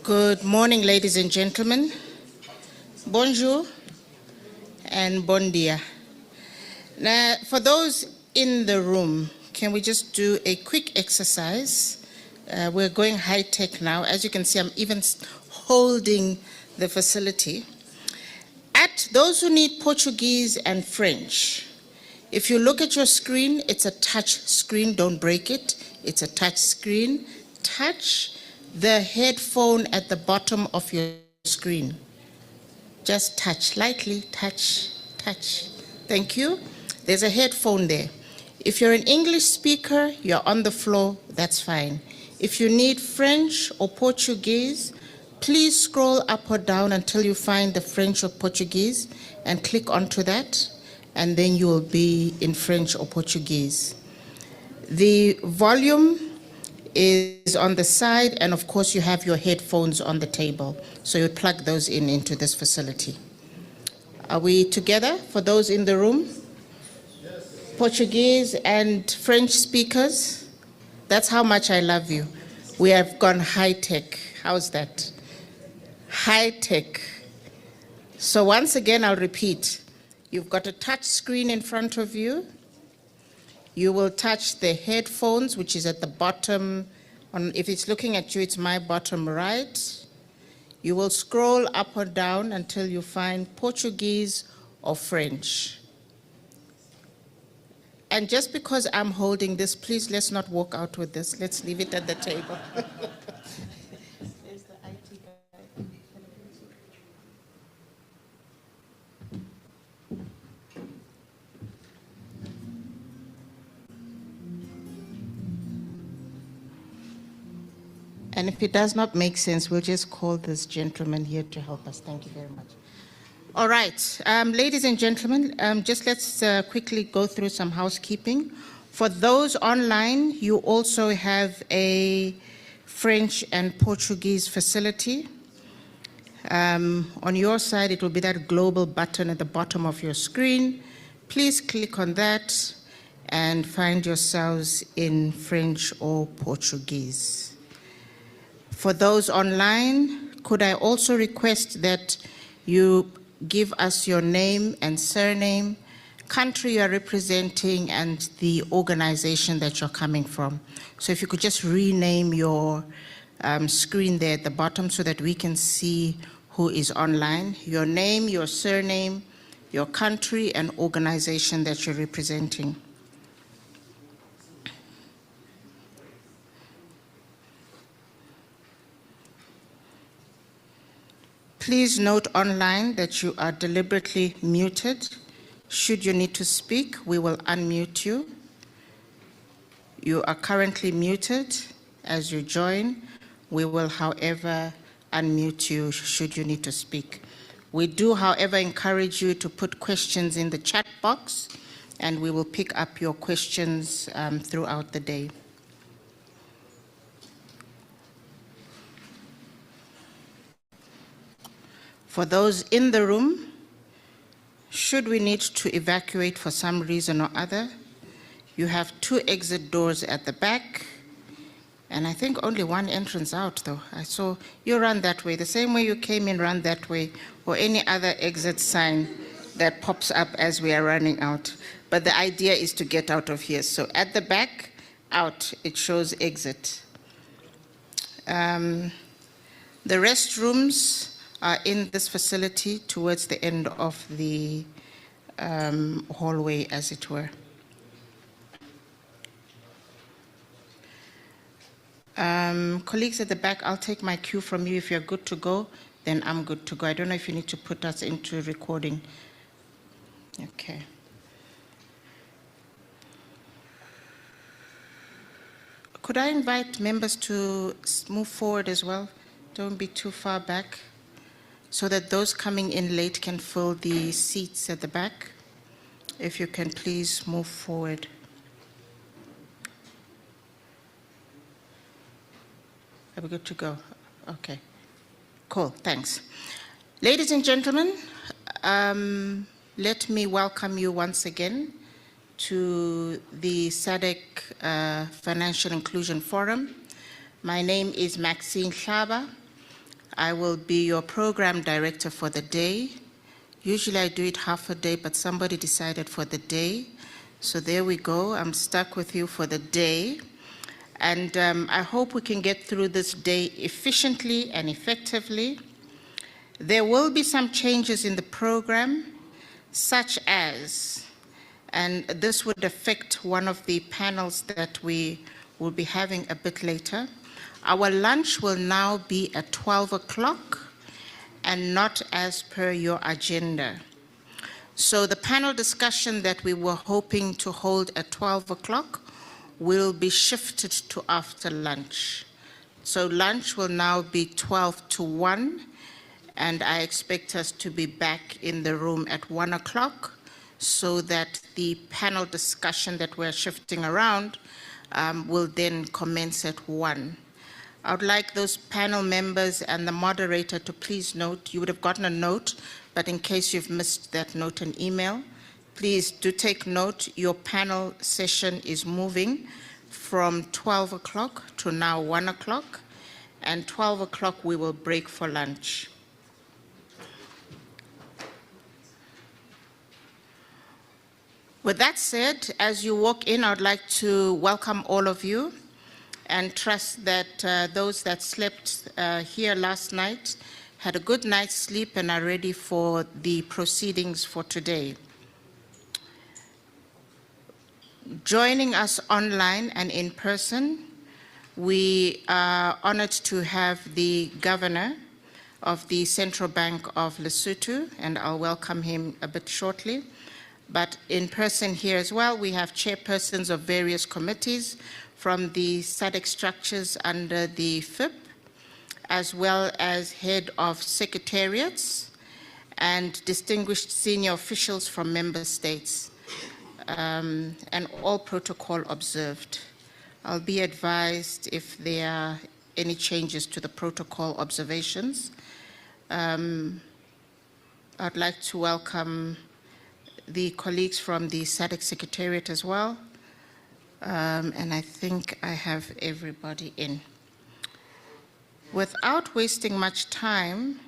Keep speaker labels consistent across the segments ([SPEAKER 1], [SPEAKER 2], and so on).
[SPEAKER 1] Good morning, ladies and gentlemen. Bonjour and bon dia. Now, for those in the room, can we just do a quick exercise? We're going high-tech now. As you can see, I'm even holding the facility. At those who need Portuguese and French, if you look at your screen, it's a touch screen. Don't break it. It's a touch screen. Touch the headphone at the bottom of your screen. Just touch, lightly touch, touch. Thank you. There's a headphone there. If you're an English speaker, you're on the floor, that's fine. If you need French or Portuguese, please scroll up or down until you find the French or Portuguese and click onto that, and then you will be in French or Portuguese. The volume is on the side, and of course you have your headphones on the table, so you plug those into this facility. Are we together for those in the room? Yes. Portuguese and French speakers? That's how much I love you. We have gone high-tech. How's that? High-tech. So once again, I'll repeat. You've got a touch screen in front of you. You will touch the headphones, which is at the bottom. If it's looking at you, it's my bottom right. You will scroll up or down until you find Portuguese or French. And just because I'm holding this, please let's not walk out with this. Let's leave it at the table. There's the IT guy. And if it does not make sense, we'll just call this gentleman here to help us. Thank you very much. All right, ladies and gentlemen, just let's quickly go through some housekeeping. For those online, you also have a French and Portuguese facility. On your side, it will be that global button at the bottom of your screen. Please click on that and find yourselves in French or Portuguese. For those online, could I also request that you give us your name and surname, country you are representing, and the organization that you're coming from. So if you could just rename your screen there at the bottom so that we can see who is online. Your name, your surname, your country, and organization that you're representing. Please note online that you are deliberately muted. Should you need to speak, we will unmute you. You are currently muted. As you join, we will, however, unmute you should you need to speak. We do, however, encourage you to put questions in the chat box, and we will pick up your questions throughout the day. For those in the room, should we need to evacuate for some reason or other, you have 2 exit doors at the back, and I think only 1 entrance out though. I saw you run that way, the same way you came in, run that way, or any other exit sign that pops up as we are running out. But the idea is to get out of here. So at the back, out, it shows exit. The restrooms are in this facility towards the end of the hallway, as it were. Colleagues at the back, I'll take my cue from you. If you're good to go, then I'm good to go. I don't know if you need to put us into recording. Okay. Could I invite members to move forward as well? Don't be too far back, so that those coming in late can fill the seats at the back. If you can please move forward. Are we good to go? Okay, cool, thanks. Ladies and gentlemen, let me welcome you once again to the SADC Financial Inclusion Forum. My name is Maxine Hlaba. I will be your program director for the day. Usually I do it half a day, but somebody decided for the day. So there we go. I'm stuck with you for the day. And I hope we can get through this day efficiently and effectively. There will be some changes in the program, such as, and this would affect one of the panels that we will be having a bit later. Our lunch will now be at 12 o'clock and not as per your agenda. So the panel discussion that we were hoping to hold at 12 o'clock will be shifted to after lunch. So lunch will now be 12 to 1, and I expect us to be back in the room at 1 o'clock so that the panel discussion that we're shifting around will then commence at 1. I would like those panel members and the moderator to please note, you would have gotten a note, but in case you've missed that note and email, please do take note. Your panel session is moving from 12 o'clock to now 1 o'clock, and 12 o'clock we will break for lunch. With that said, as you walk in, I would like to welcome all of you and trust that those that slept here last night had a good night's sleep and are ready for the proceedings for today. Joining us online and in person, we are honored to have the Governor of the Central Bank of Lesotho, and I'll welcome him a bit shortly. But in person here as well, we have chairpersons of various committees from the SADC structures under the FIP, as well as head of secretariats and distinguished senior officials from member states, and all protocol observed. I'll be advised if there are any changes to the protocol observations. I'd like to welcome the colleagues from the SADC Secretariat as well. And I think I have everybody in. Without wasting much time,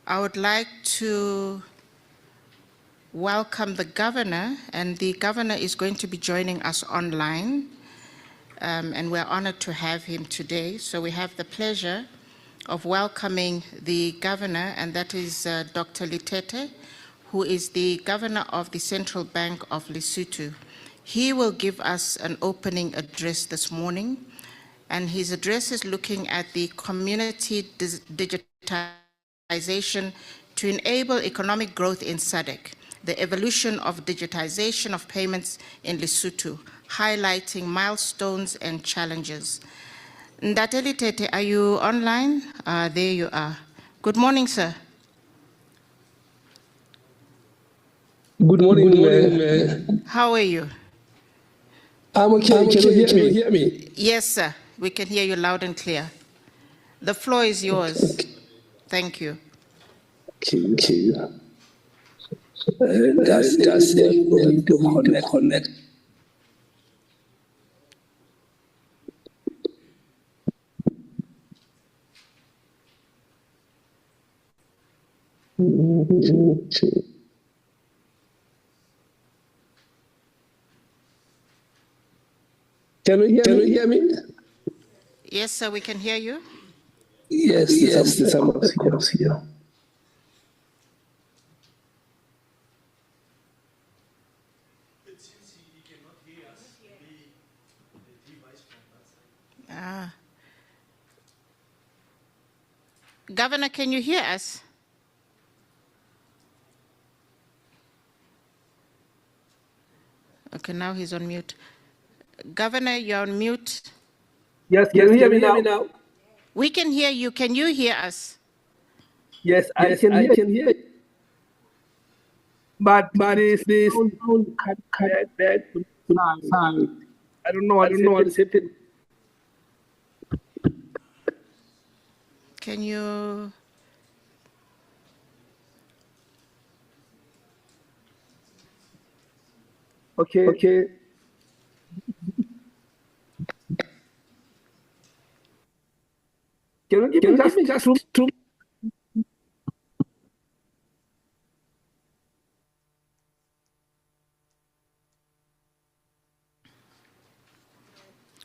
[SPEAKER 1] I would like to welcome the Governor, and the Governor is going to be joining us online, and we're honored to have him today. So we have the pleasure of welcoming the Governor, and that is Dr. Letete, who is the Governor of the Central Bank of Lesotho. He will give us an opening address this morning, and his address is looking at the community digitization to enable economic growth in SADC, the evolution of digitization of payments in Lesotho, highlighting milestones and challenges. Dr. Letete, are you online? There you are. Good morning, sir.
[SPEAKER 2] Good morning.
[SPEAKER 1] How are you?
[SPEAKER 2] I'm okay. Can you hear me?
[SPEAKER 1] Yes, sir. We can hear you loud and clear. The floor is yours.
[SPEAKER 2] Okay.
[SPEAKER 1] Thank you.
[SPEAKER 2] Okay. That's to connect. Can you hear me?
[SPEAKER 1] Yes, sir, we can hear you.
[SPEAKER 2] Yes, I'm here.
[SPEAKER 1] Governor, can you hear us? Okay, now he's on mute. Governor, you're on mute.
[SPEAKER 2] Yes, can you hear me now?
[SPEAKER 1] We can hear you. Can you hear us?
[SPEAKER 2] Yes, I can hear you. But this sound that I don't know what is happening.
[SPEAKER 1] Can you?
[SPEAKER 2] Okay. Can you give me just 2?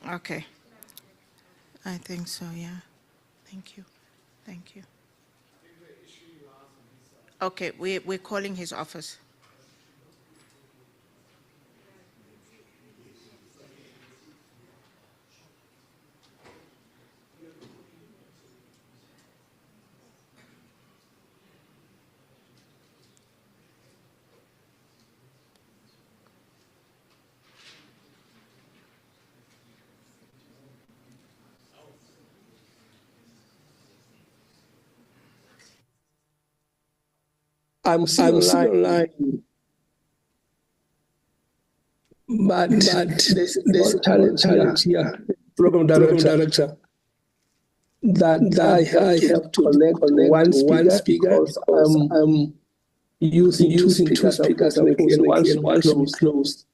[SPEAKER 1] Okay. I think so, yeah. Thank you. Thank you. Okay, we're calling his office.
[SPEAKER 2] I'm still online. But there's a challenge here, program director, that I have to connect one speaker because I'm using two speakers unfortunately, and one should be closed.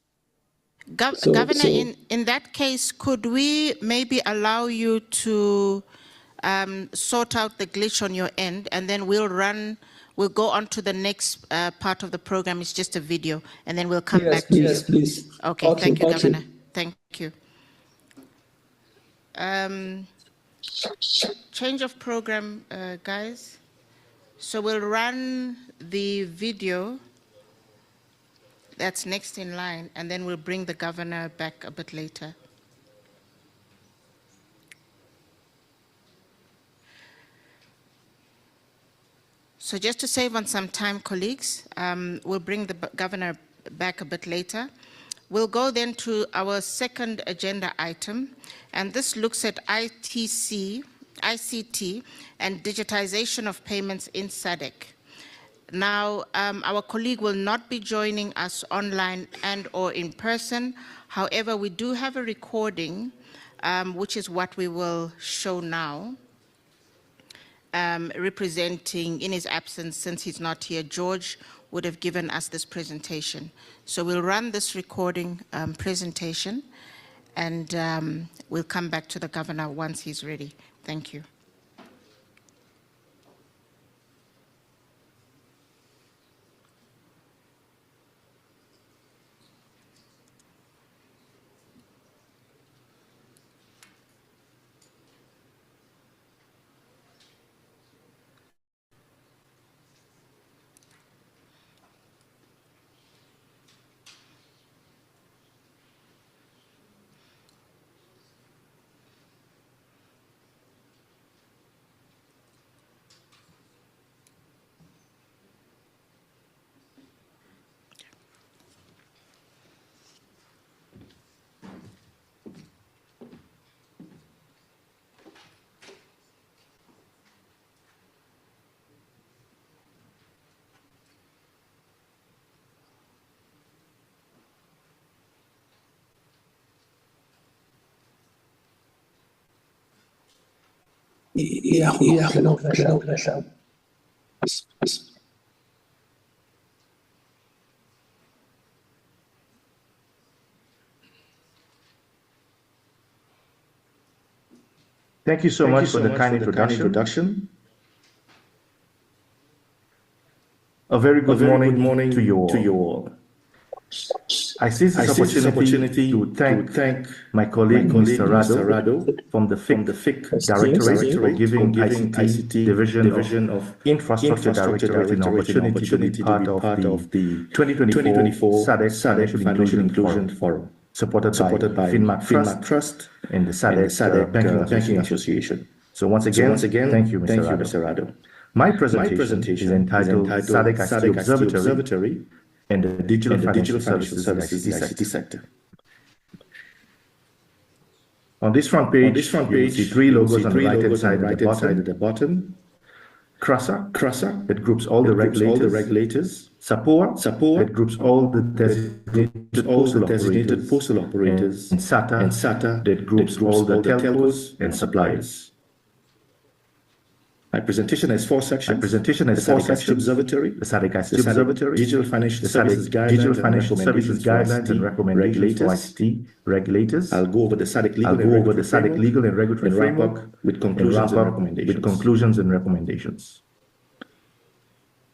[SPEAKER 1] Governor, in that case, could we maybe allow you to sort out the glitch on your end, and then we'll go on to the next part of the program. It's just a video, and then we'll come back to you.
[SPEAKER 2] Yes, please.
[SPEAKER 1] Okay, thank you, Governor. Thank you. Change of program, guys. So we'll run the video that's next in line, and then we'll bring the governor back a bit later. So just to save on some time, colleagues, we'll bring the governor back a bit later. We'll go then to our second agenda item, and this looks at ICT and digitization of payments in SADC. Now, our colleague will not be joining us online and or in person. However, we do have a recording, which is what we will show now. Representing, in his absence, since he's not here, George would have given us this presentation. So we'll run this recording presentation, and we'll come back to the governor once he's ready. Thank you.
[SPEAKER 3] Thank you so much for the kind introduction. A very good morning to you all. I seize this opportunity to thank my colleague, Mr. Rado, from the FIC Directorate for giving ICT Division of Infrastructure Directorate an opportunity to be part of the 2024 SADC Financial Inclusion Forum, supported by FinMac Trust and the SADC Banking Association. So once again, thank you, Mr. Rado. My presentation is entitled SADC ICT Observatory and the digital financial services ICT sector. On this front page, you will see three logos on the right-hand side at the bottom. CRASA, that groups all the regulators. SAPOA, that groups all the designated postal operators. And SATA, that groups all the telcos and suppliers. My presentation has four sections. The SADC Observatory, the SADC Observatory, Digital Financial Services Guidelines and Recommendations for ICT Regulators. I'll go over the SADC Legal and Regulatory Framework with conclusions and recommendations.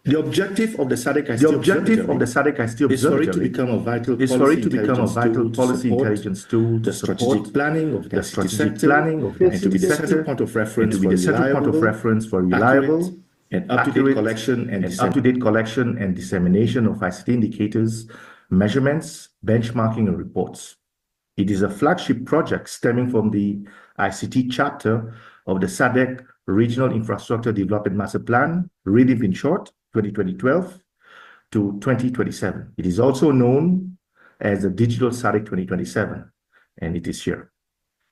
[SPEAKER 3] The objective of the SADC Observatory is for it to become a vital policy intelligence tool to support the strategic planning of the ICT and to be the central point of reference for reliable and up-to-date collection and dissemination of ICT indicators, measurements, benchmarking, and reports. It is a flagship project stemming from the ICT chapter of the SADC Regional Infrastructure Development Master Plan, RIDIP in short, 2012 to 2027. It is also known as the Digital SADC 2027, and it is here.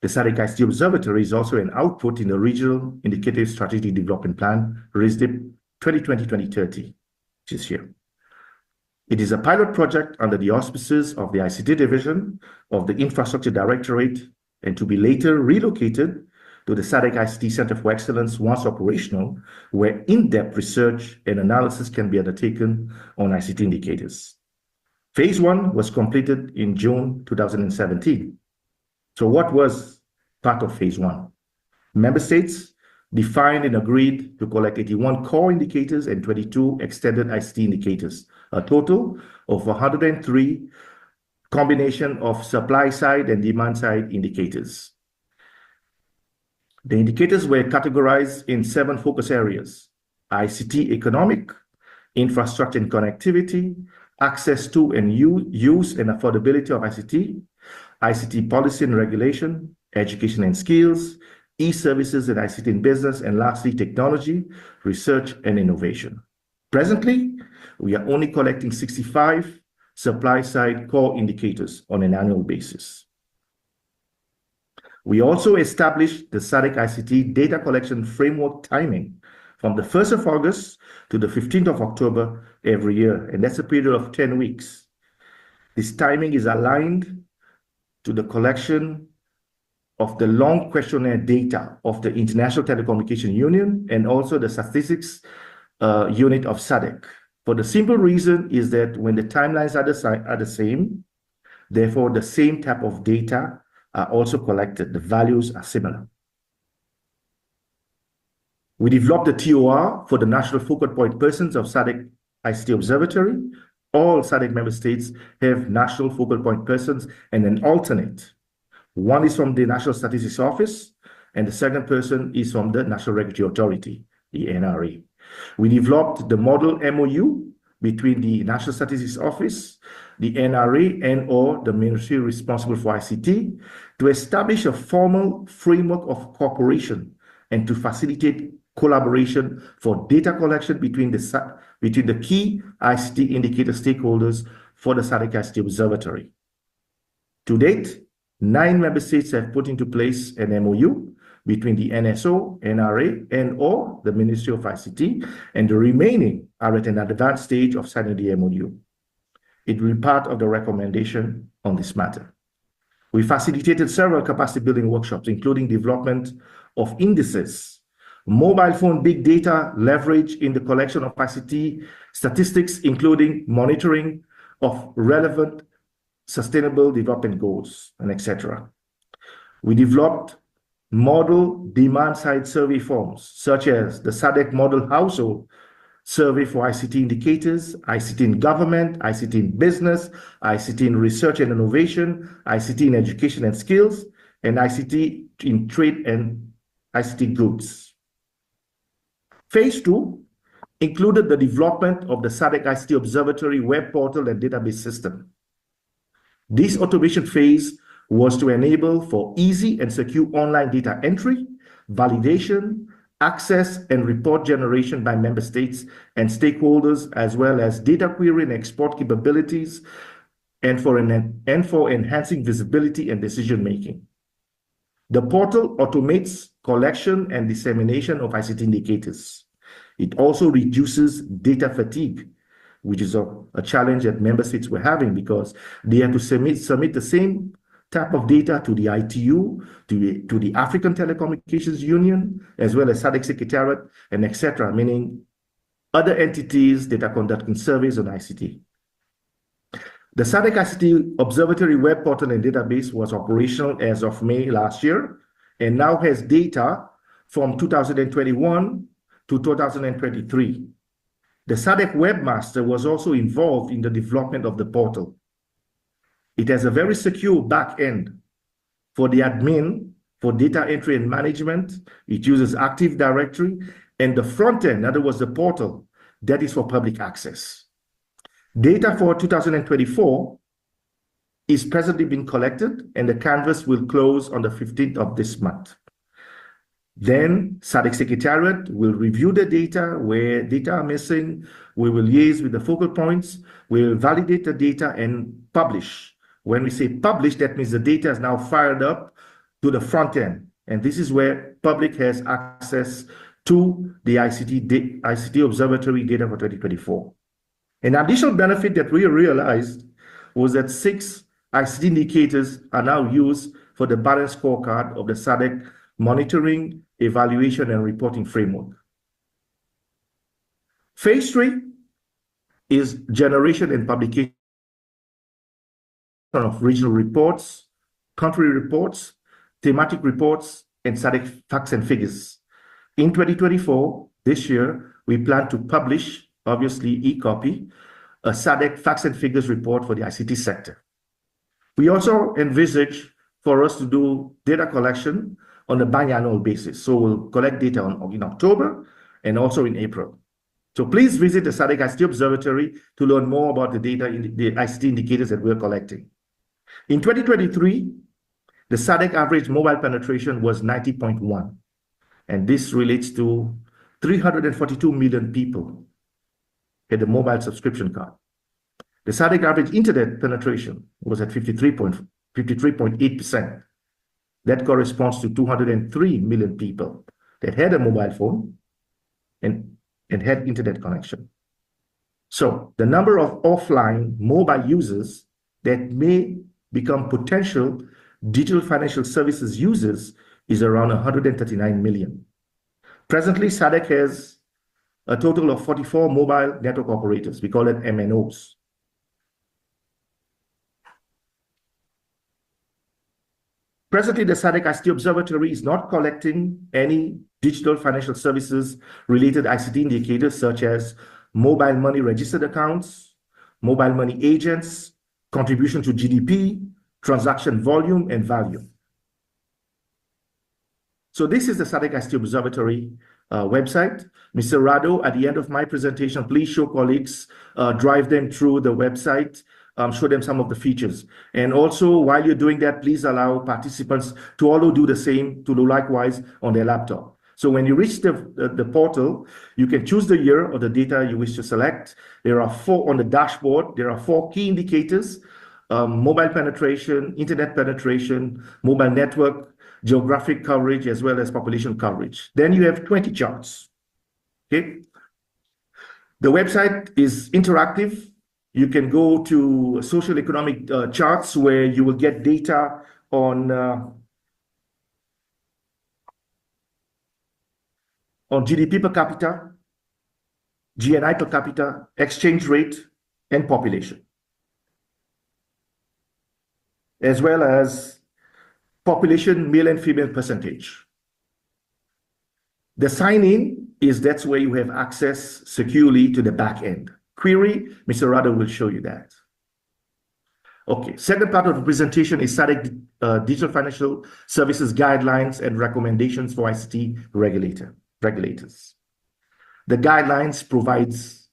[SPEAKER 3] The SADC ICT Observatory is also an output in the Regional Indicative Strategic Development Plan, RISDIP 2020-2030, which is here. It is a pilot project under the auspices of the ICT Division of the Infrastructure Directorate and to be later relocated to the SADC ICT Center for Excellence once operational, where in-depth research and analysis can be undertaken on ICT indicators. Phase 1 was completed in June 2017. So what was part of Phase 1? Member states defined and agreed to collect 81 core indicators and 22 extended ICT indicators, a total of 103 combination of supply side and demand side indicators. The indicators were categorized in 7 focus areas: ICT economic, infrastructure and connectivity, access to and use and affordability of ICT, ICT policy and regulation, education and skills, e-services and ICT in business, and lastly, technology, research and innovation. Presently, we are only collecting 65 supply-side core indicators on an annual basis. We also established the SADC ICT data collection framework timing from the 1st of August to the 15th of October every year, and that's a period of 10 weeks. This timing is aligned to the collection of the long questionnaire data of the International Telecommunication Union and also the statistics unit of SADC. For the simple reason is that when the timelines are the same, therefore the same type of data are also collected. The values are similar. We developed the TOR for the national focal point persons of SADC ICT Observatory. All SADC member states have national focal point persons and an alternate. One is from the National Statistics Office, and the second person is from the National Regulatory Authority, the NRA. We developed the model MOU between the National Statistics Office, the NRA, and/or the ministry responsible for ICT to establish a formal framework of cooperation and to facilitate collaboration for data collection between the key ICT indicator stakeholders for the SADC ICT Observatory. To date, 9 member states have put into place an MOU between the NSO, NRA, and/or the Ministry of ICT, and the remaining are at an advanced stage of signing the MOU. It will be part of the recommendation on this matter. We facilitated several capacity building workshops, including development of indices, mobile phone big data leverage in the collection of ICT statistics, including monitoring of relevant sustainable development goals, and etc. We developed model demand-side survey forms, such as the SADC Model Household Survey for ICT indicators, ICT in government, ICT in business, ICT in research and innovation, ICT in education and skills, and ICT in trade and ICT goods. Phase 2 included the development of the SADC ICT Observatory web portal and database system. This automation phase was to enable for easy and secure online data entry, validation, access, and report generation by member states and stakeholders, as well as data query and export capabilities, and for enhancing visibility and decision-making. The portal automates collection and dissemination of ICT indicators. It also reduces data fatigue, which is a challenge that member states were having because they had to submit the same type of data to the ITU, to the African Telecommunications Union, as well as SADC Secretariat, and etc., meaning other entities that are conducting surveys on ICT. The SADC ICT Observatory web portal and database was operational as of May last year, and now has data from 2021 to 2023. The SADC webmaster was also involved in the development of the portal. It has a very secure back end for the admin, for data entry and management. It uses Active Directory, and the front end, in other words, the portal, that is for public access. Data for 2024 is presently being collected, and the canvas will close on the 15th of this month. Then SADC Secretariat will review the data. Where data are missing, we will liaise with the focal points, we will validate the data and publish. When we say publish, that means the data is now fired up to the front end. And this is where public has access to the ICT Observatory data for 2024. An additional benefit that we realized was that 6 ICT indicators are now used for the balance scorecard of the SADC monitoring, evaluation, and reporting framework. Phase 3 is generation and publication of regional reports, country reports, thematic reports, and SADC facts and figures. In 2024, this year, we plan to publish, obviously e-copy, a SADC facts and figures report for the ICT sector. We also envisage for us to do data collection on a biannual basis. So we'll collect data in October and also in April. So please visit the SADC ICT Observatory to learn more about the data in the ICT indicators that we're collecting. In 2023, the SADC average mobile penetration was 90.1, and this relates to 342 million people had a mobile subscription card. The SADC average internet penetration was at 53.8%. That corresponds to 203 million people that had a mobile phone and had internet connection. So the number of offline mobile users that may become potential digital financial services users is around 139 million. Presently, SADC has a total of 44 mobile network operators. We call it MNOs. Presently, the SADC ICT Observatory is not collecting any digital financial services related ICT indicators such as mobile money registered accounts, mobile money agents, contribution to GDP, transaction volume, and value. So this is the SADC ICT Observatory website. Mr. Rado, at the end of my presentation, please show colleagues, drive them through the website, show them some of the features. And also, while you're doing that, please allow participants to also do the same, to do likewise on their laptop. So when you reach the portal, you can choose the year or the data you wish to select. There are 4 on the dashboard. There are 4 key indicators: mobile penetration, internet penetration, mobile network, geographic coverage, as well as population coverage. Then you have 20 charts. Okay. The website is interactive. You can go to social economic charts where you will get data on GDP per capita, GNI per capita, exchange rate, and population, as well as population male and female percentage. The sign-in that's where you have access securely to the back end. Query, Mr. Rado will show you that. Okay, second part of the presentation is SADC Digital Financial Services Guidelines and Recommendations for ICT Regulators. The guidelines provides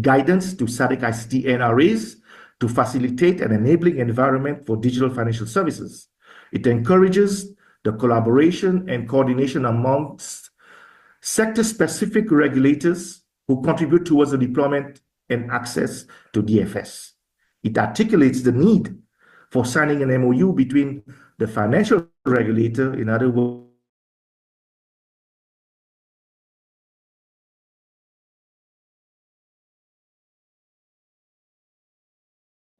[SPEAKER 3] guidance to SADC ICT NRAs to facilitate an enabling environment for digital financial services. It encourages the collaboration and coordination amongst sector-specific regulators who contribute towards the deployment and access to DFS. It articulates the need for signing an MOU between the financial regulator, in other words,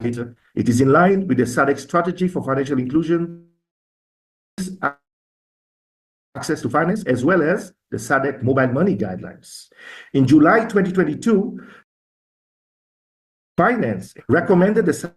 [SPEAKER 3] later. It is in line with the SADC strategy for financial inclusion, access to finance, as well as the SADC mobile money guidelines. In July 2022, Finance recommended the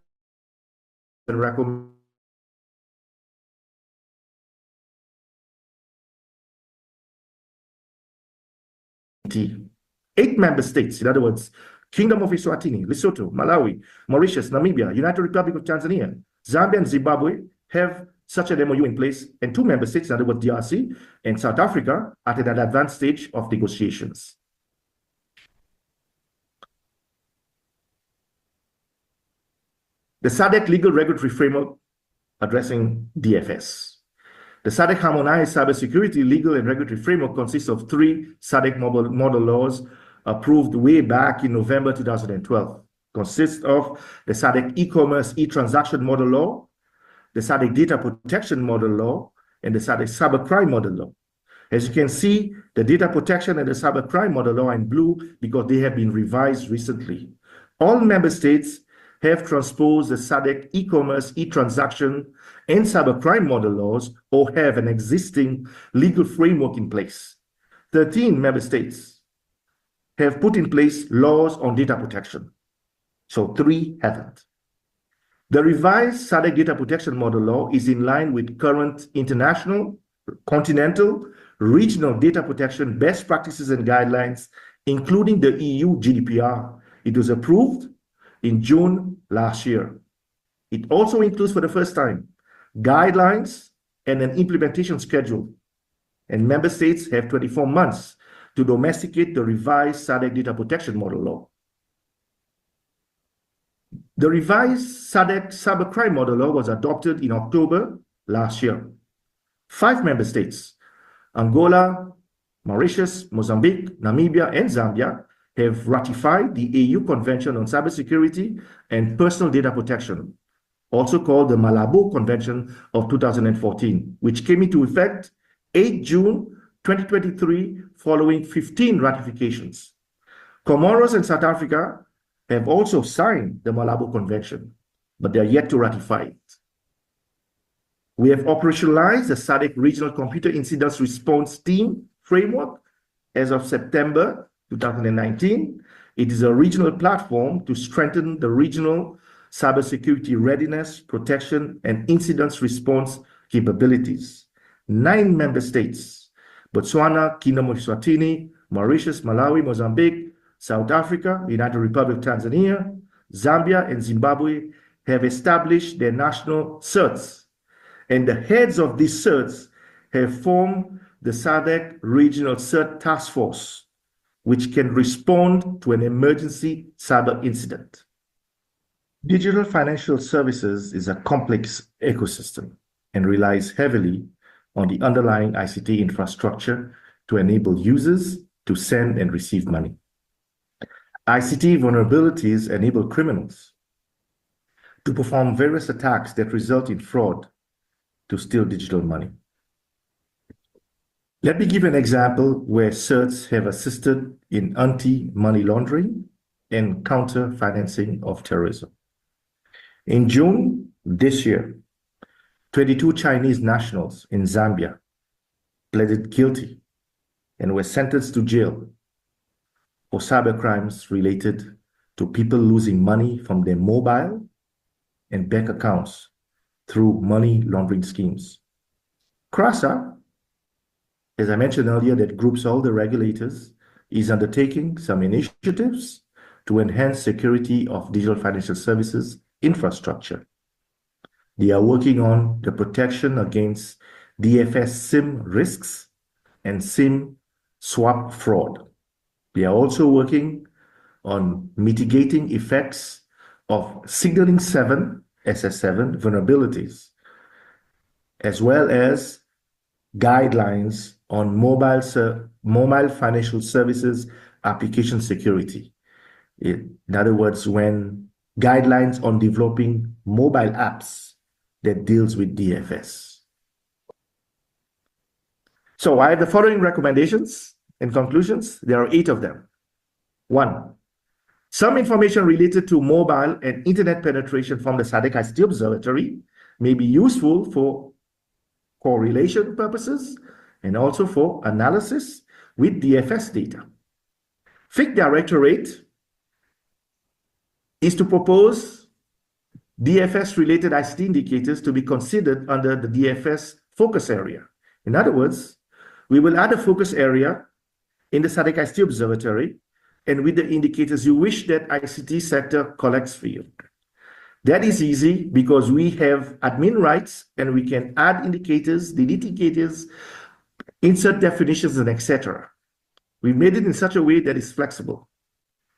[SPEAKER 3] eight member states, in other words, Kingdom of Eswatini, Lesotho, Malawi, Mauritius, Namibia, United Republic of Tanzania, Zambia, and Zimbabwe have such an MOU in place, and two member states, in other words, DRC and South Africa, are at an advanced stage of negotiations. The SADC legal regulatory framework addressing DFS. The SADC harmonized cybersecurity legal and regulatory framework consists of three SADC model laws approved way back in November 2012. Consists of the SADC e-commerce e-transaction model law, the SADC data protection model law, and the SADC cybercrime model law. As you can see, the data protection and the cybercrime model law are in blue because they have been revised recently. All member states have transposed the SADC e-commerce, e-transaction, and cybercrime model laws or have an existing legal framework in place. 13 member states have put in place laws on data protection, so 3 haven't. The revised SADC data protection model law is in line with current international, continental, regional data protection best practices and guidelines, including the EU GDPR. It was approved in June last year. It also includes, for the first time, guidelines and an implementation schedule. And member states have 24 months to domesticate the revised SADC data protection model law. The revised SADC cybercrime model law was adopted in October last year. 5 member states, Angola, Mauritius, Mozambique, Namibia, and Zambia, have ratified the AU Convention on Cybersecurity and Personal Data Protection, also called the Malabo Convention of 2014, which came into effect 8 June 2023 following 15 ratifications. Comoros and South Africa have also signed the Malabo Convention, but they are yet to ratify it. We have operationalized the SADC Regional Computer Incident Response Team framework as of September 2019. It is a regional platform to strengthen the regional cybersecurity readiness, protection, and incident response capabilities. 9 member states, Botswana, Kingdom of Eswatini, Mauritius, Malawi, Mozambique, South Africa, United Republic of Tanzania, Zambia, and Zimbabwe have established their national CERTs, and the heads of these CERTs have formed the SADC Regional CERT Task Force, which can respond to an emergency cyber incident. Digital financial services is a complex ecosystem and relies heavily on the underlying ICT infrastructure to enable users to send and receive money. ICT vulnerabilities enable criminals to perform various attacks that result in fraud to steal digital money. Let me give an example where CERTs have assisted in anti-money laundering and counter-financing of terrorism. In June this year, 22 Chinese nationals in Zambia pleaded guilty and were sentenced to jail for cybercrimes related to people losing money from their mobile and bank accounts through money laundering schemes. CRASA, as I mentioned earlier, that groups all the regulators, is undertaking some initiatives to enhance security of digital financial services infrastructure. They are working on the protection against DFS SIM risks and SIM swap fraud. They are also working on mitigating effects of Signaling 7, SS7 vulnerabilities, as well as guidelines on mobile financial services application security. In other words, when guidelines on developing mobile apps that deals with DFS. So I have the following recommendations and conclusions. There are 8 of them. 1, Some information related to mobile and internet penetration from the SADC ICT Observatory may be useful for correlation purposes and also for analysis with DFS data. FIC Directorate is to propose DFS-related ICT indicators to be considered under the DFS focus area. In other words, we will add a focus area in the SADC ICT Observatory and with the indicators you wish that ICT sector collects for you. That is easy because we have admin rights and we can add indicators, delete indicators, insert definitions, and etc. We made it in such a way that is flexible.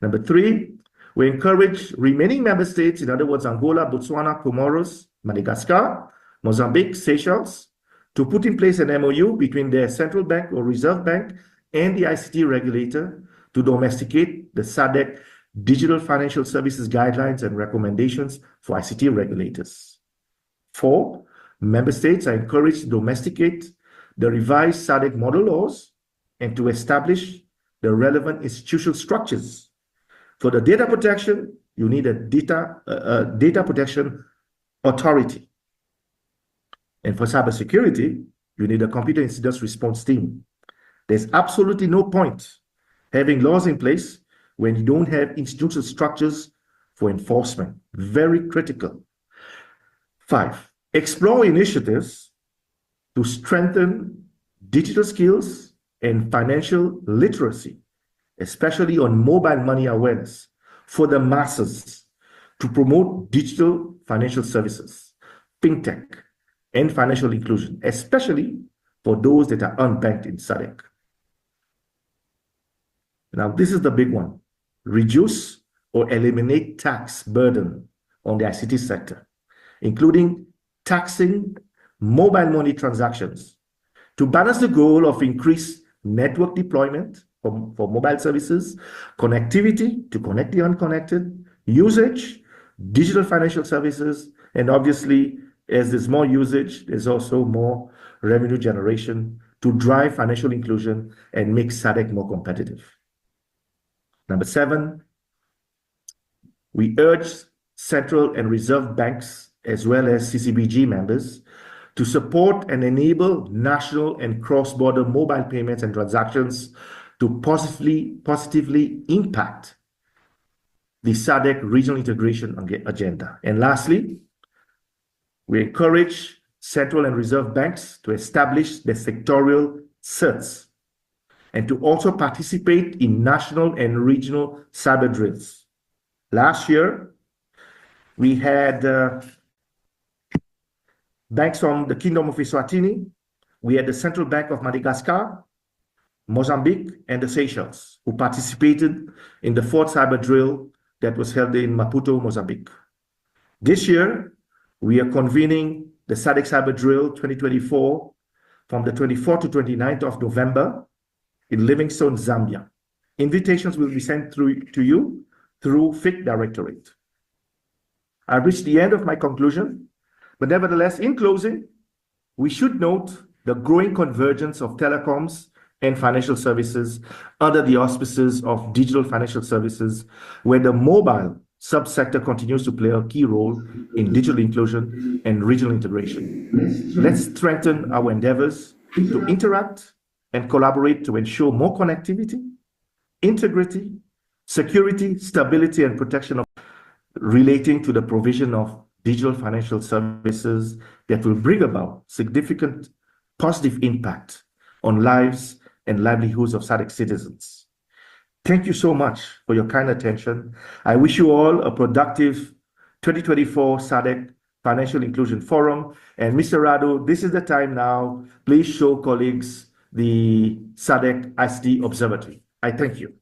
[SPEAKER 3] Number 3, we encourage remaining member states, in other words, Angola, Botswana, Comoros, Madagascar, Mozambique, Seychelles, to put in place an MOU between their central bank or reserve bank and the ICT regulator to domesticate the SADC Digital Financial Services Guidelines and Recommendations for ICT regulators. 4, member states are encouraged to domesticate the revised SADC model laws and to establish the relevant institutional structures. For the data protection, you need a data protection authority. And for cybersecurity, you need a computer incident response team. There's absolutely no point having laws in place when you don't have institutional structures for enforcement. Very critical. 5, explore initiatives to strengthen digital skills and financial literacy, especially on mobile money awareness for the masses, to promote digital financial services, fintech, and financial inclusion, especially for those that are unbanked in SADC. Now, this is the big one. Reduce or eliminate tax burden on the ICT sector, including taxing mobile money transactions to balance the goal of increased network deployment for mobile services, connectivity to connect the unconnected, usage, digital financial services, and obviously, as there's more usage, there's also more revenue generation to drive financial inclusion and make SADC more competitive. Number 7, we urge central and reserve banks as well as CCBG members to support and enable national and cross-border mobile payments and transactions to positively impact the SADC regional integration agenda. And lastly, we encourage central and reserve banks to establish the sectorial CERTs and to also participate in national and regional cyber drills. Last year, we had banks from the Kingdom of Eswatini, we had the Central Bank of Madagascar, Mozambique, and the Seychelles, who participated in the 4th cyber drill that was held in Maputo, Mozambique. This year, we are convening the SADC Cyber Drill 2024 from the 24th to 29th of November in Livingstone, Zambia. Invitations will be sent to you through FIC Directorate. I've reached the end of my conclusion, but nevertheless, in closing, we should note the growing convergence of telecoms and financial services under the auspices of digital financial services, where the mobile subsector continues to play a key role in digital inclusion and regional integration. Let's strengthen our endeavors to interact and collaborate to ensure more connectivity, integrity, security, stability, and protection of relating to the provision of digital financial services that will bring about significant positive impact on lives and livelihoods of SADC citizens. Thank you so much for your kind attention. I wish you all a productive 2024 SADC Financial Inclusion Forum. And Mr. Rado, this is the time now. Please show colleagues the SADC ICT Observatory. I thank you.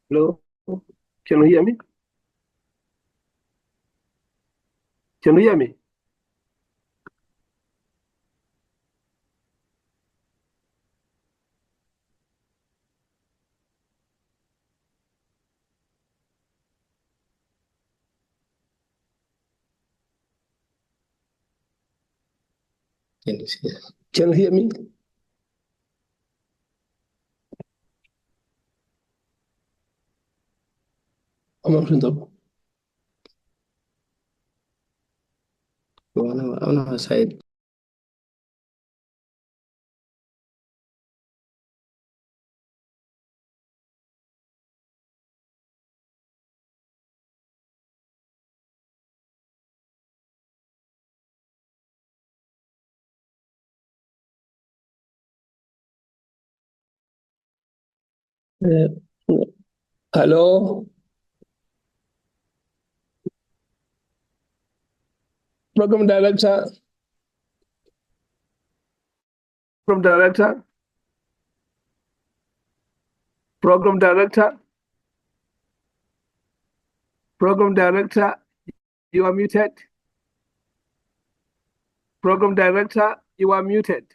[SPEAKER 2] Hello, can you hear me? Can you hear me? Can you hear me? I'm on the on our side. Hello, program director. Program director. Program director. Program director, you are muted. Program director, you are muted.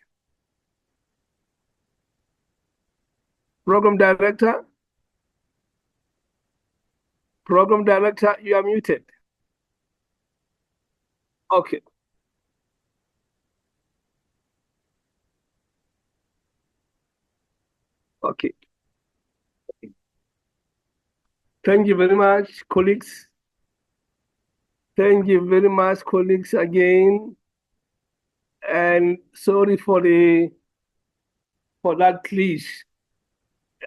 [SPEAKER 2] Program director. Program director, you are muted. Okay. Okay. Thank you very much, colleagues. Thank you very much, colleagues, again. And sorry for that glitch.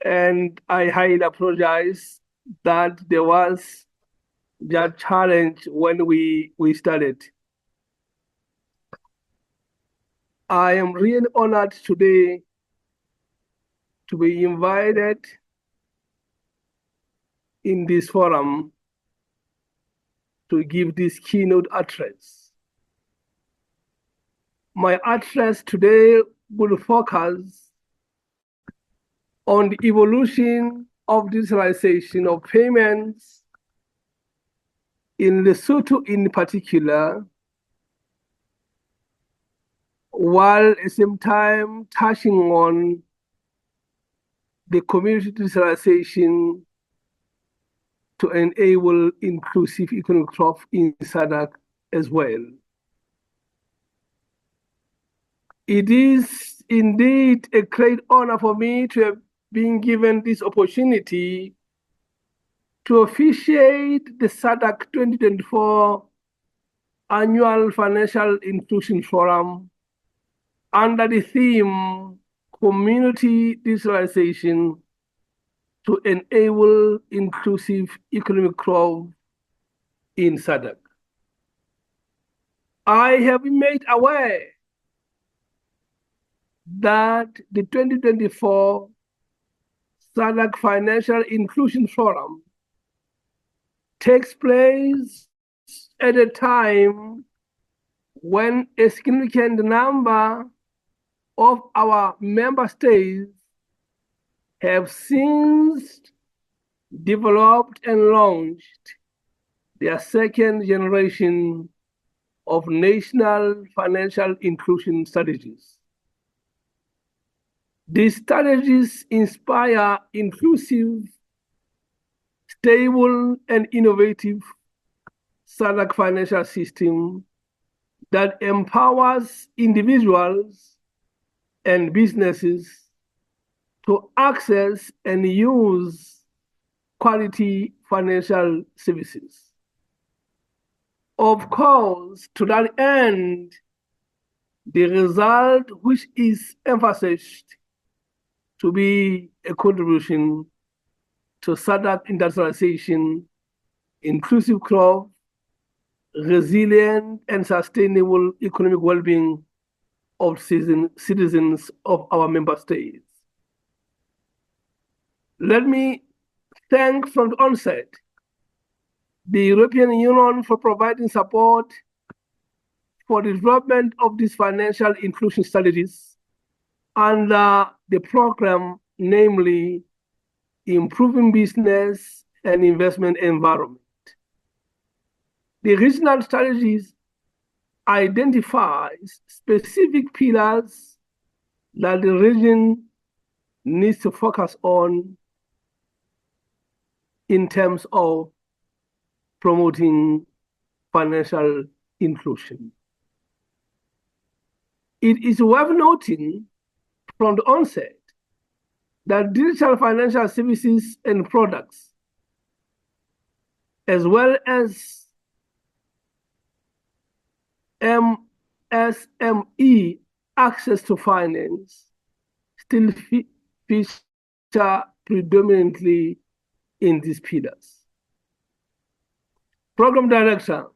[SPEAKER 2] And I highly apologize that there was that challenge when we started. I am really honored today to be invited in this forum to give this keynote address. My address today will focus on the evolution of digitalization of payments in Lesotho in particular, while at the same time touching on the community digitalization to enable inclusive economic growth in SADC as well. It is indeed a great honor for me to have been given this opportunity to officiate the SADC 2024 Annual Financial Inclusion Forum under the theme Community Digitalization to enable inclusive economic growth in SADC. I have been made aware that the 2024 SADC Financial Inclusion Forum takes place at a time when a significant number of our member states have since developed and launched their second generation of national financial inclusion strategies. These strategies inspire inclusive stable and innovative SADC financial system that empowers individuals and businesses to access and use quality financial services. Of course, to that end, the result which is emphasized to be a contribution to SADC industrialization, inclusive growth, resilient and sustainable economic well-being of citizens of our member states. Let me thank from the onset the European Union for providing support for the development of these financial inclusion strategies under the program, namely Improving Business and Investment Environment. The regional strategies identifies specific pillars that the region needs to focus on in terms of promoting financial inclusion. It is worth noting from the onset that digital financial services and products, as well as MSME access to finance, still feature predominantly in these pillars. Program Director,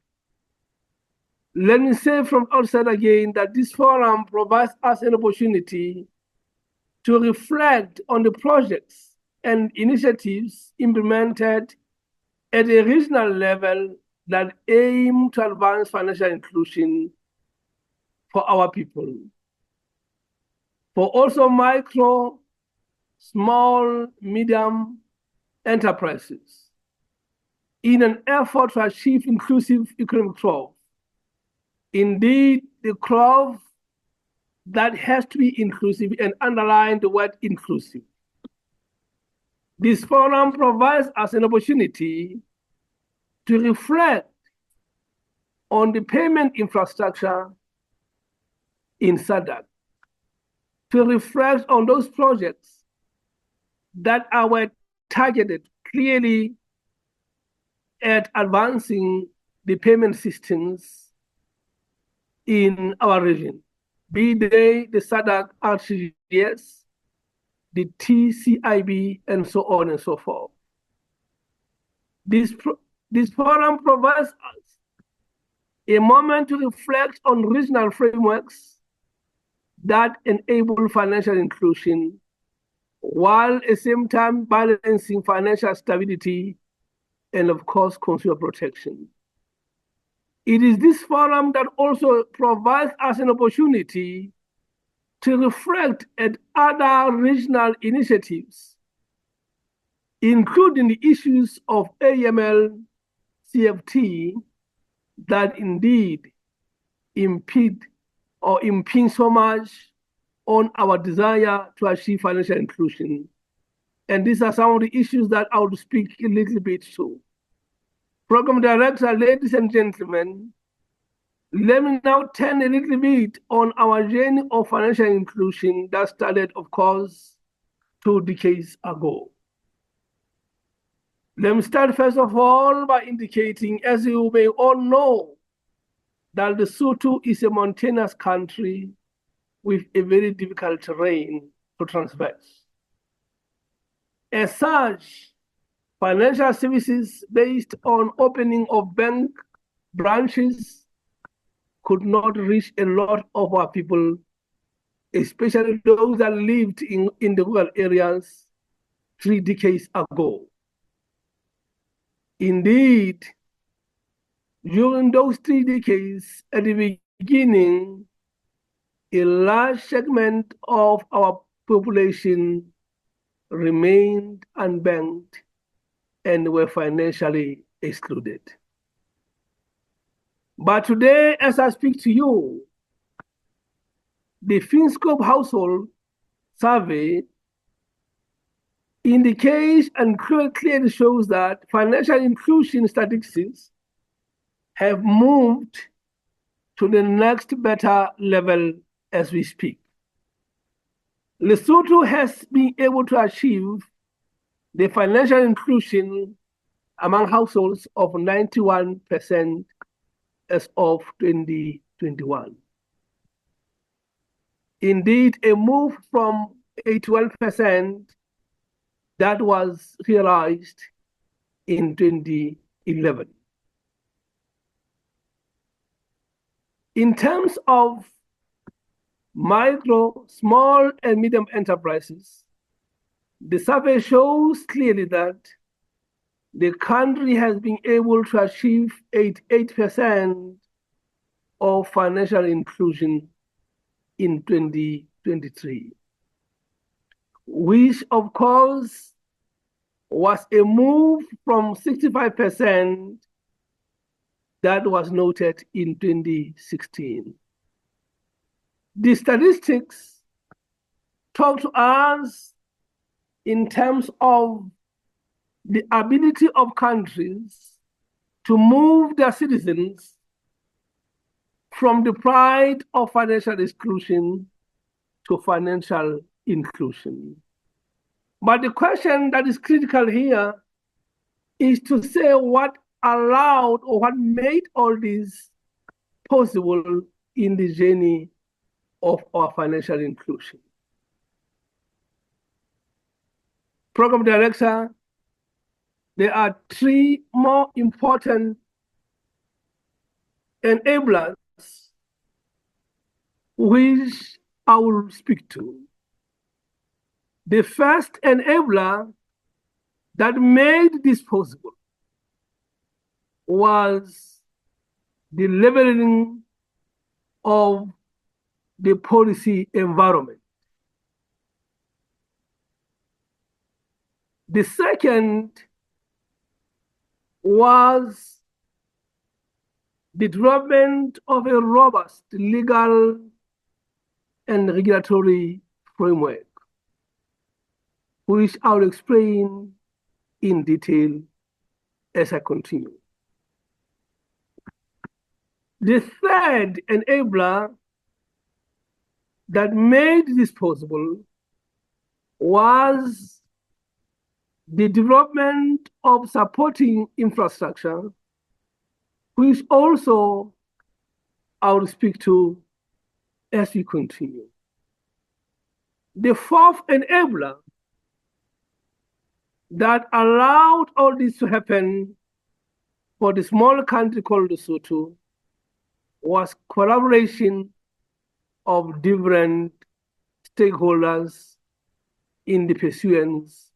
[SPEAKER 2] let me say from outside again that this forum provides us an opportunity to reflect on the projects and initiatives implemented at a regional level that aim to advance financial inclusion for our people, for also micro, small, medium enterprises, in an effort to achieve inclusive economic growth. Indeed, the growth that has to be inclusive, and underline the word inclusive. This forum provides us an opportunity to reflect on the payment infrastructure in SADC, to reflect on those projects that are targeted clearly at advancing the payment systems in our region, be they the SADC RTGS, the TCIB, and so on and so forth. This forum provides us a moment to reflect on regional frameworks that enable financial inclusion, while at the same time balancing financial stability and, of course, consumer protection. It is this forum that also provides us an opportunity to reflect at other regional initiatives, including the issues of AML, CFT, that indeed impede or impinge so much on our desire to achieve financial inclusion. And these are some of the issues that I will speak a little bit to. Program Director, ladies and gentlemen, let me now turn a little bit on our journey of financial inclusion that started, of course, 2 decades ago. Let me start first of all by indicating, as you may all know, that Lesotho is a mountainous country with a very difficult terrain to traverse. As such, financial services based on opening of bank branches could not reach a lot of our people, especially those that lived in the rural areas 3 decades ago. Indeed, during those 3 decades, at the beginning, a large segment of our population remained unbanked and were financially excluded. But today, as I speak to you, the FinScope household survey indicates and clearly shows that financial inclusion statistics have moved to the next better level as we speak. Lesotho has been able to achieve the financial inclusion among households of 91% as of 2021. Indeed, a move from 81% that was realized in 2011. In terms of micro, small, and medium enterprises, the survey shows clearly that the country has been able to achieve 88% of financial inclusion in 2023, which of course was a move from 65% that was noted in 2016. The statistics talk to us in terms of the ability of countries to move their citizens from the pride of financial exclusion to financial inclusion. But the question that is critical here is to say what allowed or what made all this possible in the journey of our financial inclusion. Program Director, there are three more important enablers which I will speak to. The first enabler that made this possible was the leveling of the policy environment. The second was the development of a robust legal and regulatory framework, which I'll explain in detail as I continue. The third enabler that made this possible was the development of supporting infrastructure, which also I'll speak to as we continue. The fourth enabler that allowed all this to happen for the small country called Lesotho was collaboration of different stakeholders in the pursuance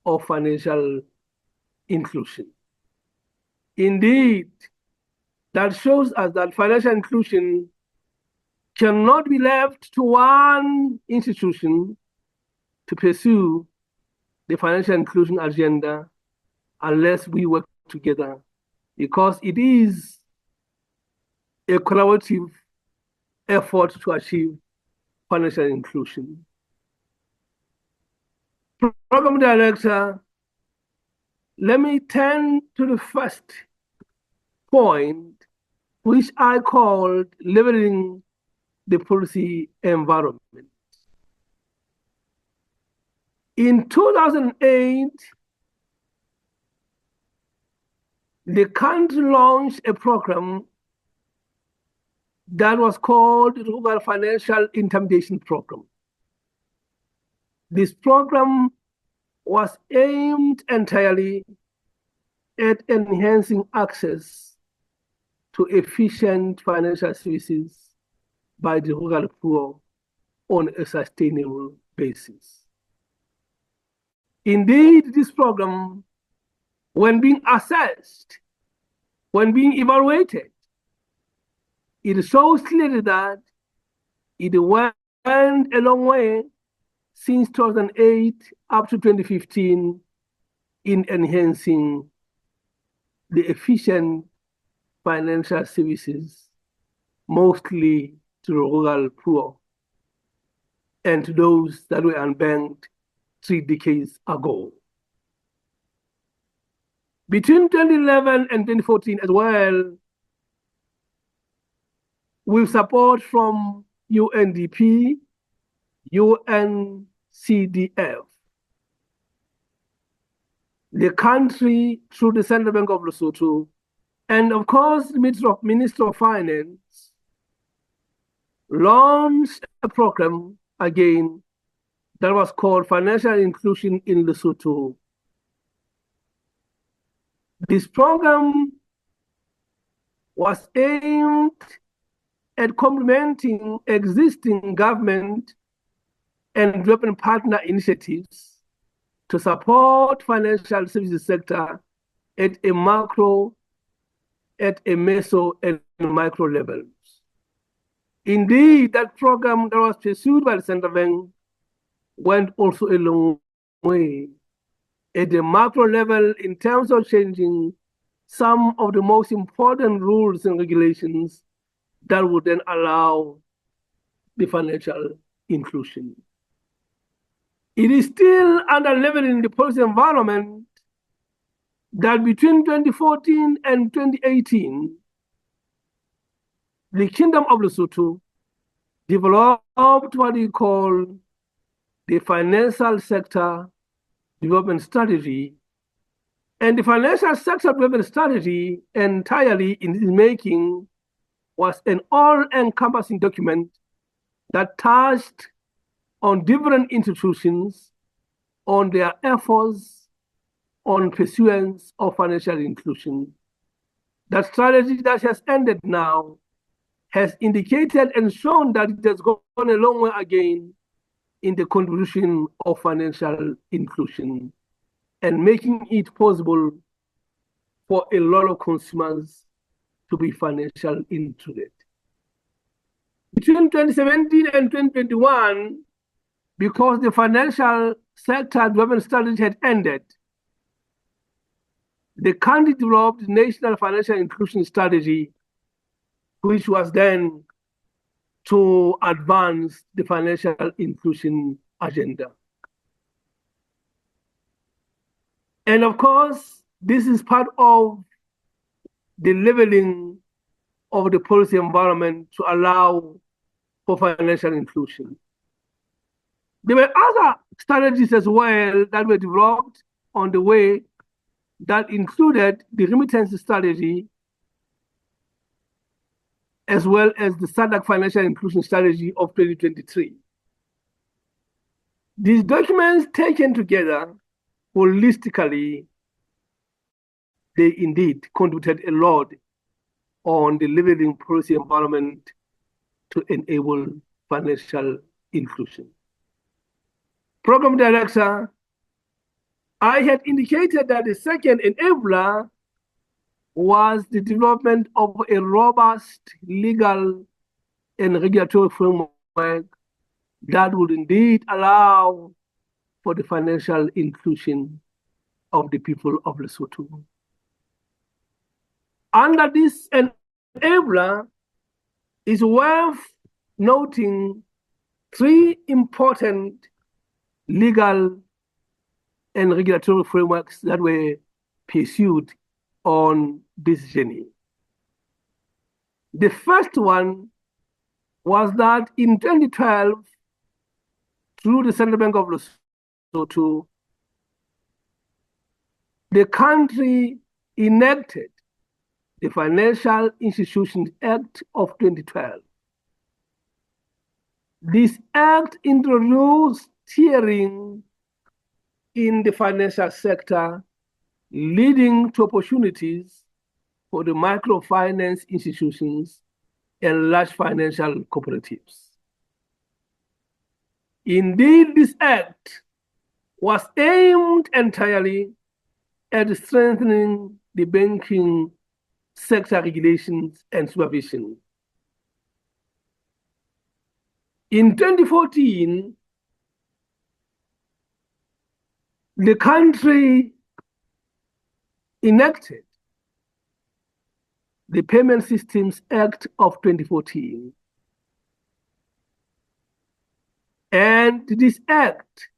[SPEAKER 2] of financial inclusion. Indeed, that shows us that financial inclusion cannot be left to one institution to pursue the financial inclusion agenda unless we work together, because it is a collaborative effort to achieve financial inclusion. Program Director, let me turn to the first point, which I called leveling the policy environment. In 2008, the country launched a program that was called the Rural Financial Intermediation Program. This program was aimed entirely at enhancing access to efficient financial services by the rural poor on a sustainable basis. Indeed, this program, when being assessed, when being evaluated, it shows clearly that it went a long way since 2008 up to 2015 in enhancing the efficient financial services, mostly to the rural poor and to those that were unbanked 3 decades ago. Between 2011 and 2014 as well, with support from UNDP, UNCDF, the country through the Central Bank of Lesotho, and of course, the Minister of Finance launched a program again that was called Financial Inclusion in Lesotho. This program was aimed at complementing existing government and development partner initiatives to support financial services sector at a macro, at a meso, and micro levels. Indeed, that program that was pursued by the Central Bank went also a long way at the macro level in terms of changing some of the most important rules and regulations that would then allow the financial inclusion. It is still under leveling the policy environment that between 2014 and 2018, the Kingdom of Lesotho developed what we call the Financial Sector Development Strategy. And the Financial Sector Development Strategy entirely in its making was an all-encompassing document that touched on different institutions, on their efforts, on pursuance of financial inclusion. That strategy that has ended now has indicated and shown that it has gone a long way again in the contribution of financial inclusion and making it possible for a lot of consumers to be financially included. Between 2017 and 2021, because the financial sector development strategy had ended, the country developed the National Financial Inclusion Strategy, which was then to advance the financial inclusion agenda. And of course, this is part of the leveling of the policy environment to allow for financial inclusion. There were other strategies as well that were developed on the way that included the remittance strategy, as well as the SADC Financial Inclusion Strategy of 2023. These documents taken together holistically, they indeed contributed a lot on the leveling policy environment to enable financial inclusion. Program Director, I had indicated that the second enabler was the development of a robust legal and regulatory framework that would indeed allow for the financial inclusion of the people of Lesotho. Under this enabler, it's worth noting 3 important legal and regulatory frameworks that were pursued on this journey. The first one was that in 2012, through the Central Bank of Lesotho, the country enacted the Financial Institutions Act of 2012. This act introduced tiering in the financial sector, leading to opportunities for the microfinance institutions and large financial cooperatives. Indeed, this act was aimed entirely at strengthening the banking sector regulations and supervision. In 2014, the country enacted the Payment Systems Act of 2014. And this act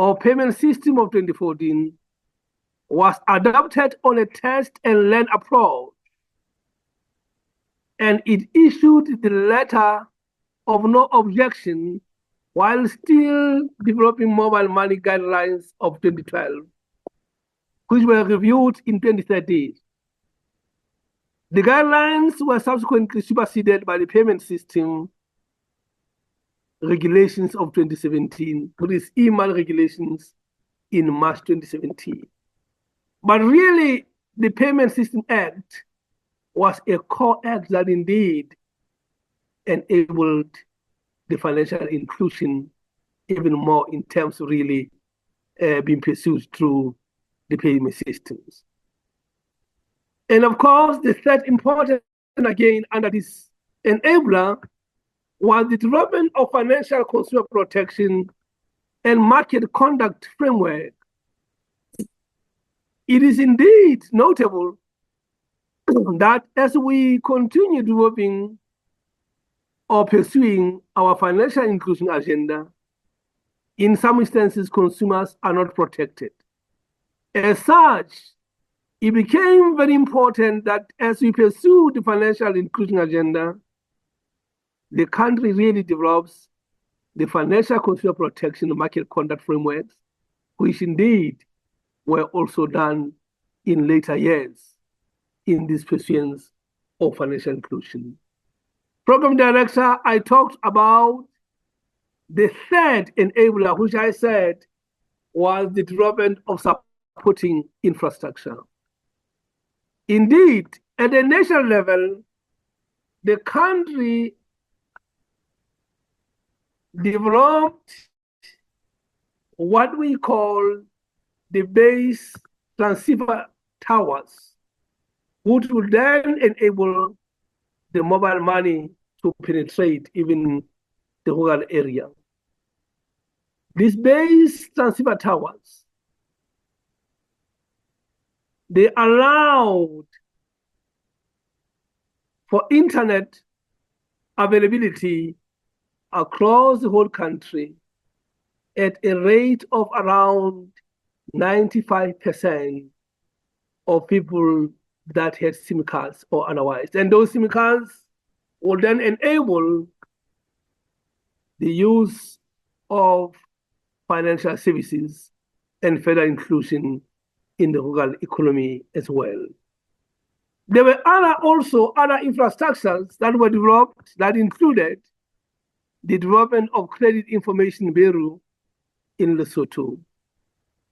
[SPEAKER 2] or payment system of 2014 was adopted on a test and learn approach, and it issued the letter of no objection while still developing mobile money guidelines of 2012, which were reviewed in 2013. The guidelines were subsequently superseded by the payment system regulations of 2017, which is email regulations in March 2017. But really, the Payment System Act was a core act that indeed enabled the financial inclusion even more in terms of really being pursued through the payment systems. And of course, the third important again under this enabler was the development of financial consumer protection and market conduct framework. It is indeed notable that as we continue developing or pursuing our financial inclusion agenda, in some instances, consumers are not protected. As such, it became very important that as we pursue the financial inclusion agenda, the country really develops the financial consumer protection and market conduct frameworks, which indeed were also done in later years in this pursuance of financial inclusion. Program Director, I talked about the third enabler, which I said was the development of supporting infrastructure. Indeed, at the national level, the country developed what we call the base transceiver towers, which will then enable the mobile money to penetrate even the rural area. These base transceiver towers, they allowed for internet availability across the whole country at a rate of around 95% of people that had SIM cards or otherwise. And those SIM cards will then enable the use of financial services and further inclusion in the rural economy as well. There were also other infrastructures that were developed that included the development of Credit Information Bureau in Lesotho,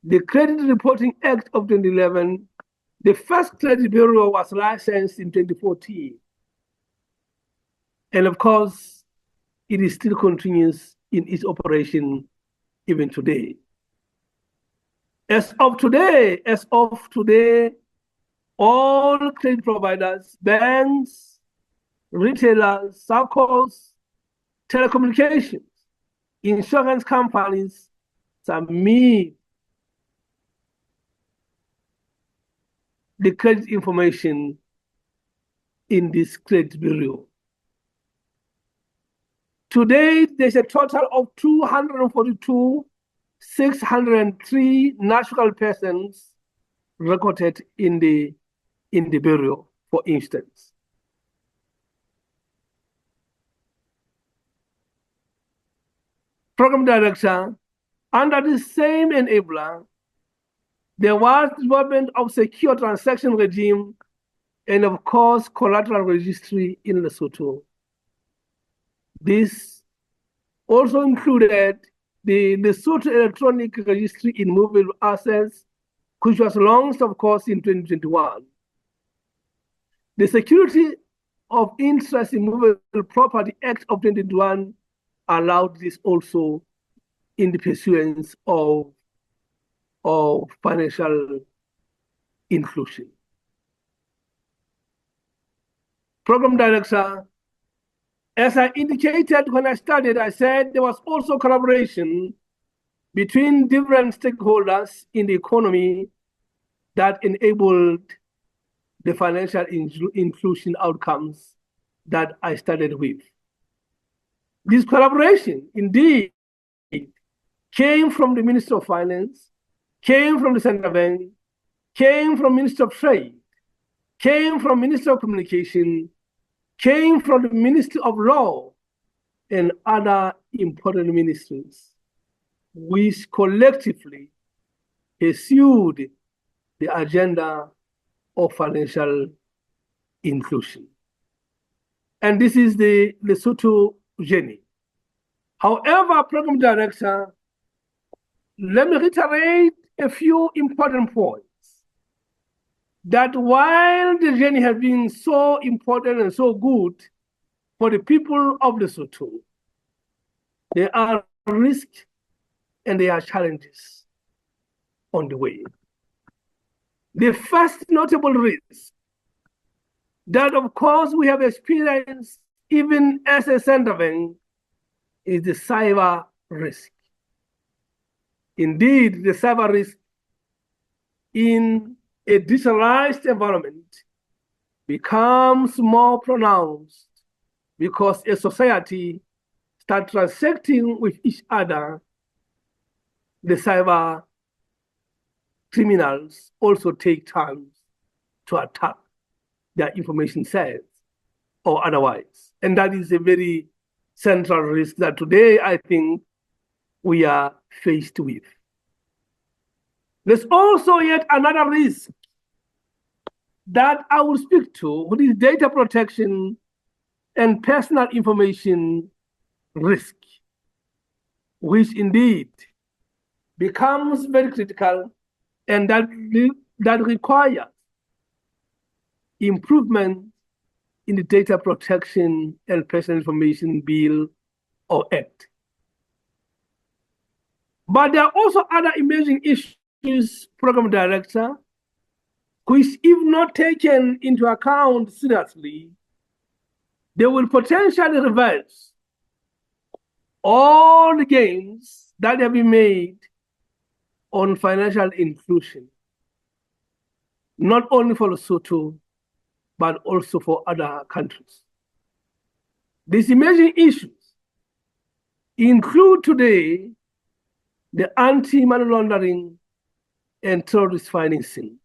[SPEAKER 2] the Credit Reporting Act of 2011. The first credit bureau was licensed in 2014. And of course, it is still continues in its operation even today. As of today, all credit providers, banks, retailers, SACCOs, telecommunications, insurance companies submit the credit information in this credit bureau. Today, there's a total of 242,603 natural persons recorded in the bureau, for instance. Program Director, under the same enabler, there was development of secure transaction regime and of course, collateral registry in Lesotho. This also included the Lesotho Electronic Registry in Movable Assets, which was launched, of course, in 2021. The Security of Interest in Movable Property Act of 2021 allowed this also in the pursuance of financial inclusion. Program Director, as I indicated when I started, I said there was also collaboration between different stakeholders in the economy that enabled the financial inclusion outcomes that I started with. This collaboration, indeed, came from the Minister of Finance, came from the Central Bank, came from Minister of Trade, came from Minister of Communication, came from the Ministry of Law, and other important ministries, which collectively pursued the agenda of financial inclusion. And this is the Lesotho journey. However, Program Director, let me reiterate a few important points. That while the journey has been so important and so good for the people of Lesotho, there are risks and there are challenges on the way. The first notable risk that, of course, we have experienced even as a Central Bank is the cyber risk. Indeed, the cyber risk in a digitalized environment becomes more pronounced because a society starts transacting with each other. The cyber criminals also take time to attack their information sets or otherwise. And that is a very central risk that today I think we are faced with. There's also yet another risk that I will speak to, which is data protection and personal information risk, which indeed becomes very critical and that requires improvement in the Data Protection and Personal Information Bill or Act. But there are also other emerging issues, Program Director, which, if not taken into account seriously, they will potentially reverse all the gains that have been made on financial inclusion, not only for Lesotho, but also for other countries. These emerging issues include today the anti-money laundering and terrorist financing.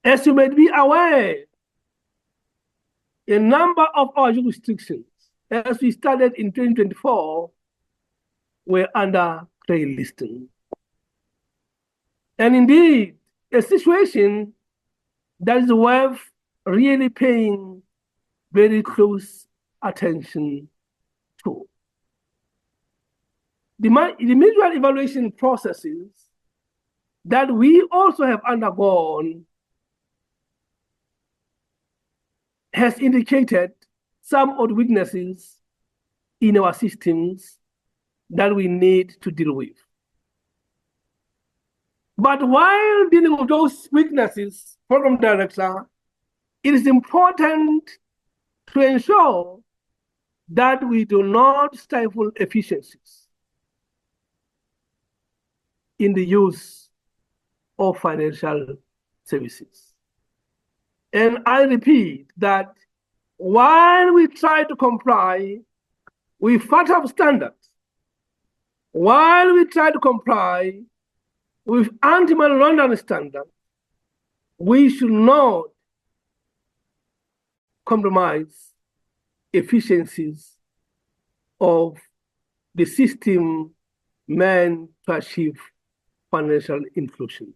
[SPEAKER 2] As you may be aware, a number of our jurisdictions, as we started in 2024, were under gray listing. And indeed, a situation that is worth really paying very close attention to. The mutual evaluation processes that we also have undergone has indicated some of the weaknesses in our systems that we need to deal with. But while dealing with those weaknesses, Program Director, it is important to ensure that we do not stifle efficiencies in the use of financial services. And I repeat that while we try to comply with FATF standards, while we try to comply with anti-money laundering standards, we should not compromise efficiencies of the system meant to achieve financial inclusion.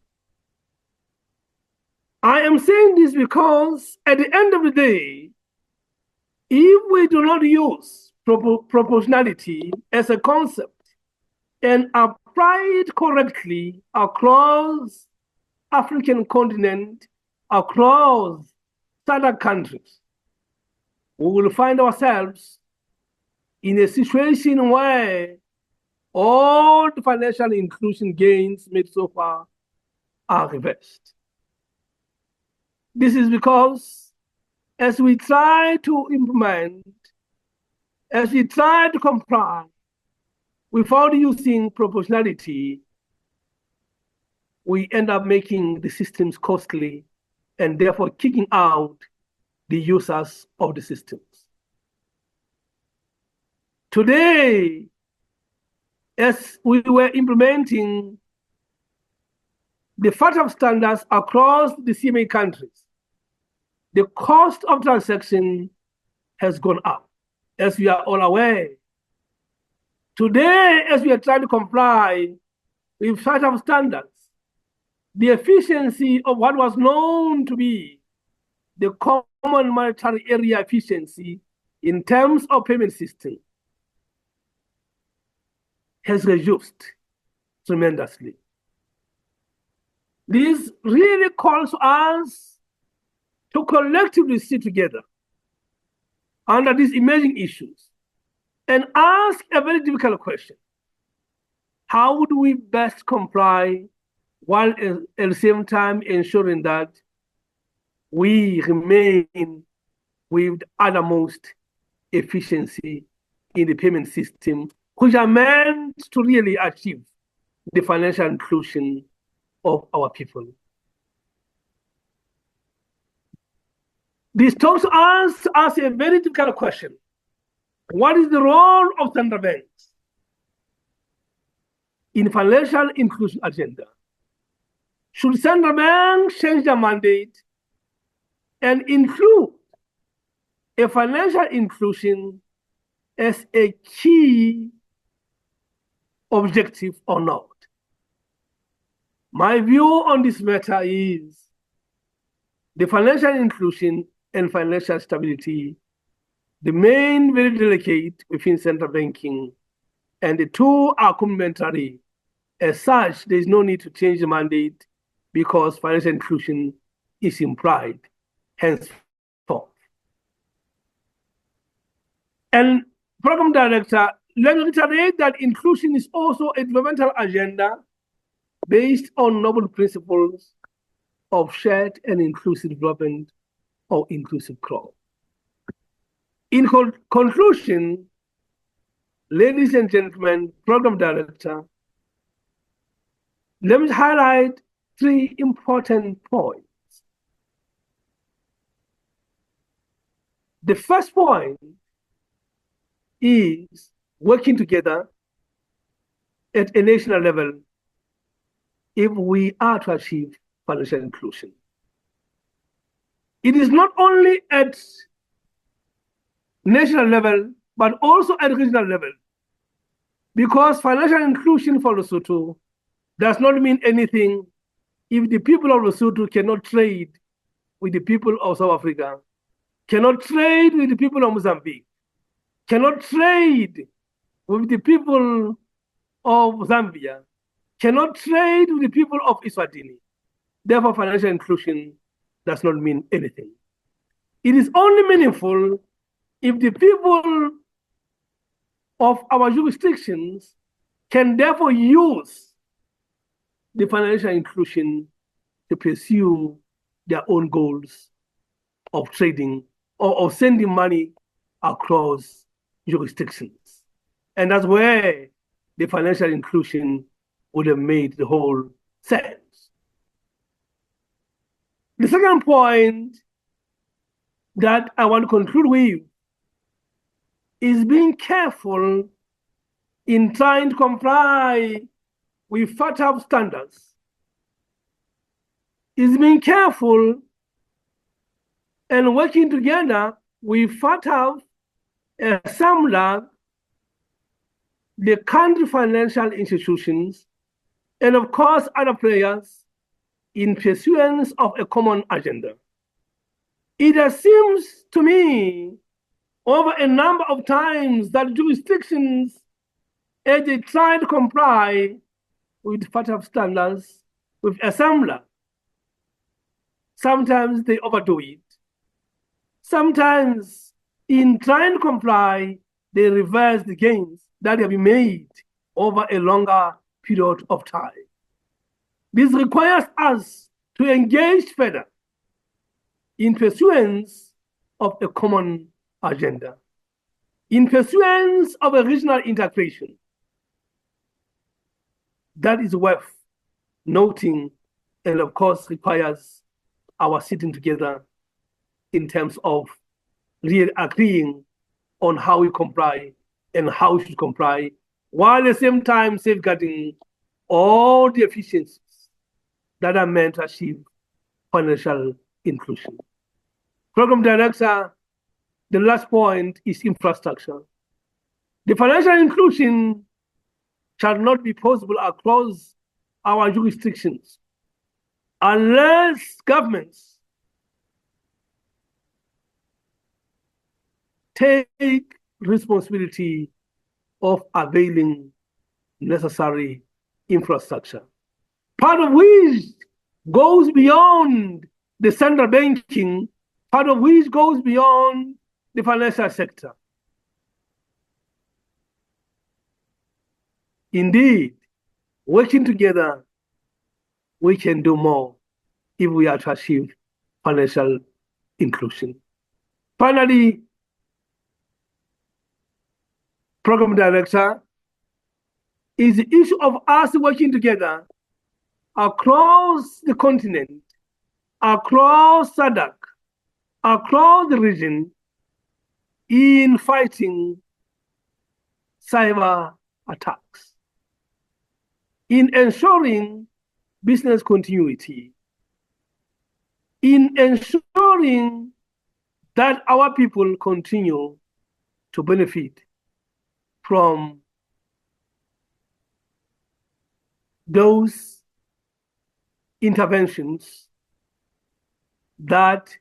[SPEAKER 2] I am saying this because at the end of the day, if we do not use proportionality as a concept and apply it correctly across African continent, across other countries, we will find ourselves in a situation where all the financial inclusion gains made so far are reversed. This is because as we try to implement, as we try to comply without using proportionality, we end up making the systems costly and therefore kicking out the users of the systems. Today, as we were implementing the FATF standards across the CMA countries, the cost of transaction has gone up, as we are all aware. Today, as we are trying to comply with FATF standards, the efficiency of what was known to be the common monetary area efficiency in terms of payment system has reduced tremendously. This really calls us to collectively sit together under these emerging issues and ask a very difficult question. How do we best comply while at the same time ensuring that we remain with uttermost efficiency in the payment system, which are meant to really achieve the financial inclusion of our people? This talks us as a very difficult question. What is the role of central banks in financial inclusion agenda? Should central banks change their mandate and include a financial inclusion as a key objective or not? My view on this matter is the financial inclusion and financial stability remain very delicate within central banking, and the two are complementary. As such, there is no need to change the mandate because financial inclusion is implied henceforth. And Program Director, let me reiterate that inclusion is also a developmental agenda based on noble principles of shared and inclusive development or inclusive growth. In conclusion, ladies and gentlemen, Program Director, let me highlight three important points. The first point is working together at a national level if we are to achieve financial inclusion. It is not only at national level, but also at regional level, because financial inclusion for Lesotho does not mean anything if the people of Lesotho cannot trade with the people of South Africa, cannot trade with the people of Mozambique, cannot trade with the people of Zambia, cannot trade with the people of Eswatini. Therefore, financial inclusion does not mean anything. It is only meaningful if the people of our jurisdictions can therefore use the financial inclusion to pursue their own goals of trading or of sending money across jurisdictions. And that's where the financial inclusion would have made the whole sense. The second point that I want to conclude with is being careful in trying to comply with FATF standards. Is being careful and working together with FATF, SAMLA, the country financial institutions, and of course other players in pursuance of a common agenda. It seems to me over a number of times that jurisdictions, as they try to comply with FATF standards, with SAMLA, sometimes they overdo it. Sometimes in trying to comply, they reverse the gains that have been made over a longer period of time. This requires us to engage further in pursuance of a common agenda, in pursuance of a regional integration. That is worth noting, and of course requires our sitting together in terms of really agreeing on how we comply and how we should comply while at the same time safeguarding all the efficiencies that are meant to achieve financial inclusion. Program Director, the last point is infrastructure. The financial inclusion shall not be possible across our jurisdictions unless governments take responsibility of availing necessary infrastructure, part of which goes beyond the central banking, part of which goes beyond the financial sector. Indeed, working together, we can do more if we are to achieve financial inclusion. Finally, Program Director, is the issue of us working together across the continent, across SADC, across the region in fighting cyber attacks, in ensuring business continuity, in ensuring that our people continue to benefit from those interventions that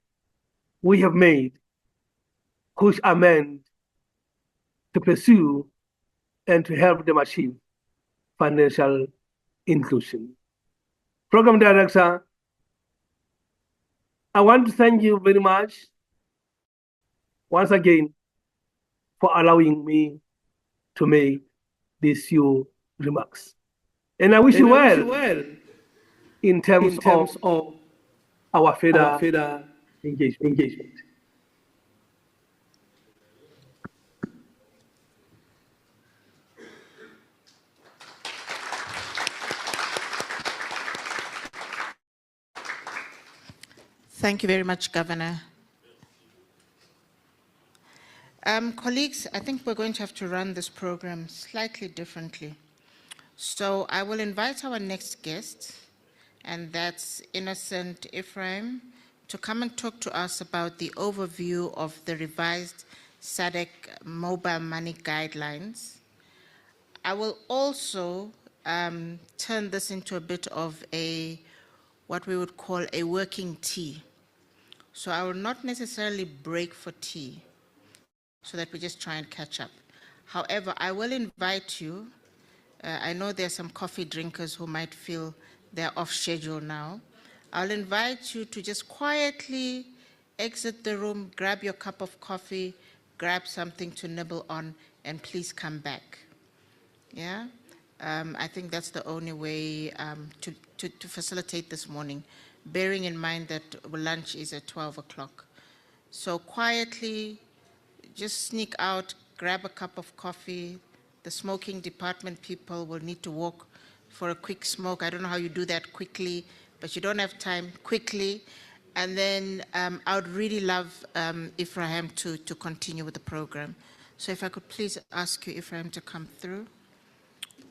[SPEAKER 2] we have made, which are meant to pursue and to help them achieve financial inclusion. Program Director, I want to thank you very much once again for allowing me to make these few remarks. And I wish you well in terms of our further engagement.
[SPEAKER 1] Thank you very much, Governor. Colleagues, I think we're going to have to run this program slightly differently. So I will invite our next guest, and that's Innocent Ephraim, to come and talk to us about the overview of the revised SADC mobile money guidelines. I will also turn this into a bit of what we would call a working tea. So I will not necessarily break for tea, so that we just try and catch up. However, I will invite you, I know there are some coffee drinkers who might feel they're off schedule now. I'll invite you to just quietly exit the room, grab your cup of coffee, grab something to nibble on, and please come back. Yeah? I think that's the only way to facilitate this morning, bearing in mind that lunch is at 12 o'clock. So quietly, just sneak out, grab a cup of coffee. The smoking department people will need to walk for a quick smoke. I don't know how you do that quickly, but you don't have time, quickly. And then I would really love Ephraim to continue with the program. So if I could please ask you, Ephraim, to come through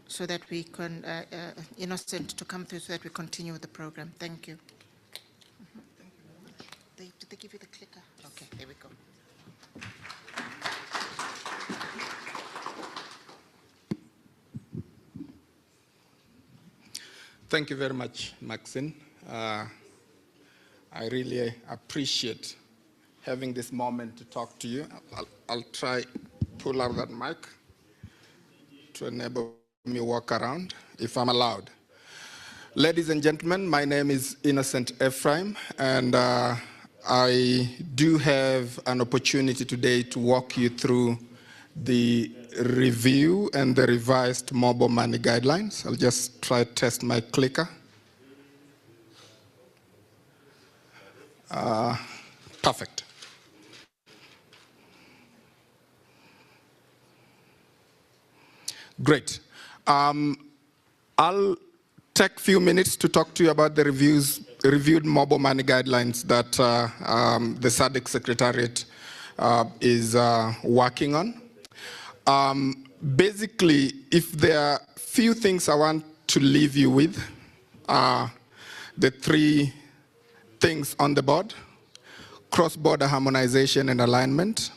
[SPEAKER 1] so that we can, Innocent, to come through so that we continue with the program. Thank you. Did they give you the clicker? Okay, there we go.
[SPEAKER 4] Thank you very much, Maxine. I really appreciate having this moment to talk to you. I'll try pull out that mic to enable me walk around, if I'm allowed. Ladies and gentlemen, my name is Innocent Ephraim, and I do have an opportunity today to walk you through the review and the revised mobile money guidelines. I'll just try to test my clicker. Perfect. Great. I'll take a few minutes to talk to you about the reviewed mobile money guidelines that the SADC Secretariat is working on. basically, if there are few things I want to leave you with, the three things on the board: cross-border harmonization and alignment,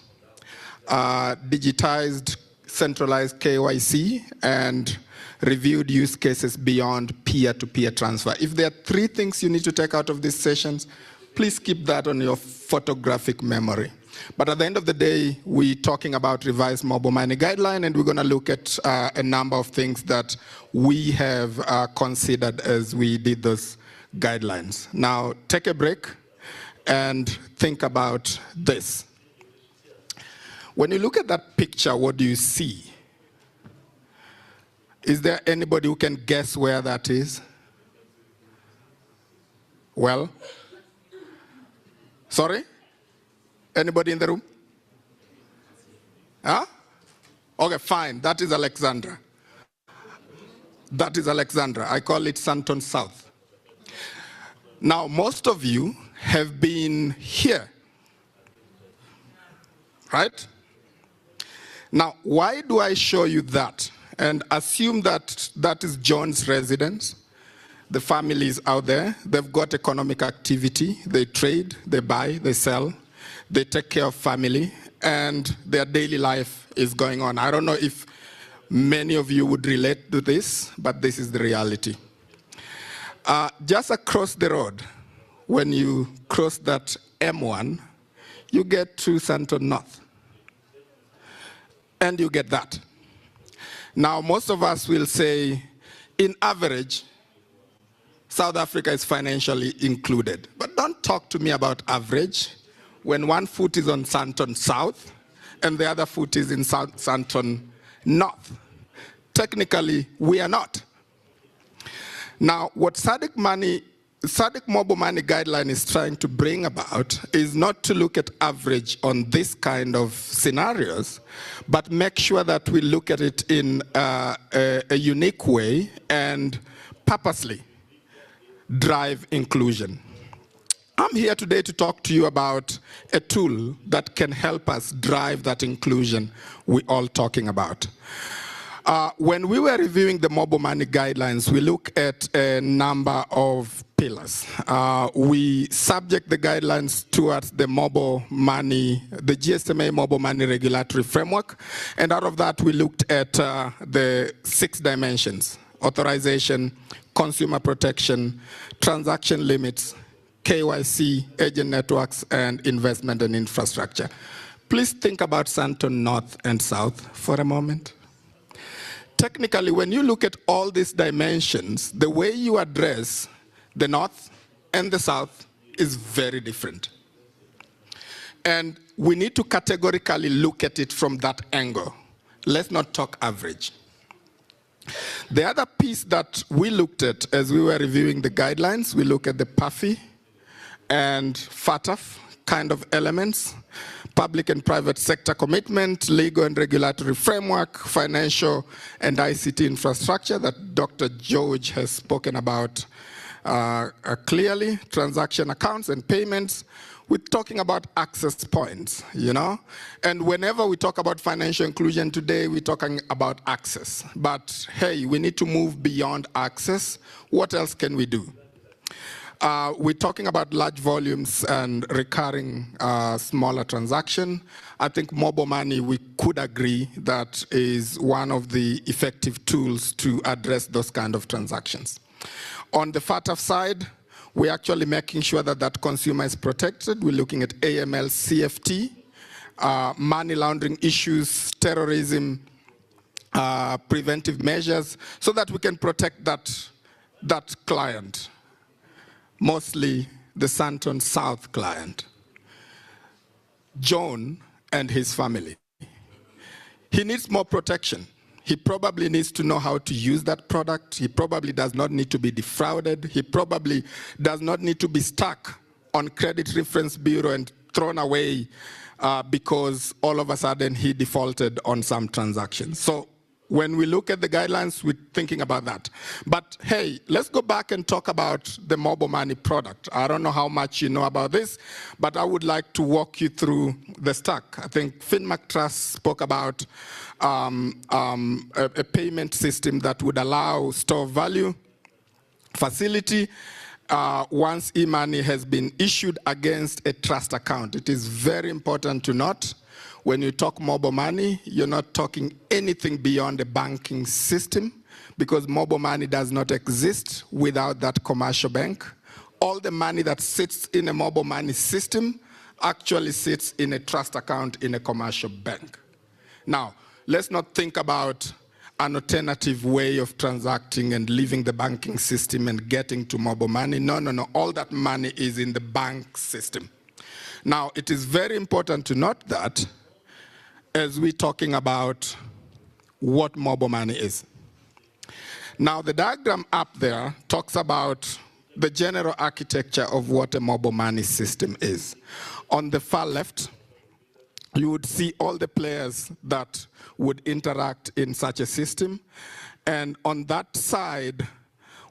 [SPEAKER 4] digitized centralized KYC, and reviewed use cases beyond peer-to-peer transfer. If there are three things you need to take out of these sessions, please keep that on your photographic memory. But at the end of the day, we're talking about revised mobile money guideline, and we're going to look at a number of things that we have considered as we did those guidelines. Now, take a break and think about this. When you look at that picture, what do you see? Is there anybody who can guess where that is? Well, sorry? Anybody in the room? Huh? Okay, fine. That is Alexandra. That is Alexandra. I call it Santon South. Now, most of you have been here, right? Now, why do I show you that? And assume that that is John's residence. The family is out there. They've got economic activity. They trade, they buy, they sell. They take care of family, and their daily life is going on. I don't know if many of you would relate to this, but this is the reality. Just across the road, when you cross that M1, you get to Santon North. And you get that. Now, most of us will say, in average, South Africa is financially included. But don't talk to me about average when one foot is on Santon South and the other foot is in Santon North. Technically, we are not. Now, what SADC Mobile Money Guideline is trying to bring about is not to look at average on this kind of scenarios, but make sure that we look at it in a unique way and purposely drive inclusion. I'm here today to talk to you about a tool that can help us drive that inclusion we're all talking about. When we were reviewing the mobile money guidelines, we look at a number of pillars. We subject the guidelines towards the mobile money, the GSMA mobile money regulatory framework, and out of that we looked at the 6 dimensions: authorization, consumer protection, transaction limits, KYC, agent networks, and investment and infrastructure. Please think about Santon North and South for a moment. Technically, when you look at all these dimensions, the way you address the North and the South is very different. And we need to categorically look at it from that angle. Let's not talk average. The other piece that we looked at as we were reviewing the guidelines, we look at the PAFI and FATF kind of elements, public and private sector commitment, legal and regulatory framework, financial and ICT infrastructure that Dr. George has spoken about clearly, transaction accounts and payments. We're talking about access points, you know? And whenever we talk about financial inclusion today, we're talking about access. But hey, we need to move beyond access. What else can we do? We're talking about large volumes and recurring smaller transaction. I think mobile money, we could agree that is one of the effective tools to address those kind of transactions. On the FATF side, we're actually making sure that that consumer is protected. We're looking at AML, CFT, money laundering issues, terrorism, preventive measures, so that we can protect that client. Mostly the Santon South client, John and his family. He needs more protection. He probably needs to know how to use that product. He probably does not need to be defrauded. He probably does not need to be stuck on credit reference bureau and thrown away because all of a sudden he defaulted on some transactions. So When we look at the guidelines, we're thinking about that. But hey, let's go back and talk about the mobile money product. I don't know how much you know about this, but I would like to walk you through the stack. I think FinMac Trust spoke about a payment system that would allow store value facility once e-money has been issued against a trust account. It is very important to note, when you talk mobile money, you're not talking anything beyond the banking system, because mobile money does not exist without that commercial bank. All the money that sits in a mobile money system actually sits in a trust account in a commercial bank. Now, let's not think about an alternative way of transacting and leaving the banking system and getting to mobile money. No, no, no. All that money is in the bank system. Now, it is very important to note that as we're talking about what mobile money is. Now, the diagram up there talks about the general architecture of what a mobile money system is. On the far left, you would see all the players that would interact in such a system. And on that side,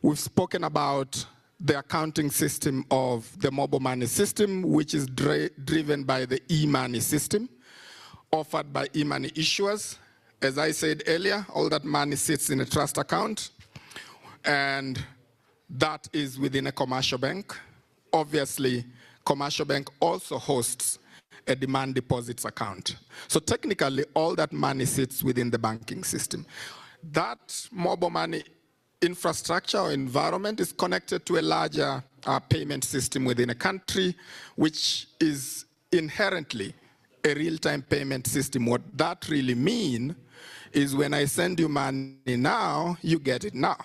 [SPEAKER 4] we've spoken about the accounting system of the mobile money system, which is driven by the e-money system, offered by e-money issuers. As I said earlier, all that money sits in a trust account, and that is within a commercial bank. Obviously, commercial bank also hosts a demand deposits account. So technically, all that money sits within the banking system. That mobile money infrastructure or environment is connected to a larger payment system within a country, which is inherently a real-time payment system. What that really means is when I send you money now, you get it now.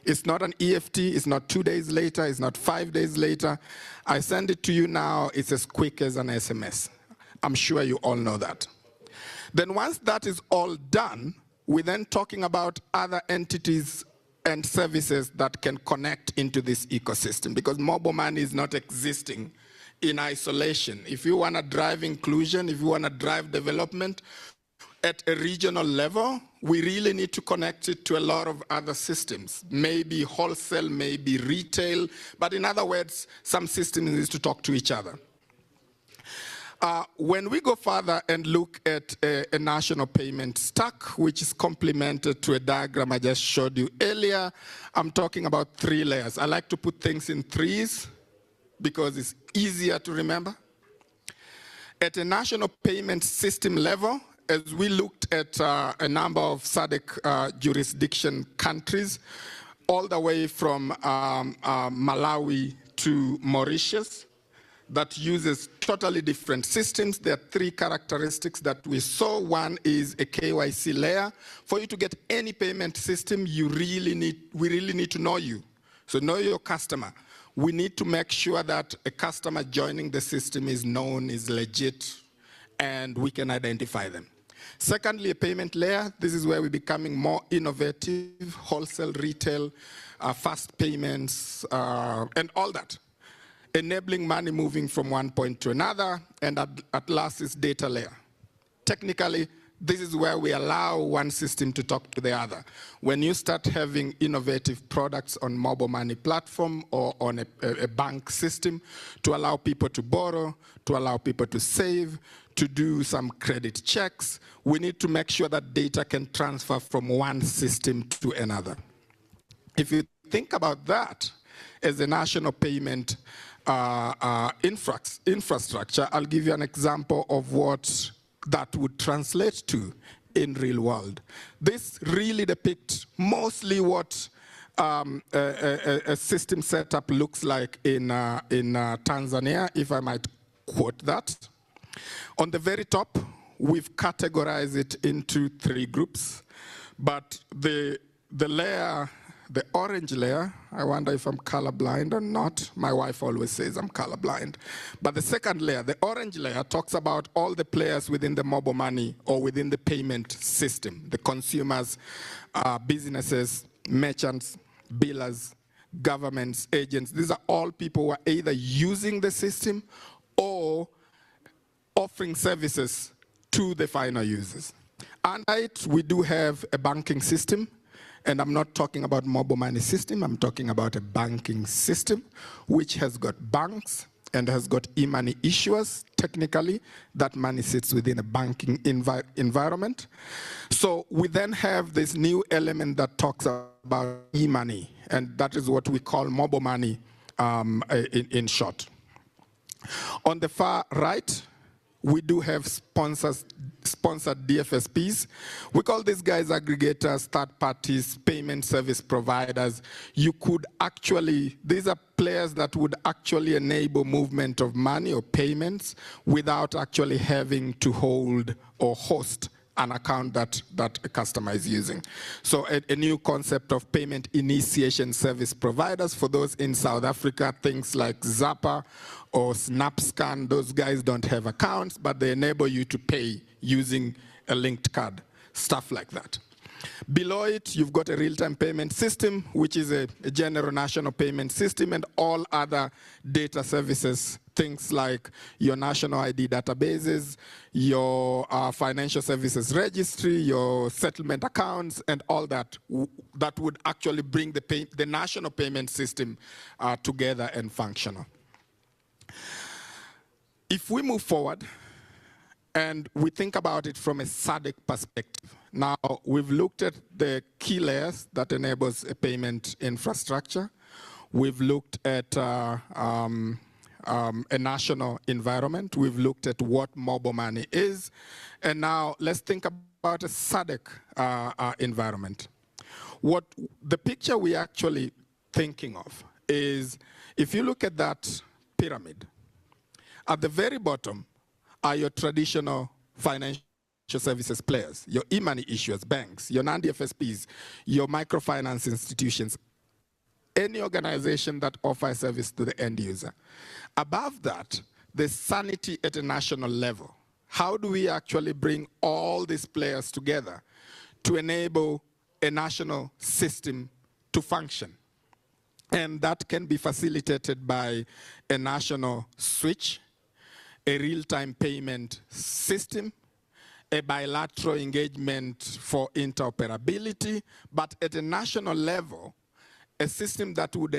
[SPEAKER 4] It's not an EFT, it's not 2 days later, it's not 5 days later. I send it to you now, it's as quick as an SMS. I'm sure you all know that. Then once that is all done, we're then talking about other entities and services that can connect into this ecosystem, because mobile money is not existing in isolation. If you want to drive inclusion, if you want to drive development at a regional level, we really need to connect it to a lot of other systems, maybe wholesale, maybe retail, but in other words, some systems need to talk to each other. When we go further and look at a national payment stack, which is complemented to a diagram I just showed you earlier, I'm talking about 3 layers. I like to put things in threes because it's easier to remember. At a national payment system level, as we looked at a number of SADC jurisdiction countries, all the way from Malawi to Mauritius, that uses totally different systems. There are 3 characteristics that we saw. One is a KYC layer. For you to get any payment system, we really need to know you. So know your customer. We need to make sure that a customer joining the system is known, is legit, and we can identify them. Secondly, a payment layer. This is where we're becoming more innovative, wholesale, retail, fast payments, and all that. Enabling money moving from one point to another, and at last is data layer. Technically, this is where we allow one system to talk to the other. When you start having innovative products on mobile money platform or on a bank system to allow people to borrow, to allow people to save, to do some credit checks, we need to make sure that data can transfer from one system to another. If you think about that as a national payment infrastructure, I'll give you an example of what that would translate to in real world. This really depicts mostly what a system setup looks like in Tanzania, if I might quote that. On the very top, we've categorized it into 3 groups, but the layer, the orange layer, I wonder if I'm colorblind or not. My wife always says I'm colorblind. But the second layer, the orange layer, talks about all the players within the mobile money or within the payment system, the consumers, businesses, merchants, billers, governments, agents. These are all people who are either using the system or offering services to the final users. Under it, we do have a banking system, and I'm not talking about mobile money system, I'm talking about a banking system which has got banks and has got e-money issuers. Technically, that money sits within a banking environment. So we then have this new element that talks about e-money, and that is what we call mobile money in short. On the far right, we do have sponsored DFSPs. We call these guys aggregators, third parties, payment service providers. You could actually, these are players that would actually enable movement of money or payments without actually having to hold or host an account that a customer is using. So a new concept of payment initiation service providers. For those in South Africa, things like Zappa or SnapScan, those guys don't have accounts, but they enable you to pay using a linked card, stuff like that. Below it, you've got a real-time payment system, which is a general national payment system, and all other data services, things like your national ID databases, your financial services registry, your settlement accounts, and all that, that would actually bring the national payment system together and functional. If we move forward, and we think about it from a SADC perspective. Now, we've looked at the key layers that enables a payment infrastructure. We've looked at a national environment. We've looked at what mobile money is. And now let's think about a SADC environment. What the picture we're actually thinking of is, if you look at that pyramid, at the very bottom are your traditional financial services players, your e-money issuers, banks, your non-DFSPs, your microfinance institutions, any organization that offers service to the end user. Above that, there's sanity at a national level. How do we actually bring all these players together to enable a national system to function? And that can be facilitated by a national switch, a real-time payment system, a bilateral engagement for interoperability, but at a national level, a system that would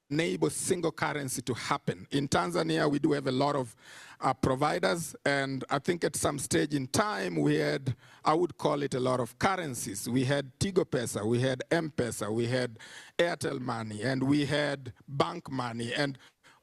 [SPEAKER 4] enable single currency to happen. In Tanzania, we do have a lot of providers, and I think at some stage in time, we had, I would call it a lot of currencies. We had Tigo Pesa, we had M-Pesa, we had Airtel money, and we had bank money, and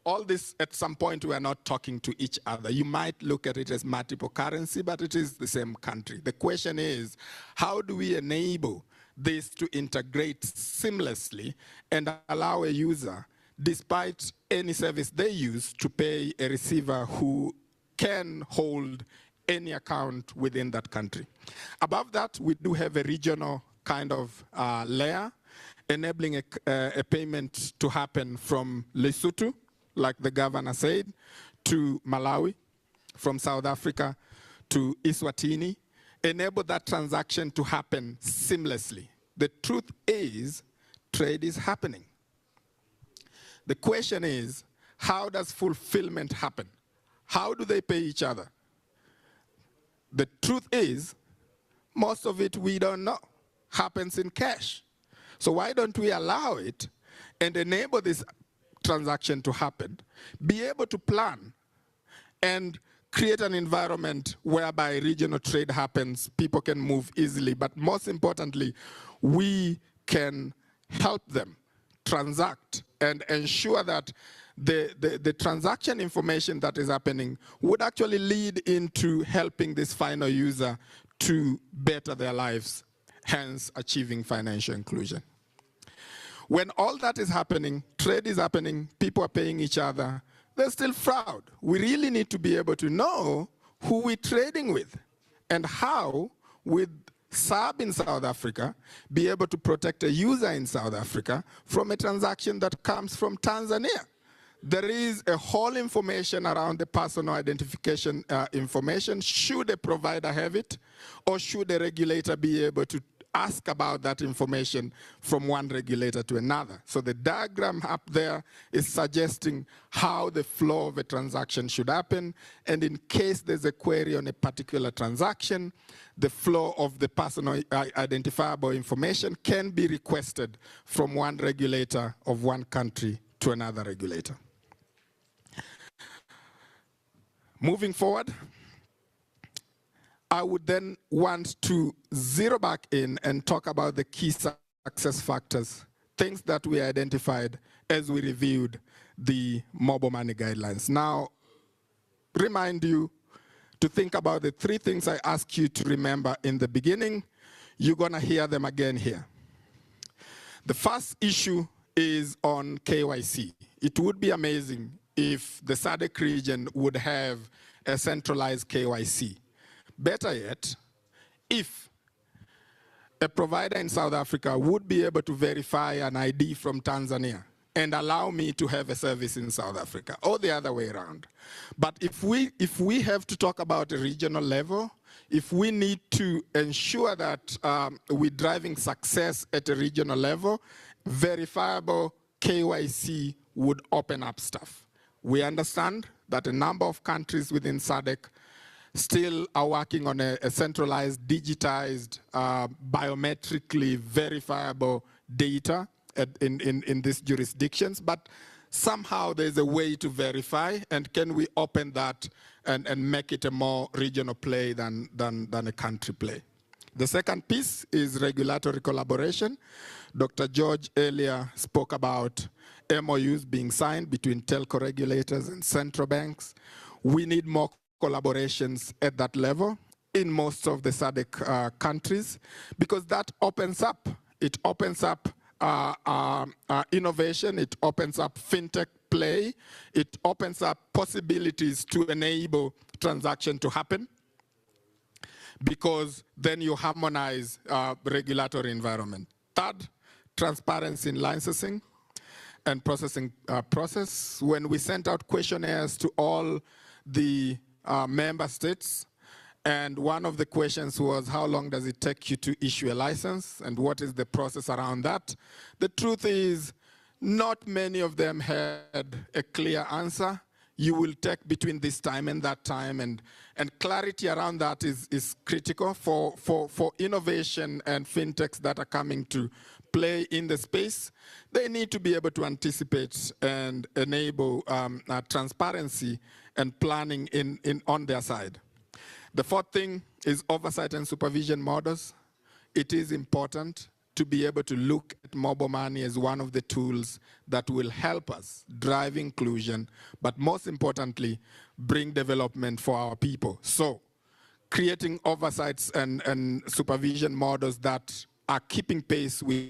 [SPEAKER 4] all this, at some point, we are not talking to each other. You might look at it as multiple currency, but it is the same country. The question is, how do we enable this to integrate seamlessly and allow a user, despite any service they use, to pay a receiver who can hold any account within that country? Above that, we do have a regional kind of layer, enabling a payment to happen from Lesotho, like the governor said, to Malawi, from South Africa to Eswatini, enable that transaction to happen seamlessly. The truth is, trade is happening. The question is, how does fulfillment happen? How do they pay each other? The truth is, most of it we don't know. Happens in cash. So why don't we allow it and enable this transaction to happen, be able to plan and create an environment whereby regional trade happens, people can move easily, but most importantly, we can help them transact and ensure that the transaction information that is happening would actually lead into helping this final user to better their lives, hence achieving financial inclusion. When all that is happening, trade is happening, people are paying each other, there's still fraud. We really need to be able to know who we're trading with and how, with SAB in South Africa, be able to protect a user in South Africa from a transaction that comes from Tanzania. There is a whole information around the personal identification information. Should a provider have it, or should a regulator be able to ask about that information from one regulator to another. So the diagram up there is suggesting how the flow of a transaction should happen, and in case there's a query on a particular transaction, the flow of the personal identifiable information can be requested from one regulator of one country to another regulator. Moving forward, I would then want to zero back in and talk about the key success factors, things that we identified as we reviewed the mobile money guidelines. Now, remind you to think about the three things I asked you to remember in the beginning. You're gonna hear them again here. The first issue is on KYC. It would be amazing if the SADC region would have a centralized KYC. Better yet, if a provider in South Africa would be able to verify an ID from Tanzania and allow me to have a service in South Africa, or the other way around. But if we have to talk about a regional level, if we need to ensure that we're driving success at a regional level, verifiable KYC would open up stuff. We understand that a number of countries within SADC still are working on a centralized, digitized, biometrically verifiable data in these jurisdictions, but somehow there's a way to verify, and can we open that and make it a more regional play than a country play? The second piece is regulatory collaboration. Dr. George earlier spoke about MOUs being signed between telco regulators and central banks. We need more collaborations at that level in most of the SADC countries, because that opens up, it opens up innovation, it opens up fintech play, it opens up possibilities to enable transaction to happen, because then you harmonize regulatory environment. Third, transparency in licensing and processing process. When we sent out questionnaires to all the member states, and one of the questions was, how long does it take you to issue a license, and what is the process around that? The truth is, not many of them had a clear answer. You will take between this time and that time, and clarity around that is critical for innovation and fintechs that are coming to play in the space. They need to be able to anticipate and enable transparency and planning on their side. The fourth thing is oversight and supervision models. It is important to be able to look at mobile money as one of the tools that will help us drive inclusion, but most importantly, bring development for our people. So creating oversights and supervision models that are keeping pace with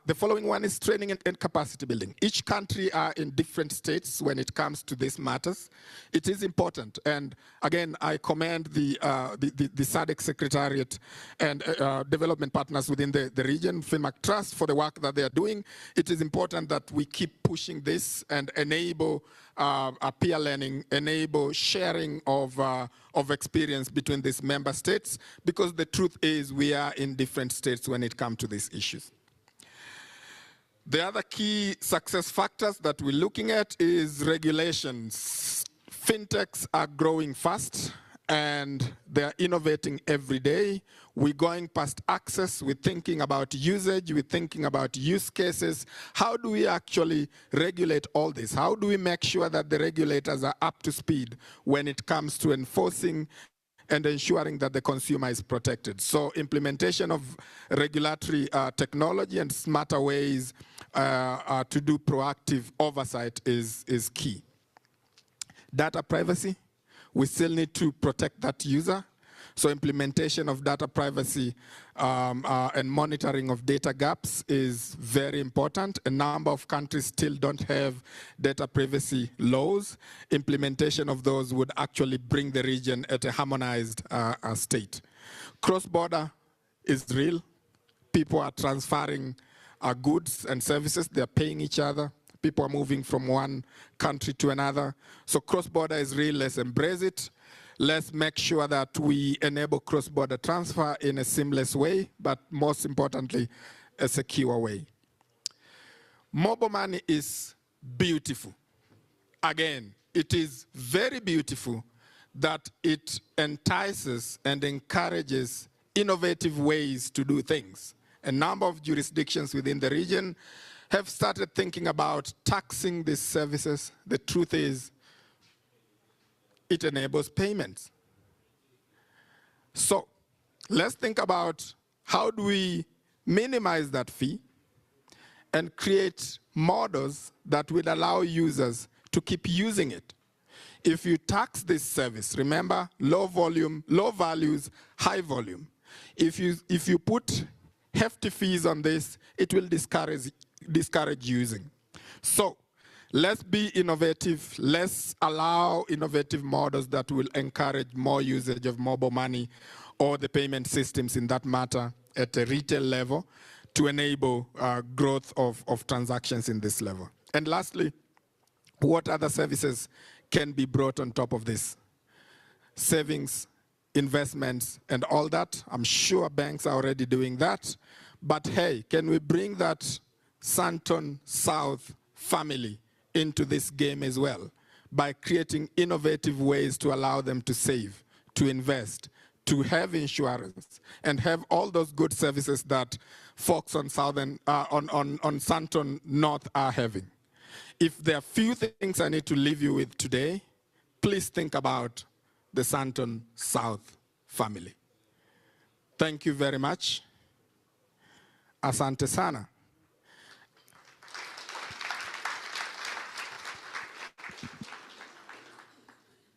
[SPEAKER 4] the following one is training and capacity building. Each country are in different states when it comes to these matters. It is important, and again, I commend the SADC Secretariat and development partners within the region, FinMac Trust, for the work that they are doing. It is important that we keep pushing this and enable peer learning, enable sharing of experience between these member states, because the truth is we are in different states when it comes to these issues. The other key success factors that we're looking at is regulations. Fintechs are growing fast and they're innovating every day. We're going past access, we're thinking about usage, we're thinking about use cases. How do we actually regulate all this? How do we make sure that the regulators are up to speed when it comes to enforcing and ensuring that the consumer is protected? So implementation of regulatory technology and smarter ways to do proactive oversight is key. Data privacy, we still need to protect that user. So implementation of data privacy and monitoring of data gaps is very important. A number of countries still don't have data privacy laws. Implementation of those would actually bring the region at a harmonized state. Cross-border is real. People are transferring goods and services. They're paying each other. People are moving from one country to another. So cross-border is real. Let's embrace it. Let's make sure that we enable cross-border transfer in a seamless way, but most importantly, a secure way. Mobile money is beautiful. Again, it is very beautiful that it entices and encourages innovative ways to do things. A number of jurisdictions within the region have started thinking about taxing these services. The truth is, it enables payments. So let's think about how do we minimize that fee and create models that will allow users to keep using it. If you tax this service, remember, low volume, low values, high volume. If you put hefty fees on this, it will discourage using. So let's be innovative. Let's allow innovative models that will encourage more usage of mobile money or the payment systems in that matter at a retail level to enable growth of transactions in this level. And lastly, what other services can be brought on top of this? Savings, investments, and all that. I'm sure banks are already doing that. But hey, can we bring that Southern South family into this game as well by creating innovative ways to allow them to save, to invest, to have insurance, and have all those good services that folks on Southern North are having. If there are few things I need to leave you with today, please think about the Southern South family. Thank you very much. Asante sana.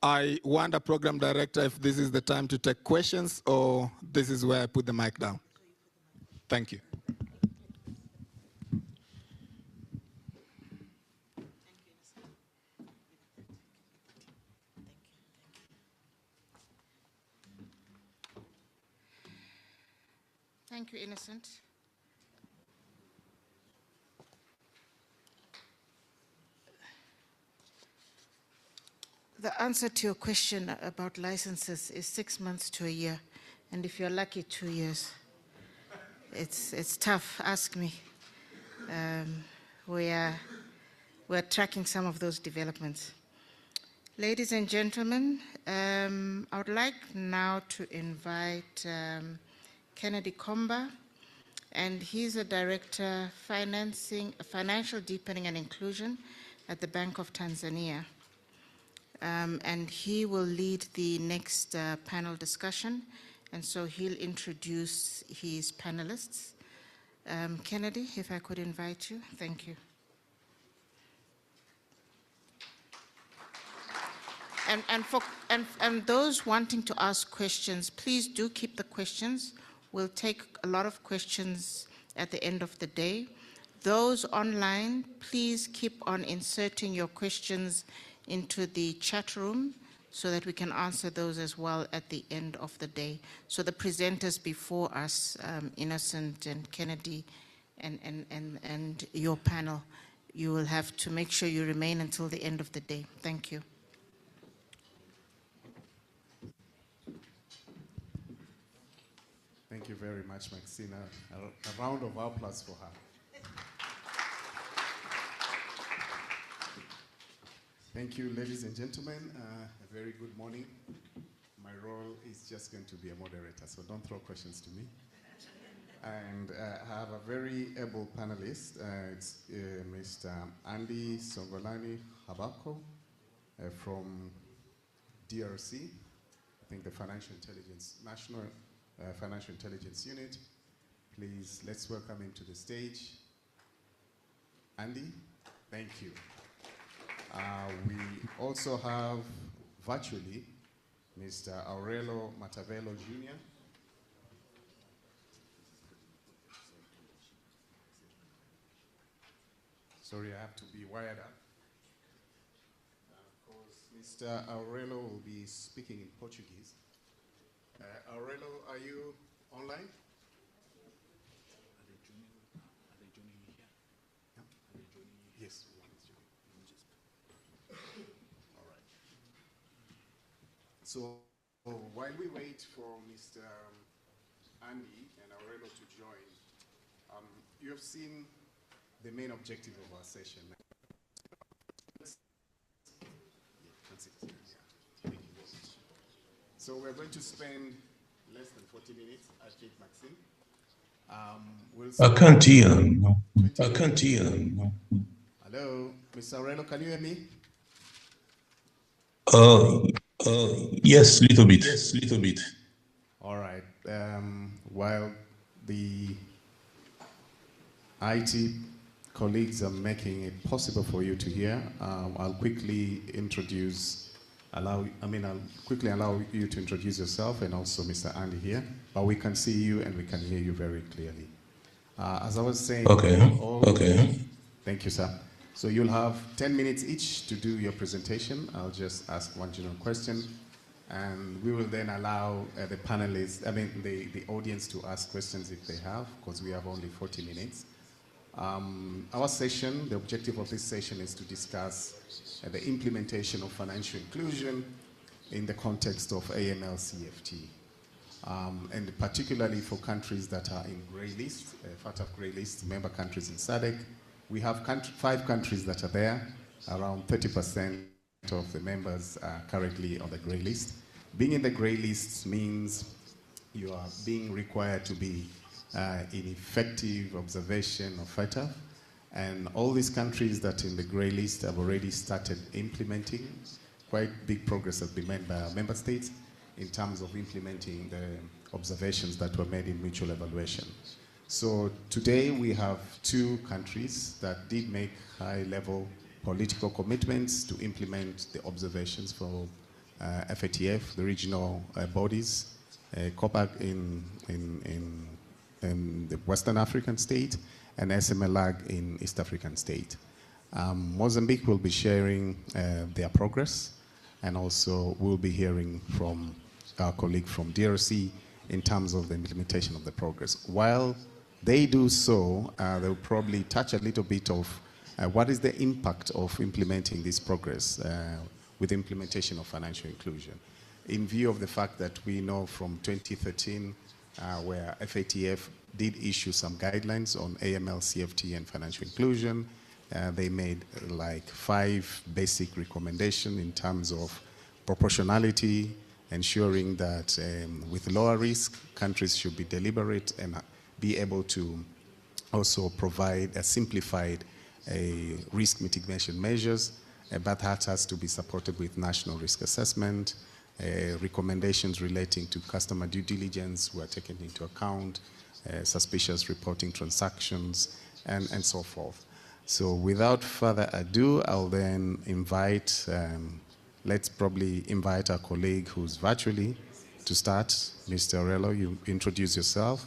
[SPEAKER 4] I wonder, Program Director, if this is the time to take questions or this is where I put the mic down. Thank you.
[SPEAKER 1] Thank you, Innocent. The answer to your question about licenses is 6 months to a year. And if you're lucky, 2 years. It's tough, ask me. We're tracking some of those developments. Ladies and gentlemen, I would like now to invite Kennedy Komba, and he's a Director Financial Deepening and Inclusion at the Bank of Tanzania. And he will lead the next panel discussion, and so he'll introduce his panelists. Kennedy, if I could invite you, thank you. And those wanting to ask questions, please do keep the questions. We'll take a lot of questions at the end of the day. Those online, please keep on inserting your questions into the chat room so that we can answer those as well at the end of the day. So the presenters before us, Innocent and Kennedy and your panel, you will have to make sure you remain until the end of the day. Thank you.
[SPEAKER 5] Thank you very much, Maxina. A round of applause for her. Thank you, ladies and gentlemen. A very good morning. My role is just going to be a moderator, so don't throw questions to me. And I have a very able panelist. It's Mr. Andy Songolani Habako from DRC, I think the National Financial Intelligence Unit. Please, let's welcome him to the stage. Andy, thank you. We also have virtually Mr. Aurelio Matavelo Jr. Sorry, I have to be wired up. Of course, Mr. Aurelio will be speaking in Portuguese. Aurelio, are you online? Yes. So while we wait for Mr. Andy and Aurelio to join, you have seen the main objective of our session. So we're going to spend less than 40 minutes, I think, Maxine.
[SPEAKER 6] I can't hear. I can't hear.
[SPEAKER 5] Hello, Mr. Aurelio, can you hear me?
[SPEAKER 6] Yes, little bit. Yes, little bit.
[SPEAKER 5] All right. While the IT colleagues are making it possible for you to hear, I'll quickly allow you to introduce yourself and also Mr. Andy here. But we can see you and we can hear you very clearly. As I was saying,
[SPEAKER 6] Okay.
[SPEAKER 5] Thank you, sir. So you'll have 10 minutes each to do your presentation. I'll just ask one general question, and we will then allow the panelists, the audience to ask questions if they have, because we have only 40 minutes. Our session, the objective of this session is to discuss the implementation of financial inclusion in the context of AML-CFT. And particularly for countries that are in grey list, FATF grey list, member countries in SADC. We have 5 countries that are there. Around 30% of the members are currently on the grey list. Being in the grey list means you are being required to be in effective observation of FATF. And all these countries that are in the grey list have already started implementing. Quite big progress has been made by our member states in terms of implementing the observations that were made in mutual evaluation. So today we have 2 countries that did make high-level political commitments to implement the observations for FATF, the regional bodies, COPAC in the Western African state, and SMLAG in East African state. Mozambique will be sharing their progress, and also we'll be hearing from our colleague from DRC in terms of the implementation of the progress. While they do so, they'll probably touch a little bit of what is the impact of implementing this progress with implementation of financial inclusion. In view of the fact that we know from 2013 where FATF did issue some guidelines on AML, CFT, and financial inclusion, they made like 5 basic recommendations in terms of proportionality, ensuring that with lower risk, countries should be deliberate and be able to also provide a simplified risk mitigation measures, but that has to be supported with national risk assessment, recommendations relating to customer due diligence were taken into account, suspicious reporting transactions, and so forth. So without further ado, I'll then invite, let's probably invite our colleague who's virtually to start. Mr. Aurelio, you introduce yourself,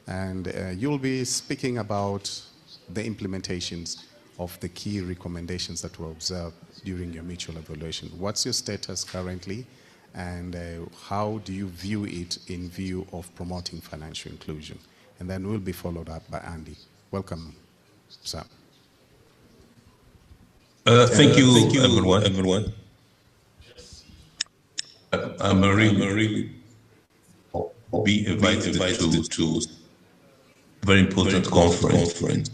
[SPEAKER 5] and you'll be speaking about the implementations of the key recommendations that were observed during your mutual evaluation. What's your status currently, and how do you view it in view of promoting financial inclusion? And then we'll be followed up by Andy. Welcome, sir.
[SPEAKER 6] Thank you, everyone. I'm really be invited to very important conference.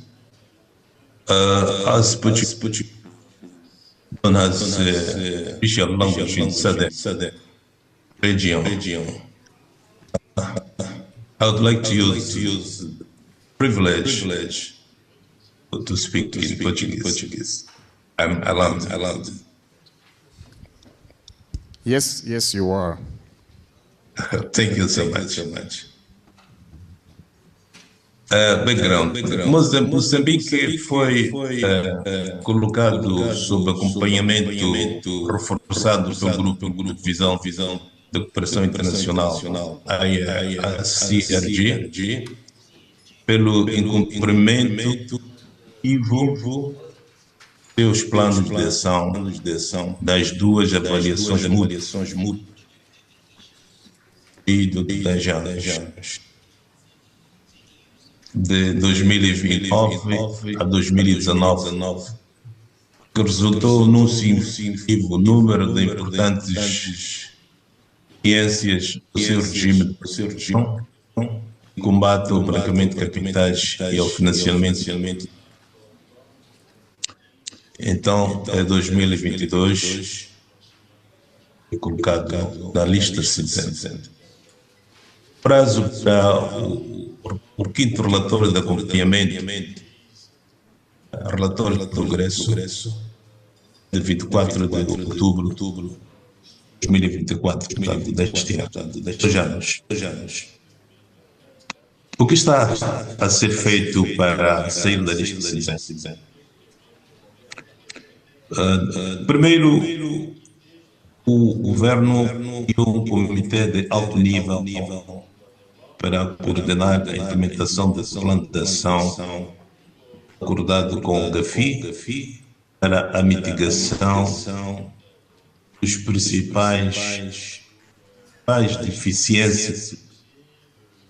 [SPEAKER 6] As Portuguese has official language in SADC region, I would like to use privilege to speak in Portuguese. I'm allowed.
[SPEAKER 5] Yes, you are.
[SPEAKER 6] Thank you so much. Background. Moçambique foi colocado sob acompanhamento reforçado pelo Grupo de Visão da Cooperação Internacional, a CRG, pelo incumprimento ativo seus planos de ação das 2 avaliações mútuas e do 10 anos. De 2029 a 2019, que resultou num significativo número de importantes ciências do seu regime de gestão, combate ao branqueamento de capitais e ao financiamento. Então, é 2022, foi colocado na lista cinzenta. Prazo para o quinto relatório de acompanhamento, relatório de progresso, de 24 de outubro de 2024, portanto, deste ano, 2 anos. O que está a ser feito para sair da lista cinzenta? Primeiro, o governo e um comitê de alto nível para coordenar a implementação do plano de ação acordado com o GAFI para a mitigação dos principais deficiências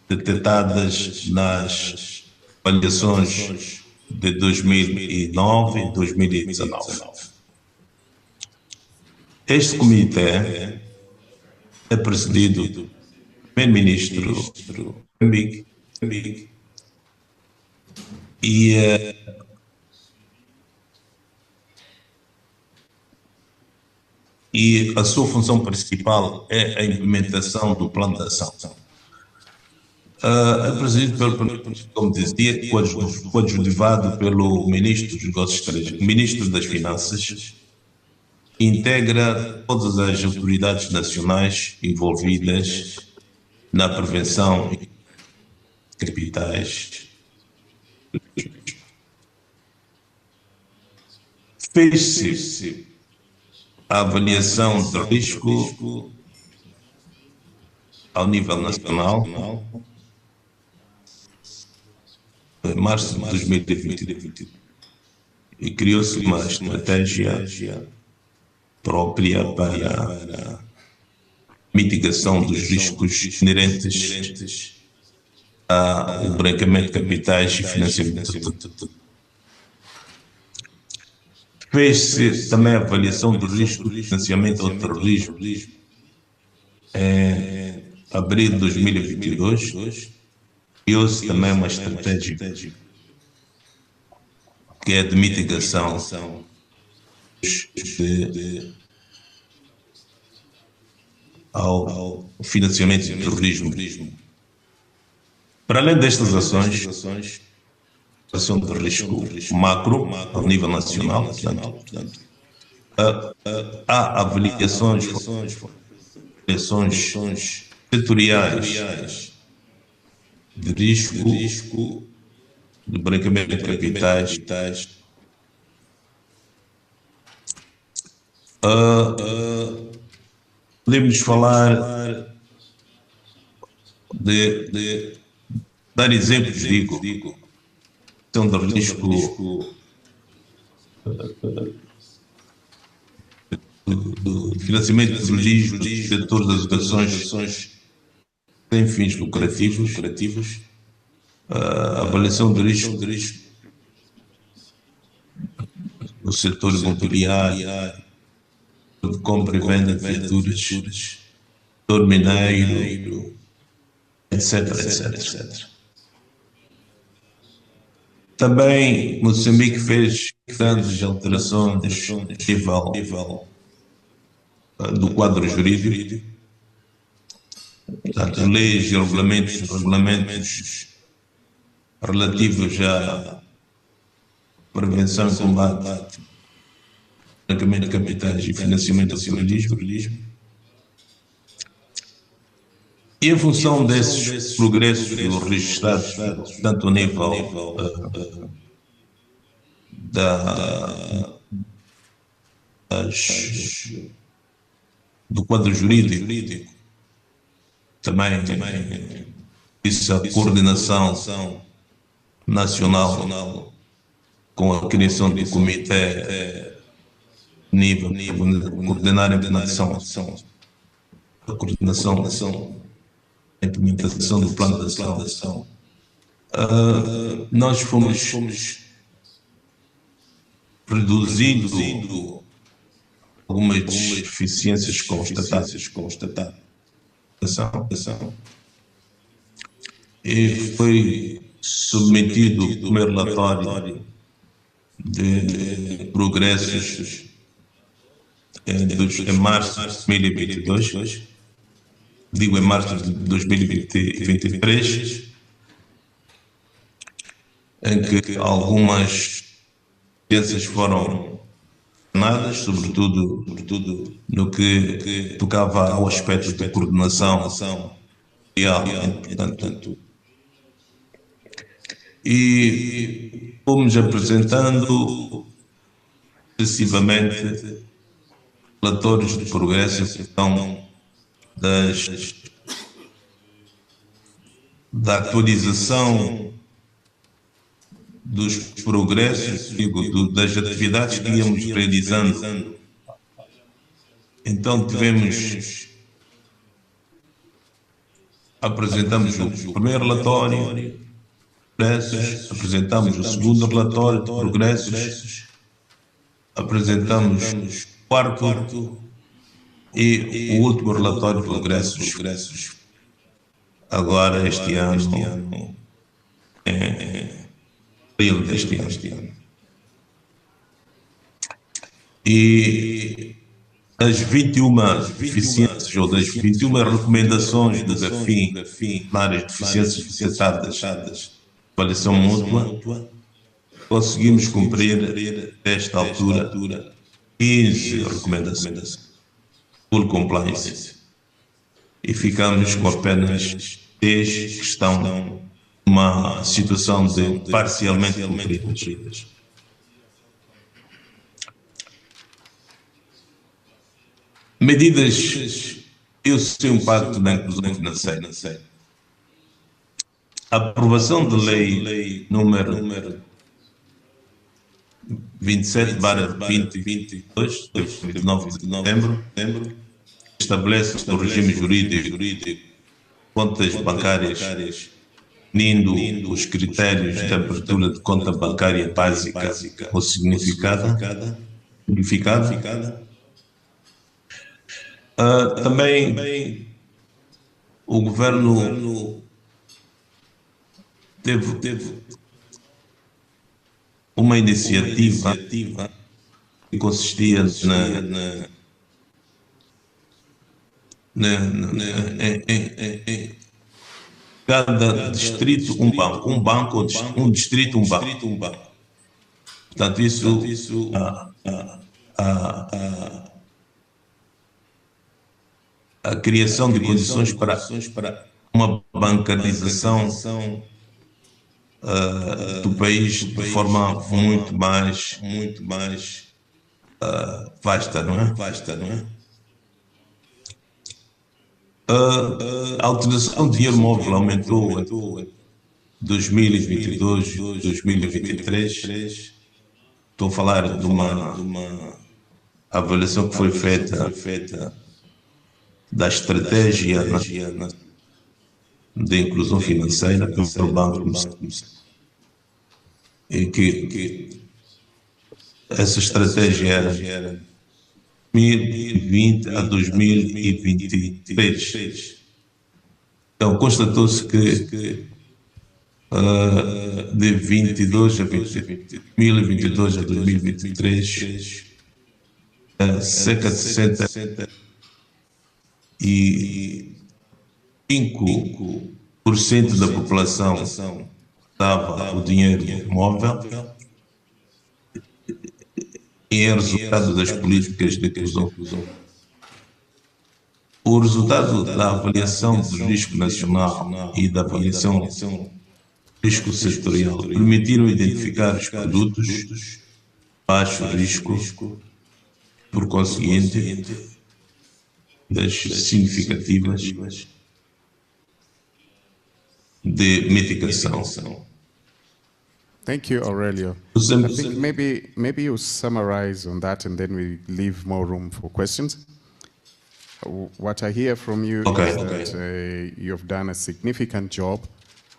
[SPEAKER 6] detectadas nas avaliações de 2009 e 2019. Este comitê é presidido pelo primeiro-ministro Moçambique e a sua função principal é a implementação do plano de ação. É presidido pelo, como dizia, coadjuvado pelo ministro dos Negócios Estrangeiros, ministro das Finanças, integra todas as autoridades nacionais envolvidas na prevenção de capitais. Fez-se a avaliação de risco ao nível nacional em março de 2020 e criou-se uma estratégia própria para mitigação dos riscos inerentes ao branqueamento de capitais e financiamento. Fez-se também a avaliação do risco de financiamento ao terrorismo em abril de 2022. Criou-se também uma estratégia que é de mitigação ao financiamento do terrorismo. Para além destas ações, ação de risco macro, ao nível nacional, portanto, há avaliações setoriais de risco de branqueamento de capitais. Podemos falar de dar exemplos, digo, de risco do financiamento de terrorismo dos setores das organizações sem fins lucrativos, a avaliação de risco no setor imobiliário, de compra e venda de viaturas, setor mineiro, etc. Também Moçambique fez grandes alterações no nível do quadro jurídico, portanto, leis e regulamentos relativos à prevenção e combate ao branqueamento de capitais e financiamento do terrorismo. E em função desses progressos registrados, tanto a nível do quadro jurídico, também isso a coordenação nacional com a criação do comitê nível coordenar a implementação a implementação do plano de ação. Nós fomos reduzindo algumas deficiências constatadas. e foi submetido o primeiro relatório de progressos em março de 2022, digo em março de 2023, em que algumas experiências foram sanadas, sobretudo no que tocava ao aspecto de coordenação real, portanto, e fomos apresentando sucessivamente relatórios de progresso em função da atualização dos progressos, das atividades que íamos realizando. Então apresentamos o primeiro relatório, progressos, apresentamos o segundo relatório de progressos, apresentamos o quarto e o último relatório de progressos. Agora este ano, abril deste ano. E das 21 deficiências ou das 21 recomendações do GAFIM na área de deficiências detectadas de avaliação mútua, conseguimos cumprir, nesta altura, 15 recomendações full compliance. E ficamos com apenas 10 que estão numa situação de parcialmente cumpridas. Medidas e o seu impacto na inclusão financeira. A aprovação de lei número 27/2022, de 29 de novembro, estabelece o regime jurídico de contas bancárias, definindo os critérios de abertura de conta bancária básica ou significada. Também o governo teve uma iniciativa que consistia em cada distrito um banco, um distrito um banco. Portanto, isso a criação de condições para uma bancarização do país de forma muito mais vasta, não é? A utilização de dinheiro móvel aumentou em 2022 e 2023. Estou a falar de uma avaliação que foi feita da estratégia de inclusão financeira pelo Banco, e que essa estratégia era 2020 a 2023. Então, constatou-se que de 2022 a 2023, cerca de 65% da população dava o dinheiro móvel, e é resultado das políticas de inclusão. O resultado da avaliação do risco nacional e da avaliação do risco setorial permitiram identificar os produtos de baixo risco, por conseguinte, das significativas de mitigação.
[SPEAKER 5] Thank you, Aurelio. I think maybe you summarize on that and then we leave more room for questions. What I hear from you is that you've done a significant job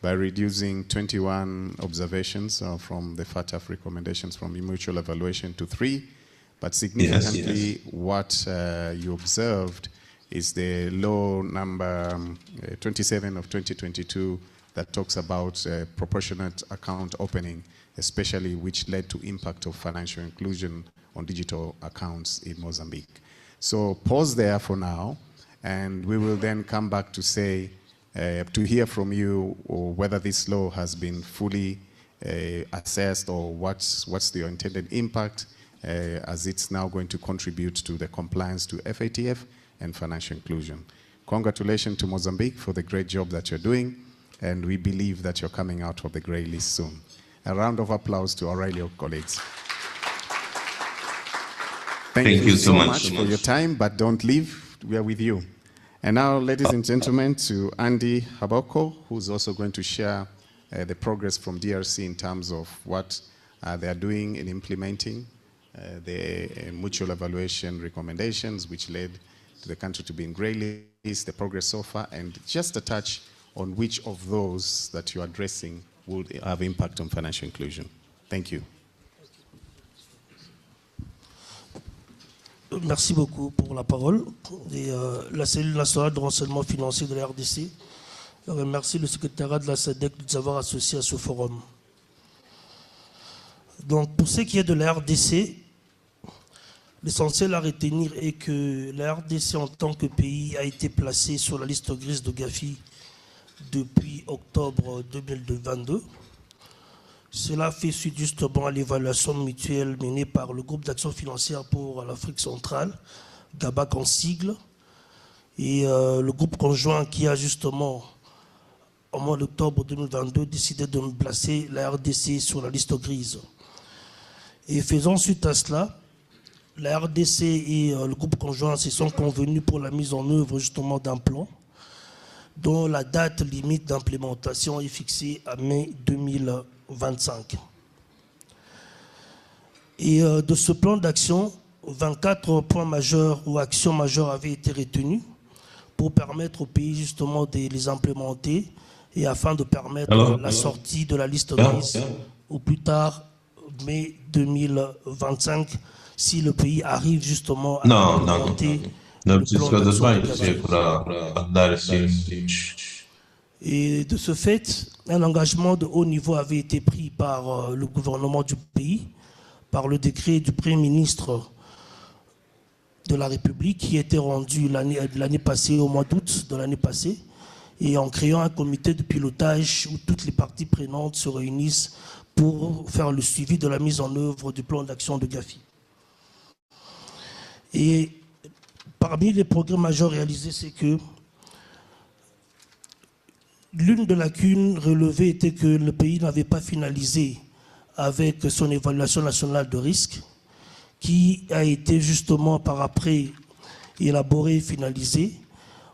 [SPEAKER 5] by reducing 21 observations from the FATF recommendations from mutual evaluation to 3, but significantly what you observed is the law number 27 of 2022 that talks about proportionate account opening, especially which led to impact of financial inclusion on digital accounts in Mozambique. So pause there for now, and we will then come back to say, to hear from you or whether this law has been fully assessed or what's the intended impact as it's now going to contribute to the compliance to FATF and financial inclusion. Congratulations to Mozambique for the great job that you're doing, and we believe that you're coming out of the grey list soon. A round of applause to our radio colleagues. Thank you so much for your time, but don't leave, we are with you. And now, ladies and gentlemen, to Andy Haboko, who's also going to share the progress from DRC in terms of what they are doing in implementing the mutual evaluation recommendations, which led to the country to be in grey list, the progress so far, and just a touch on which of those that you're addressing would have impact on financial inclusion. Thank you.
[SPEAKER 7] Merci beaucoup pour la parole. Et, la cellule nationale de renseignement financier de la RDC remercie le secrétariat de la SADC de nous avoir associés à ce forum. Donc, pour ce qui est de la RDC, l'essentiel à retenir est que la RDC en tant que pays a été placée sur la liste grise de Gafi depuis octobre 2022. Cela fait suite justement à l'évaluation mutuelle menée par le groupe d'action financière pour l'Afrique centrale, GABAC en sigle, et le groupe conjoint qui a justement, au mois d'octobre 2022, décidé de placer la RDC sur la liste grise. Et faisant suite à cela, la RDC et le groupe conjoint se sont convenus pour la mise en œuvre justement d'un plan dont la date limite d'implémentation est fixée à mai 2025. Et de ce plan d'action, 24 points majeurs ou actions majeures avaient été retenus pour permettre au pays justement de les implémenter et afin de permettre la sortie de la liste grise au plus tard mai 2025 si le pays arrive justement à implémenter le plan d'action. Et de ce fait, un engagement de haut niveau avait été pris par le gouvernement du pays, par le décret du Premier ministre de la République qui était rendu l'année passée, au mois d'août de l'année passée, et en créant un comité de pilotage où toutes les parties prenantes se réunissent pour faire le suivi de la mise en œuvre du plan d'action de Gafi. Et parmi les progrès majeurs réalisés, c'est que l'une des lacunes relevées était que le pays n'avait pas finalisé avec son évaluation nationale de risque, qui a été justement par après élaborée et finalisée,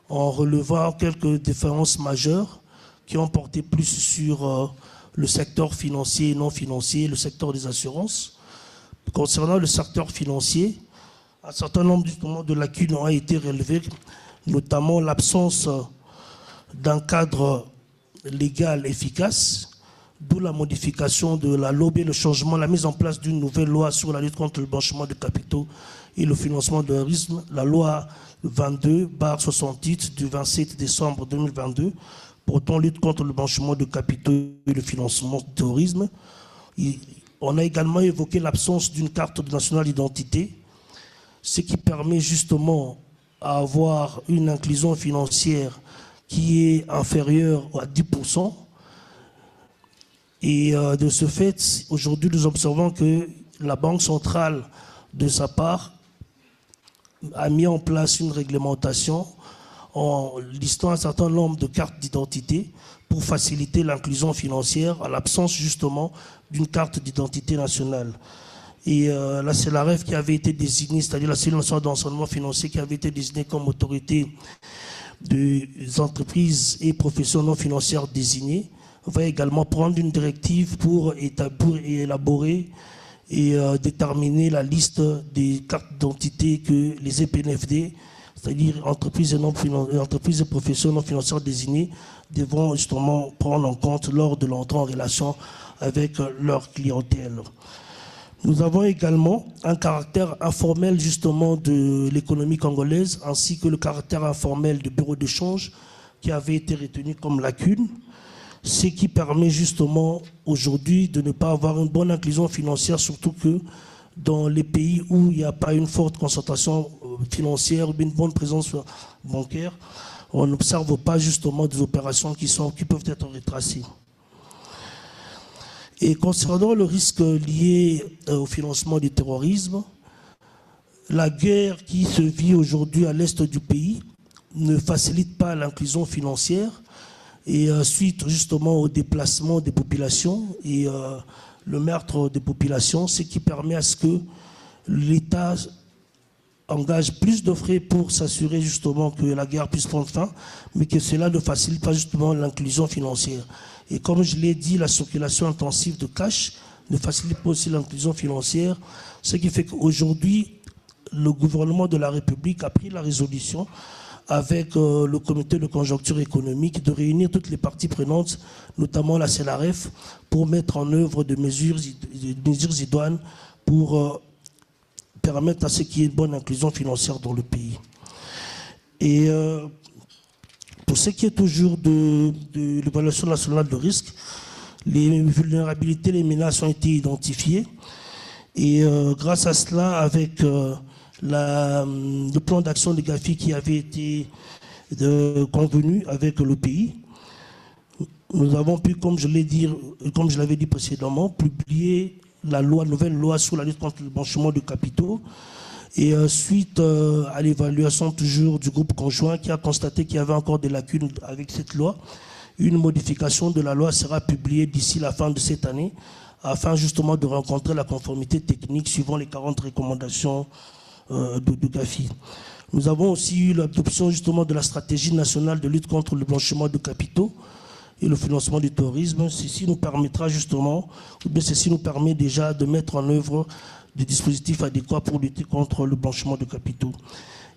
[SPEAKER 7] en relevant quelques différences majeures qui ont porté plus sur le secteur financier et non financier, le secteur des assurances. Concernant le secteur financier, un certain nombre de lacunes ont été relevées, notamment l'absence d'un cadre légal efficace, d'où la modification de la loi et le changement, la mise en place d'une nouvelle loi sur la lutte contre le blanchiment de capitaux et le financement du terrorisme, la loi 22/68 du 27 décembre 2022 portant lutte contre le blanchiment de capitaux et le financement du terrorisme. On a également évoqué l'absence d'une carte nationale d'identité, ce qui permet justement à avoir une inclusion financière qui est inférieure à 10%. Et de ce fait, aujourd'hui, nous observons que la Banque centrale, de sa part, a mis en place une réglementation en listant un certain nombre de cartes d'identité pour faciliter l'inclusion financière à l'absence justement d'une carte d'identité nationale. Et la CELAREF qui avait été désignée, c'est-à-dire la cellule nationale d'enseignement financier qui avait été désignée comme autorité des entreprises et professions non financières désignées, va également prendre une directive pour élaborer et déterminer la liste des cartes d'identité que les EPNFD, c'est-à-dire entreprises et professions non financières désignées, devront justement prendre en compte lors de l'entrée en relation avec leur clientèle. Nous avons également un caractère informel justement de l'économie congolaise, ainsi que le caractère informel du bureau d'échange qui avait été retenu comme lacune, ce qui permet justement aujourd'hui de ne pas avoir une bonne inclusion financière, surtout que dans les pays où il n'y a pas une forte concentration financière ou une bonne présence bancaire, on n'observe pas justement des opérations qui peuvent être retracées. Et concernant le risque lié au financement du terrorisme, la guerre qui se vit aujourd'hui à l'est du pays ne facilite pas l'inclusion financière et suite justement au déplacement des populations et le meurtre des populations, ce qui permet à ce que l'État engage plus de frais pour s'assurer justement que la guerre puisse prendre fin, mais que cela ne facilite pas justement l'inclusion financière. Et comme je l'ai dit, la circulation intensive de cash ne facilite pas aussi l'inclusion financière, ce qui fait qu'aujourd'hui, le gouvernement de la République a pris la résolution avec le comité de conjoncture économique de réunir toutes les parties prenantes, notamment la SADC, pour mettre en œuvre des mesures idoines pour permettre à ce qu'il y ait une bonne inclusion financière dans le pays. Et pour ce qui est toujours de l'évaluation nationale de risque, les vulnérabilités, les menaces ont été identifiées. Et grâce à cela, avec le plan d'action de Gafi qui avait été convenu avec le pays, nous avons pu, comme je l'avais dit précédemment, publier la nouvelle loi sur la lutte contre le blanchiment de capitaux. Et suite à l'évaluation toujours du groupe conjoint qui a constaté qu'il y avait encore des lacunes avec cette loi, une modification de la loi sera publiée d'ici la fin de cette année afin justement de rencontrer la conformité technique suivant les 40 recommandations de Gafi. Nous avons aussi eu l'adoption justement de la stratégie nationale de lutte contre le blanchiment de capitaux et le financement du terrorisme. Ceci nous permettra justement, ou bien ceci nous permet déjà de mettre en œuvre des dispositifs adéquats pour lutter contre le blanchiment de capitaux.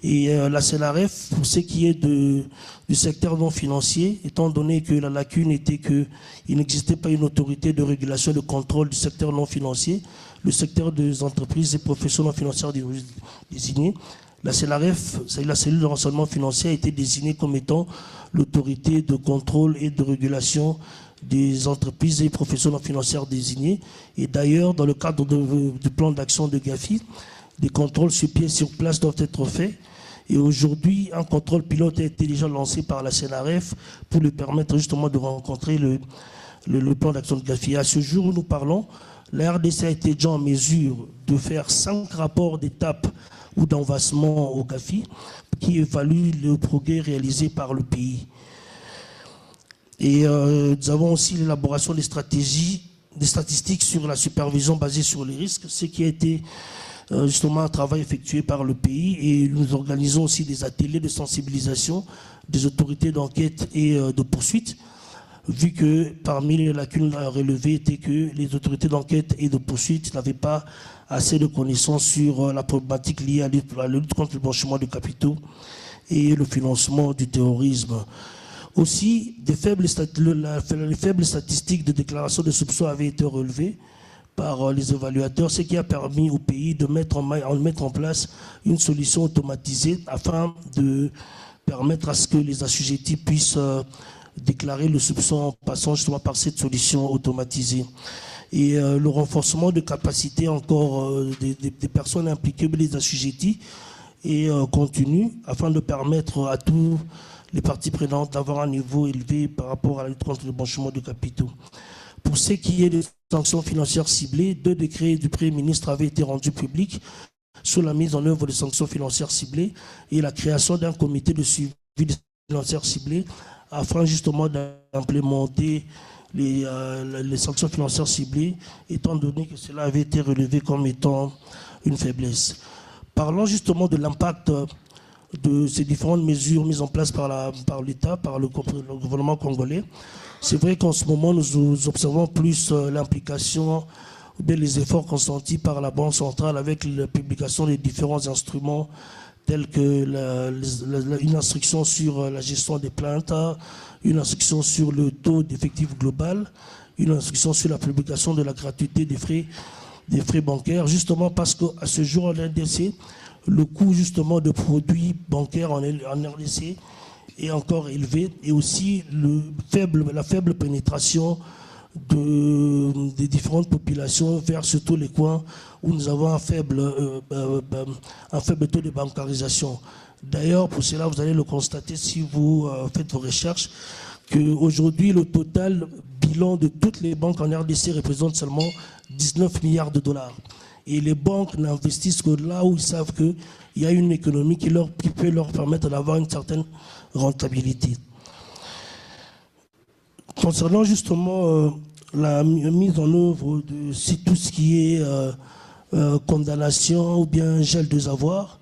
[SPEAKER 7] Et la CLRF, pour ce qui est du secteur non financier, étant donné que la lacune était qu'il n'existait pas une autorité de régulation et de contrôle du secteur non financier, le secteur des entreprises et professions non financières désignées, la CLRF, la cellule de renseignement financier, a été désignée comme étant l'autorité de contrôle et de régulation des entreprises et professions non financières désignées. Et d'ailleurs, dans le cadre du plan d'action de Gafi, des contrôles sur pied, sur place doivent être faits. Et aujourd'hui, un contrôle pilote a été déjà lancé par la CNRF pour lui permettre justement de rencontrer le plan d'action de Gafi. À ce jour où nous parlons, la RDC a été déjà en mesure de faire 5 rapports d'étape ou d'envasement au Gafi qui évaluent le progrès réalisé par le pays. Et nous avons aussi l'élaboration des statistiques sur la supervision basée sur les risques, ce qui a été justement un travail effectué par le pays. Et nous organisons aussi des ateliers de sensibilisation des autorités d'enquête et de poursuite, vu que parmi les lacunes relevées était que les autorités d'enquête et de poursuite n'avaient pas assez de connaissances sur la problématique liée à la lutte contre le blanchiment de capitaux et le financement du terrorisme. Aussi, les faibles statistiques de déclaration de soupçons avaient été relevées par les évaluateurs, ce qui a permis au pays de mettre en place une solution automatisée afin de permettre à ce que les assujettis puissent déclarer le soupçon en passant justement par cette solution automatisée. Et le renforcement de capacité encore des personnes impliquées, des assujettis, est continu afin de permettre à tous les parties prenantes d'avoir un niveau élevé par rapport à la lutte contre le blanchiment de capitaux. Pour ce qui est des sanctions financières ciblées, 2 décrets du Premier ministre avaient été rendus publics sur la mise en œuvre des sanctions financières ciblées et la création d'un comité de suivi des financières ciblées afin justement d'implémenter les sanctions financières ciblées, étant donné que cela avait été relevé comme étant une faiblesse. Parlons justement de l'impact de ces différentes mesures mises en place par l'État, par le gouvernement congolais. C'est vrai qu'en ce moment, nous observons plus l'implication ou bien les efforts consentis par la Banque centrale avec la publication des différents instruments tels que une instruction sur la gestion des plaintes, une instruction sur le taux d'effectif global, une instruction sur la publication de la gratuité des frais des frais bancaires, justement parce qu'à ce jour en RDC, le coût justement de produits bancaires en RDC est encore élevé, et aussi la faible pénétration des différentes populations vers surtout les coins où nous avons un faible taux de bancarisation. D'ailleurs, pour cela, vous allez le constater si vous faites vos recherches, qu'aujourd'hui, le total bilan de toutes les banques en RDC représente seulement 19 milliards de dollars. Et les banques n'investissent que là où ils savent qu'il y a une économie qui peut leur permettre d'avoir une certaine rentabilité. Concernant justement la mise en œuvre de tout ce qui est condamnation ou bien gel des avoirs,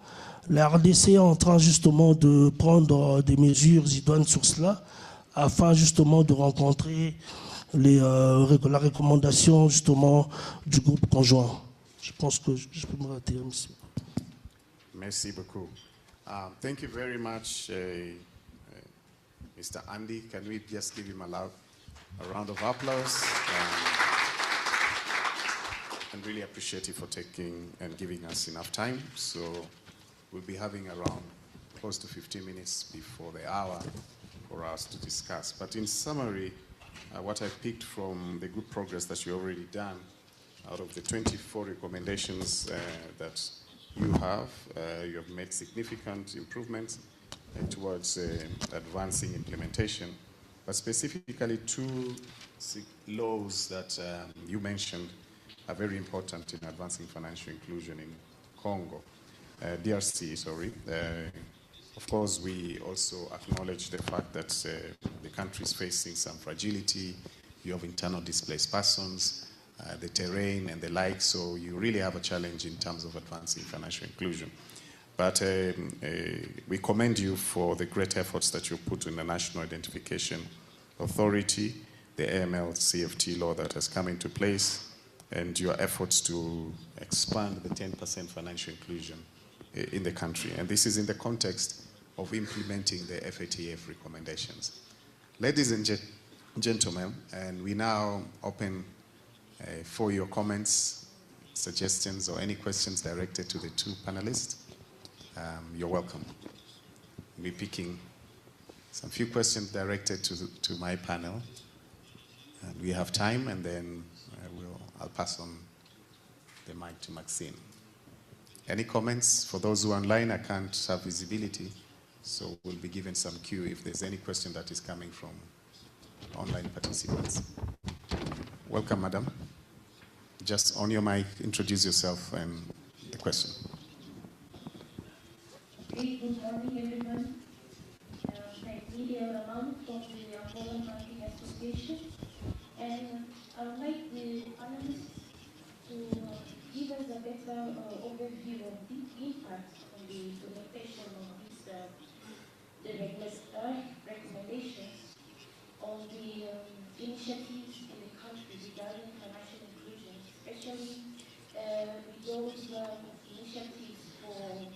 [SPEAKER 7] la RDC est en train justement de prendre des mesures idoines sur cela, afin justement de rencontrer la recommandation justement du groupe conjoint. Je pense que je peux me rater, monsieur.
[SPEAKER 5] Merci beaucoup. Thank you very much, Mr. Andy. Can we just give him a round of applause? And really appreciate you for taking and giving us enough time. So we'll be having around close to 15 minutes before the hour for us to discuss. But in summary, what I picked from the good progress that you've already done, out of the 24 recommendations that you have made significant improvements towards advancing implementation. But specifically, two laws that you mentioned are very important in advancing financial inclusion in Congo, DRC, sorry. Of course, we also acknowledge the fact that the country is facing some fragility. You have internal displaced persons, the terrain and the like, so you really have a challenge in terms of advancing financial inclusion. But we commend you for the great efforts that you put in the National Identification Authority, the AML-CFT law that has come into place, and your efforts to expand the 10% financial inclusion in the country. And this is in the context of implementing the FATF recommendations. Ladies and gentlemen, and we now open for your comments, suggestions, or any questions directed to the two panelists. You're welcome. We'll be picking some few questions directed to my panel. And we have time, and then I'll pass on the mic to Maxine. Any comments? For those who are online, I can't have visibility, so we'll be given some cue if there's any question that is coming from online participants. Welcome, madam. Just on your mic, introduce yourself and the question.
[SPEAKER 8] Good morning, everyone. I'm Lydia Raman from the Angolan Banking Association, and I would like the analysts to give us a better overview of the impact on the implementation of these recommendations on the initiatives in the country regarding financial inclusion, especially with those initiatives for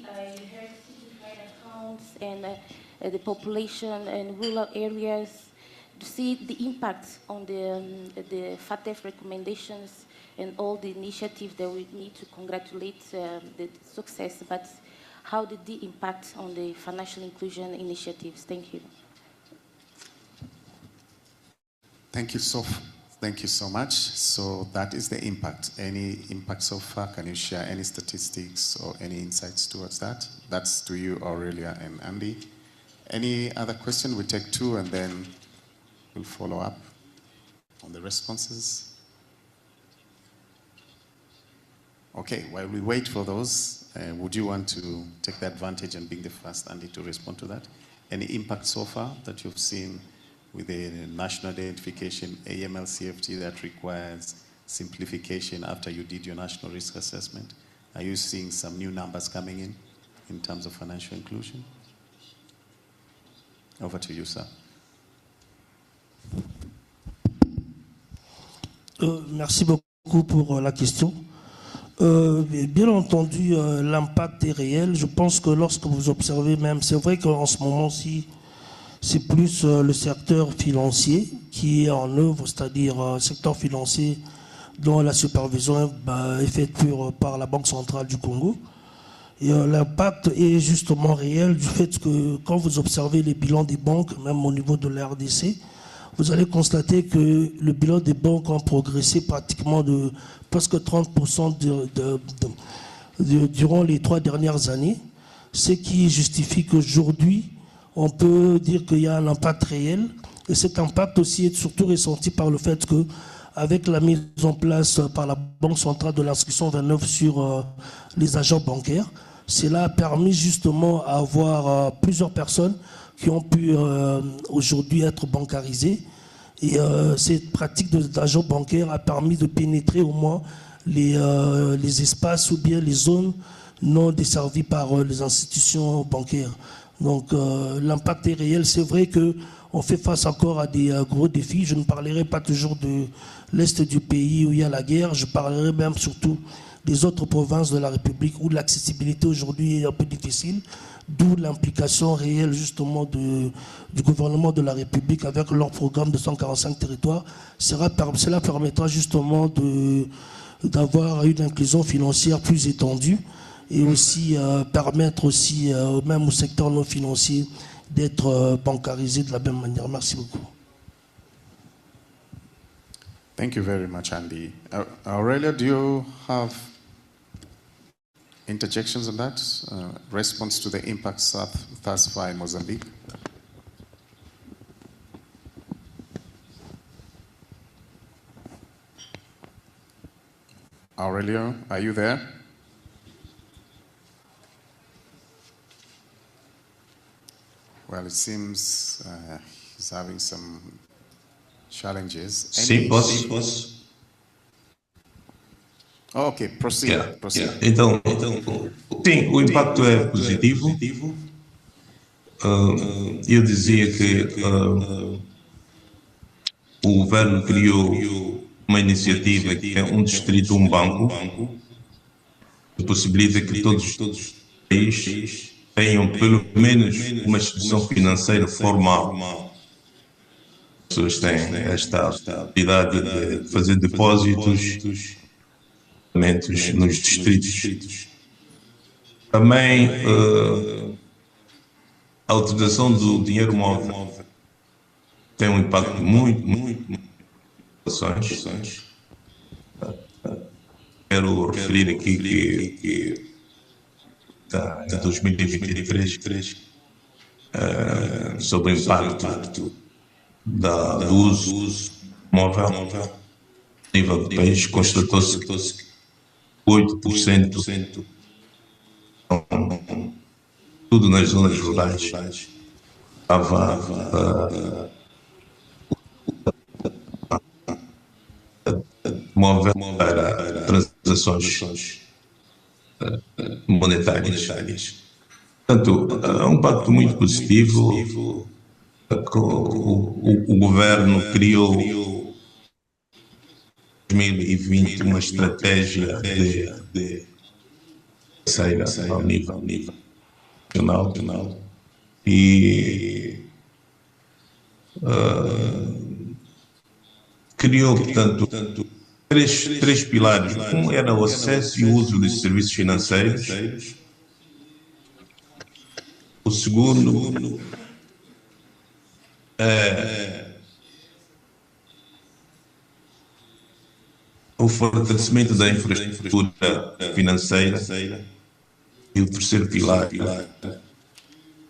[SPEAKER 8] I heard simplified accounts and the population and rural areas, to see the impact on the FATF recommendations and all the initiatives that we need to congratulate the success, but how did the impact on the financial inclusion initiatives? Thank you.
[SPEAKER 5] Thank you so much. So that is the impact. Any impact so far? Can you share any statistics or any insights towards that? That's to you, Aurelia and Andy. Any other question? We take two and then we'll follow up on the responses. Okay, while we wait for those, would you want to take the advantage and being the first, Andy, to respond to that? Any impact so far that you've seen with the national identification AML-CFT that requires simplification after you did your national risk assessment? Are you seeing some new numbers coming in terms of financial inclusion? Over to you, sir.
[SPEAKER 7] Merci beaucoup pour la question. Bien entendu, l'impact est réel. Je pense que lorsque vous observez même, c'est vrai qu'en ce moment-ci, c'est plus le secteur financier qui est en œuvre, c'est-à-dire secteur financier dont la supervision est faite par la Banque centrale du Congo. Et l'impact est justement réel du fait que quand vous observez les bilans des banques, même au niveau de la RDC, vous allez constater que le bilan des banques a progressé pratiquement de presque 30% durant les 3 dernières années, ce qui justifie qu'aujourd'hui, on peut dire qu'il y a un impact réel. Et cet impact aussi est surtout ressenti par le fait que, avec la mise en place par la Banque centrale de l'inscription 29 sur les agents bancaires, cela a permis justement à avoir plusieurs personnes qui ont pu aujourd'hui être bancarisées. Et cette pratique d'agent bancaire a permis de pénétrer au moins les espaces ou bien les zones non desservies par les institutions bancaires. Donc l'impact est réel. C'est vrai qu'on fait face encore à des gros défis. Je ne parlerai pas toujours de l'Est du pays où il y a la guerre. Je parlerai même surtout des autres provinces de la République où l'accessibilité aujourd'hui est un peu difficile, d'où l'implication réelle justement du gouvernement de la République avec leur programme de 145 territoires. Cela permettra justement d'avoir une inclusion financière plus étendue et aussi permettre aussi même au secteur non financier d'être bancarisé de la même manière. Merci beaucoup.
[SPEAKER 5] Thank you very much, Andy. Aurelia, do you have interjections on that? Response to the impacts thus far in Mozambique? Aurelio, are you there? Well, it seems he's having some challenges.
[SPEAKER 6] Sim, posso.
[SPEAKER 5] Oh, okay, proceed. Proceed.
[SPEAKER 6] Então, sim, o impacto é positivo. Eu dizia que o governo criou uma iniciativa que é um distrito, um banco, que possibilita que todos os países tenham pelo menos uma instituição financeira formal. As pessoas têm esta habilidade de fazer depósitos nos distritos. Também a utilização do dinheiro móvel tem um impacto muito ações. Quero referir aqui que de 2023 sobre o impacto do uso móvel a nível do país, constatou-se que 8%, tudo nas zonas rurais, estava móvel para transações monetárias. Portanto, é um impacto muito positivo. O governo criou em 2020 uma estratégia de sair ao nível nacional e criou, portanto, três pilares. Um era o acesso e o uso dos serviços financeiros. O segundo é o fortalecimento da infraestrutura financeira. E o terceiro pilar, a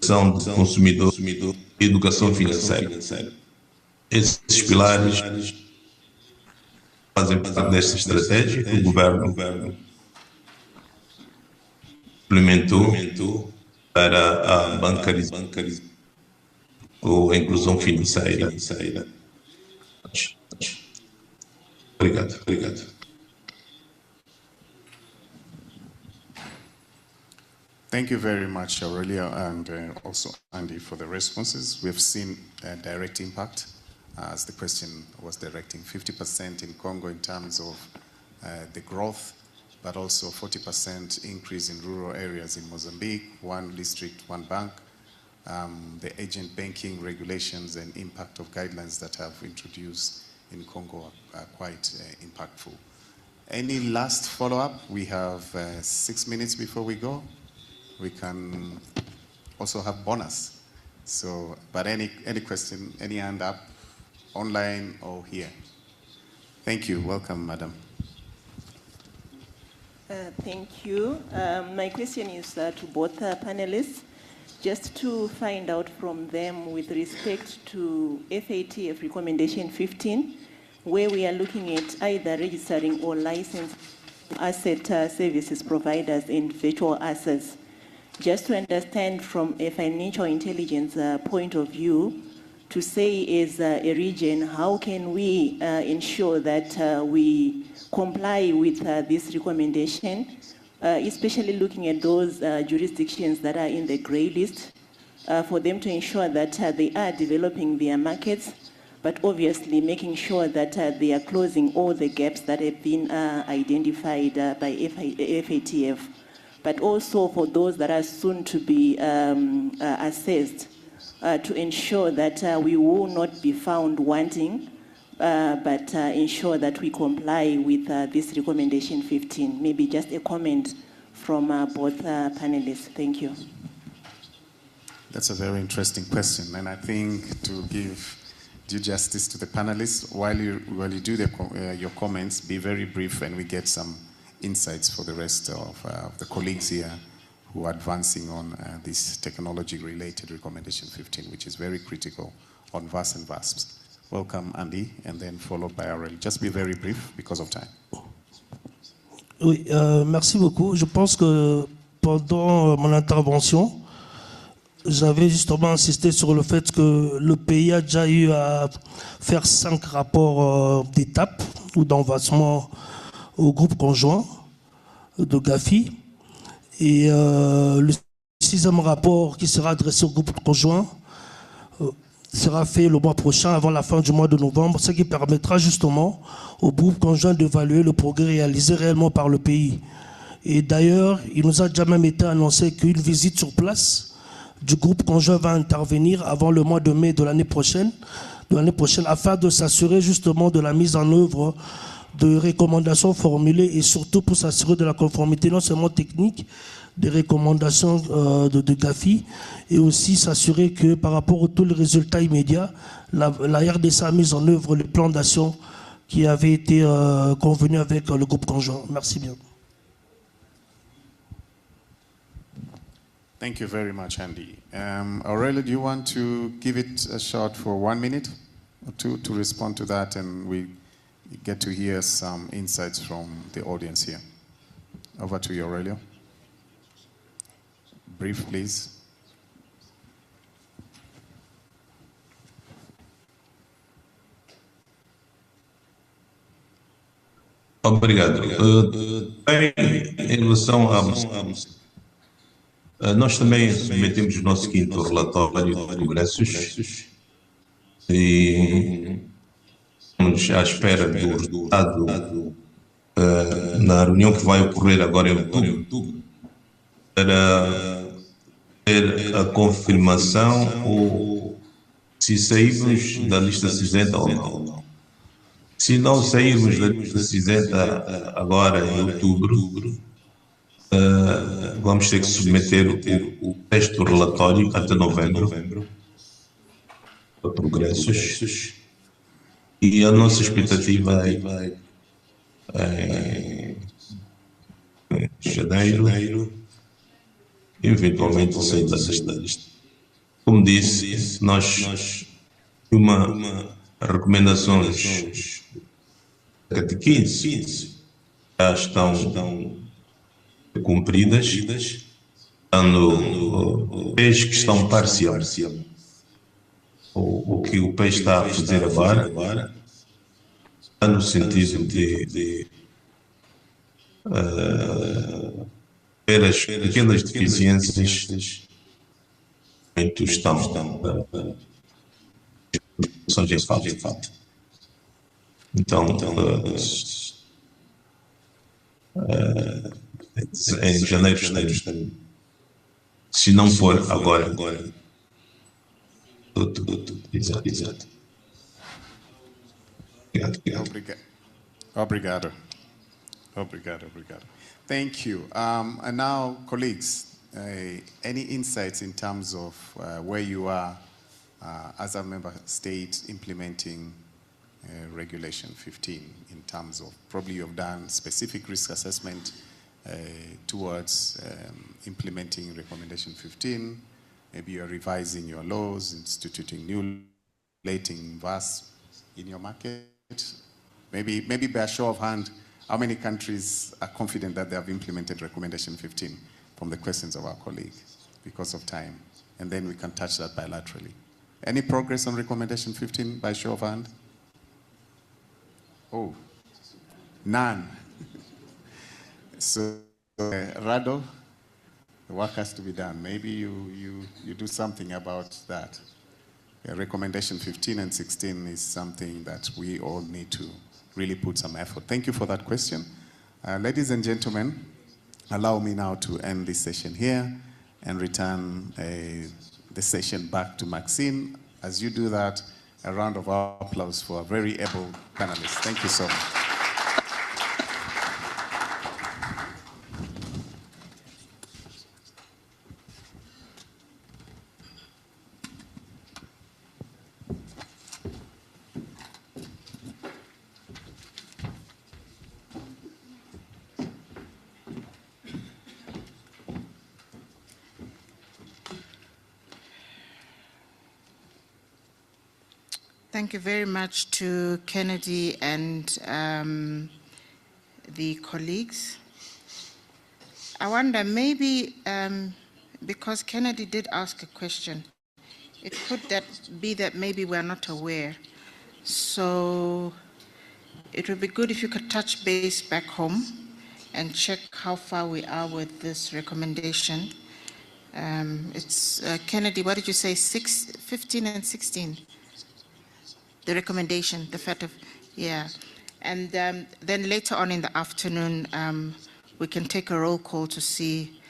[SPEAKER 6] educação do consumidor e educação financeira. Esses pilares fazem parte desta estratégia que o governo implementou para a bancarização ou a inclusão financeira. Obrigado.
[SPEAKER 5] Thank you very much, Aurelia, and also Andy, for the responses. We've seen a direct impact, as the question was directing, 50% in Congo in terms of the growth, but also 40% increase in rural areas in Mozambique, 1 district, 1 bank. The agent banking regulations and impact of guidelines that have introduced in Congo are quite impactful. Any last follow-up? We have 6 minutes before we go. We can also have bonus. So, but any question, any hand up, online or here? Thank you. Welcome, madam.
[SPEAKER 9] Thank you. My question is to both panelists, just to find out from them with respect to FATF recommendation 15, where we are looking at either registering or licensing asset services providers and virtual assets. Just to understand from a financial intelligence point of view, to say as a region, how can we ensure that we comply with this recommendation, especially looking at those jurisdictions that are in the grey list, for them to ensure that they are developing their markets, but obviously making sure that they are closing all the gaps that have been identified by FATF, but also for those that are soon to be assessed, to ensure that we will not be found wanting, but ensure that we comply with this recommendation 15. Maybe just a comment from both panelists. Thank you.
[SPEAKER 5] That's a very interesting question, and I think to give due justice to the panelists, while you do your comments, be very brief, and we get some insights for the rest of the colleagues here who are advancing on this technology-related recommendation 15, which is very critical on VAS and VASPs. Welcome, Andy, and then followed by Aurélie. Just be very brief because of time.
[SPEAKER 7] Oui, merci beaucoup. Je pense que pendant mon intervention, j'avais justement insisté sur le fait que le pays a déjà eu à faire 5 rapports d'étape ou d'envasement au groupe conjoint de Gafi. Et le 6e rapport qui sera adressé au groupe conjoint sera fait le mois prochain, avant la fin du mois de novembre, ce qui permettra justement au groupe conjoint d'évaluer le progrès réalisé réellement par le pays. Et d'ailleurs, il nous a déjà même été annoncé qu'une visite sur place du groupe conjoint va intervenir avant le mois de mai de l'année prochaine, afin de s'assurer justement de la mise en œuvre de recommandations formulées et surtout pour s'assurer de la conformité non seulement technique des recommandations de Gafi, et aussi s'assurer que par rapport à tous les résultats immédiats, la RDC a mis en œuvre le plan d'action qui avait été convenu avec le groupe conjoint. Merci bien.
[SPEAKER 5] Thank you very much, Andy. Aurélie, do you want to give it a shot for 1 minute or two to respond to that, and we get to hear some insights from the audience here. Over to you, Aurélie. Brief, please.
[SPEAKER 6] Obrigado. Bem, em relação a... nós também submetemos o nosso 5º relatório de progressos e estamos à espera do resultado na reunião que vai ocorrer agora em outubro, para ter a confirmação ou se sairmos da lista cinzenta ou não. Se não sairmos da lista cinzenta agora em outubro, vamos ter que submeter o texto do relatório até novembro para progressos, e a nossa expectativa é em janeiro, eventualmente sair da lista. Como disse, nós recomendações de 15 já estão cumpridas, dando PES que estão parcial. O que o PES está a fazer agora está no sentido de ver as pequenas deficiências em gestão de fato. Então, em janeiro, se não for agora. Exato.
[SPEAKER 5] Obrigado. Obrigado, obrigado. Thank you. And now, colleagues, any insights in terms of where you are as a member state implementing Regulation 15 in terms of probably you've done specific risk assessment towards implementing Recommendation 15. Maybe you're revising your laws, instituting new regulating VAS in your market. Maybe by a show of hand, how many countries are confident that they have implemented Recommendation 15 from the questions of our colleague because of time? And then we can touch that bilaterally. Any progress on Recommendation 15 by show of hand? Oh, none. So, Rado, the work has to be done. Maybe you do something about that. Recommendation 15 and 16 is something that we all need to really put some effort. Thank you for that question. Ladies and gentlemen, allow me now to end this session here and return the session back to Maxine. As you do that, a round of applause for a very able panelist. Thank you so much.
[SPEAKER 1] Thank you very much to Kennedy and the colleagues. I wonder, maybe because Kennedy did ask a question, it could be that maybe we're not aware. So it would be good if you could touch base back home and check how far we are with this recommendation. It's Kennedy, what did you say, 15 and 16? The recommendation, the FATF, yeah. And then later on in the afternoon, we can take a roll call to see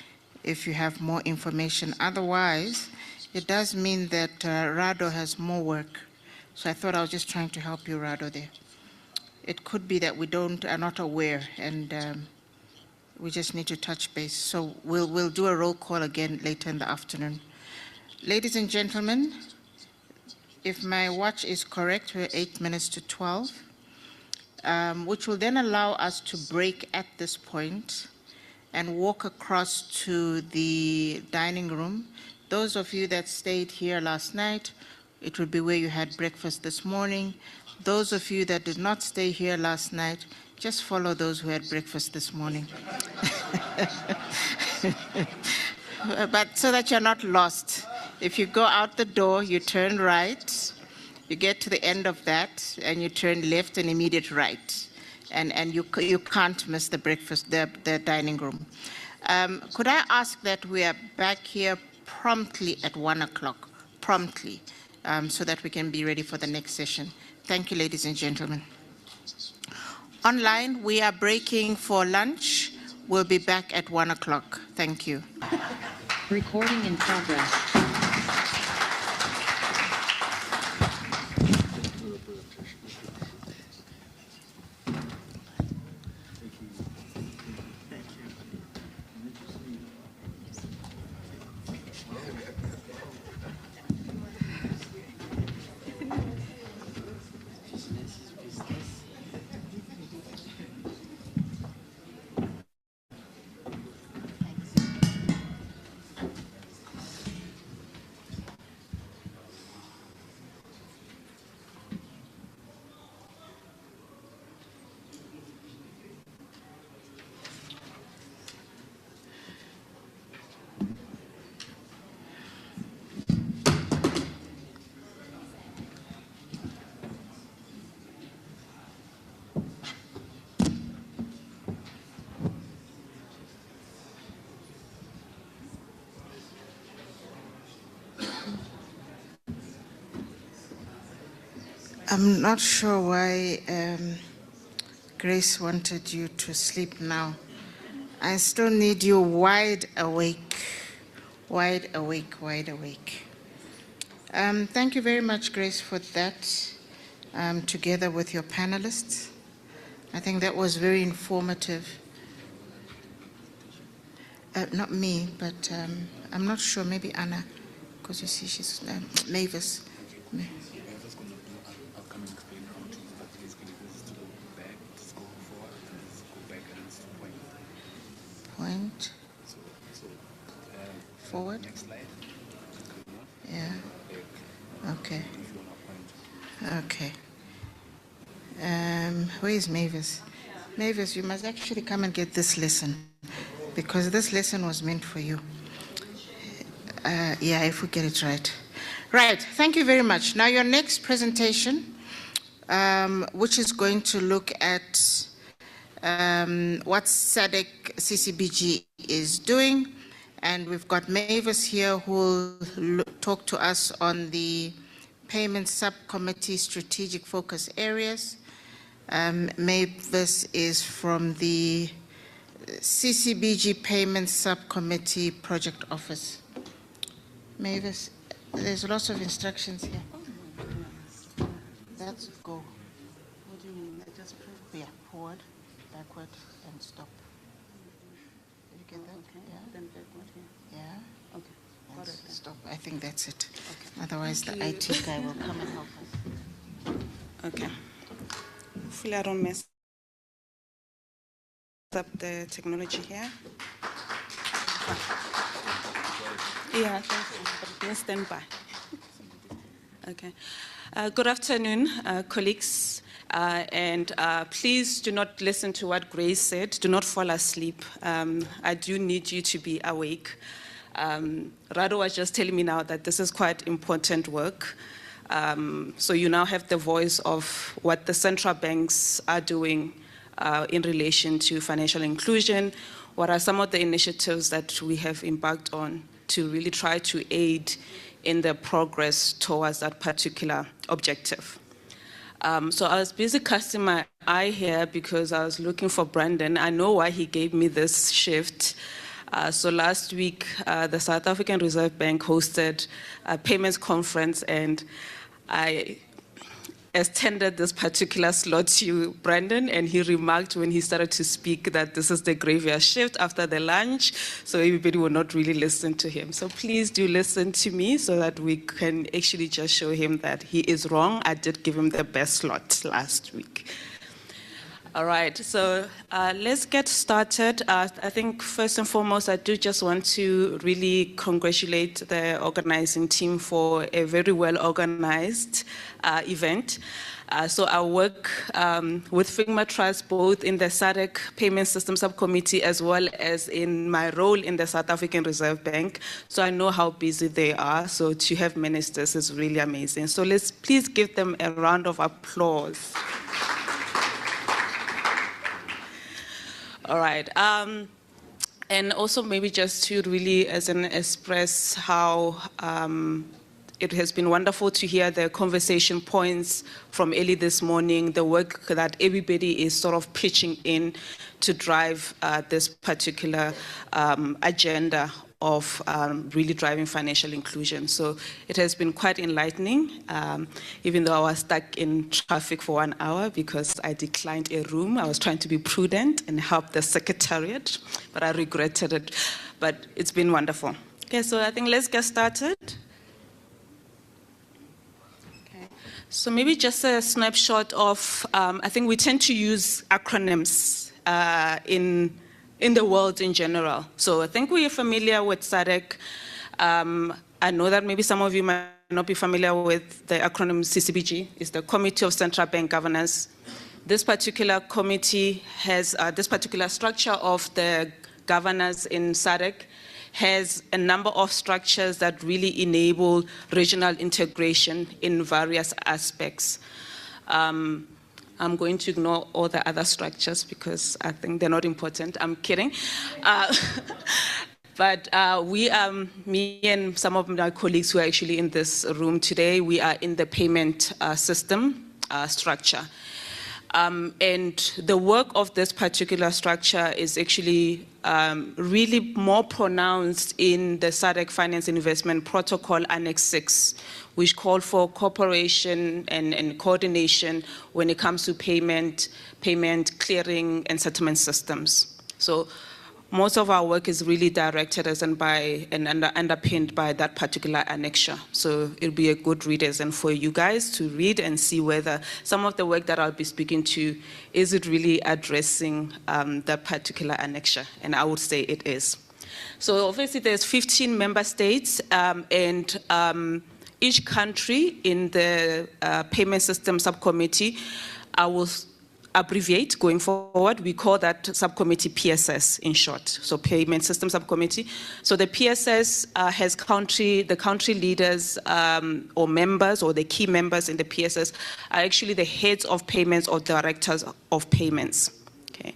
[SPEAKER 1] if you have more information. Otherwise, it does mean that Rado has more work. So I thought I was just trying to help you, Rado, there. It could be that we are not aware, and we just need to touch base. So we'll do a roll call again later in the afternoon. Ladies and gentlemen, if my watch is correct, we're 8 minutes to 12, which will then allow us to break at this point and walk across to the dining room. Those of you that stayed here last night, it would be where you had breakfast this morning. Those of you that did not stay here last night, just follow those who had breakfast this morning. But so that you're not lost. If you go out the door, you turn right, you get to the end of that, and you turn left and immediate right. And you can't miss the breakfast, the dining room. Could I ask that we are back here promptly at 1 o'clock, promptly, so that we can be ready for the next session. Thank you, ladies and gentlemen. Online, we are breaking for lunch. We'll be back at 1 o'clock. Thank you.
[SPEAKER 10] Recording in progress.
[SPEAKER 1] I'm not sure why Grace wanted you to sleep now. I still need you wide awake, wide awake, wide awake. Thank you very much, Grace, for that, together with your panelists. I think that was very informative. Not me, but I'm not sure, maybe Anna, because you see she's Mavis. Point. Forward. Yeah. Okay. Okay. Where is Mavis? Mavis, you must actually come and get this lesson, because this lesson was meant for you. Yeah, if we get it right. Right, thank you very much. Now your next presentation, which is going to look at what SADC CCBG is doing. And we've got Mavis here who will talk to us on the Payment Subcommittee Strategic Focus Areas. Mavis is from the CCBG Payment Subcommittee Project Office. Mavis, there's lots of instructions here. That's go. What do you mean? I just press, yeah, forward, backward, and stop. Did you get that? Okay. Yeah. Then backward here. Yeah. Okay. Got it. Stop. I think that's it. Okay. Otherwise, the IT guy will come and help us.
[SPEAKER 11] Okay. Hopefully, I don't mess up the technology here. Yeah, but stand by. Okay. Good afternoon, colleagues. And please do not listen to what Grace said. Do not fall asleep. I do need you to be awake. Rado was just telling me now that this is quite important work. So you now have the voice of what the central banks are doing in relation to financial inclusion. What are some of the initiatives that we have embarked on to really try to aid in the progress towards that particular objective? So I was busy casting my eye here because I was looking for Brandon. I know why he gave me this shift. So last week, the South African Reserve Bank hosted a payments conference, and I extended this particular slot to Brandon, and he remarked when he started to speak that this is the graveyard shift after the lunch, so everybody will not really listen to him. So please do listen to me so that we can actually just show him that he is wrong. I did give him the best slot last week. All right, so let's get started. I think first and foremost, I do just want to really congratulate the organizing team for a very well-organized event. So I work with Figma Trust both in the SADC Payment System Subcommittee as well as in my role in the South African Reserve Bank. So I know how busy they are. So to have ministers is really amazing. So let's please give them a round of applause. All right, and also maybe just to really express how it has been wonderful to hear the conversation points from early this morning, the work that everybody is sort of pitching in to drive this particular agenda of really driving financial inclusion. So it has been quite enlightening, even though I was stuck in traffic for 1 hour because I declined a room. I was trying to be prudent and help the secretariat, but I regretted it. But it's been wonderful. Okay, so I think let's get started. Okay. So maybe just a snapshot of, I think we tend to use acronyms in the world in general. So I think we are familiar with SADC. I know that maybe some of you might not be familiar with the acronym CCBG. It's the Committee of Central Bank Governors. This particular committee has, this particular structure of the governors in SADC has a number of structures that really enable regional integration in various aspects. I'm going to ignore all the other structures because I think they're not important. I'm kidding. But we, me and some of my colleagues who are actually in this room today, we are in the payment system structure. And the work of this particular structure is actually really more pronounced in the SADC Finance Investment Protocol Annex 6, which called for cooperation and coordination when it comes to payment, clearing, and settlement systems. So most of our work is really directed as and underpinned by that particular annexure. So it'll be a good read as and for you guys to read and see whether some of the work that I'll be speaking to, is it really addressing that particular annexure? And I would say it is. So obviously there's 15 member states and each country in the payment system subcommittee, I will abbreviate going forward. We call that subcommittee PSS in short, so Payment System Subcommittee. So the PSS has the country leaders or members, or the key members in the PSS are actually the heads of payments or directors of payments. Okay,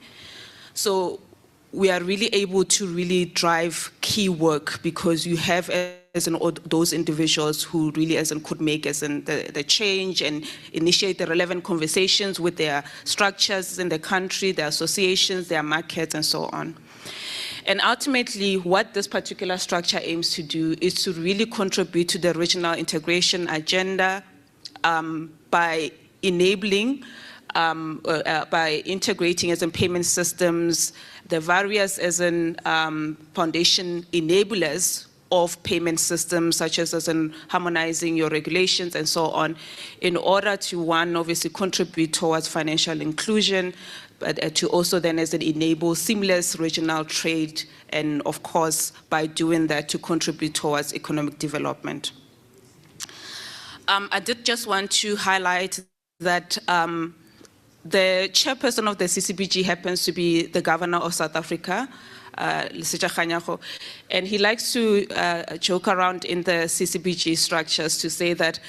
[SPEAKER 11] so we are really able to really drive key work because you have as in those individuals who really as in could make as in the change and initiate the relevant conversations with their structures in the country, their associations, their markets, and so on. And ultimately, what this particular structure aims to do is to really contribute to the regional integration agenda by enabling, by integrating as in payment systems, the various as in foundation enablers of payment systems, such as in harmonizing your regulations and so on, in order to, one, obviously contribute towards financial inclusion, but to also then as it enable seamless regional trade, and of course, by doing that, to contribute towards economic development. I did just want to highlight that the chairperson of the CCBG happens to be the governor of South Africa, and he likes to joke around in the CCBG structures to say that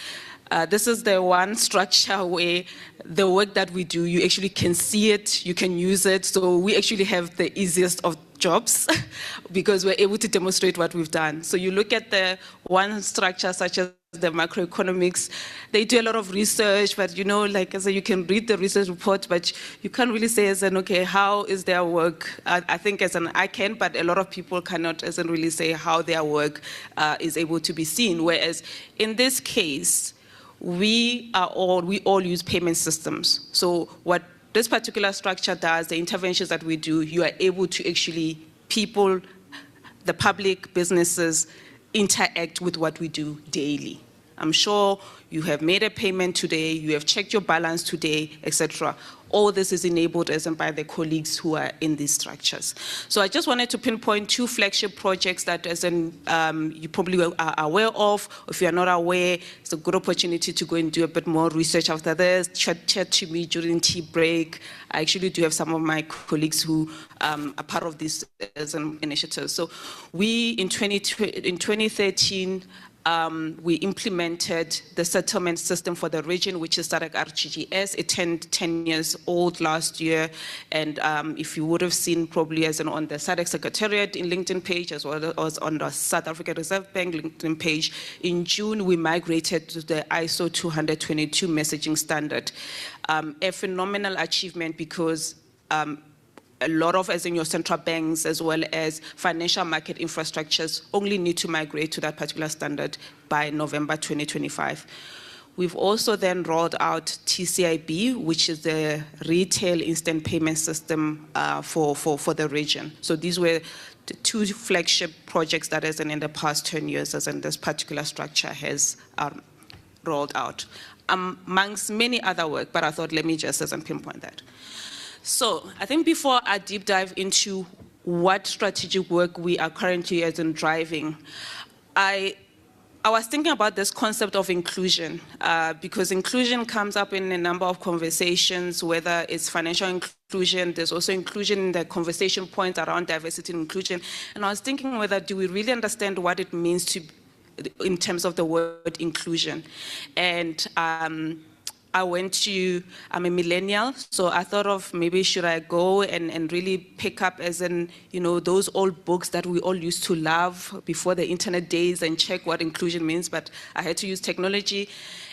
[SPEAKER 11] this is the one structure where the work that we do, you actually can see it, you can use it. So we actually have the easiest of jobs because we're able to demonstrate what we've done. So you look at the one structure such as the macroeconomics, they do a lot of research, but you know, like as you can read the research report, but you can't really say as an, okay, how is their work? I think as an I can, but a lot of people cannot as in really say how their work is able to be seen. Whereas in this case, we all use payment systems. So what this particular structure does, the interventions that we do, you are able to actually, people, the public, businesses, interact with what we do daily. I'm sure you have made a payment today, you have checked your balance today, etc. All this is enabled as in by the colleagues who are in these structures. So I just wanted to pinpoint two flagship projects that as in you probably are aware of. If you're not aware, it's a good opportunity to go and do a bit more research after this. Chat to me during tea break. I actually do have some of my colleagues who are part of this as an initiative. So we, in 2013, we implemented the settlement system for the region, which is SADC RGGS. It turned 10 years old last year. And if you would have seen probably as on the SADC Secretariat in LinkedIn page, as well as on the South African Reserve Bank LinkedIn page, in June, we migrated to the ISO 222 messaging standard. A phenomenal achievement because a lot of, as in your central banks, as well as financial market infrastructures, only need to migrate to that particular standard by November 2025. We've also then rolled out TCIB, which is the retail instant payment system for the region. So these were the two flagship projects that as in the past 10 years, as in this particular structure has rolled out. Amongst many other work, but I thought let me just as in pinpoint that. So I think before I deep dive into what strategic work we are currently as in driving, I was thinking about this concept of inclusion because inclusion comes up in a number of conversations, whether it's financial inclusion, there's also inclusion in the conversation points around diversity and inclusion. And I was thinking whether do we really understand what it means to, in terms of the word inclusion. And I'm a millennial, so I thought of maybe should I go and really pick up as in, you know, those old books that we all used to love before the internet days and check what inclusion means, but I had to use technology.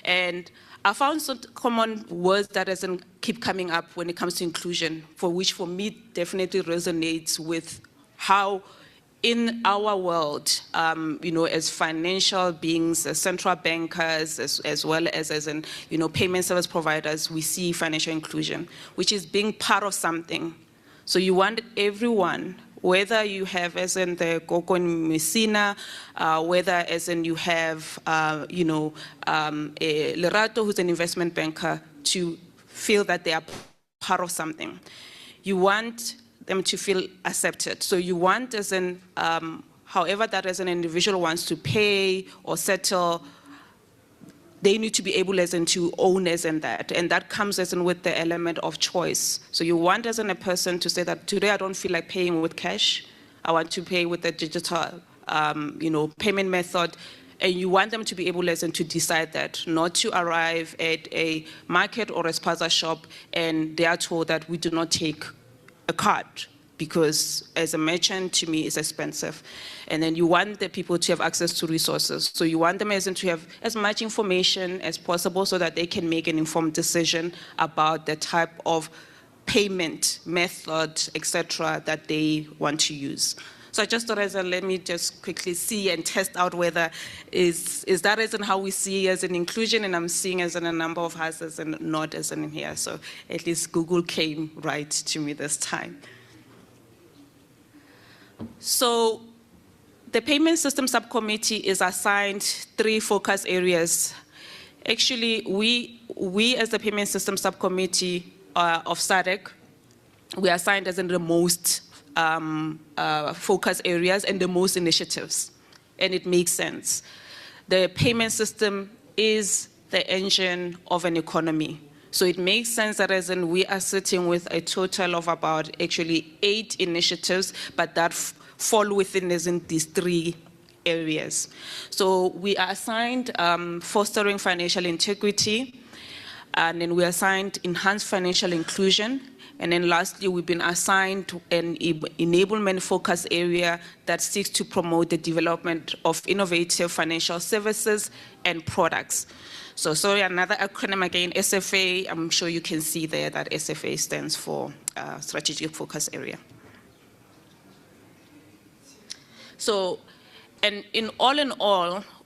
[SPEAKER 11] And I found some common words that doesn't keep coming up when it comes to inclusion, for which for me definitely resonates with how in our world, you know, as financial beings, as central bankers, as well as in, you know, payment service providers, we see financial inclusion, which is being part of something. So you want everyone, whether you have, as in the Gogo in Messina, whether as in you have, you know, Lerato, who's an investment banker, to feel that they are part of something. You want them to feel accepted. So you want, as in, however that as an individual wants to pay or settle, they need to be able as in to own as in that. And that comes as in with the element of choice. So you want as in a person to say that today I don't feel like paying with cash. I want to pay with a digital, you know, payment method. And you want them to be able as in to decide that, not to arrive at a market or a spaza shop and they are told that we do not take a card, because as a merchant, to me, it's expensive. And then you want the people to have access to resources. So you want them as in to have as much information as possible so that they can make an informed decision about the type of payment method, etc., that they want to use. So I just thought as a, let me just quickly see and test out whether is that as in how we see as an inclusion, and I'm seeing as in a number of us as in not as in here. So at least Google came right to me this time. So the Payment System Subcommittee is assigned 3 focus areas. Actually, we as the Payment System Subcommittee of SADC, we are assigned as in the most focus areas and the most initiatives, and it makes sense. The payment system is the engine of an economy. So it makes sense that as in we are sitting with a total of about actually 8 initiatives, but that fall within as in these 3 areas. So we are assigned fostering financial integrity, and then we are assigned enhanced financial inclusion. And then lastly, we've been assigned an enablement focus area that seeks to promote the development of innovative financial services and products. So sorry, another acronym again, SFA. I'm sure you can see there that SFA stands for Strategic Focus Area. So, and in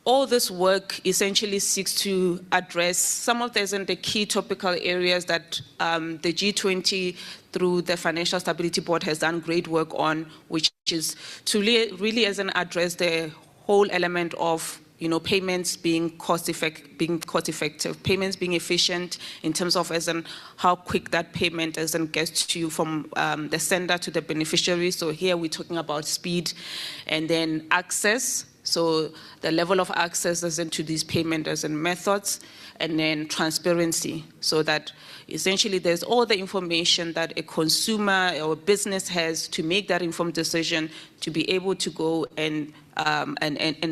[SPEAKER 11] all this work essentially seeks to address some of the key topical areas that the G20 through the Financial Stability Board has done great work on, which is to really as an address the whole element of, you know, payments being cost effective, payments being efficient in terms of as in how quick that payment as in gets to you from the sender to the beneficiary. So here we're talking about speed, and then access. So the level of access as into these payment as in methods, and then transparency, so that essentially there's all the information that a consumer or a business has to make that informed decision to be able to go and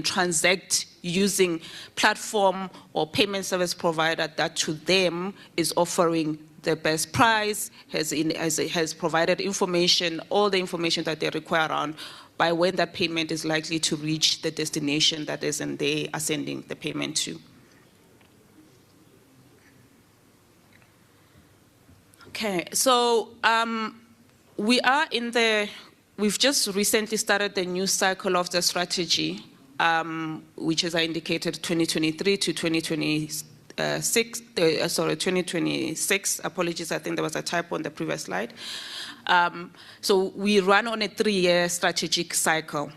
[SPEAKER 11] transact using platform or payment service provider that to them is offering the best price, has provided information, all the information that they require around by when that payment is likely to reach the destination that is and they are sending the payment to. Okay, so we've just recently started the new cycle of the strategy, which as I indicated, 2023 to 2026, 2026, apologies, I think there was a typo on the previous slide. So we run on a 3-year strategic cycle.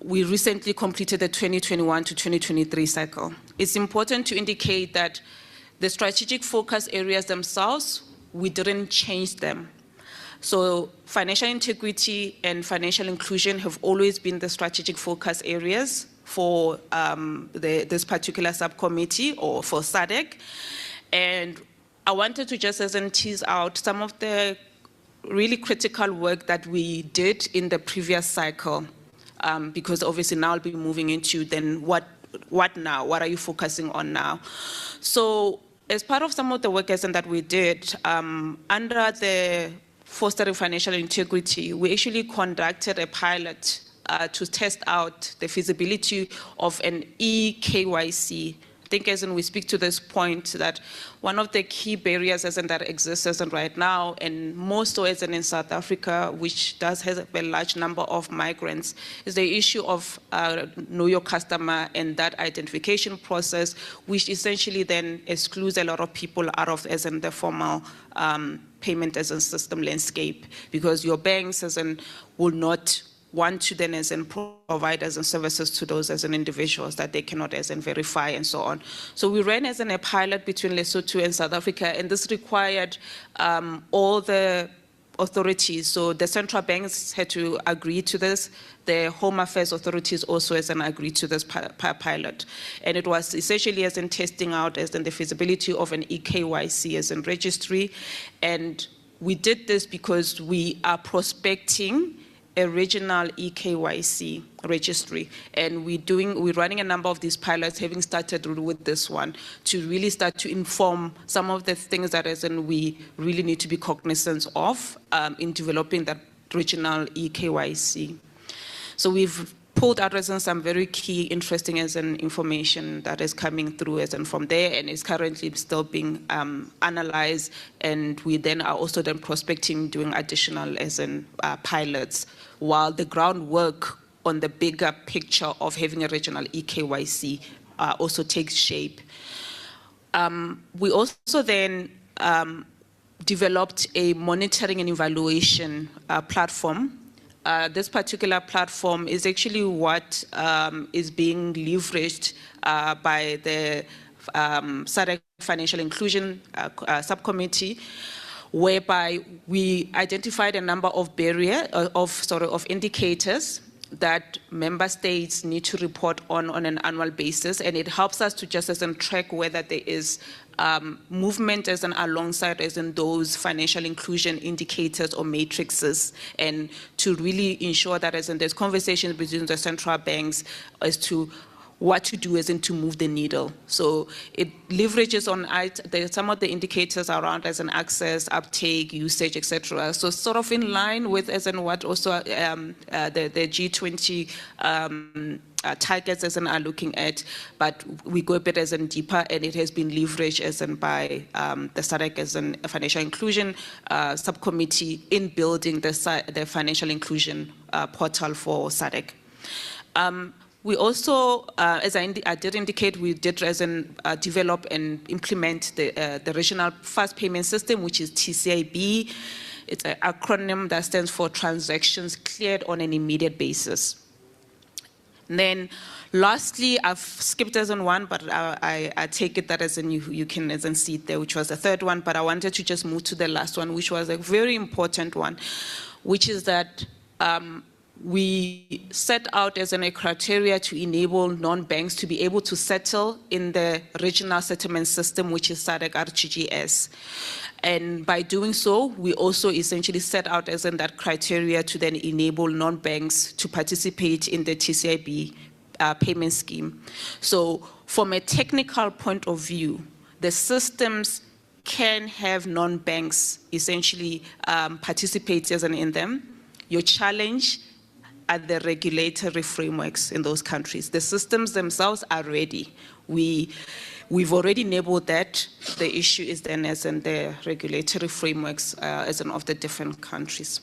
[SPEAKER 11] We recently completed the 2021 to 2023 cycle. It's important to indicate that the strategic focus areas themselves, we didn't change them. So financial integrity and financial inclusion have always been the strategic focus areas for this particular subcommittee or for SADC. And I wanted to just as in tease out some of the really critical work that we did in the previous cycle, because obviously now I'll be moving into then what now? What are you focusing on now? So as part of some of the work that we did, under the fostering financial integrity, we actually conducted a pilot to test out the feasibility of an eKYC think as in we speak to this point that one of the key barriers as in that exists as in right now, and more so as in South Africa, which does have a large number of migrants, is the issue of know your customer and that identification process, which essentially then excludes a lot of people out of as in the formal payment as a system landscape, because your banks as in will not want to then as in provide as in services to those as in individuals that they cannot as in verify and so on. So we ran as in a pilot between Lesotho and South Africa, and this required all the authorities. So the central banks had to agree to this. The Home Affairs authorities also as in agreed to this pilot. And it was essentially as in testing out as in the feasibility of an EKYC as in registry. And we did this because we are prospecting a regional EKYC registry, and we're running a number of these pilots, having started with this one, to really start to inform some of the things that as in we really need to be cognizant of in developing that regional EKYC. So we've pulled out as in some very key, interesting as in information that is coming through as in from there, and is currently still being analyzed, and we then are also then prospecting, doing additional as in pilots, while the groundwork on the bigger picture of having a regional EKYC also takes shape. We also then developed a monitoring and evaluation platform. This particular platform is actually what is being leveraged by the SADC Financial Inclusion Subcommittee, whereby we identified a number of of indicators that member states need to report on an annual basis, and it helps us to just as in track whether there is movement as in alongside as in those financial inclusion indicators or matrices, and to really ensure that as in there's conversations between the central banks as to what to do as in to move the needle. So it leverages on some of the indicators around as an access, uptake, usage, etc. So sort of in line with as in what also the G20 targets as in are looking at, but we go a bit as in deeper, and it has been leveraged as in by the SADC as in Financial Inclusion Subcommittee in building the financial inclusion portal for SADC. We also, as I did indicate, we did as in develop and implement the regional fast payment system, which is TCIB. It's an acronym that stands for Transactions Cleared on an Immediate Basis. And then lastly, I've skipped as in one, but I take it that as in you can as in see it there, which was the third one, but I wanted to just move to the last one, which was a very important one, which is that we set out as a criteria to enable non-banks to be able to settle in the regional settlement system, which is SADC RGGS. And by doing so, we also essentially set out as in that criteria to then enable non-banks to participate in the TCIB payment scheme. So from a technical point of view, the systems can have non-banks essentially participate as in them. Your challenge are the regulatory frameworks in those countries. The systems themselves are ready. We've already enabled that. The issue is then as in the regulatory frameworks as in of the different countries.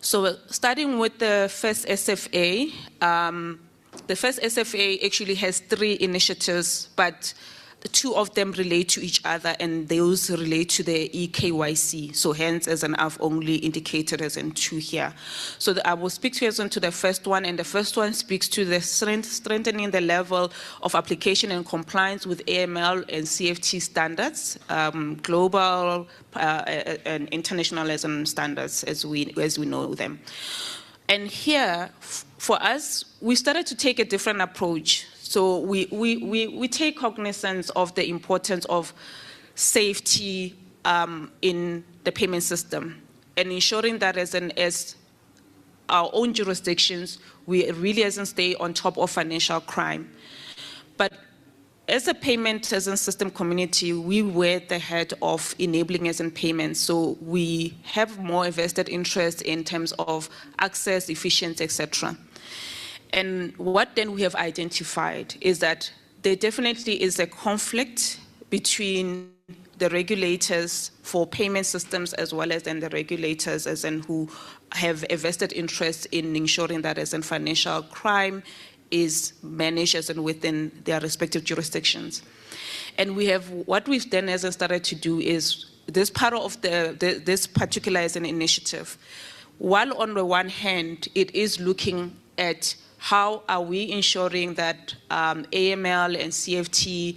[SPEAKER 11] So starting with the first SFA, the first SFA actually has 3 initiatives, but two of them relate to each other, and those relate to the EKYC. So hence, as an I've only indicated as in 2 here. So I will speak to you as into the first one, and the first one speaks to the strengthening the level of application and compliance with AML and CFT standards, global and international as in standards as we know them. And here, for us, we started to take a different approach. So we take cognizance of the importance of safety in the payment system, and ensuring that as our own jurisdictions, we really stay on top of financial crime. But as a payment as a system community, we were at the head of enabling as in payments. So we have more vested interest in terms of access, efficiency, etc. And what then we have identified is that there definitely is a conflict between the regulators for payment systems as well as then the regulators as in who have a vested interest in ensuring that as in financial crime is managed as in within their respective jurisdictions. And we have, what we've then as in started to do is, this part of this particular as an initiative, while on the one hand, it is looking at how are we ensuring that AML and CFT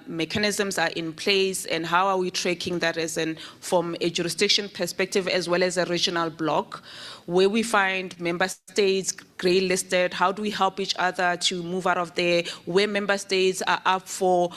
[SPEAKER 11] mechanisms are in place, and how are we tracking that as in from a jurisdiction perspective as well as a regional block, where we find member states grey listed, how do we help each other to move out of there, where member states are up for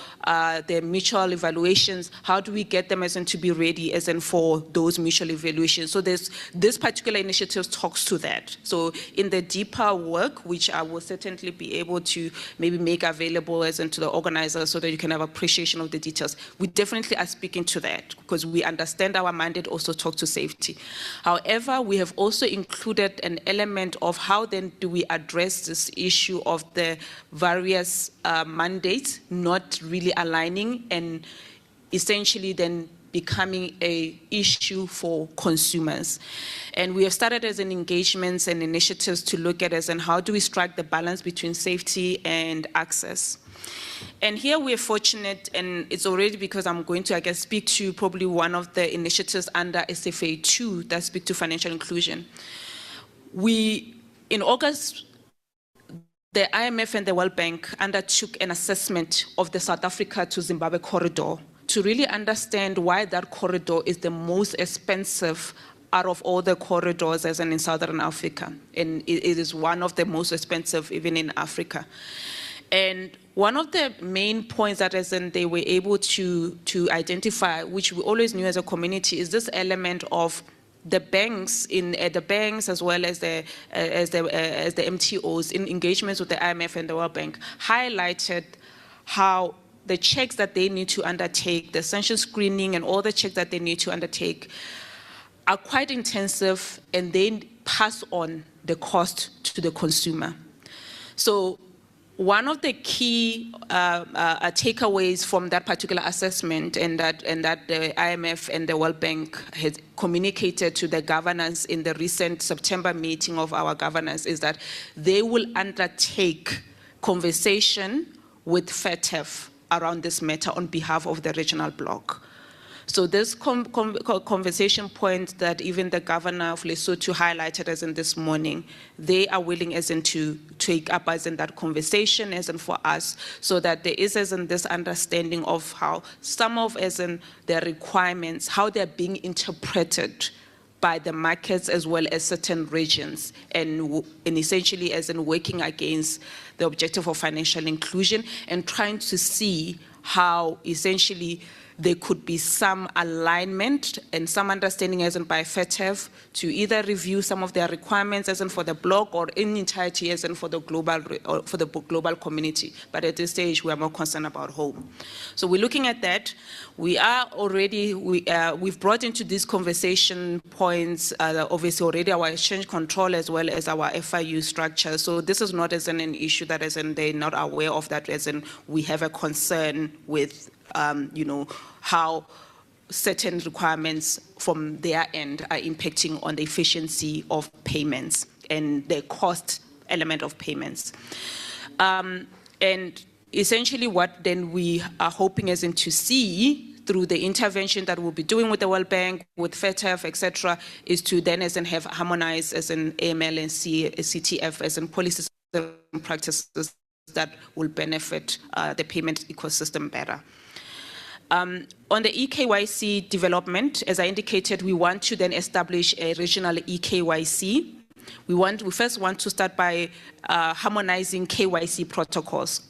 [SPEAKER 11] their mutual evaluations, how do we get them as in to be ready as in for those mutual evaluations. So this particular initiative talks to that. So in the deeper work, which I will certainly be able to maybe make available as in to the organizers so that you can have appreciation of the details, we definitely are speaking to that because we understand our mandate also talk to safety. However, we have also included an element of how then do we address this issue of the various mandates not really aligning and essentially then becoming an issue for consumers. And we have started as an engagements and initiatives to look at as in how do we strike the balance between safety and access. And here we're fortunate, and it's already because I'm going to, I guess, speak to probably one of the initiatives under SFA2 that speak to financial inclusion. In August, the IMF and the World Bank undertook an assessment of the South Africa to Zimbabwe corridor to really understand why that corridor is the most expensive out of all the corridors as in Southern Africa. And it is one of the most expensive even in Africa. And one of the main points that as in they were able to identify, which we always knew as a community, is this element of the banks as well as the MTOs in engagements with the IMF and the World Bank highlighted how the checks that they need to undertake, the sanction screening and all the checks that they need to undertake are quite intensive, and they pass on the cost to the consumer. So one of the key takeaways from that particular assessment and that the IMF and the World Bank has communicated to the governors in the recent September meeting of our governors is that they will undertake conversation with FATF around this matter on behalf of the regional bloc. So this conversation point that even the governor of Lesotho highlighted as in this morning, they are willing as in to take up as in that conversation as in for us, so that there is as in this understanding of how some of as in their requirements, how they're being interpreted by the markets as well as certain regions, and essentially as in working against the objective of financial inclusion and trying to see how essentially there could be some alignment and some understanding as in by FATF to either review some of their requirements as in for the bloc or in entirety as in for the global community. But at this stage, we are more concerned about home. So we're looking at that. We are already, we've brought into these conversation points, obviously already our exchange control as well as our FIU structure. So this is not as in an issue that as in they're not aware of that as in we have a concern with how certain requirements from their end are impacting on the efficiency of payments and the cost element of payments. And essentially what then we are hoping as in to see through the intervention that we'll be doing with the World Bank, with FATF, etc., is to then as in have harmonized as in AML and CTF as in policies and practices that will benefit the payment ecosystem better. On the eKYC development, as I indicated, we want to then establish a regional eKYC. We first want to start by harmonizing KYC protocols.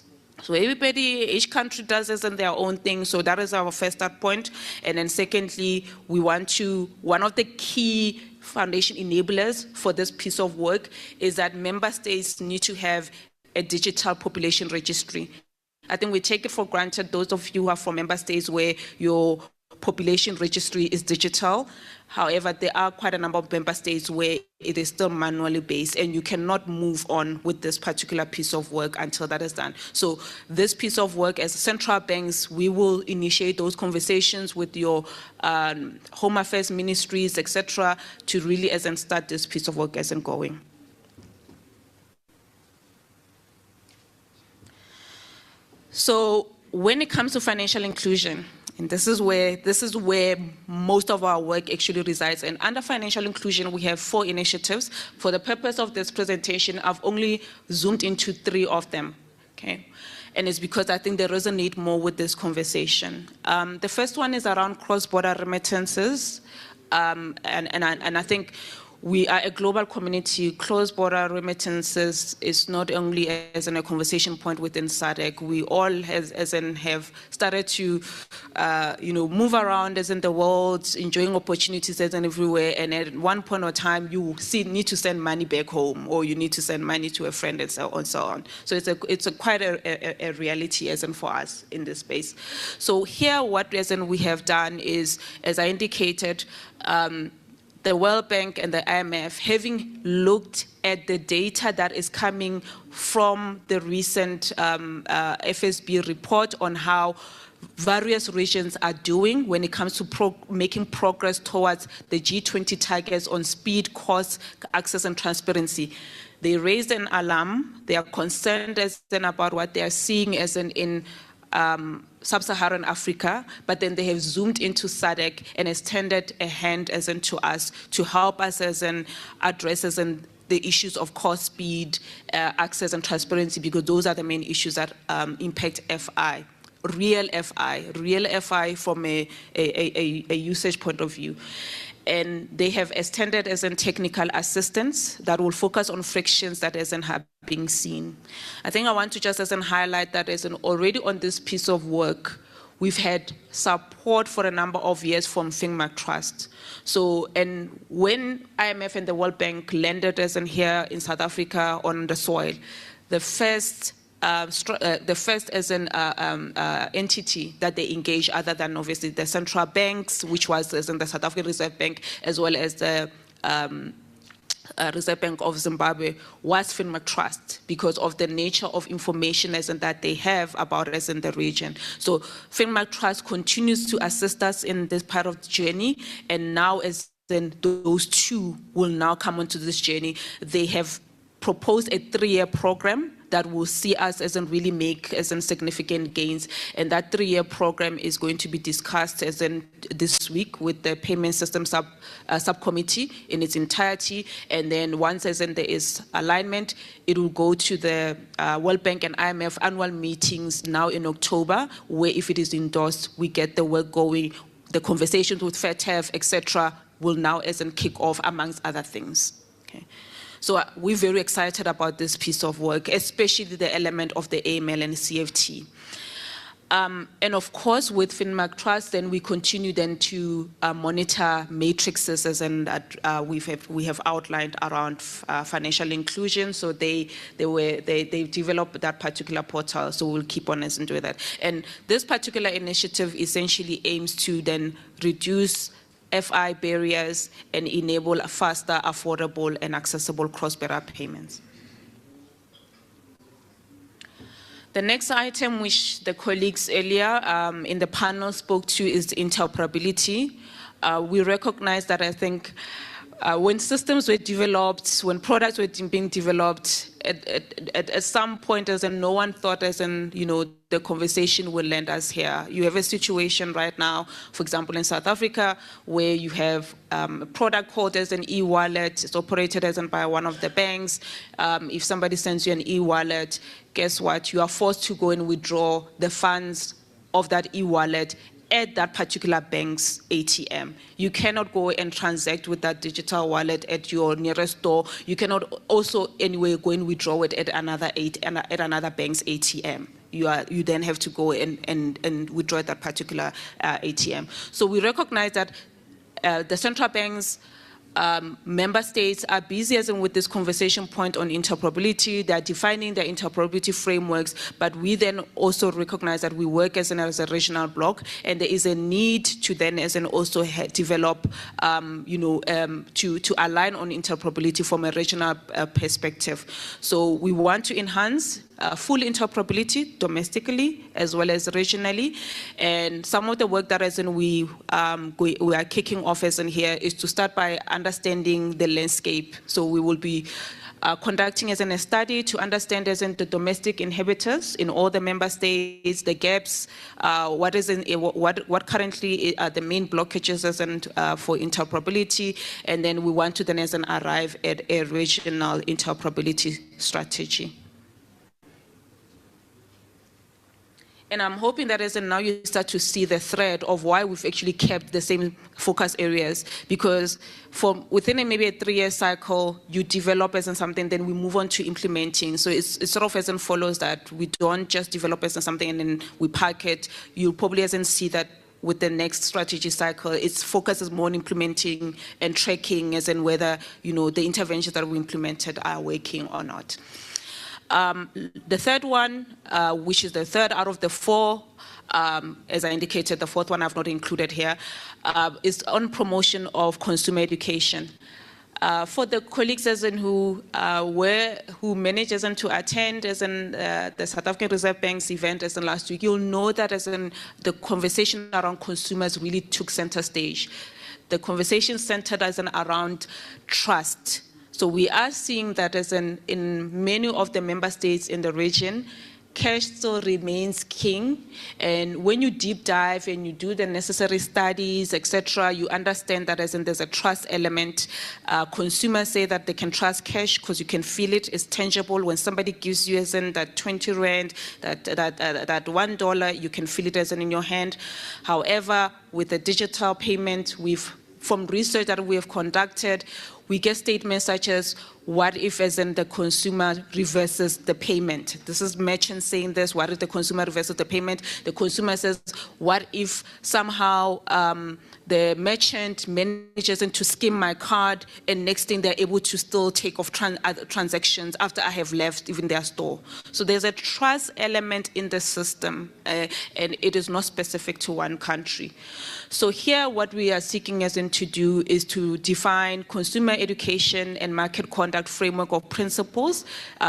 [SPEAKER 11] So each country does this in their own thing, so that is our first start point. And then secondly, one of the key foundation enablers for this piece of work is that member states need to have a digital population registry. I think we take it for granted, those of you who are from member states where your population registry is digital. However, there are quite a number of member states where it is still manually based, and you cannot move on with this particular piece of work until that is done. So this piece of work, as central banks, we will initiate those conversations with your home affairs ministries, etc., to really start this piece of work going. So when it comes to financial inclusion, and this is where most of our work actually resides. And under financial inclusion, we have 4 initiatives. For the purpose of this presentation, I've only zoomed into 3 of them. Okay, and it's because I think they resonate more with this conversation. The first one is around cross-border remittances, and I think we are a global community. Cross-border remittances is not only as a conversation point within SADC. We all have started to, move around in the world, enjoying opportunities everywhere. And at one point of time, you need to send money back home, or you need to send money to a friend, and so on. So it's quite a reality for us in this space. So here, what we have done is, as I indicated, the World Bank and the IMF, having looked at the data that is coming from the recent FSB report on how various regions are doing when it comes to making progress towards the G20 targets on speed, cost, access, and transparency. They raised an alarm. They are concerned about what they are seeing in Sub-Saharan Africa, but then they have zoomed into SADC and extended a hand to us to help us address the issues of cost, speed, access, and transparency, because those are the main issues that impact FI, real FI from a usage point of view. And they have extended technical assistance that will focus on frictions that have been seen. I think I want to just highlight that already on this piece of work, we've had support for a number of years from FinMac Trust. So, and when IMF and the World Bank landed here in South Africa on the soil, the first entity that they engaged, other than obviously the central banks, which was the South African Reserve Bank, as well as the Reserve Bank of Zimbabwe, was FinMac Trust, because of the nature of information that they have about us in the region. So FinMac Trust continues to assist us in this part of the journey, and now those 2 will now come onto this journey. They have proposed a 3-year program that will see us really make significant gains. And that 3-year program is going to be discussed this week with the payment system subcommittee in its entirety. And then once there is alignment, it will go to the World Bank and IMF annual meetings now in October, where if it is endorsed, we get the work going. The conversations with FATF, etc., will now kick off, amongst other things. Okay. So we're very excited about this piece of work, especially the element of the AML and CFT. And of course, with FinMac Trust, then we continue to monitor matrices we have outlined around financial inclusion. So they developed that particular portal. So we'll keep on doing that. And this particular initiative essentially aims to then reduce FI barriers and enable faster, affordable, and accessible cross-border payments. The next item, which the colleagues earlier in the panel spoke to, is interoperability. We recognize that when systems were developed, when products were being developed, at some point, no one thought, the conversation will land us here. You have a situation right now, for example, in South Africa, where you have a product called as an e-wallet. It's operated by one of the banks. If somebody sends you an e-wallet, guess what? You are forced to go and withdraw the funds of that e-wallet at that particular bank's ATM. You cannot go and transact with that digital wallet at your nearest store. You cannot also anyway go and withdraw it at another bank's ATM. You then have to go and withdraw at that particular ATM. So we recognize that the central banks member states are busy as in with this conversation point on interoperability. They're defining their interoperability frameworks, but we then also recognize that we work as a regional bloc, and there is a need to then as in also develop, to align on interoperability from a regional perspective. So we want to enhance full interoperability domestically as well as regionally, and some of the work that as in we are kicking off as in here is to start by understanding the landscape. So we will be conducting as in a study to understand as in the domestic inhibitors in all the member states, the gaps, what currently are the main blockages as in for interoperability, and then we want to then as in arrive at a regional interoperability strategy. And I'm hoping that as in now you start to see the thread of why we've actually kept the same focus areas, because from within maybe a 3-year cycle, you develop as in something, then we move on to implementing. So it's sort of as in follows that we don't just develop as in something and then we park it. You'll probably as in see that with the next strategy cycle, its focus is more on implementing and tracking as in whether, the interventions that we implemented are working or not. The third one, which is the third out of the 4, as I indicated, the 4th one I've not included here, is on promotion of consumer education. For the colleagues as in who managed as in to attend as in the South African Reserve Bank's event as in last week, you'll know that as in the conversation around consumers really took center stage. The conversation centered as in around trust. So we are seeing that as in many of the member states in the region, cash still remains king. And when you deep dive and you do the necessary studies, etc., you understand that as in there's a trust element. Consumers say that they can trust cash because you can feel it, it's tangible. When somebody gives you as in that 20 rand, that $1, you can feel it as in your hand. However, with the digital payment, from research that we have conducted, we get statements such as, what if as in the consumer reverses the payment? This is merchants saying this, what if the consumer reverses the payment? The consumer says, what if somehow the merchant manages to skim my card and next thing they're able to still take off transactions after I have left even their store? So there's a trust element in the system and it is not specific to one country. So here what we are seeking as in to do is to define consumer education and market conduct framework of principles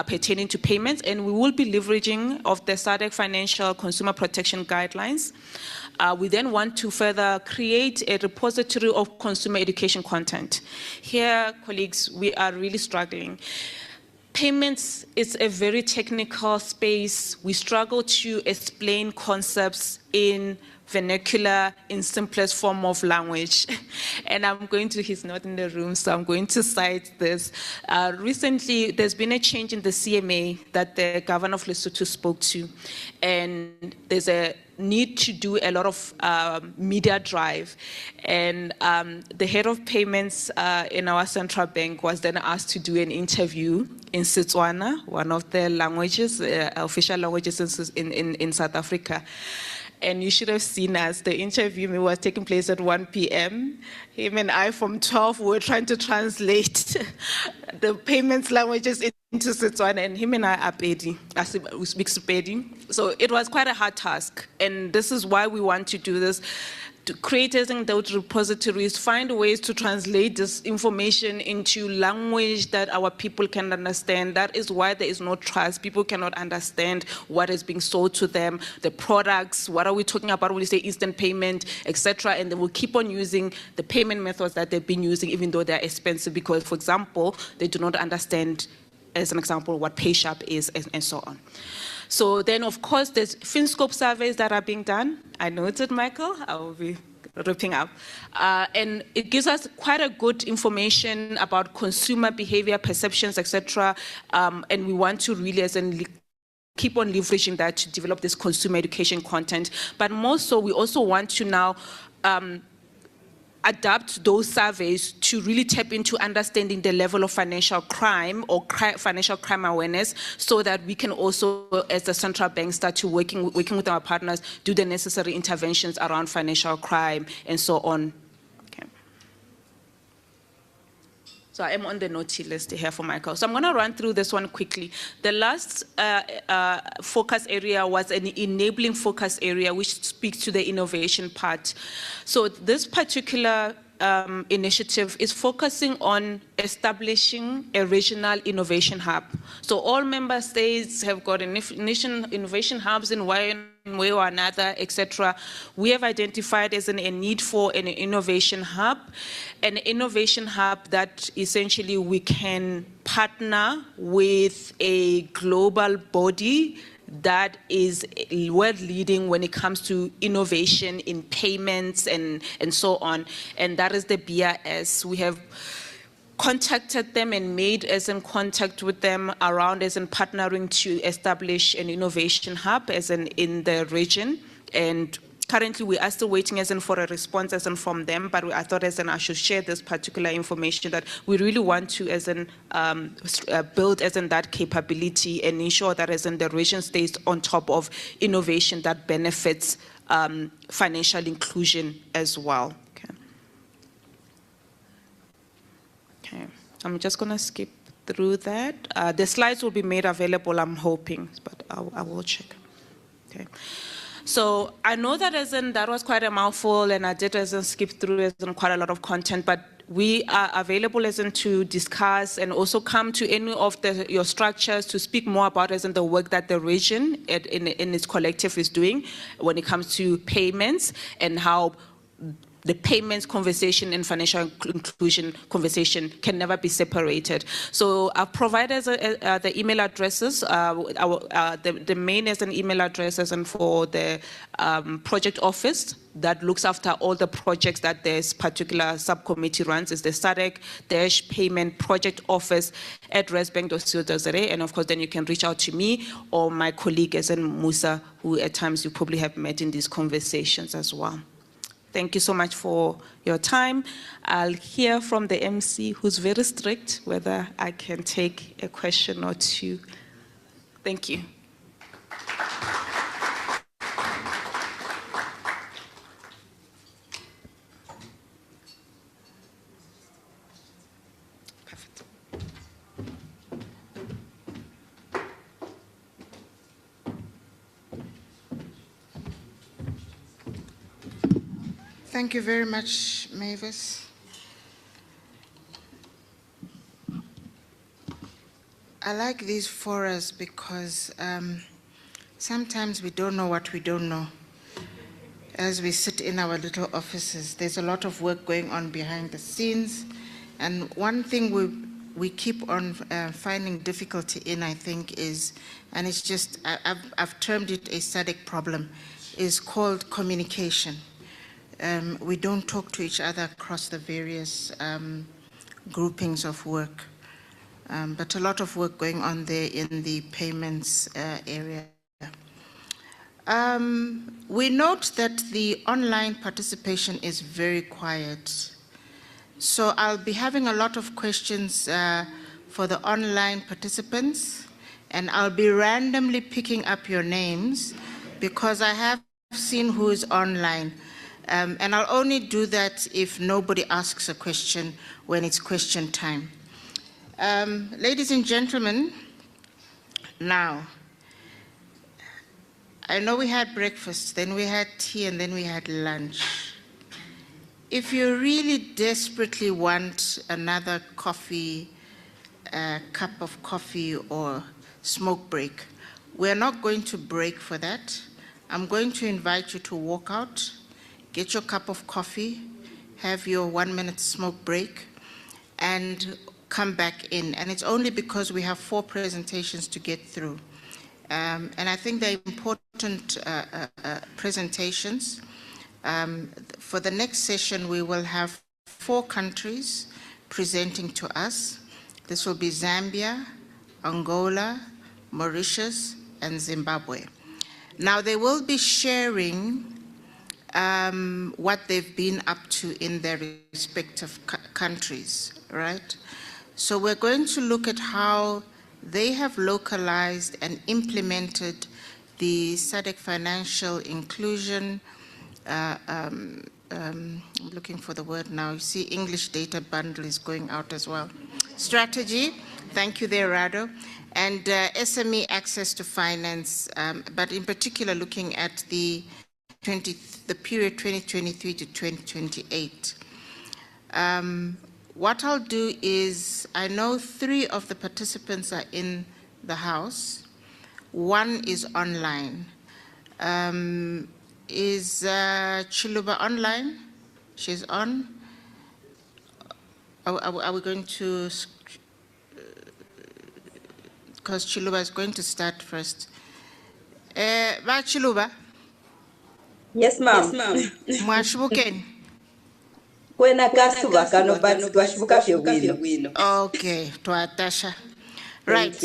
[SPEAKER 11] pertaining to payments, and we will be leveraging of the SADC Financial Consumer Protection Guidelines. We then want to further create a repository of consumer education content. Here, colleagues, we are really struggling. Payments is a very technical space. We struggle to explain concepts in vernacular, in simplest form of language. And he's not in the room, so I'm going to cite this. Recently, there's been a change in the CMA that the governor of Lesotho spoke to. And there's a need to do a lot of media drive. And the head of payments in our central bank was then asked to do an interview in Setswana, one of the languages, official languages in South Africa. And you should have seen us. The interview was taking place at 1 p.m. Him and I from 12 were trying to translate the payments languages into Setswana, and him and I are Pedi. We speak Sepedi. So it was quite a hard task. And this is why we want to do this, to creating those repositories, find ways to translate this information into language that our people can understand. That is why there is no trust. People cannot understand what is being sold to them, the products, what are we talking about when we say instant payment, etc. And they will keep on using the payment methods that they've been using, even though they're expensive, because, for example, they do not understand, as an example, what PayShap is, and so on. So then, of course, there's FinScope surveys that are being done. I noted, Michael. I will be wrapping up. And it gives us quite a good information about consumer behavior, perceptions, etc. And we want to really keep on leveraging that to develop this consumer education content. But more so, we also want to now adapt those surveys to really tap into understanding the level of financial crime or financial crime awareness, so that we can also, as the central bank, start to working with our partners, do the necessary interventions around financial crime and so on. Okay. So I am on the naughty list here for Michael. So I'm going to run through this one quickly. The last focus area was an enabling focus area, which speaks to the innovation part. So this particular initiative is focusing on establishing a regional innovation hub. So all member states have got innovation hubs in one way or another, etc. We have identified as a need for an innovation hub that essentially we can partner with a global body that is world leading when it comes to innovation in payments and so on, and that is the BRS. We have contacted them and made as in contact with them around as in partnering to establish an innovation hub as in the region, and currently we are still waiting as in for a response as in from them, but I thought as in I should share this particular information that we really want to as in build as in that capability and ensure that as in the region stays on top of innovation that benefits financial inclusion as well. Okay, I'm just going to skip through that. The slides will be made available, I'm hoping, but I will check. Okay. So I know that as in that was quite a mouthful, and I did as in skip through as in quite a lot of content, but we are available as in to discuss and also come to any of your structures to speak more about as in the work that the region in its collective is doing when it comes to payments and how the payments conversation and financial inclusion conversation can never be separated. So I've provided the email addresses. The main is an email address as in for the project office that looks after all the projects that this particular subcommittee runs. Is the SADC-Payment Project Office at resbank.co.za, and of course then you can reach out to me or my colleague as in Musa, who at times you probably have met in these conversations as well. Thank you so much for your time. I'll hear from the MC, who's very strict, whether I can take a question or two. Thank you. Perfect.
[SPEAKER 1] Thank you very much, Mavis. I like these forums because sometimes we don't know what we don't know. As we sit in our little offices, there's a lot of work going on behind the scenes. And one thing we keep on finding difficulty in, I think, is, and it's just, I've termed it a SADC problem, is called communication. We don't talk to each other across the various groupings of work, but a lot of work going on there in the payments area. We note that the online participation is very quiet. So I'll be having a lot of questions for the online participants, and I'll be randomly picking up your names because I have seen who is online. And I'll only do that if nobody asks a question when it's question time. Ladies and gentlemen, now, I know we had breakfast, then we had tea, and then we had lunch. If you really desperately want another coffee, cup of coffee or smoke break, we're not going to break for that. I'm going to invite you to walk out, get your cup of coffee, have your 1-minute smoke break, and come back in. And it's only because we have 4 presentations to get through. And I think they're important presentations. For the next session, we will have 4 countries presenting to us. This will be Zambia, Angola, Mauritius, and Zimbabwe. Now, they will be sharing what they've been up to in their respective countries, right? So we're going to look at how they have localized and implemented the SADC Financial Inclusion I'm looking for the word now. You see, English data bundle is going out as well. Strategy, thank you there, Rado. And SME access to finance, but in particular looking at the period 2023 to 2028. What I'll do is, I know 3 of the participants are in the house. 1 is online. Is Chiluba online? She's on. Are we going to, because Chiluba is going to start first. Ba Chiluba?
[SPEAKER 12] Yes, ma'am.
[SPEAKER 1] Mwashibukeni?
[SPEAKER 12] Kwena kasuba kano but twashibuka fyo bwino.
[SPEAKER 1] Okay, Tuatasha. Right,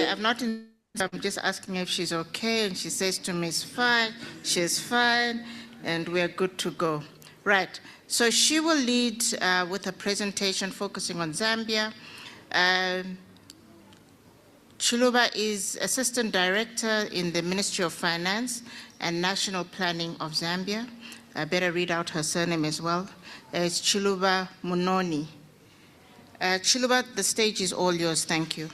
[SPEAKER 1] I'm not in, I'm just asking if she's okay, and she says to me, it's fine, she's fine, and we're good to go. Right, so she will lead with a presentation focusing on Zambia. Chiluba is Assistant Director in the Ministry of Finance and National Planning of Zambia. I better read out her surname as well. It's Chiluba Munoni. Chiluba, the stage is all yours, thank you.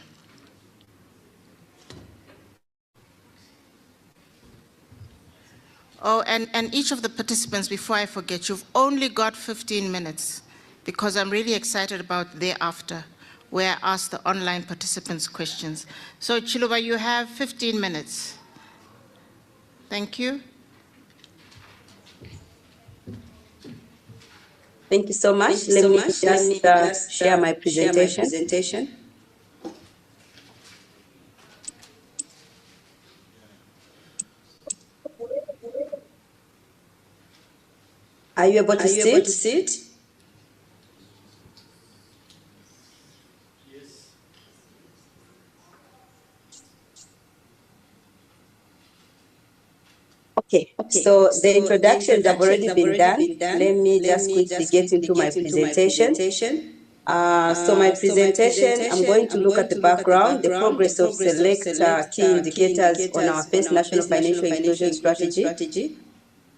[SPEAKER 1] Oh, and each of the participants, before I forget, you've only got 15 minutes because I'm really excited about thereafter, where I ask the online participants questions. So Chiluba, you have 15 minutes. Thank you.
[SPEAKER 12] Thank you so much. Let me just share my presentation. Are you able to see it? Yes. Okay, so the introductions have already been done. Let me just quickly get into my presentation. So my presentation, I'm going to look at the background, the progress of select key indicators on our first national financial inclusion strategy.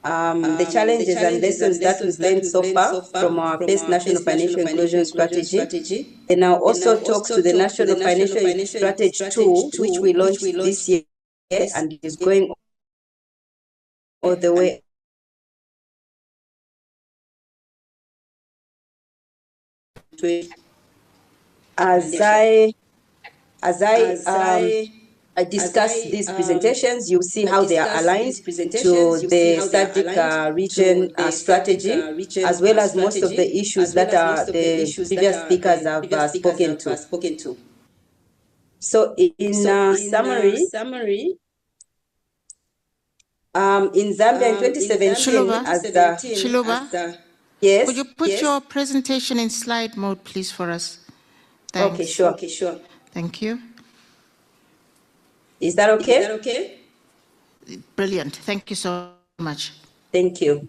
[SPEAKER 12] The challenges and lessons that we've learned so far from our first national financial inclusion strategy. And I'll also talk to the national financial strategy 2, which we launched this year and is going all the way as I discuss these presentations, you'll see how they are aligned to the SADC region strategy, as well as most of the issues that the previous speakers have spoken to. So in summary, in Zambia in 2017,
[SPEAKER 1] Chiluba,
[SPEAKER 12] yes,
[SPEAKER 1] could you put your presentation in slide mode, please, for us? Thanks.
[SPEAKER 12] Okay, sure.
[SPEAKER 1] Thank you.
[SPEAKER 12] Is that okay?
[SPEAKER 1] Brilliant. Thank you so much.
[SPEAKER 12] Thank you.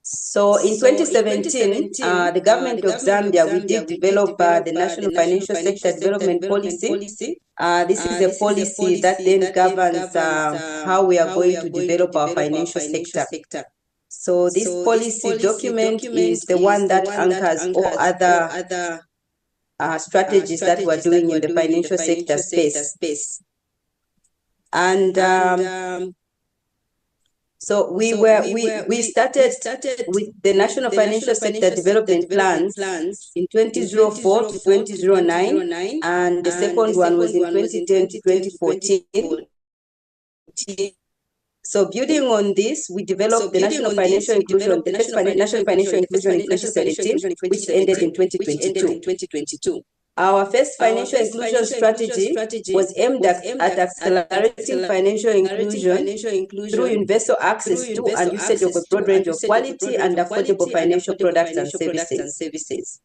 [SPEAKER 12] So in 2017, the government of Zambia, we did develop the National Financial Sector Development Policy. This is a policy that then governs how we are going to develop our financial sector. So this policy document is the one that anchors all other strategies that we're doing in the financial sector space. And so we started with the National Financial Sector Development Plans in 2004 to 2009, and the second one was in 2010 to 2014. So building on this, we developed the National Financial Inclusion, the first National Financial Inclusion in 2017, which ended in 2022. Our first financial inclusion strategy was aimed at accelerating financial inclusion through universal access to and usage of a broad range of quality and affordable financial products and services.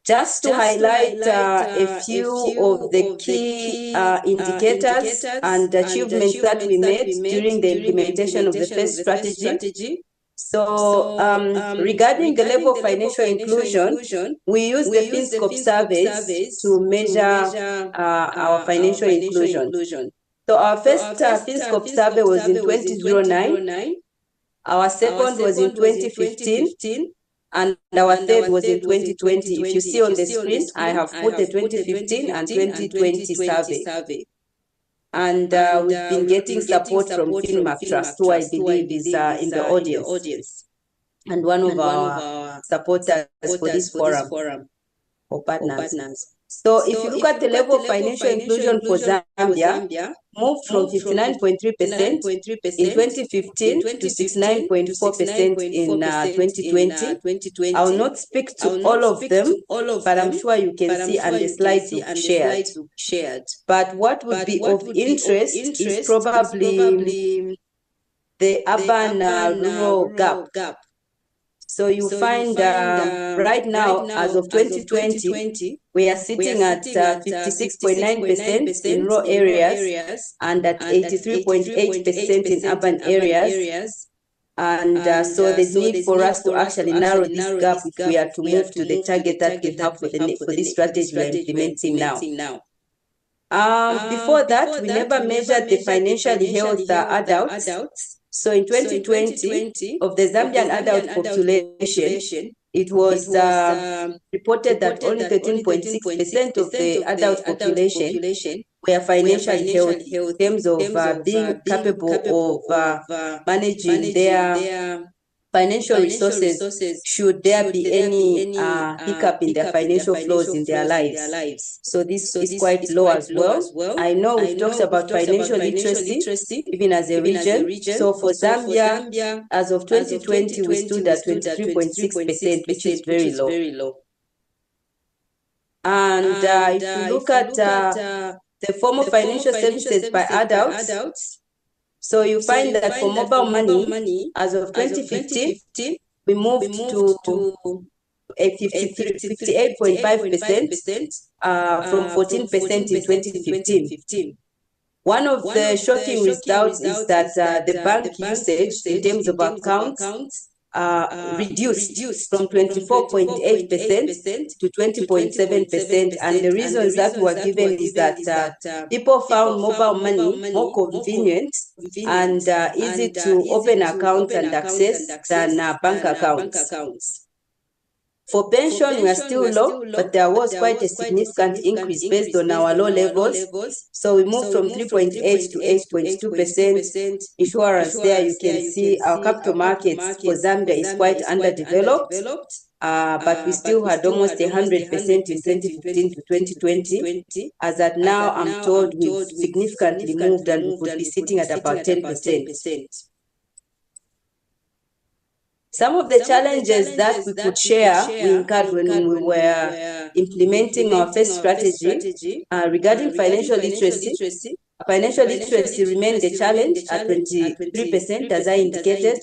[SPEAKER 12] Just to highlight a few of the key indicators and achievements that we made during the implementation of the first strategy. So regarding the level of financial inclusion, we use the FinScope surveys to measure our financial inclusion. So our first FinScope survey was in 2009, Our second was in 2015, and our third was in 2020. If you see on the screen, I have put the 2015 and 2020 survey. And we've been getting support from Finmark Trust, who I believe is in the audience, and one of our supporters for this forum, or partners. So if you look at the level of financial inclusion for Zambia, moved from 59.3% in 2015 to 69.4% in 2020. I will not speak to all of them, but I'm sure you can see on the slides you've shared. But what would be of interest is probably the urban-rural gap. So you find right now, as of 2020, we are sitting at 56.9% in rural areas and at 83.8% in urban areas. And so there's need for us to actually narrow this gap if we are to move to the target that we have for this strategy we are implementing now. Before that, we never measured the financially healthy adults. So in 2020, of the Zambian adult population, it was reported that only 13.6% of the adult population were financially healthy in terms of being capable of managing their financial resources should there be any hiccup in their financial flows in their lives. So this is quite low as well. I know we've talked about financial literacy, even as a region. So for Zambia, as of 2020, we stood at 23.6%, which is very low. And if you look at the form of financial services by adults, so you find that for mobile money, as of 2015, we moved to a 58.5% from 14% in 2015. One of the shocking results is that the bank usage in terms of accounts reduced from 24.8% to 20.7%, and the reasons that were given is that people found mobile money more convenient and easy to open accounts and access than bank accounts. For pension, we are still low, but there was quite a significant increase based on our low levels. So we moved from 3.8 to 8.2%. Insurance, there you can see our capital markets for Zambia is quite underdeveloped, but we still had almost 100% in 2015 to 2020. As at now, I'm told we've significantly moved and we could be sitting at about 10%. Some of the challenges that we could share, we incurred when we were implementing our first strategy regarding financial literacy. Financial literacy remained a challenge at 23%, as I indicated,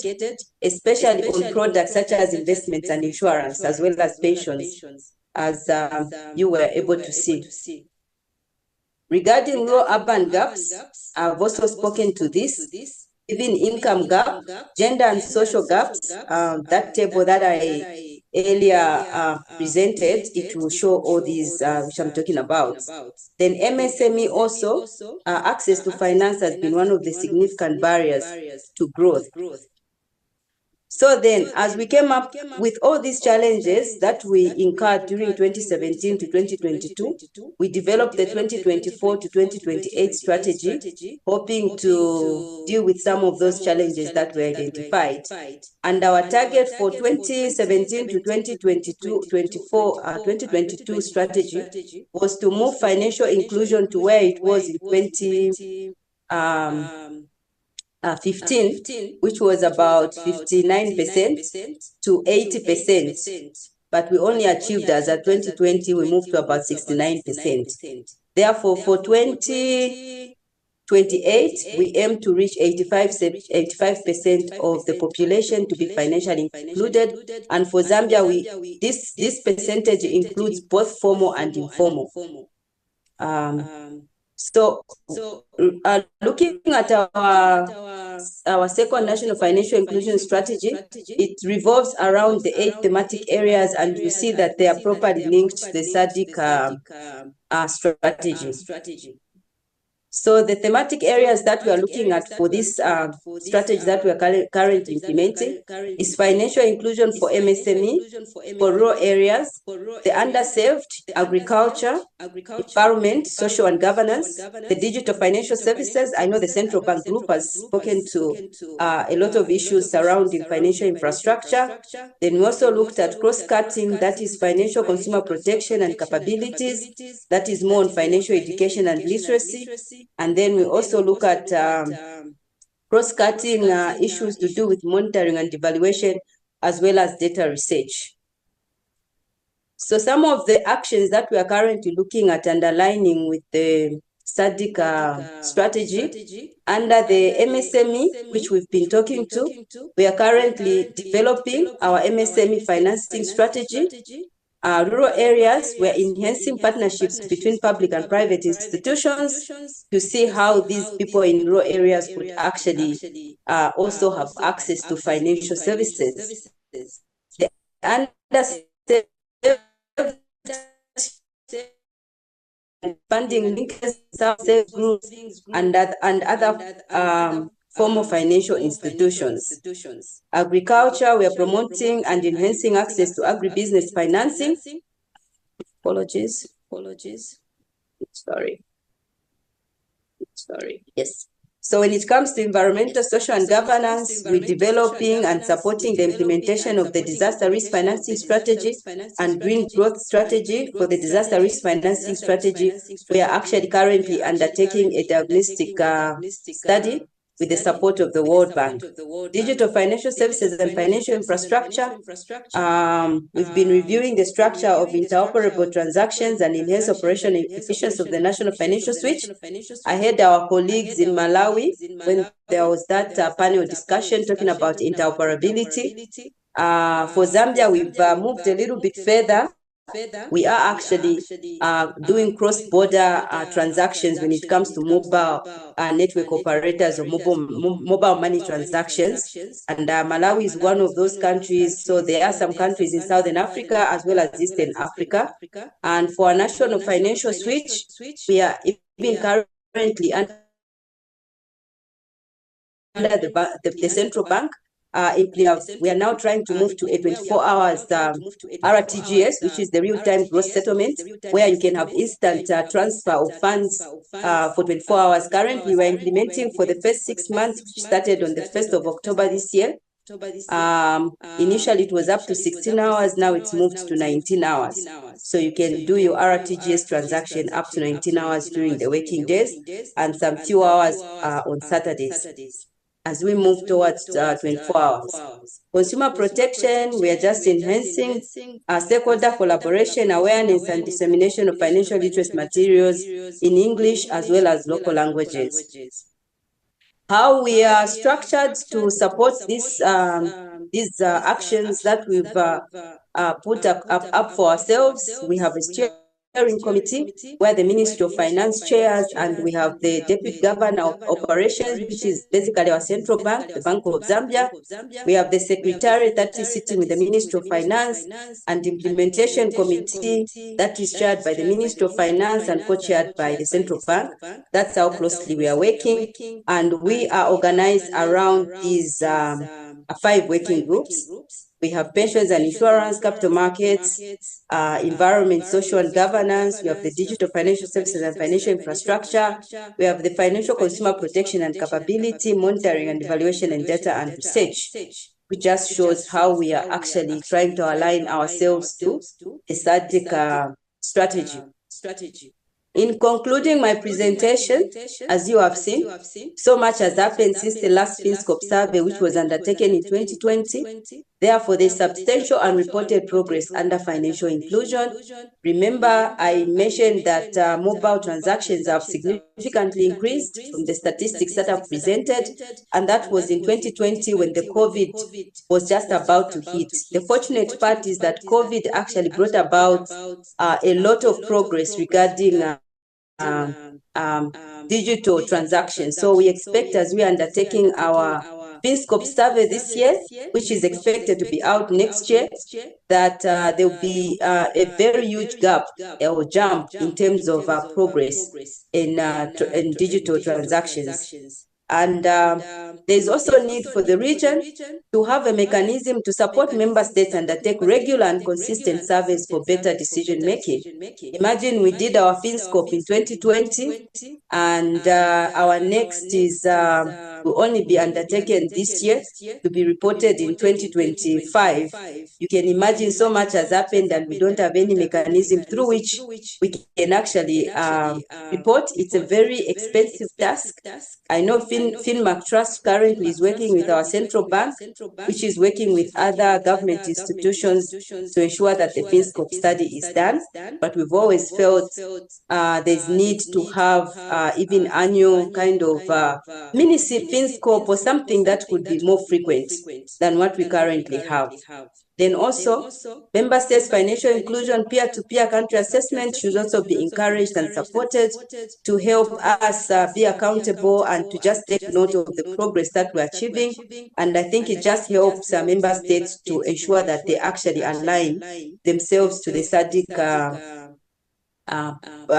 [SPEAKER 12] especially on products such as investments and insurance, as well as pensions, as you were able to see. Regarding rural-urban gaps, I've also spoken to this. Even income gap, gender and social gaps, that table that I earlier presented, it will show all these which I'm talking about. Then MSME also, access to finance has been one of the significant barriers to growth. So then, as we came up with all these challenges that we incurred during 2017 to 2022, we developed the 2024 to 2028 strategy, hoping to deal with some of those challenges that were identified. And our target for 2017 to 2022 strategy was to move financial inclusion to where it was in 2015, which was about 59% to 80%, but we only achieved as at 2020, we moved to about 69%. Therefore, for 2028, we aim to reach 85% of the population to be financially included, and for Zambia, this percentage includes both formal and informal. So looking at our second national financial inclusion strategy, it revolves around the 8 thematic areas, and you see that they are properly linked to the SADC strategy. So the thematic areas that we are looking at for this strategy that we are currently implementing is financial inclusion for MSME, for rural areas, the underserved, agriculture, environment, social and governance, the digital financial services. I know the Central Bank group has spoken to a lot of issues surrounding financial infrastructure. Then we also looked at cross-cutting, that is financial consumer protection and capabilities, that is more on financial education and literacy. And then we also look at cross-cutting issues to do with monitoring and evaluation, as well as data research. So some of the actions that we are currently looking at underlining with the SADC strategy under the MSME, which we've been talking to, we are currently developing our MSME financing strategy. Rural areas, we're enhancing partnerships between public and private institutions to see how these people in rural areas could actually also have access to financial services. The underserved funding linkers, self-help groups, and other form of financial institutions. Agriculture, we are promoting and enhancing access to agribusiness financing. Apologies. Sorry. Yes. So when it comes to environmental, social and governance, we're developing and supporting the implementation of the disaster risk financing strategy and green growth strategy. For the disaster risk financing strategy, we are actually currently undertaking a diagnostic study with the support of the World Bank. Digital financial services and financial infrastructure, we've been reviewing the structure of interoperable transactions and enhance operational efficiency of the national financial switch. I heard our colleagues in Malawi when there was that panel discussion talking about interoperability. For Zambia, we've moved a little bit further. We are actually doing cross-border transactions when it comes to mobile network operators or mobile money transactions. And Malawi is one of those countries. So there are some countries in Southern Africa as well as Eastern Africa. And for our national financial switch, we are even currently under the Central Bank. We are now trying to move to a 24 hours RTGS, which is the real-time gross settlement, where you can have instant transfer of funds for 24 hours. Currently, we're implementing for the first 6 months, which started on the 1st of October this year. Initially, it was up to 16 hours. Now it's moved to 19 hours. So you can do your RTGS transaction up to 19 hours during the working days and some few hours on Saturdays, as we move towards 24 hours. Consumer protection, we are just enhancing stakeholder collaboration, awareness, and dissemination of financial literacy materials in English as well as local languages. How we are structured to support these actions that we've put up for ourselves. We have a steering committee where the Ministry of Finance chairs, and we have the Deputy Governor of Operations, which is basically our central bank, the Bank of Zambia. We have the Secretariat that is sitting with the Ministry of Finance, and Implementation Committee that is chaired by the Ministry of Finance and co-chaired by the Central Bank. That's how closely we are working, and we are organized around these 5 working groups. We have pensions and insurance, capital markets, environment, social and governance. We have the digital financial services and financial infrastructure. We have the financial consumer protection and capability, monitoring and evaluation, and data and research, which just shows how we are actually trying to align ourselves to the SADC strategy. In concluding my presentation, as you have seen, so much has happened since the last FinScope survey, which was undertaken in 2020. Therefore, there's substantial unreported progress under financial inclusion. Remember, I mentioned that mobile transactions have significantly increased from the statistics that I've presented, and that was in 2020 when the COVID was just about to hit. The fortunate part is that COVID actually brought about a lot of progress regarding digital transactions. So we expect, as we are undertaking our FinScope survey this year, which is expected to be out next year, that there will be a very huge gap or jump in terms of progress in digital transactions. And there's also need for the region to have a mechanism to support member states undertake regular and consistent surveys for better decision making. Imagine we did our FinScope in 2020, and our next is will only be undertaken this year to be reported in 2025. You can imagine so much has happened, and we don't have any mechanism through which we can actually report. It's a very expensive task. I know FinMac Trust currently is working with our central bank, which is working with other government institutions to ensure that the FinScope study is done. But we've always felt there's need to have even annual kind of mini FinScope or something that could be more frequent than what we currently have. Then also, member states' financial inclusion peer-to-peer country assessment should also be encouraged and supported to help us be accountable and to just take note of the progress that we're achieving. And I think it just helps member states to ensure that they actually align themselves to the SADC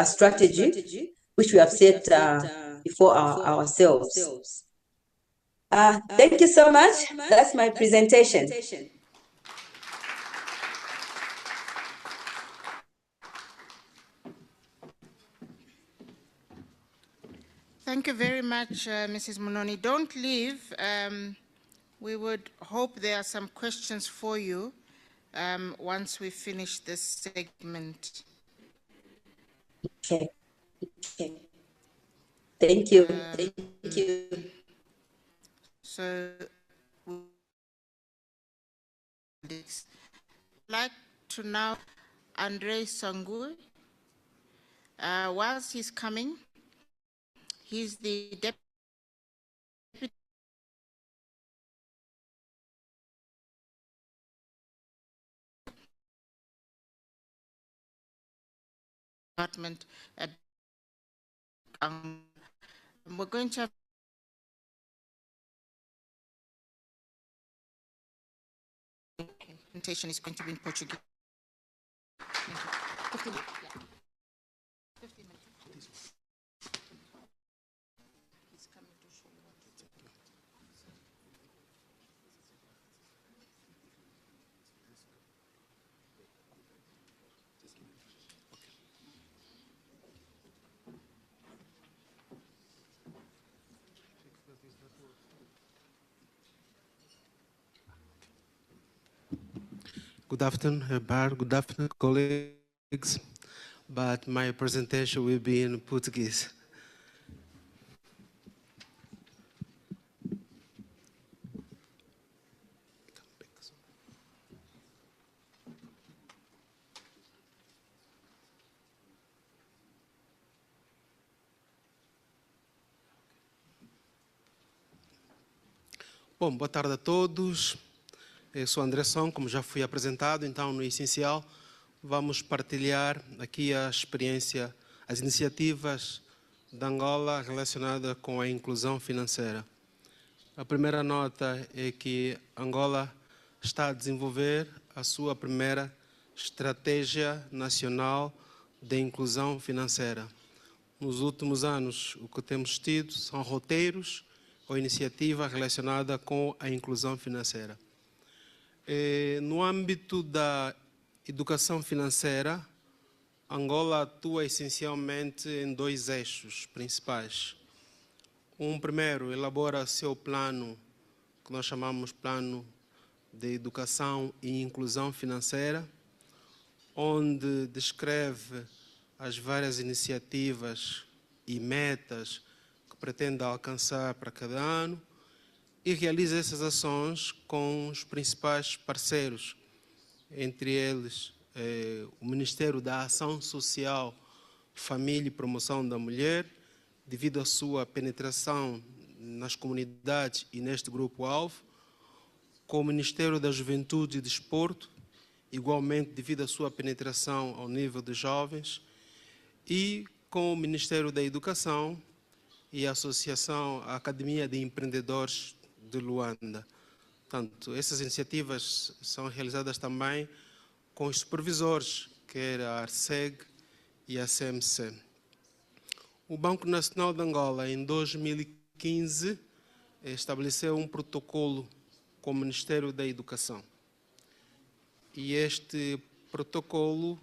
[SPEAKER 12] strategy, which we have set before ourselves. Thank you so much. That's my presentation.
[SPEAKER 1] Thank you very much, Mrs. Munoni. Don't leave. We would hope there are some questions for you once we finish this segment.
[SPEAKER 12] Okay. Thank you. Thank you.
[SPEAKER 1] So, I'd like to now Andre Sangui. Whilst he's coming, he's the Deputy Department at we're going to have presentation is going to be in Portuguese. Thank you. 15 minutes. Yeah. 15 minutes. He's coming to show you what to do.
[SPEAKER 13] Good afternoon, Bar. Good afternoon, colleagues. But my presentation will be in Portuguese. Bom, boa tarde a todos. Eu sou André Som, como já fui apresentado, então, no essencial, vamos partilhar aqui a experiência, as iniciativas da Angola relacionadas com a inclusão financeira. A primeira nota é que Angola está a desenvolver a sua primeira estratégia nacional de inclusão financeira. Nos últimos anos, o que temos tido são roteiros ou iniciativas relacionadas com a inclusão financeira. No âmbito da educação financeira, Angola atua essencialmente em dois eixos principais. Primeiro, elabora seu plano, que nós chamamos Plano de Educação e Inclusão Financeira, onde descreve as várias iniciativas e metas que pretende alcançar para cada ano, e realiza essas ações com os principais parceiros, entre eles o Ministério da Ação Social, Família e Promoção da Mulher, devido à sua penetração nas comunidades e neste grupo-alvo, com o Ministério da Juventude e Desporto, igualmente devido à sua penetração ao nível dos jovens, e com o Ministério da Educação e a Associação, a Academia de Empreendedores de Luanda. Portanto, essas iniciativas são realizadas também com os supervisores, que era a ARCEG e a CMC. O Banco Nacional de Angola, em 2015, estabeleceu um protocolo com o Ministério da Educação. E este protocolo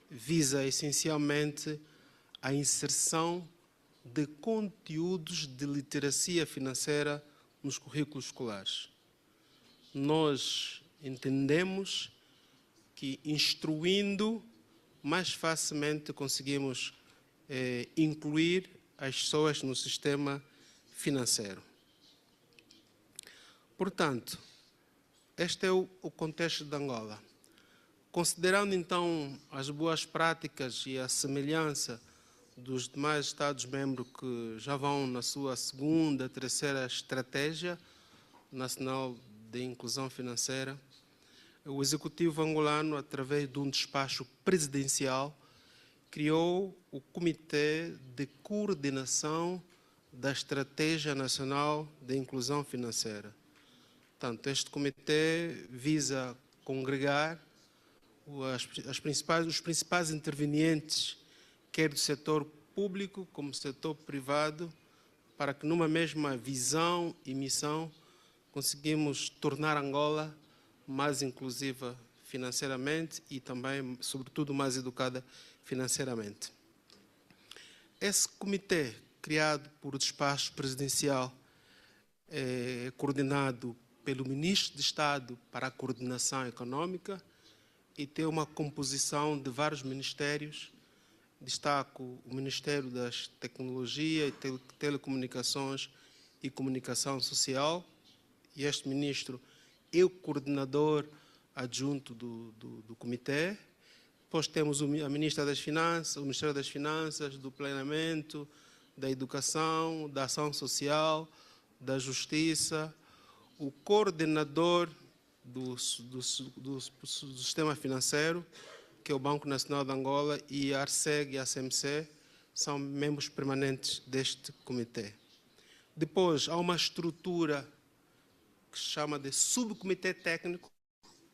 [SPEAKER 13] visa essencialmente a inserção de conteúdos de literacia financeira nos currículos escolares. Nós entendemos que, instruindo, mais facilmente conseguimos incluir as pessoas no sistema financeiro. Portanto, este é o contexto de Angola. Considerando, então, as boas práticas e a semelhança dos demais Estados-membros que já vão na sua segunda, terceira estratégia nacional de inclusão financeira, o Executivo angolano, através de um despacho presidencial, criou o Comitê de Coordenação da Estratégia Nacional de Inclusão Financeira. Portanto, este comitê visa congregar os principais intervenientes, quer do setor público como do setor privado, para que numa mesma visão e missão conseguimos tornar Angola mais inclusiva financeiramente e também, sobretudo, mais educada financeiramente. Esse comitê, criado por despacho presidencial, é coordenado pelo Ministro de Estado para a Coordenação Econômica e tem uma composição de vários ministérios. Destaco o Ministério das Tecnologia e Telecomunicações e Comunicação Social, e este ministro é o coordenador adjunto do comitê. Depois temos a Ministra das Finanças, o Ministério das Finanças, do Planeamento, da Educação, da Ação Social, da Justiça, o coordenador do sistema financeiro, que é o Banco Nacional de Angola, e a ARCEG e a CMC são membros permanentes deste comitê. Depois, há uma estrutura que se chama de subcomitê técnico,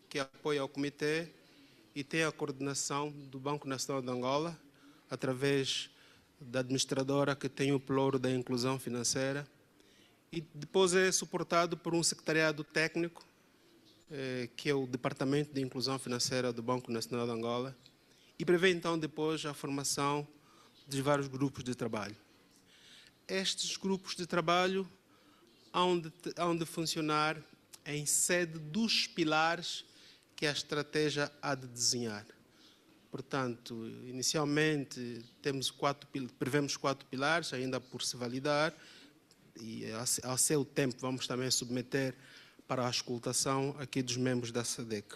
[SPEAKER 13] que apoia o comitê e tem a coordenação do Banco Nacional de Angola, através da administradora que tem o ploro da inclusão financeira, e depois é suportado por um secretariado técnico, que é o Departamento de Inclusão Financeira do Banco Nacional de Angola, e prevê então depois a formação de vários grupos de trabalho. Estes grupos de trabalho hão de funcionar em sede dos pilares que a estratégia há de desenhar. Portanto, inicialmente prevemos 4 pilares, ainda por se validar, e ao seu tempo vamos também submeter para a auscultação aqui dos membros da SADC.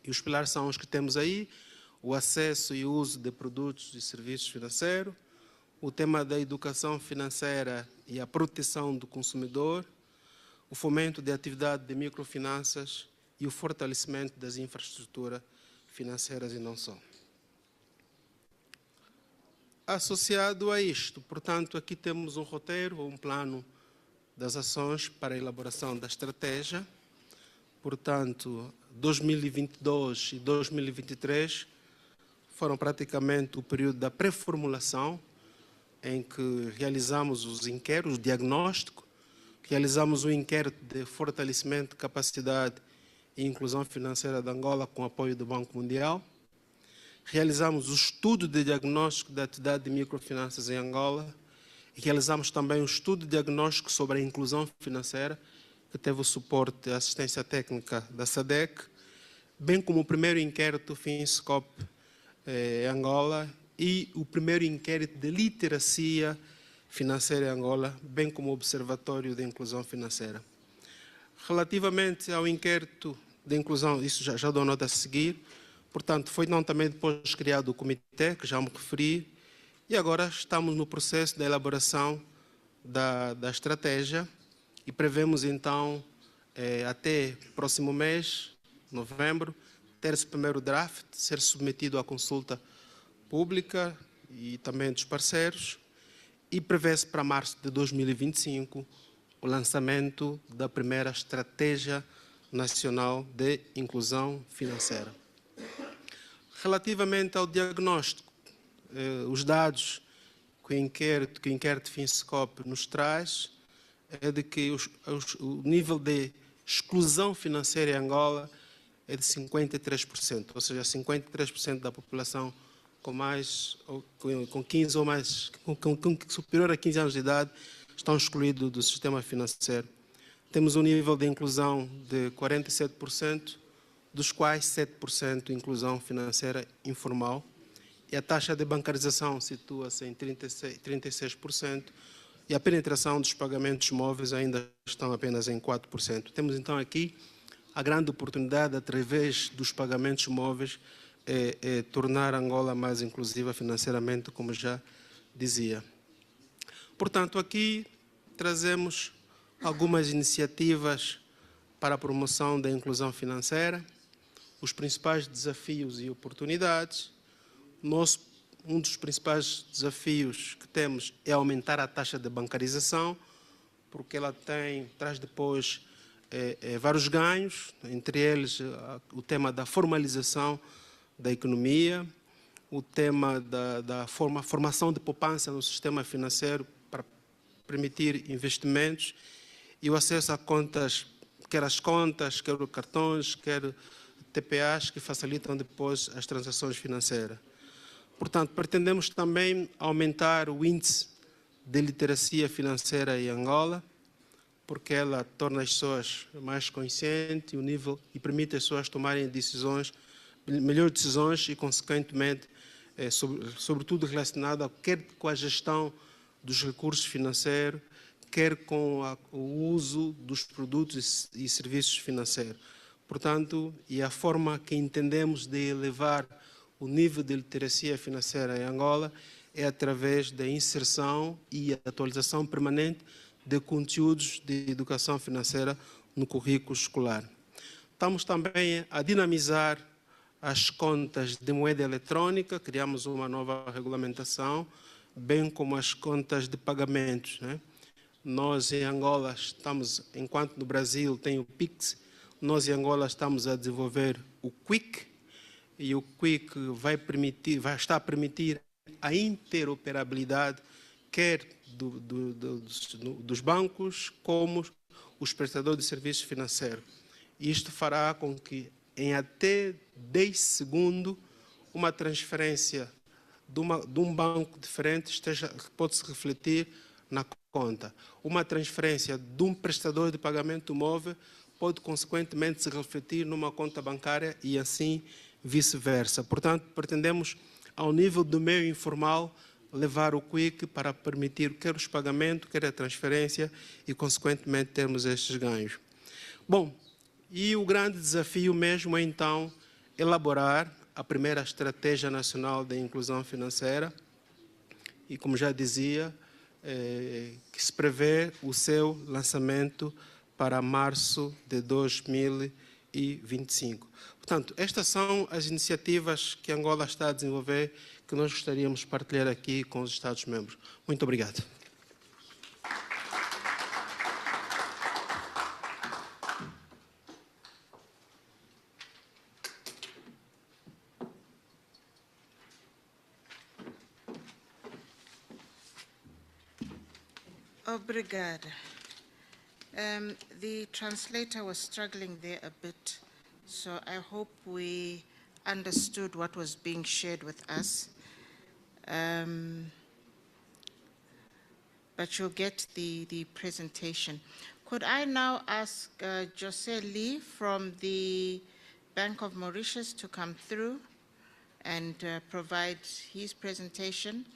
[SPEAKER 13] E os pilares são os que temos aí: o acesso e uso de produtos e serviços financeiros, o tema da educação financeira e a proteção do consumidor, o fomento de atividade de microfinanças e o fortalecimento das infraestruturas financeiras e não só. Associado a isto, portanto, aqui temos um roteiro, um plano das ações para a elaboração da estratégia. Portanto, 2022 e 2023 foram praticamente o período da pré-formulação, em que realizamos os inquéritos, o diagnóstico, realizamos o inquérito de fortalecimento de capacidade e inclusão financeira de Angola com apoio do Banco Mundial, realizamos o estudo de diagnóstico da atividade de microfinanças em Angola e realizamos também um estudo de diagnóstico sobre a inclusão financeira, que teve o suporte e assistência técnica da SADC, bem como o primeiro inquérito FinScope em Angola e o primeiro inquérito de literacia financeira em Angola, bem como o Observatório de Inclusão Financeira. Relativamente ao inquérito de inclusão, isso já dou nota a seguir, portanto, foi também depois criado o comitê, que já me referi, e agora estamos no processo da elaboração da estratégia e prevemos então, até próximo mês, novembro, ter esse primeiro draft, ser submetido à consulta pública e também dos parceiros, e prevê-se para março de 2025 o lançamento da primeira Estratégia Nacional de Inclusão Financeira. Relativamente ao diagnóstico, os dados que o inquérito FinScope nos traz é de que o nível de exclusão financeira em Angola é de 53%, ou seja, 53% da população com 15 ou mais, superior a 15 anos de idade, estão excluídos do sistema financeiro. Temos um nível de inclusão de 47%, dos quais 7% inclusão financeira informal, e a taxa de bancarização situa-se em 36%, e a penetração dos pagamentos móveis ainda estão apenas em 4%. Temos então aqui a grande oportunidade, através dos pagamentos móveis, tornar Angola mais inclusiva financeiramente, como já dizia. Portanto, aqui trazemos algumas iniciativas para a promoção da inclusão financeira, os principais desafios e oportunidades. Um dos principais desafios que temos é aumentar a taxa de bancarização, porque ela traz depois vários ganhos, entre eles o tema da formalização da economia, o tema da formação de poupança no sistema financeiro para permitir investimentos e o acesso a contas, quer os cartões, quer TPAs, que facilitam depois as transações financeiras. Portanto, pretendemos também aumentar o índice de literacia financeira em Angola, porque ela torna as pessoas mais conscientes e permite as pessoas tomarem melhores decisões e, consequentemente, sobretudo relacionada quer com a gestão dos recursos financeiros, quer com o uso dos produtos e serviços financeiros. Portanto, e a forma que entendemos de elevar o nível de literacia financeira em Angola é através da inserção e atualização permanente de conteúdos de educação financeira no currículo escolar. Estamos também a dinamizar as contas de moeda eletrónica, criamos uma nova regulamentação, bem como as contas de pagamentos, né? Nós em Angola enquanto no Brasil tem o PIX, nós em Angola estamos a desenvolver o Quick, e o Quick vai estar a permitir a interoperabilidade quer dos bancos como os prestadores de serviços financeiros. Isto fará com que em até 10 segundos uma transferência de um banco diferente pode-se refletir na conta. Uma transferência de um prestador de pagamento móvel pode, consequentemente, se refletir numa conta bancária e assim vice-versa. Portanto, pretendemos, ao nível do meio informal, levar o Quick para permitir quer os pagamentos, quer a transferência e, consequentemente, termos estes ganhos. Bom, e o grande desafio mesmo é, então, elaborar a primeira Estratégia Nacional de Inclusão Financeira e, como já dizia, que se prevê o seu lançamento para março de 2025. Portanto, estas são as iniciativas que Angola está a desenvolver, que nós gostaríamos de partilhar aqui com os Estados-membros. Muito obrigado.
[SPEAKER 1] Obrigada. The translator was struggling there a bit, so I hope we understood what was being shared with us. But you'll get the presentation. Could I now ask Jose Lee from the Bank of Mauritius to come through and provide his presentation?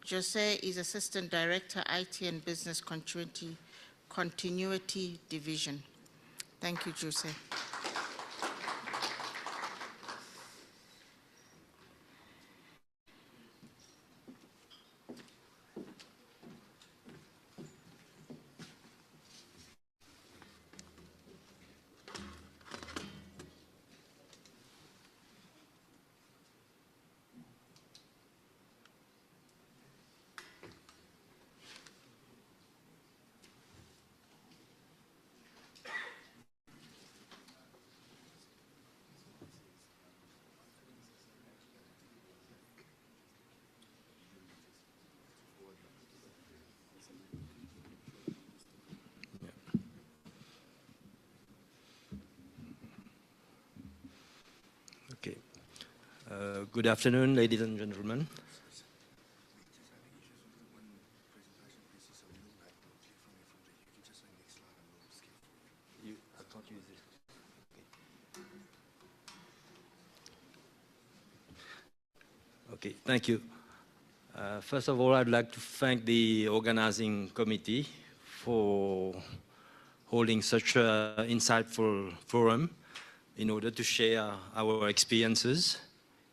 [SPEAKER 1] Jose is Assistant Director, IT and Business Continuity Division. Thank you, Jose.
[SPEAKER 14] Good afternoon, ladies and gentlemen. Okay, thank you. First of all, I'd like to thank the organizing committee for holding such an insightful forum in order to share our experiences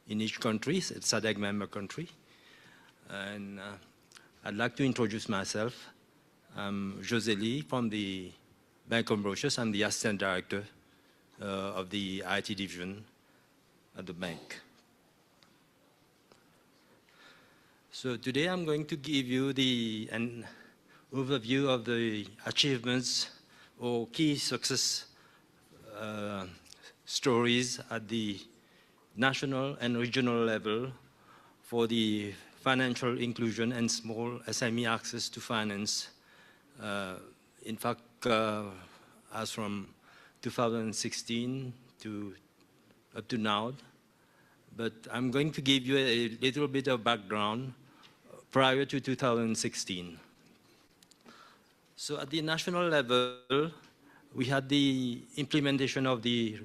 [SPEAKER 14] in each country, it's a SADC member country. And I'd like to introduce myself. I'm José Lee from the Bank of Mauritius. I'm the Assistant Director of the IT division at the bank. So today I'm going to give you an overview of the achievements or key success stories at the national and regional level for the financial inclusion and small SME access to finance. In fact, as from 2016 up to now. But I'm going to give you a little bit of background prior to 2016. So at the national level, we had the implementation of the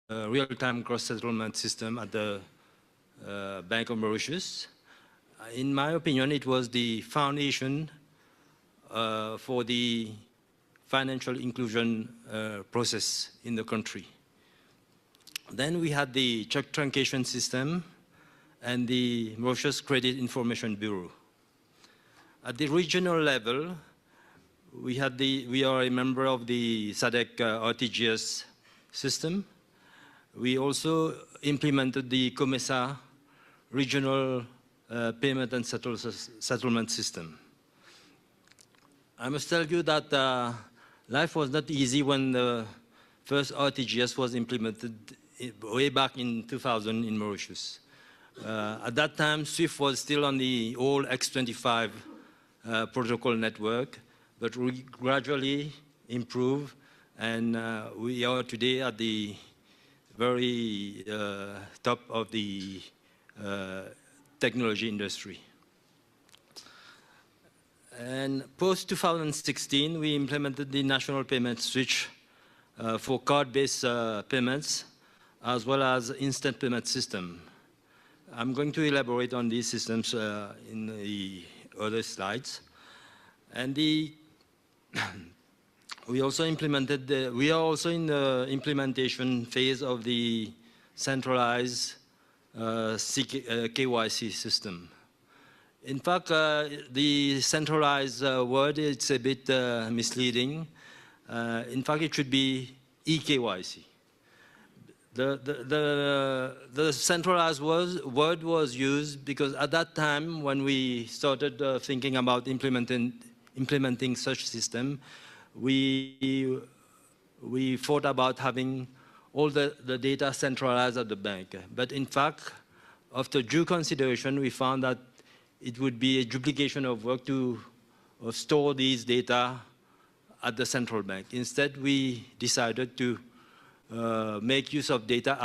[SPEAKER 14] real-time cross-settlement system at the Bank of Mauritius. In my opinion, it was the foundation for the financial inclusion process in the country. Then we had the check truncation system and the Mauritius Credit Information Bureau. At the regional level, we are a member of the SADC RTGS system. We also implemented the COMESA regional payment and settlement system. I must tell you that life was not easy when the first RTGS was implemented way back in 2000 in Mauritius. At that time, SWIFT was still on the old X25 protocol network, but we gradually improved, and we are today at the very top of the technology industry. And post-2016, we implemented the national payment switch for card-based payments, as well as instant payment system. I'm going to elaborate on these systems in the other slides. And we also implemented we are also in the implementation phase of the centralized KYC system. In fact, the centralized word, it's a bit misleading. In fact, it should be eKYC. The centralized word was used because at that time, when we started thinking about implementing such system, we thought about having all the data centralized at the bank. But in fact, after due consideration, we found that it would be a duplication of work to store these data at the central bank. Instead, we decided to make use of data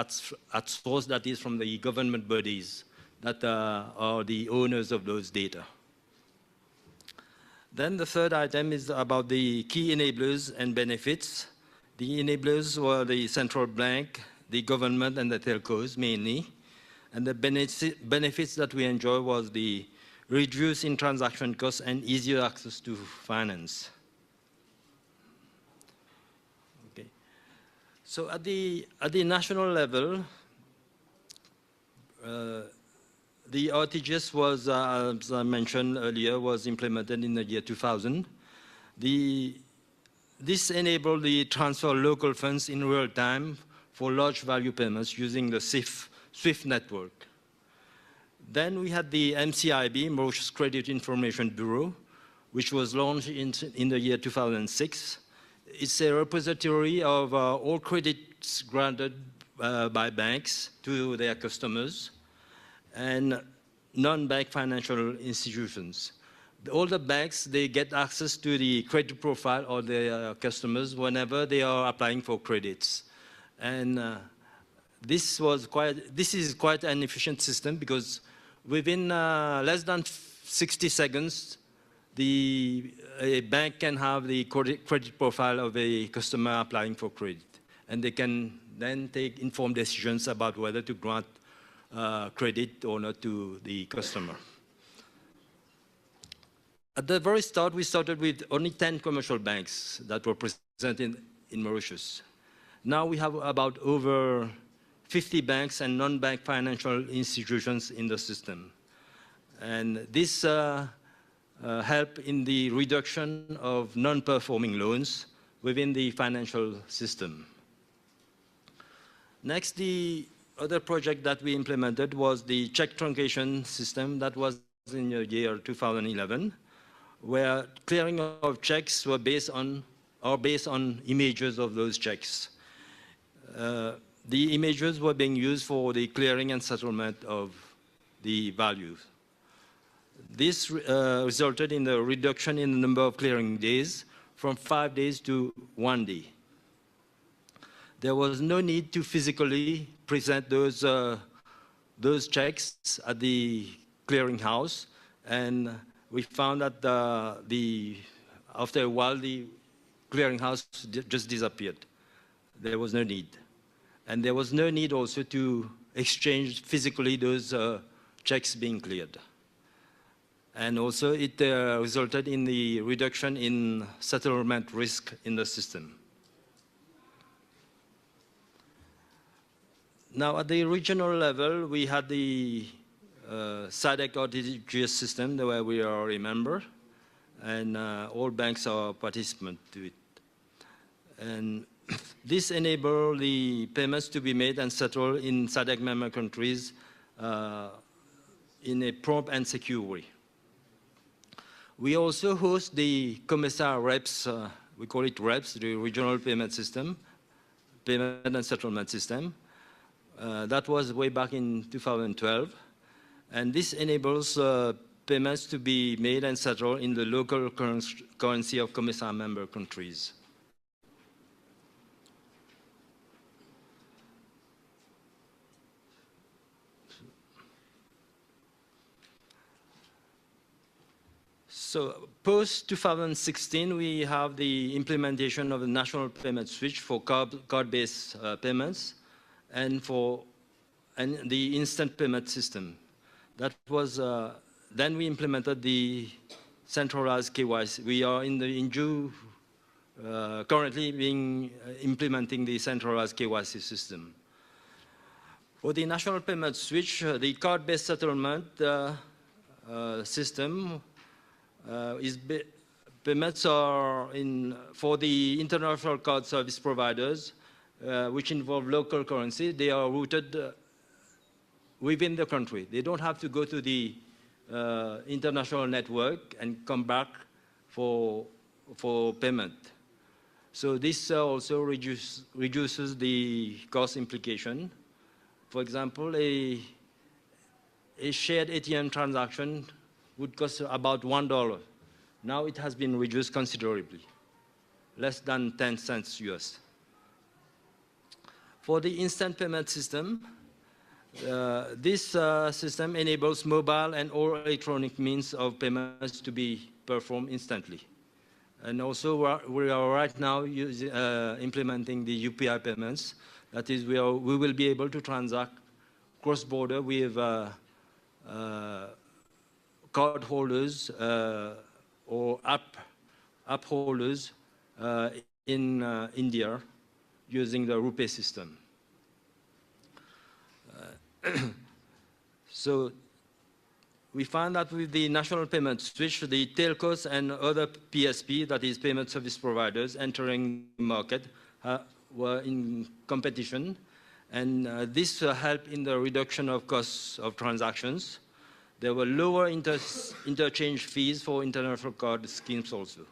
[SPEAKER 14] at source, that is from the government bodies that are the owners of those data. Then the third item is about the key enablers and benefits. The enablers were the central bank, the government, and the telcos mainly. And the benefits that we enjoy was the reduce in transaction costs and easier access to finance. Okay. So at the national level, the RTGS was, as I mentioned earlier, was implemented in the year 2000. This enabled the transfer of local funds in real time for large value payments using the SWIFT network. Then we had the MCIB, Mauritius Credit Information Bureau, which was launched in the year 2006. It's a repository of all credits granted by banks to their customers and non-bank financial institutions. All the banks, they get access to the credit profile of their customers whenever they are applying for credits. And this is quite an efficient system because within less than 60 seconds, a bank can have the credit profile of a customer applying for credit. And they can then take informed decisions about whether to grant credit or not to the customer. At the very start, we started with only 10 commercial banks that were present in Mauritius. Now we have about over 50 banks and non-bank financial institutions in the system. And this help in the reduction of non-performing loans within the financial system. Next, the other project that we implemented was the check truncation system that was in the year 2011, where clearing of checks were based on images of those checks. The images were being used for the clearing and settlement of the values. This resulted in the reduction in the number of clearing days from 5 days to 1 day. There was no need to physically present those checks at the clearinghouse, and we found that after a while the clearinghouse just disappeared. There was no need. And there was no need also to exchange physically those checks being cleared. And also it resulted in the reduction in settlement risk in the system. Now at the regional level, we had the SADC or Digitisation system where we are a member, and all banks are participant to it. And this enables the payments to be made and settled in SADC member countries in a prompt and secure way. We also host the COMESA REPS, we call it REPS, the Regional Payment System, Payment and Settlement System. That was way back in 2012. And this enables payments to be made and settled in the local currency of COMESA member countries. So post-2016, we have the implementation of the national payment switch for card-based payments and the instant payment system. That was, then we implemented the centralized KYC. We are currently implementing the centralized KYC system. For the national payment switch, the card-based settlement system payments are for the international card service providers, which involve local currency. They are routed within the country. They don't have to go to the international network and come back for payment. So this also reduces the cost implication. For example, a shared ATM transaction would cost about $1. Now it has been reduced considerably, less than 10 cents US. For the instant payment system, this system enables mobile and or electronic means of payments to be performed instantly. And also we are right now implementing the UPI payments. That is, we will be able to transact cross-border with card holders or app holders in India using the RuPay system. So we found that with the national payment switch, the telcos and other PSP, that is payment service providers, entering the market were in competition, and this helped in the reduction of costs of transactions. There were lower interchange fees for international card schemes also.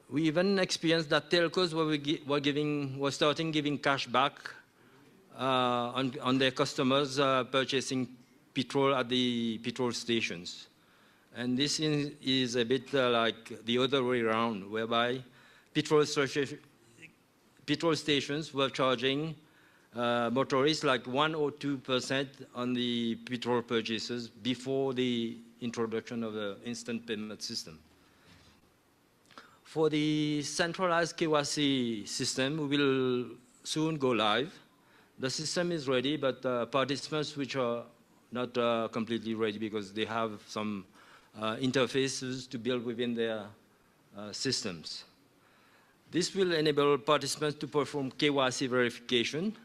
[SPEAKER 14] We even experienced that telcos were starting giving cash back on their customers purchasing petrol at the petrol stations. And this is a bit like the other way around, whereby petrol stations were charging motorists like 1 or 2% on the petrol purchases before the introduction of the instant payment system. For the centralized KYC system, we will soon go live. The system is ready, but participants which are not completely ready because they have some interfaces to build within their systems. This will enable participants to perform KYC verification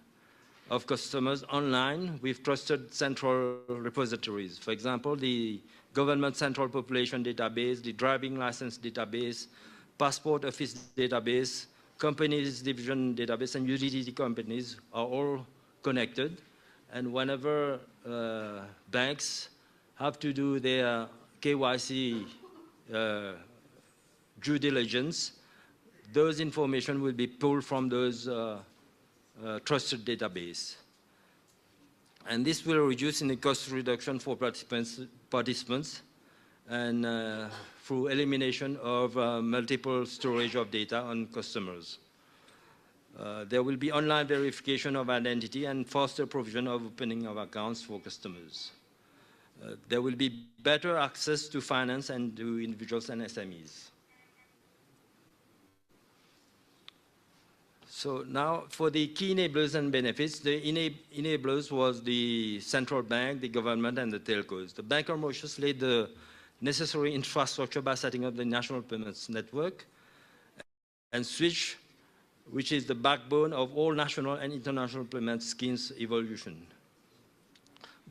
[SPEAKER 14] of customers online with trusted central repositories. For example, the Government Central Population Database, the Driving License Database, Passport Office Database, Companies Division Database, and utility companies are all connected. And whenever banks have to do their KYC due diligence, those information will be pulled from those trusted database. And this will reduce in the cost reduction for participants and through elimination of multiple storage of data on customers. There will be online verification of identity and faster provision of opening of accounts for customers. There will be better access to finance and to individuals and SMEs. So now for the key enablers and benefits, the enablers was the central bank, the government, and the telcos. The Bank of Mauritius laid the necessary infrastructure by setting up the National Payments Network and SWITCH, which is the backbone of all national and international payment schemes evolution.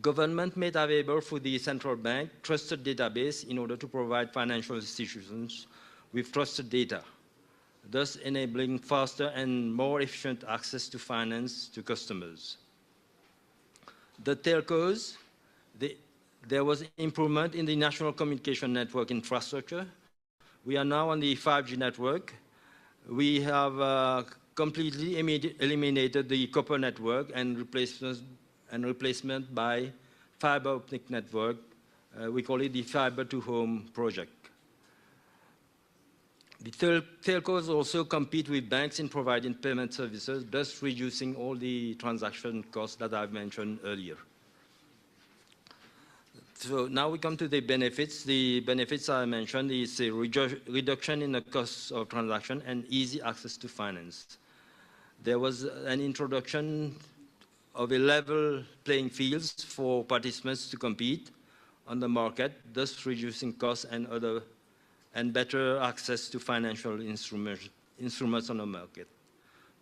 [SPEAKER 14] Government made available for the central bank trusted database in order to provide financial institutions with trusted data, thus enabling faster and more efficient access to finance to customers. The telcos, there was improvement in the national communication network infrastructure. We are now on the 5G network. We have completely eliminated the copper network and replacement by fiber optic network. We call it the Fiber to Home project. The telcos also compete with banks in providing payment services, thus reducing all the transaction costs that I've mentioned earlier. So now we come to the benefits. The benefits I mentioned is a reduction in the cost of transaction and easy access to finance. There was an introduction of a level playing fields for participants to compete on the market, thus reducing costs and better access to financial instruments on the market.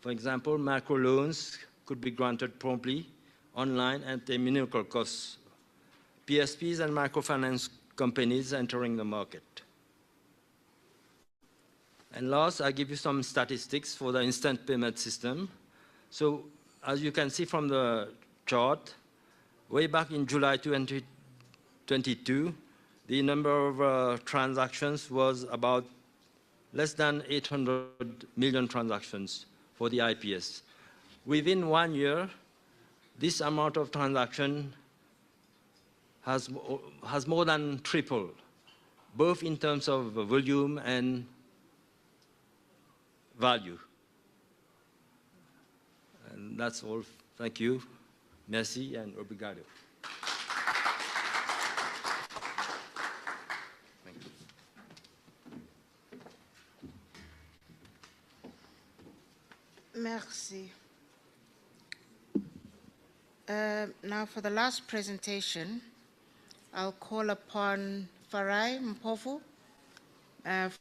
[SPEAKER 14] For example, microloans could be granted promptly online at a minimal cost. PSPs and microfinance companies entering the market. And last, I give you some statistics for the instant payment system. So as you can see from the chart, way back in July 2022, the number of transactions was about less than 800 million transactions for the IPS. Within 1 year, this amount of transaction has more than tripled, both in terms of volume and value. And that's all. Thank you. Merci and obrigado.
[SPEAKER 1] Merci. Now for the last presentation, I'll call upon Farai Mpofu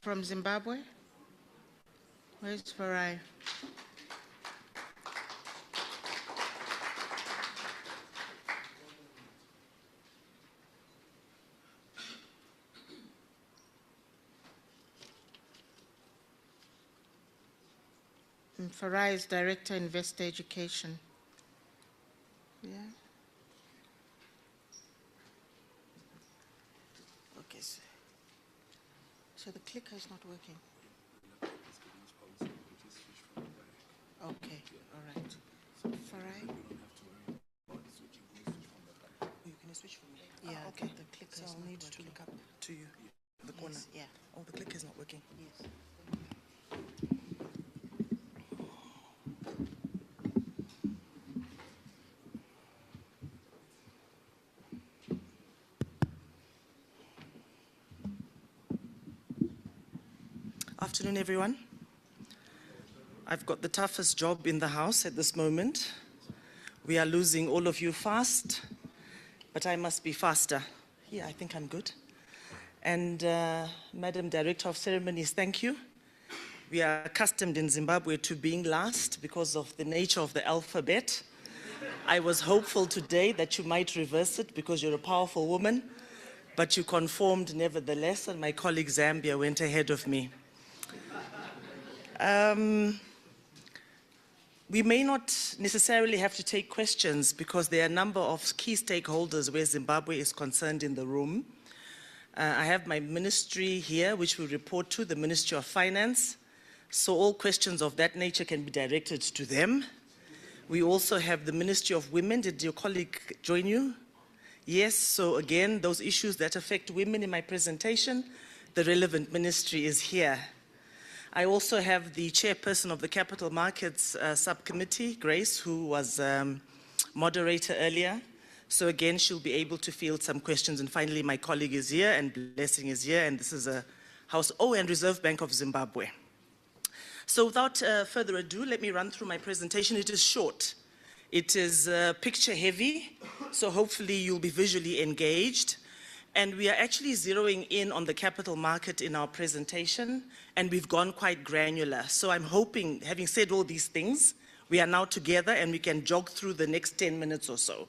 [SPEAKER 1] from Zimbabwe. Where's Farai? Farai is Director, Investor Education. Yeah. Okay, so the clicker is not working. Okay, all right. So Farai.
[SPEAKER 15] You can switch for me.
[SPEAKER 1] Yeah,
[SPEAKER 15] okay.
[SPEAKER 1] The clicker
[SPEAKER 15] so
[SPEAKER 1] is
[SPEAKER 15] I'll
[SPEAKER 1] not
[SPEAKER 15] need
[SPEAKER 1] working.
[SPEAKER 15] to look up to you, the corner.
[SPEAKER 1] Yes, yeah.
[SPEAKER 15] Oh, the clicker is not working.
[SPEAKER 1] Yes.
[SPEAKER 15] afternoon, everyone. I've got the toughest job in the house at this moment. We are losing all of you fast, but I must be faster. Yeah, I think I'm good. And Madam Director of Ceremonies, thank you. We are accustomed in Zimbabwe to being last because of the nature of the alphabet. I was hopeful today that you might reverse it because you're a powerful woman, but you conformed nevertheless, and my colleague Zambia went ahead of me. We may not necessarily have to take questions because there are a number of key stakeholders where Zimbabwe is concerned in the room. I have my ministry here, which we report to, the Ministry of Finance. So all questions of that nature can be directed to them. We also have the Ministry of Women. Did your colleague join you? Yes, so again, those issues that affect women in my presentation, the relevant ministry is here. I also have the chairperson of the Capital Markets Subcommittee, Grace, who was moderator earlier. So again, she'll be able to field some questions. And finally, my colleague is here and Blessing is here. And this is a House, and Reserve Bank of Zimbabwe. So without further ado, let me run through my presentation. It is short. It is picture heavy. So hopefully you'll be visually engaged. And we are actually zeroing in on the capital market in our presentation, and we've gone quite granular. So I'm hoping, having said all these things, we are now together and we can jog through the next 10 minutes or so.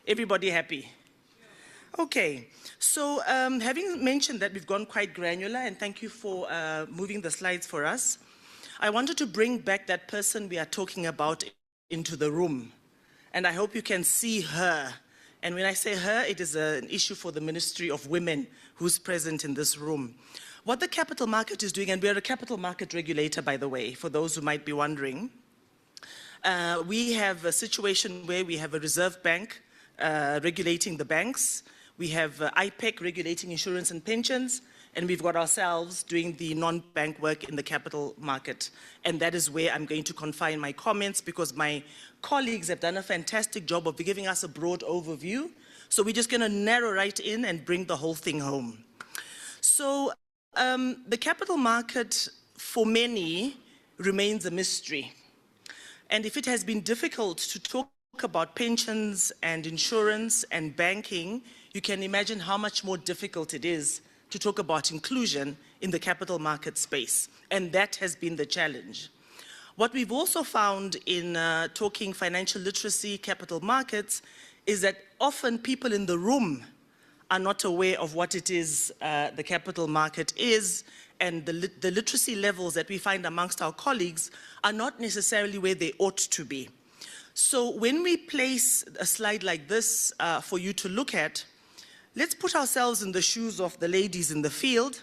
[SPEAKER 15] Everybody happy? Okay, so having mentioned that we've gone quite granular, and thank you for moving the slides for us, I wanted to bring back that person we are talking about into the room. And I hope you can see her. And when I say her, it is an issue for the Ministry of Women who's present in this room. What the capital market is doing, and we're a capital market regulator, by the way, for those who might be wondering, we have a situation where we have a reserve bank regulating the banks, we have IPEC regulating insurance and pensions, and we've got ourselves doing the non-bank work in the capital market. And that is where I'm going to confine my comments because my colleagues have done a fantastic job of giving us a broad overview. So we're just going to narrow right in and bring the whole thing home. So the capital market, for many, remains a mystery. And if it has been difficult to talk about pensions and insurance and banking, you can imagine how much more difficult it is to talk about inclusion in the capital market space. And that has been the challenge. What we've also found in talking financial literacy, capital markets, is that often people in the room are not aware of what it is the capital market is, and the literacy levels that we find amongst our colleagues are not necessarily where they ought to be. So when we place a slide like this for you to look at, let's put ourselves in the shoes of the ladies in the field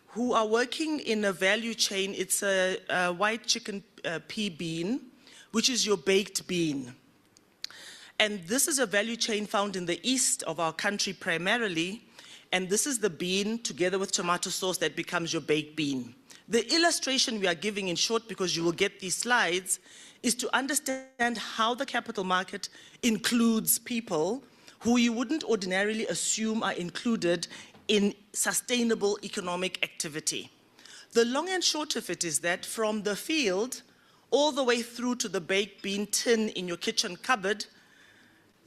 [SPEAKER 15] who are working in a value chain. It's a white chicken pea bean, which is your baked bean. And this is a value chain found in the east of our country primarily, and this is the bean together with tomato sauce that becomes your baked bean. The illustration we are giving in short, because you will get these slides, is to understand how the capital market includes people who you wouldn't ordinarily assume are included in sustainable economic activity. The long and short of it is that from the field all the way through to the baked bean tin in your kitchen cupboard,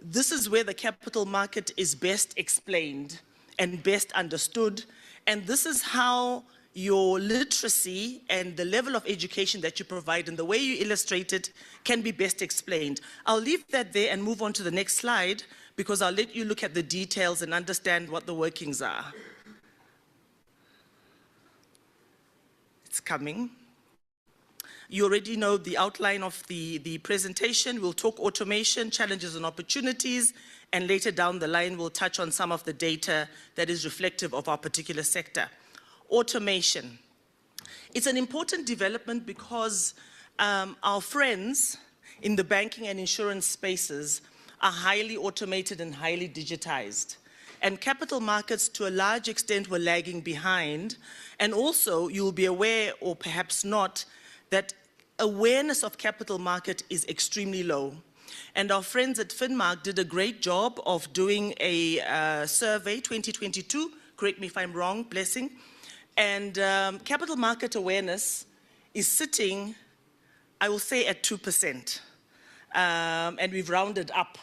[SPEAKER 15] this is where the capital market is best explained and best understood, and this is how your literacy and the level of education that you provide and the way you illustrate it can be best explained. I'll leave that there and move on to the next slide, because I'll let you look at the details and understand what the workings are. It's coming. You already know the outline of the presentation. We'll talk automation, challenges and opportunities, and later down the line, we'll touch on some of the data that is reflective of our particular sector. Automation. It's an important development because our friends in the banking and insurance spaces are highly automated and highly digitized. And capital markets, to a large extent, were lagging behind. And also, you'll be aware, or perhaps not, that awareness of capital market is extremely low. And our friends at Finmark did a great job of doing a survey, 2022, correct me if I'm wrong, Blessing, And capital market awareness is sitting, I will say, at 2%. And we've rounded up.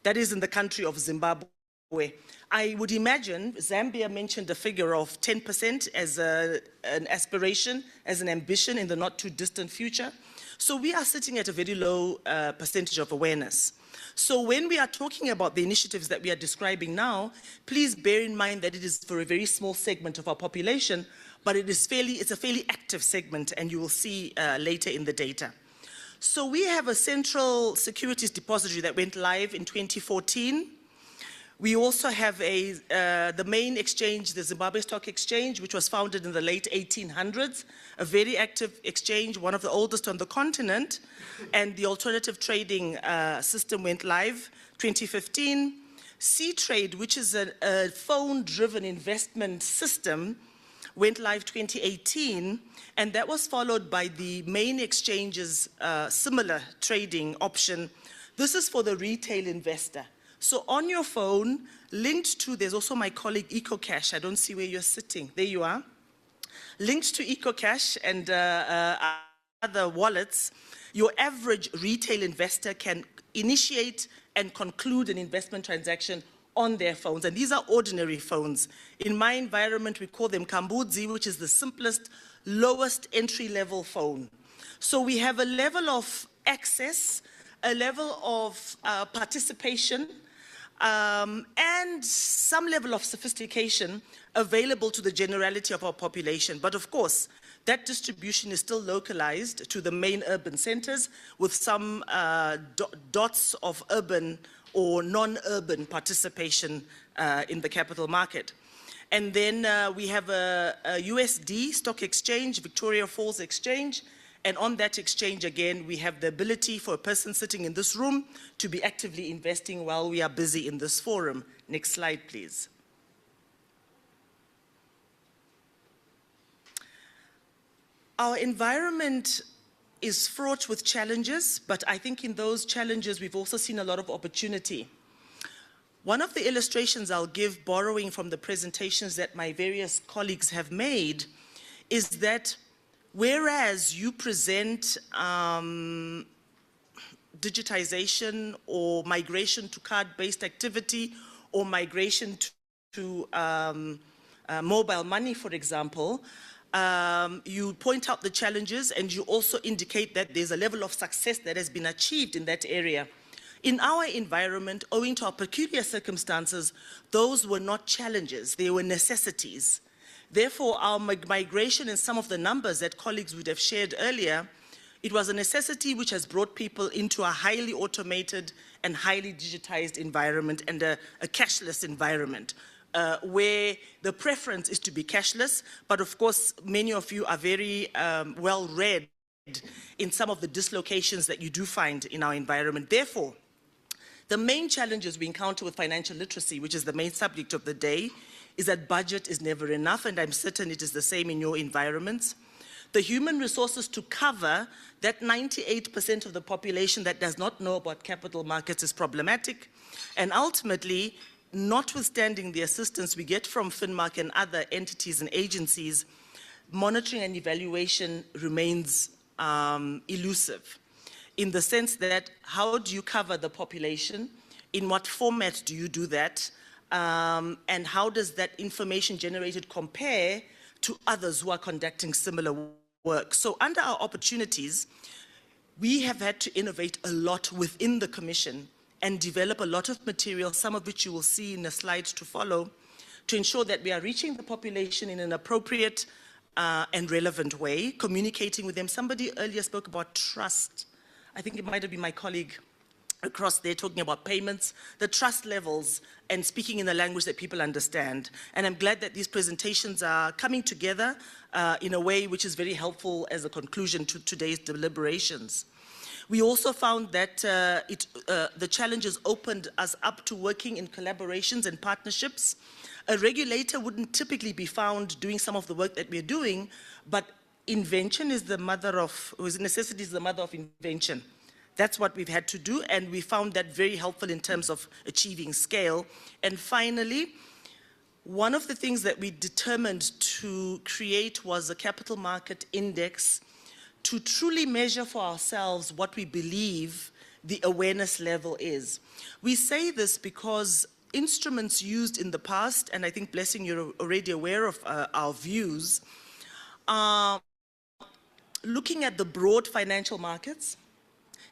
[SPEAKER 15] That is in the country of Zimbabwe. I would imagine Zambia mentioned a figure of 10% as an aspiration, as an ambition in the not too distant future. So we are sitting at a very low percentage of awareness. So when we are talking about the initiatives that we are describing now, please bear in mind that it is for a very small segment of our population, but it's a fairly active segment, and you will see later in the data. So we have a central securities depository that went live in 2014. We also have the main exchange, the Zimbabwe Stock Exchange, which was founded in the late 1800s, a very active exchange, one of the oldest on the continent, and the alternative trading system went live 2015. C-Trade, which is a phone-driven investment system, went live 2018, and that was followed by the main exchange's similar trading option. This is for the retail investor. So on your phone, linked to, there's also my colleague EcoCash. I don't see where you're sitting. There you are. Linked to EcoCash and other wallets, your average retail investor can initiate and conclude an investment transaction on their phones. And these are ordinary phones. In my environment, we call them Kambudzi, which is the simplest, lowest entry-level phone. So we have a level of access, a level of participation, and some level of sophistication available to the generality of our population. But of course, that distribution is still localized to the main urban centers with some dots of urban or non-urban participation in the capital market. And then we have a USD stock exchange, Victoria Falls Exchange, and on that exchange, again, we have the ability for a person sitting in this room to be actively investing while we are busy in this forum. Next slide, please. Our environment is fraught with challenges, but I think in those challenges, we've also seen a lot of opportunity. One of the illustrations I'll give, borrowing from the presentations that my various colleagues have made, is that whereas you present digitization or migration to card-based activity or migration to mobile money, for example, you point out the challenges and you also indicate that there's a level of success that has been achieved in that area. In our environment, owing to our peculiar circumstances, those were not challenges, they were necessities. Therefore, our migration and some of the numbers that colleagues would have shared earlier, it was a necessity which has brought people into a highly automated and highly digitized environment and a cashless environment, where the preference is to be cashless, but of course, many of you are very well read in some of the dislocations that you do find in our environment. Therefore, the main challenges we encounter with financial literacy, which is the main subject of the day, is that budget is never enough, and I'm certain it is the same in your environments. The human resources to cover that 98% of the population that does not know about capital markets is problematic, and ultimately, notwithstanding the assistance we get from FinMark and other entities and agencies, monitoring and evaluation remains elusive, in the sense that how do you cover the population, in what format do you do that, and how does that information generated compare to others who are conducting similar work? So under our opportunities, we have had to innovate a lot within the Commission and develop a lot of material, some of which you will see in the slides to follow, to ensure that we are reaching the population in an appropriate and relevant way, communicating with them. Somebody earlier spoke about trust. I think it might have been my colleague across there talking about payments, the trust levels, and speaking in a language that people understand. And I'm glad that these presentations are coming together in a way which is very helpful as a conclusion to today's deliberations. We also found that the challenges opened us up to working in collaborations and partnerships. A regulator wouldn't typically be found doing some of the work that we're doing, but invention is the mother of, necessity is the mother of invention. That's what we've had to do, and we found that very helpful in terms of achieving scale. And finally, one of the things that we determined to create was a capital market index to truly measure for ourselves what we believe the awareness level is. We say this because instruments used in the past, and I think, Blessing, you're already aware of our views, are looking at the broad financial markets,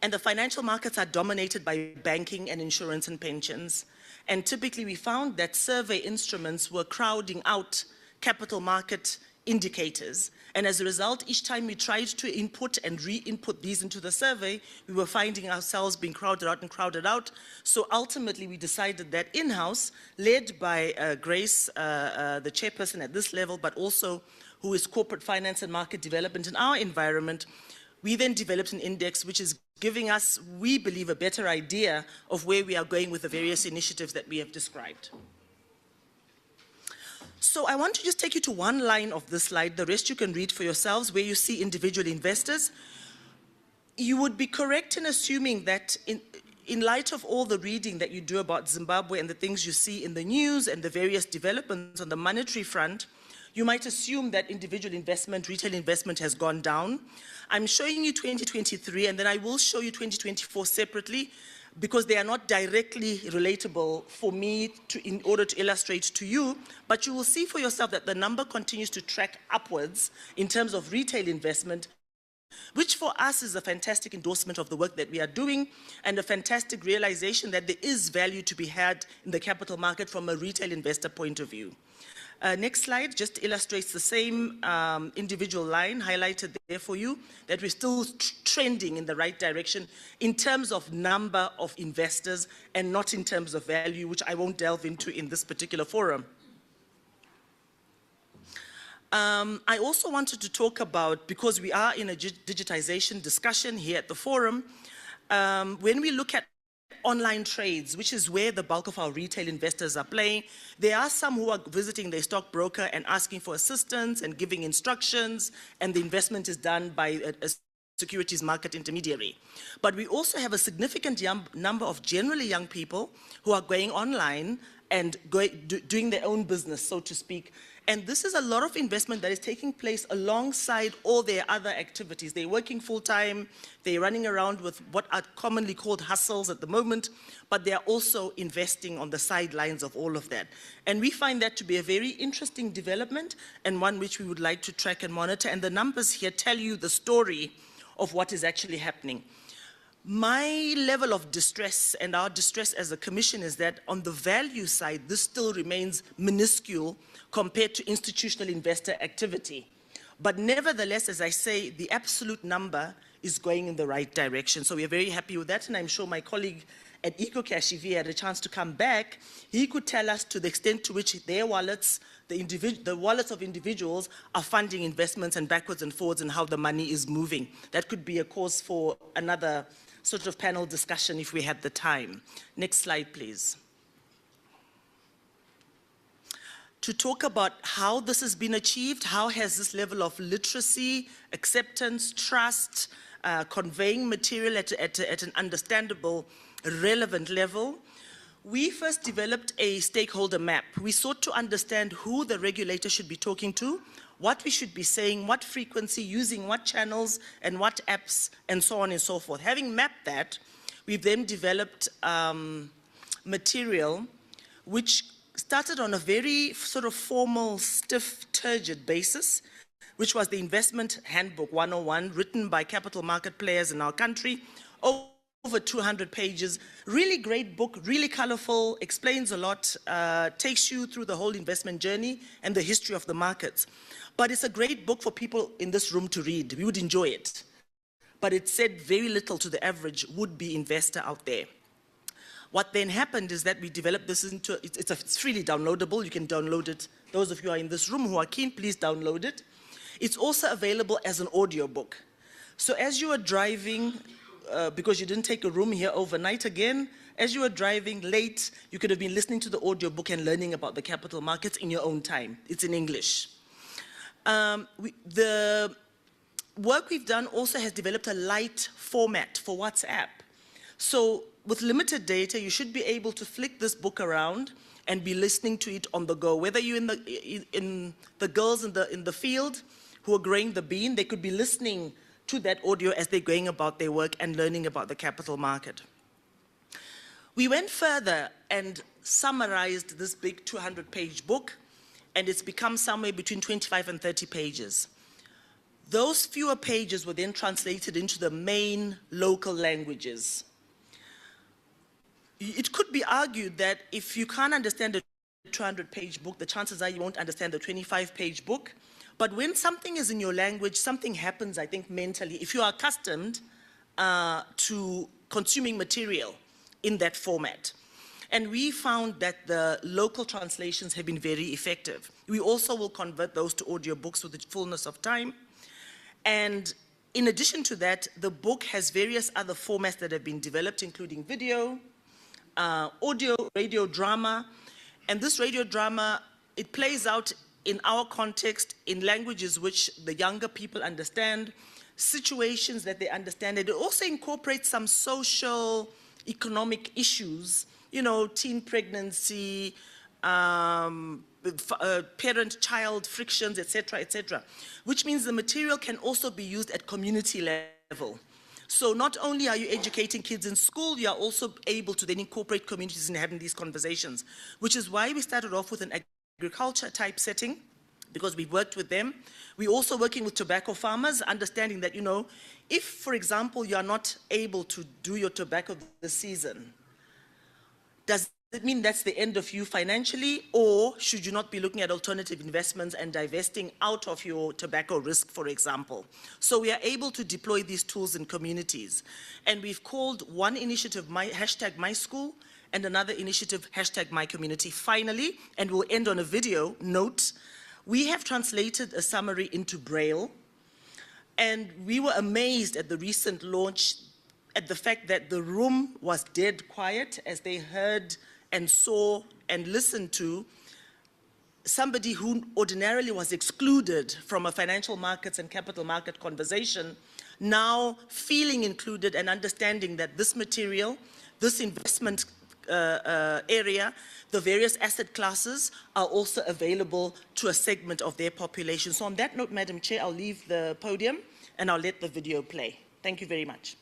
[SPEAKER 15] and the financial markets are dominated by banking and insurance and pensions. And typically we found that survey instruments were crowding out capital market indicators. And as a result, each time we tried to input and re-input these into the survey, we were finding ourselves being crowded out and crowded out. So ultimately we decided that in-house, led by Grace, the chairperson at this level, but also who is corporate finance and market development in our environment, we then developed an index which is giving us, we believe, a better idea of where we are going with the various initiatives that we have described. So I want to just take you to one line of this slide, the rest you can read for yourselves, where you see individual investors. You would be correct in assuming that in light of all the reading that you do about Zimbabwe and the things you see in the news and the various developments on the monetary front, you might assume that individual investment, retail investment has gone down. I'm showing you 2023, and then I will show you 2024 separately, because they are not directly relatable for me in order to illustrate to you, but you will see for yourself that the number continues to track upwards in terms of retail investment, which for us is a fantastic endorsement of the work that we are doing and a fantastic realization that there is value to be had in the capital market from a retail investor point of view. Next slide just illustrates the same individual line highlighted there for you, that we're still trending in the right direction in terms of number of investors and not in terms of value, which I won't delve into in this particular forum. I also wanted to talk about, because we are in a digitization discussion here at the forum, when we look at online trades, which is where the bulk of our retail investors are playing, there are some who are visiting their stockbroker and asking for assistance and giving instructions, and the investment is done by a securities market intermediary. But we also have a significant number of generally young people who are going online and doing their own business, so to speak. And this is a lot of investment that is taking place alongside all their other activities. They're working full-time, they're running around with what are commonly called hustles at the moment, but they're also investing on the sidelines of all of that. And we find that to be a very interesting development and one which we would like to track and monitor. And the numbers here tell you the story of what is actually happening. My level of distress and our distress as a commission is that on the value side, this still remains minuscule compared to institutional investor activity. But nevertheless, as I say, the absolute number is going in the right direction. So we are very happy with that, and I'm sure my colleague at EcoCash, if he had a chance to come back, he could tell us to the extent to which their wallets, the wallets of individuals are funding investments and backwards and forwards and how the money is moving. That could be a cause for another sort of panel discussion if we had the time. Next slide, please. To talk about how this has been achieved, how has this level of literacy, acceptance, trust, conveying material at an understandable, relevant level. We first developed a stakeholder map. We sought to understand who the regulator should be talking to, what we should be saying, what frequency, using what channels and what apps, and so on and so forth. Having mapped that, we've then developed material which started on a very sort of formal, stiff, turgid basis, which was the Investment Handbook 101, written by capital market players in our country, over 200 pages, really great book, really colorful, explains a lot, takes you through the whole investment journey and the history of the markets. But it's a great book for people in this room to read. We would enjoy it. But it said very little to the average would-be investor out there. What then happened is that we developed this into, it's freely downloadable. You can download it. Those of you who are in this room who are keen, please download it. It's also available as an audio book. So as you are driving, because you didn't take a room here overnight again, as you were driving late, you could have been listening to the audio book and learning about the capital markets in your own time. It's in English. The work we've done also has developed a light format for WhatsApp. So with limited data, you should be able to flick this book around and be listening to it on the go. Whether you're in the girls in the field who are growing the bean, they could be listening to that audio as they're going about their work and learning about the capital market. We went further and summarized this big 200-page book, and it's become somewhere between 25 and 30 pages. Those fewer pages were then translated into the main local languages. It could be argued that if you can't understand a 200-page book, the chances are you won't understand the 25-page book. But when something is in your language, something happens, I think, mentally. If you are accustomed to consuming material in that format. And we found that the local translations have been very effective. We also will convert those to audiobooks with the fullness of time. And in addition to that, the book has various other formats that have been developed, including video, audio, radio drama. And this radio drama, it plays out in our context, in languages which the younger people understand, situations that they understand. And it also incorporates some social, economic issues, you know, teen pregnancy, parent-child frictions, etc., which means the material can also be used at community level. So not only are you educating kids in school, you are also able to then incorporate communities in having these conversations, which is why we started off with an agriculture type setting, because we've worked with them. We're also working with tobacco farmers, understanding that, you know, if, for example, you are not able to do your tobacco this season, does it mean that's the end of you financially, or should you not be looking at alternative investments and divesting out of your tobacco risk, for example? So we are able to deploy these tools in communities. And we've called one initiative #MySchool and another initiative #MyCommunity. Finally, and we'll end on a video note, we have translated a summary into Braille, and we were amazed at the recent launch at the fact that the room was dead quiet as they heard and saw and listened to somebody who ordinarily was excluded from a financial markets and capital market conversation, now feeling included and understanding that this material, this investment area, the various asset classes are also available to a segment of their population. So on that note, Madam Chair, I'll leave the podium and I'll let the video play. Thank you very much.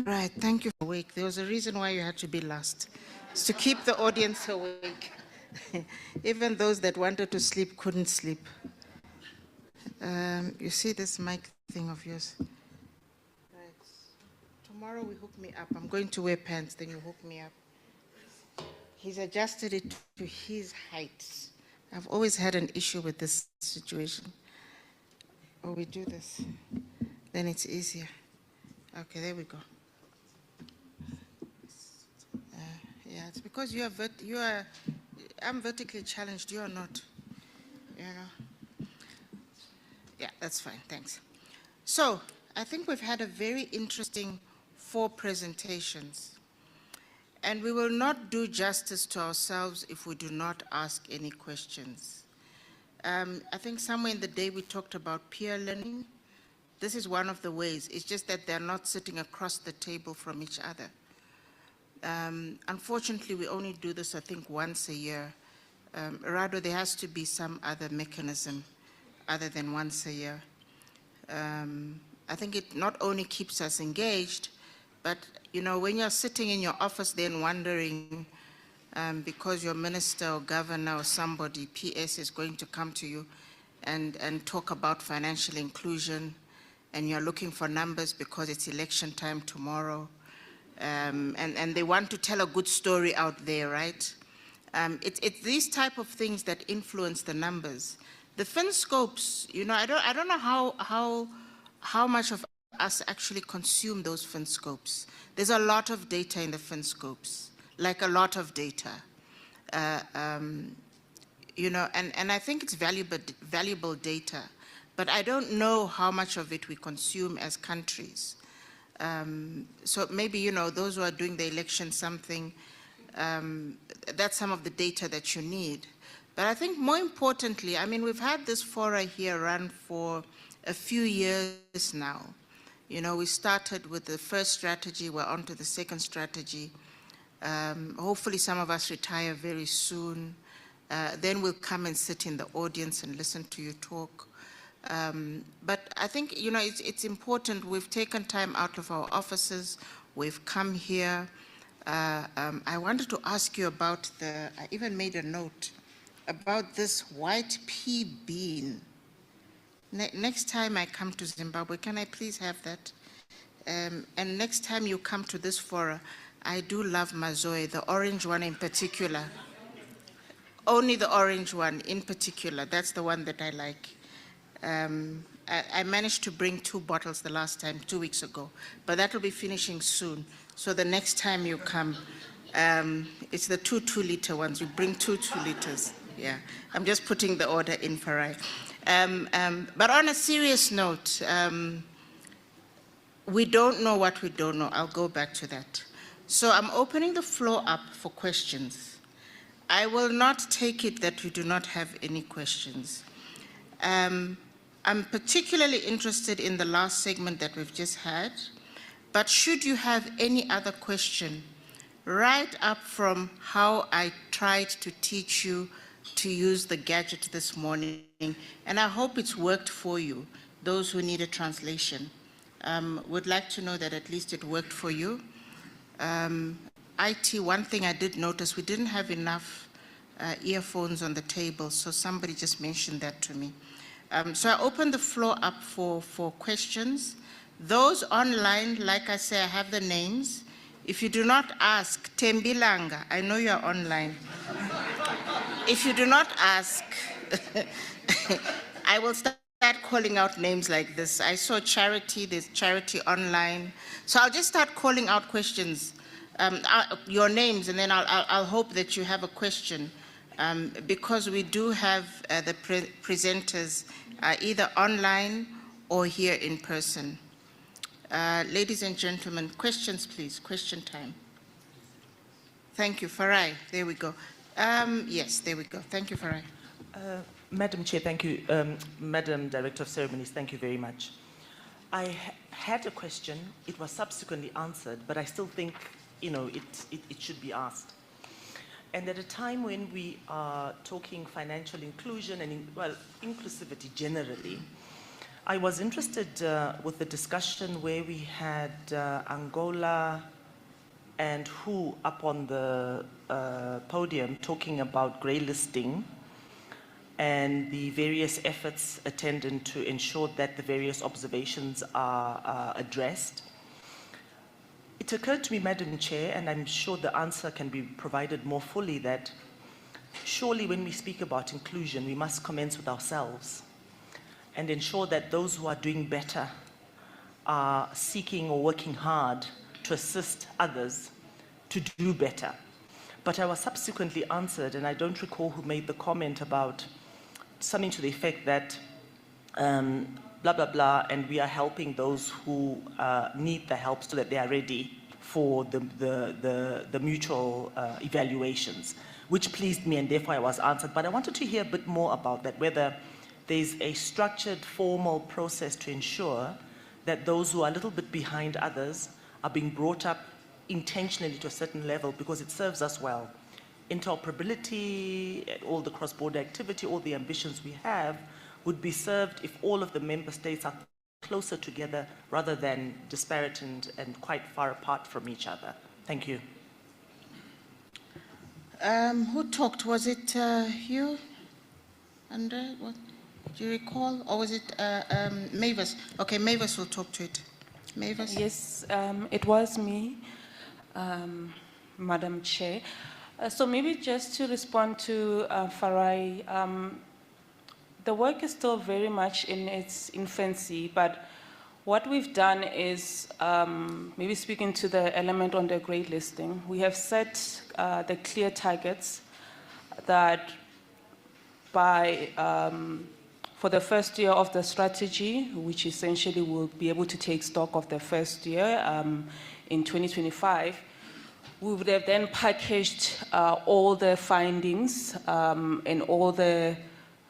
[SPEAKER 1] Right, thank you for awake. There was a reason why you had to be last. It's to keep the audience awake. Even those that wanted to sleep couldn't sleep. You see this mic thing of yours? Right. Tomorrow we hook me up. I'm going to wear pants, then you hook me up. He's adjusted it to his height. I've always had an issue with this situation. Oh, we do this. Then it's easier. Okay, there we go. Yeah, it's because I'm vertically challenged, you are not. You know. Yeah, that's fine, thanks. So, I think we've had a very interesting 4 presentations. And we will not do justice to ourselves if we do not ask any questions. I think somewhere in the day we talked about peer learning. This is one of the ways. It's just that they're not sitting across the table from each other. Unfortunately, we only do this, I think, once a year. Rather, there has to be some other mechanism other than once a year. I think it not only keeps us engaged, but, you know, when you're sitting in your office then wondering, because your minister or governor or somebody, PS, is going to come to you and talk about financial inclusion, and you're looking for numbers because it's election time tomorrow, and they want to tell a good story out there, right? It's these type of things that influence the numbers. The FinScopes, you know, I don't know how much of us actually consume those FinScopes. There's a lot of data in the FinScopes, like a lot of data. you know, and I think it's valuable data, but I don't know how much of it we consume as countries. So maybe, you know, those who are doing the election something, that's some of the data that you need. But I think more importantly, I mean, we've had this fora here run for a few years now. You know, we started with the first strategy, we're on to the second strategy. Hopefully some of us retire very soon. Then we'll come and sit in the audience and listen to you talk. But I think, you know, it's important. We've taken time out of our offices. We've come here. I wanted to ask you about I even made a note about this white pea bean. Next time I come to Zimbabwe, can I please have that? And next time you come to this forum, I do love mazoe, the orange one in particular. Only the orange one in particular. That's the one that I like. I managed to bring 2 bottles the last time, 2 weeks ago, but that will be finishing soon. So the next time you come, it's the 2 2-liter ones. You bring 2 2-liters. Yeah, I'm just putting the order in for right. But on a serious note, we don't know what we don't know. I'll go back to that. So I'm opening the floor up for questions. I will not take it that we do not have any questions. I'm particularly interested in the last segment that we've just had, but should you have any other question, right up from how I tried to teach you to use the gadget this morning, and I hope it's worked for you, those who need a translation. Would like to know that at least it worked for you. IT, one thing I did notice, we didn't have enough earphones on the table, so somebody just mentioned that to me. So I open the floor up for questions. Those online, like I say, I have the names. If you do not ask, Tembilanga, I know you're online. If you do not ask, I will start calling out names like this. I saw Charity, there's Charity online. So I'll just start calling out questions, your names, and then I'll hope that you have a question. Because we do have the presenters either online or here in person. Ladies and gentlemen, questions please, question time. Thank you, Farai, there we go. Yes, there we go, thank you, Farai.
[SPEAKER 15] Madam Chair, thank you. Madam Director of Ceremonies, thank you very much. I had a question, it was subsequently answered, but I still think, you know, it should be asked. And at a time when we are talking financial inclusion and, well, inclusivity generally, I was interested with the discussion where we had Angola and WHO up on the podium talking about grey listing and the various efforts attendant to ensure that the various observations are addressed. It occurred to me, Madam Chair, and I'm sure the answer can be provided more fully, that surely when we speak about inclusion, we must commence with ourselves and ensure that those who are doing better are seeking or working hard to assist others to do better. But I was subsequently answered, and I don't recall who made the comment about something to the effect that blah, blah, blah, and we are helping those who need the help so that they are ready for the mutual evaluations, which pleased me, and therefore I was answered. But I wanted to hear a bit more about that, whether there's a structured, formal process to ensure that those who are a little bit behind others are being brought up intentionally to a certain level, because it serves us well. Interoperability, all the cross-border activity, all the ambitions we have would be served if all of the member states are closer together rather than disparate and quite far apart from each other. Thank you.
[SPEAKER 1] Who talked? Was it you, Andre? What, do you recall? Or was it Mavis? Okay, Mavis will talk to it. Mavis?
[SPEAKER 11] Yes, it was me, Madam Chair. So maybe just to respond to Farai, the work is still very much in its infancy, but what we've done is, maybe speaking to the element on the grade listing, we have set the clear targets that for the first year of the strategy, which essentially will be able to take stock of the first year in 2025, we would have then packaged all the findings and all the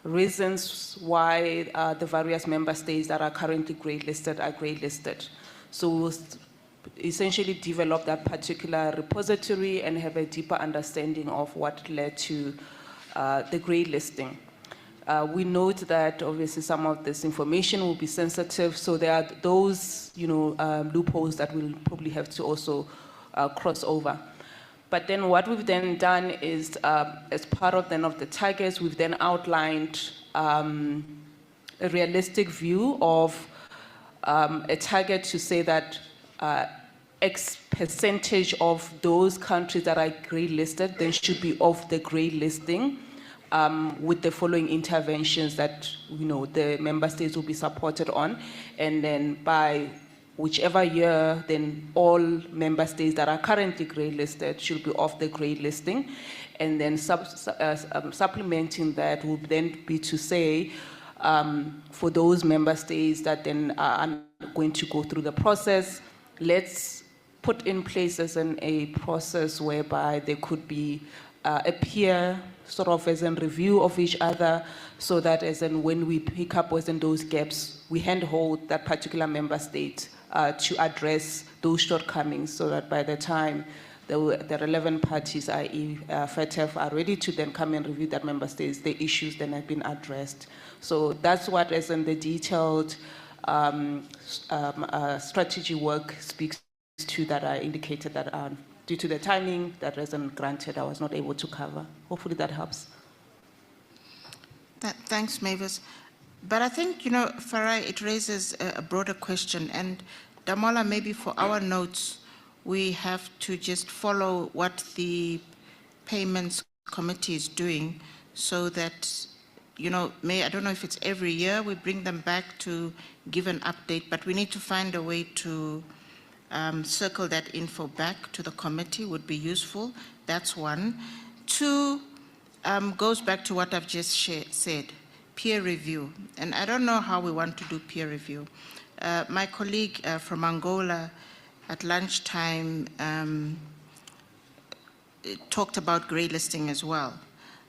[SPEAKER 11] reasons why the various member states that are currently grade listed are grade listed. So we'll essentially develop that particular repository and have a deeper understanding of what led to the grade listing. We note that obviously some of this information will be sensitive, so there are those loopholes that we'll probably have to also cross over. But then what we've then done is, as part of the targets, we've then outlined a realistic view of a target to say that X percentage of those countries that are grade listed, they should be off the grade listing with the following interventions that the member states will be supported on. And then by whichever year, then all member states that are currently grade listed should be off the grade listing. And then supplementing that would then be to say, for those member states that then are going to go through the process, let's put in place as a process whereby there could be a peer sort of as a review of each other, so that as in when we pick up those gaps, we handhold that particular member state to address those shortcomings, so that by the time the relevant parties, i.e. FATF, are ready to then come and review that member states, the issues then have been addressed. So that's what as in the detailed strategy work speaks to, that I indicated that due to the timing that wasn't granted, I was not able to cover. Hopefully that helps.
[SPEAKER 1] Thanks, Mavis. But I think, Farai, it raises a broader question. And Damola, maybe for our notes, we have to just follow what the payments committee is doing, so that, I don't know if it's every year we bring them back to give an update, but we need to find a way to circle that info back to the committee would be useful. That's one. Two, goes back to what I've just said, peer review. And I don't know how we want to do peer review. My colleague from Angola at lunchtime talked about grey listing as well.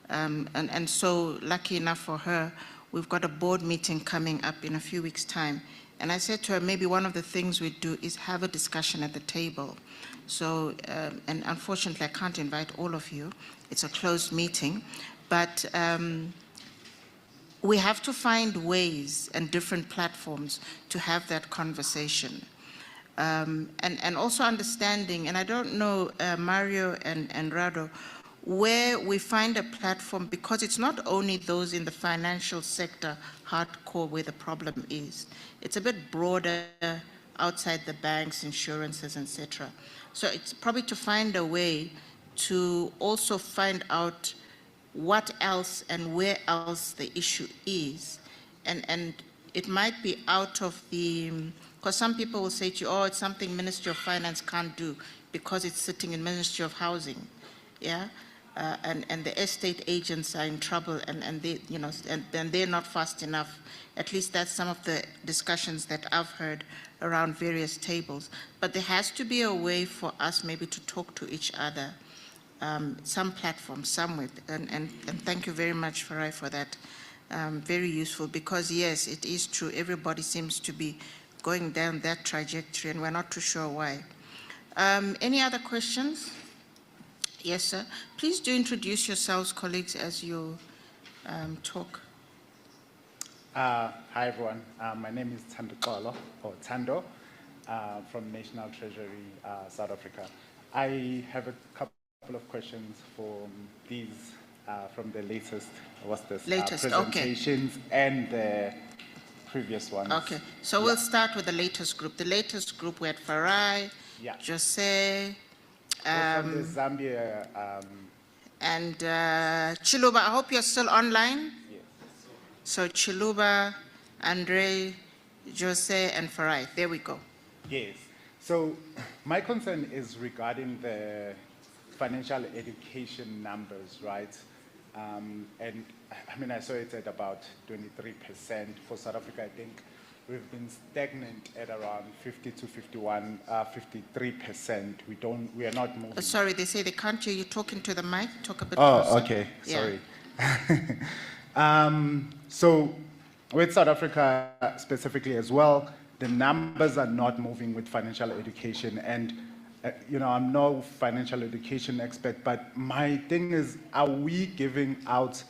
[SPEAKER 1] And so lucky enough for her, we've got a board meeting coming up in a few weeks' time. And I said to her, maybe one of the things we do is have a discussion at the table. So, and unfortunately, I can't invite all of you. It's a closed meeting. But we have to find ways and different platforms to have that conversation. And also understanding, and I don't know, Mario and Rado, where we find a platform, because it's not only those in the financial sector hardcore where the problem is. It's a bit broader outside the banks, insurances, etc. So it's probably to find a way to also find out what else and where else the issue is. And it might be out of the, because some people will say to you, oh, it's something Ministry of Finance can't do because it's sitting in Ministry of Housing, yeah? And the estate agents are in trouble, and they, and they're not fast enough. At least that's some of the discussions that I've heard around various tables. But there has to be a way for us maybe to talk to each other, some platform, somewhere. And thank you very much, Farai, for that. Very useful, because yes, it is true. Everybody seems to be going down that trajectory, and we're not too sure why. Any other questions? Yes, sir. Please do introduce yourselves, colleagues, as you talk.
[SPEAKER 16] Hi, everyone. My name is Tando, Tando, from National Treasury, South Africa. I have a couple of questions for these, from the latest, presentations, okay, and the previous ones.
[SPEAKER 1] Okay, so we'll start with the latest group. The latest group, we had Farai, Jose,
[SPEAKER 16] from the Zambia,
[SPEAKER 1] and Chiluba. I hope you're still online.
[SPEAKER 16] Yes.
[SPEAKER 1] So Chiluba, Andre, Jose, and Farai. There we go.
[SPEAKER 16] Yes. So my concern is regarding the financial education numbers, right? And I mean, I saw it at about 23%. For South Africa, I think we've been stagnant at around 50 to 53%. We are not moving.
[SPEAKER 1] Sorry, they say they can't hear you talking to the mic. Talk a bit
[SPEAKER 16] Oh,
[SPEAKER 1] closer.
[SPEAKER 16] okay,
[SPEAKER 1] Yeah.
[SPEAKER 16] sorry. So with South Africa specifically as well, the numbers are not moving with financial education. And I'm no financial education expert, but my thing is, are we giving out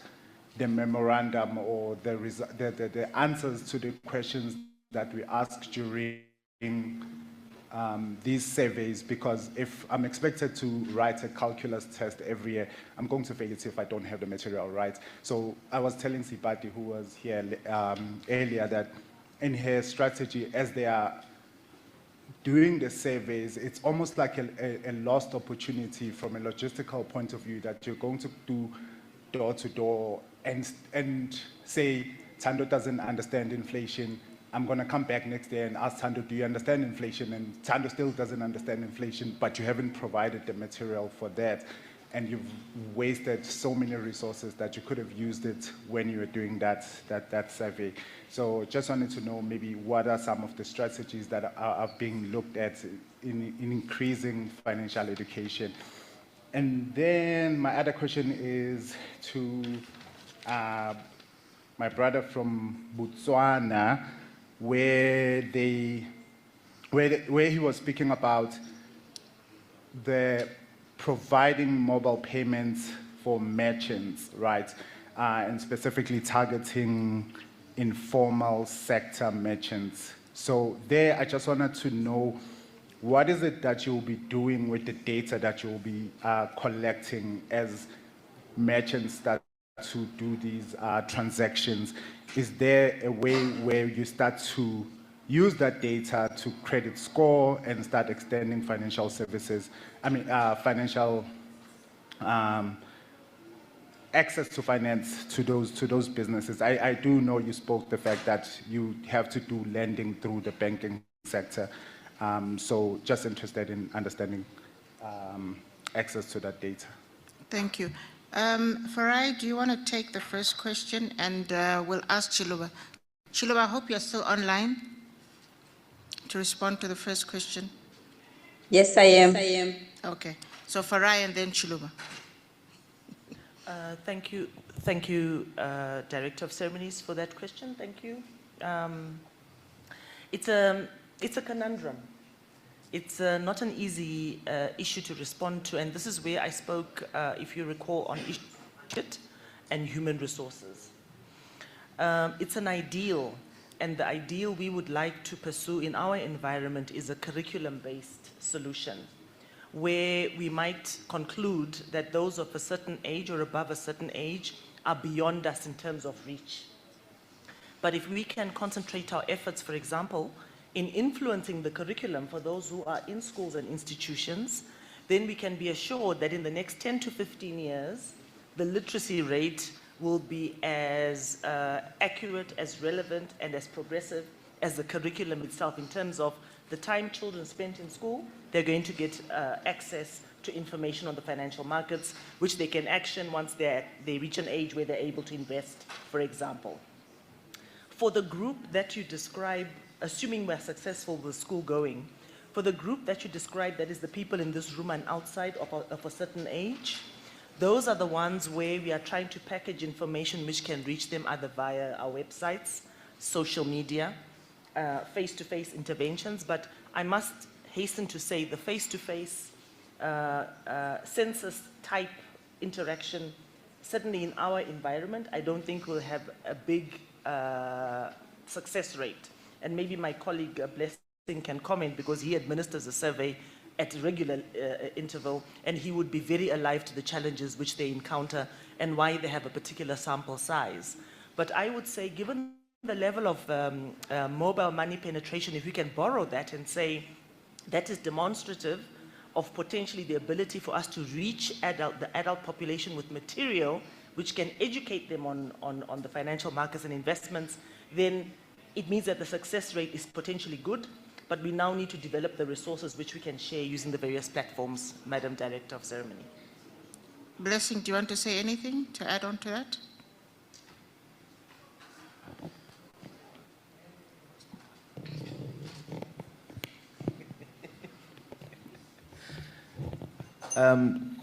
[SPEAKER 16] the memorandum or the answers to the questions that we ask during these surveys? Because if I'm expected to write a calculus test every year, I'm going to fail it if I don't have the material right. So I was telling Sipati, who was here earlier, that in her strategy, as they are doing the surveys, it's almost like a lost opportunity from a logistical point of view, that you're going to do door to door and say, Tando doesn't understand inflation. I'm going to come back next year and ask Tando, do you understand inflation? And Tando still doesn't understand inflation, but you haven't provided the material for that. And you've wasted so many resources that you could have used it when you were doing that survey. So just wanted to know maybe what are some of the strategies that are being looked at in increasing financial education. And then my other question is to my brother from Botswana, where he was speaking about the providing mobile payments for merchants, right? And specifically targeting informal sector merchants. So there, I just wanted to know, what is it that you'll be doing with the data that you'll be collecting as merchants start to do these transactions? Is there a way where you start to use that data to credit score and start extending financial services, financial access to finance to those businesses? I do know you spoke the fact that you have to do lending through the banking sector. So just interested in understanding access to that data.
[SPEAKER 1] Thank you. Farai, do you want to take the first question, and we'll ask Chiluba. Chiluba, I hope you're still online to respond to the first question.
[SPEAKER 12] Yes, I am.
[SPEAKER 1] Okay. So Farai and then Chiluba.
[SPEAKER 15] Thank you, Director of Ceremonies, for that question. Thank you. It's a conundrum. It's not an easy issue to respond to, and this is where I spoke, if you recall, on issue and human resources. It's an ideal, and the ideal we would like to pursue in our environment is a curriculum-based solution, where we might conclude that those of a certain age or above a certain age are beyond us in terms of reach. But if we can concentrate our efforts, for example, in influencing the curriculum for those who are in schools and institutions, then we can be assured that in the next 10 to 15 years, the literacy rate will be as accurate, as relevant, and as progressive as the curriculum itself. In terms of the time children spent in school, they're going to get access to information on the financial markets, which they can action once they reach an age where they're able to invest, for example. For the group that you describe, assuming we're successful with school going, for the group that you describe, that is the people in this room and outside of a certain age, those are the ones where we are trying to package information which can reach them either via our websites, social media, face-to-face interventions. But I must hasten to say the face-to-face census-type interaction, certainly in our environment, I don't think will have a big success rate. And maybe my colleague Blessing can comment, because he administers a survey at a regular interval, and he would be very alive to the challenges which they encounter and why they have a particular sample size. But I would say, given the level of mobile money penetration, if we can borrow that and say that is demonstrative of potentially the ability for us to reach the adult population with material which can educate them on the financial markets and investments, then it means that the success rate is potentially good, but we now need to develop the resources which we can share using the various platforms, Madam Director of Ceremony.
[SPEAKER 1] Blessing, do you want to say anything to add on to that?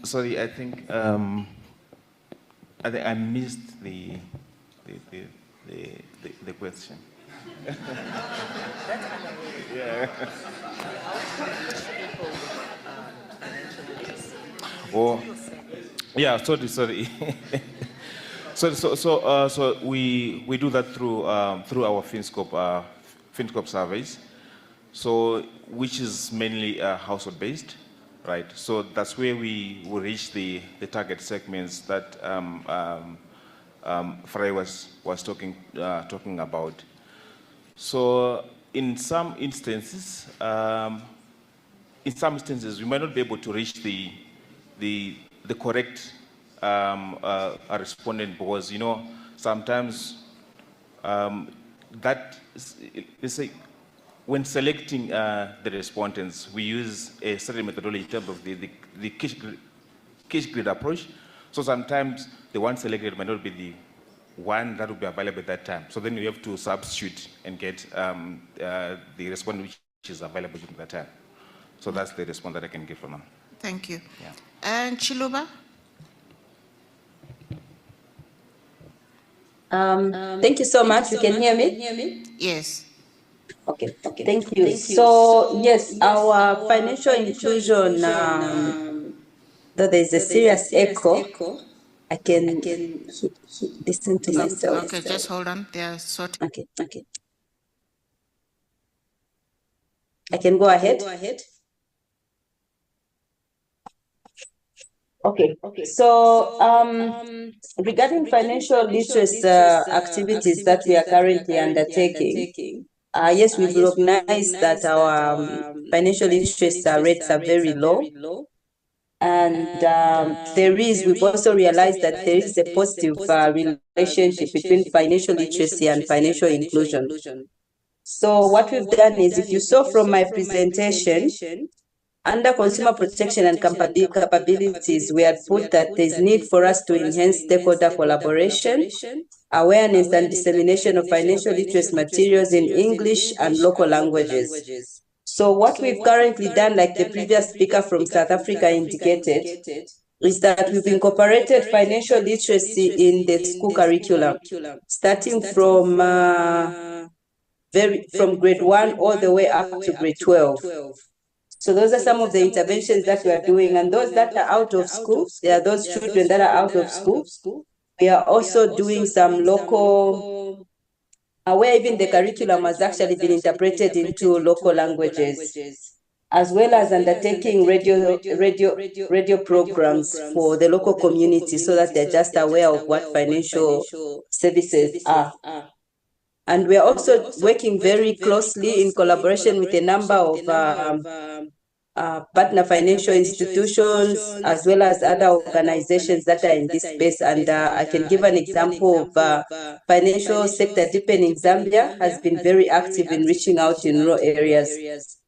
[SPEAKER 17] Sorry, I think I missed the question. Yeah. Oh, yeah. Sorry. So we do that through our FinScope surveys. So which is mainly household based. Right, so that's where we will reach the target segments that Frey was talking about. So in some instances, we might not be able to reach the correct respondent, because sometimes that let's say, when selecting the respondents, we use a certain methodology in terms of the case grid approach. So sometimes the one selected might not be the one that will be available at that time. So then you have to substitute and get the respondent which is available at that time. So that's the response that I can give for now.
[SPEAKER 1] Thank you.
[SPEAKER 17] Yeah.
[SPEAKER 1] And Chiluba?
[SPEAKER 12] Thank you so much. You can hear me?
[SPEAKER 1] Yes.
[SPEAKER 12] Okay, thank you. So, yes, our financial inclusion, though there's a serious echo, I can listen to myself.
[SPEAKER 1] Okay, just hold on. They are sorting.
[SPEAKER 12] Okay. I can go ahead. Okay. So, regarding financial literacy activities that we are currently undertaking, yes, we've recognized that our financial literacy rates are very low. And we've also realized that there is a positive relationship between financial literacy and financial inclusion. So what we've done is, if you saw from my presentation, under consumer protection and capabilities, we had put that there's need for us to enhance stakeholder collaboration, awareness and dissemination of financial literacy materials in English and local languages. So what we've currently done, like the previous speaker from South Africa indicated, is that we've incorporated financial literacy in the school curriculum, starting from grade 1 all the way up to grade 12. So those are some of the interventions that we are doing. And those that are out of school, there are those children that are out of school. We are also doing some local, where even the curriculum has actually been interpreted into local languages, as well as undertaking radio programs for the local community, so that they're just aware of what financial services are. And we're also working very closely in collaboration with a number of partner financial institutions, as well as other organizations that are in this space. And I can give an example of financial sector deepening. Zambia has been very active in reaching out in rural areas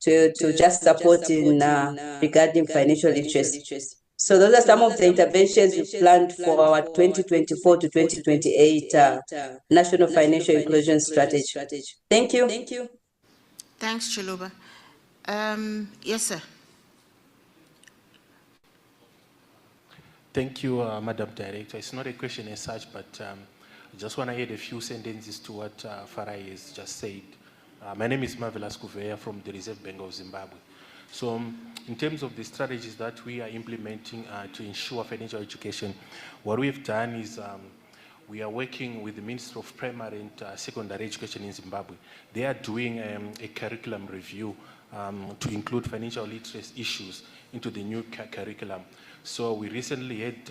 [SPEAKER 12] to just support in regarding financial literacy. So those are some of the interventions we planned for our 2024 to 2028 National Financial Inclusion Strategy. Thank you.
[SPEAKER 1] Thanks, Chiluba. Yes, sir.
[SPEAKER 18] Thank you, Madam Director. It's not a question as such, but I just want to add a few sentences to what Farai has just said. My name is Marvelous Kuvea from the Reserve Bank of Zimbabwe. So in terms of the strategies that we are implementing to ensure financial education, what we've done is we are working with the Ministry of Primary and Secondary Education in Zimbabwe. They are doing a curriculum review to include financial literacy issues into the new curriculum. So we recently had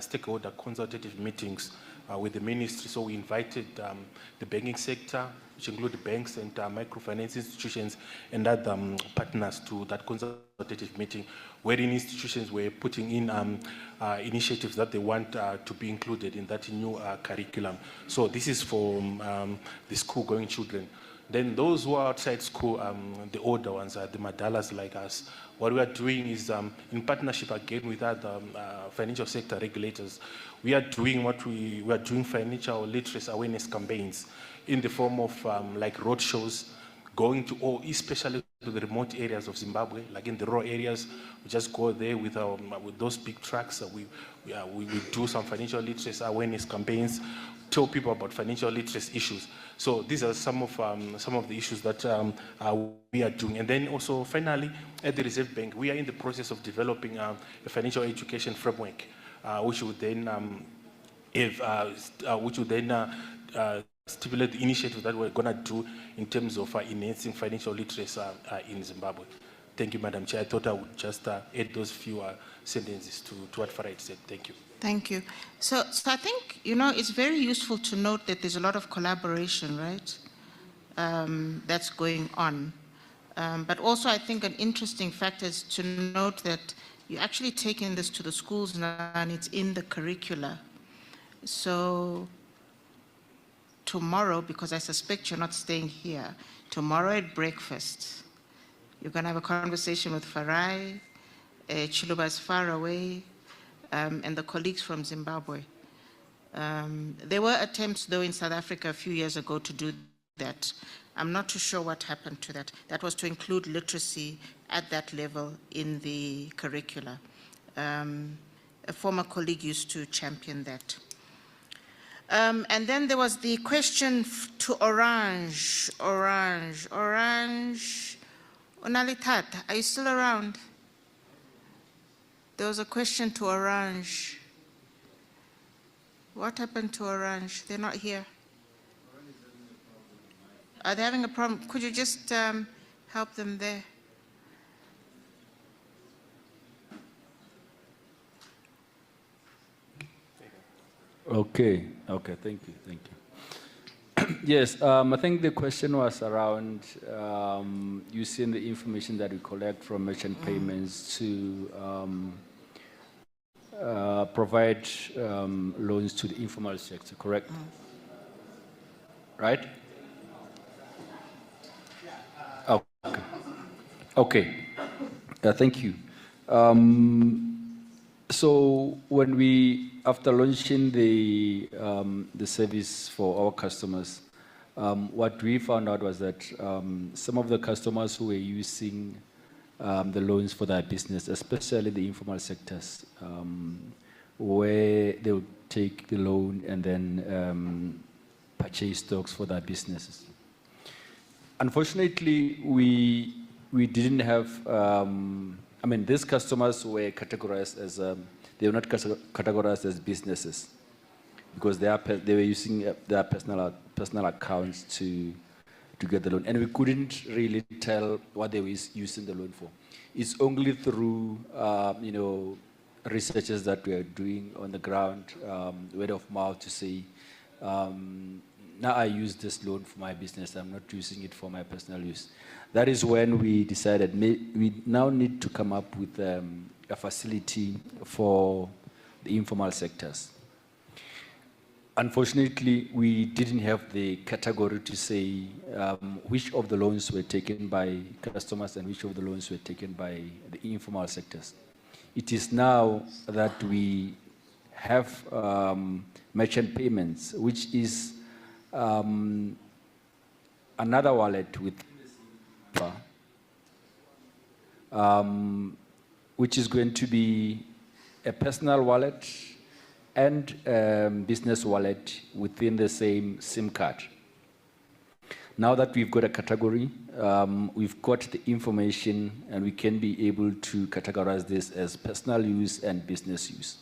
[SPEAKER 18] stakeholder consultative meetings with the ministry. So we invited the banking sector, which include the banks and microfinance institutions and other partners to that consultative meeting, wherein institutions were putting in initiatives that they want to be included in that new curriculum. So this is for the school-going children. Then those who are outside school, the older ones, the madalas like us, what we are doing is, in partnership again with other financial sector regulators, we are doing financial literacy awareness campaigns in the form of like road shows, going to all, especially to the remote areas of Zimbabwe, like in the rural areas. We just go there with those big trucks. We do some financial literacy awareness campaigns, tell people about financial literacy issues. So these are some of the issues that we are doing. And then also, finally, at the Reserve Bank, we are in the process of developing a financial education framework, which would then stipulate the initiatives that we're going to do in terms of enhancing financial literacy in Zimbabwe. Thank you, Madam Chair. I thought I would just add those few sentences to what Farah said. Thank you.
[SPEAKER 1] Thank you. So I think, it's very useful to note that there's a lot of collaboration, right, that's going on. But also, I think an interesting fact is to note that you're actually taking this to the schools now, and it's in the curricula. So tomorrow, because I suspect you're not staying here, tomorrow at breakfast, you're going to have a conversation with Farai, Chiluba is far away, and the colleagues from Zimbabwe. There were attempts, though, in South Africa a few years ago to do that. I'm not too sure what happened to that. That was to include literacy at that level in the curricula. A former colleague used to champion that. And then there was the question to Orange. Onalitata, are you still around? There was a question to Orange. What happened to Orange? They're not here. Are they having a problem? Could you just help them there?
[SPEAKER 19] Okay, thank you. Yes, I think the question was around using the information that we collect from merchant payments to provide loans to the informal sector, correct? Right? Okay. Thank you. So when we, after launching the service for our customers, what we found out was that some of the customers who were using the loans for their business, especially the informal sectors, where they would take the loan and then purchase stocks for their businesses. Unfortunately, we didn't have, these customers were categorized as, they were not categorized as businesses because they were using their personal accounts to get the loan. And we couldn't really tell what they were using the loan for. It's only through, researches that we are doing on the ground, word of mouth to say, now I use this loan for my business, I'm not using it for my personal use. That is when we decided we now need to come up with a facility for the informal sectors. Unfortunately, we didn't have the category to say which of the loans were taken by customers and which of the loans were taken by the informal sectors. It is now that we have merchant payments, which is another wallet with which is going to be a personal wallet and business wallet within the same SIM card. Now that we've got a category, we've got the information and we can be able to categorize this as personal use and business use.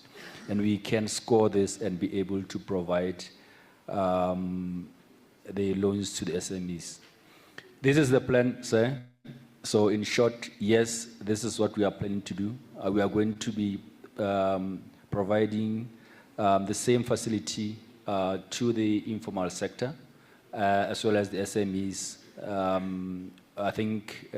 [SPEAKER 19] And we can score this and be able to provide the loans to the SMEs. This is the plan, sir. So in short, yes, this is what we are planning to do. We are going to be providing the same facility to the informal sector, as well as the SMEs. I think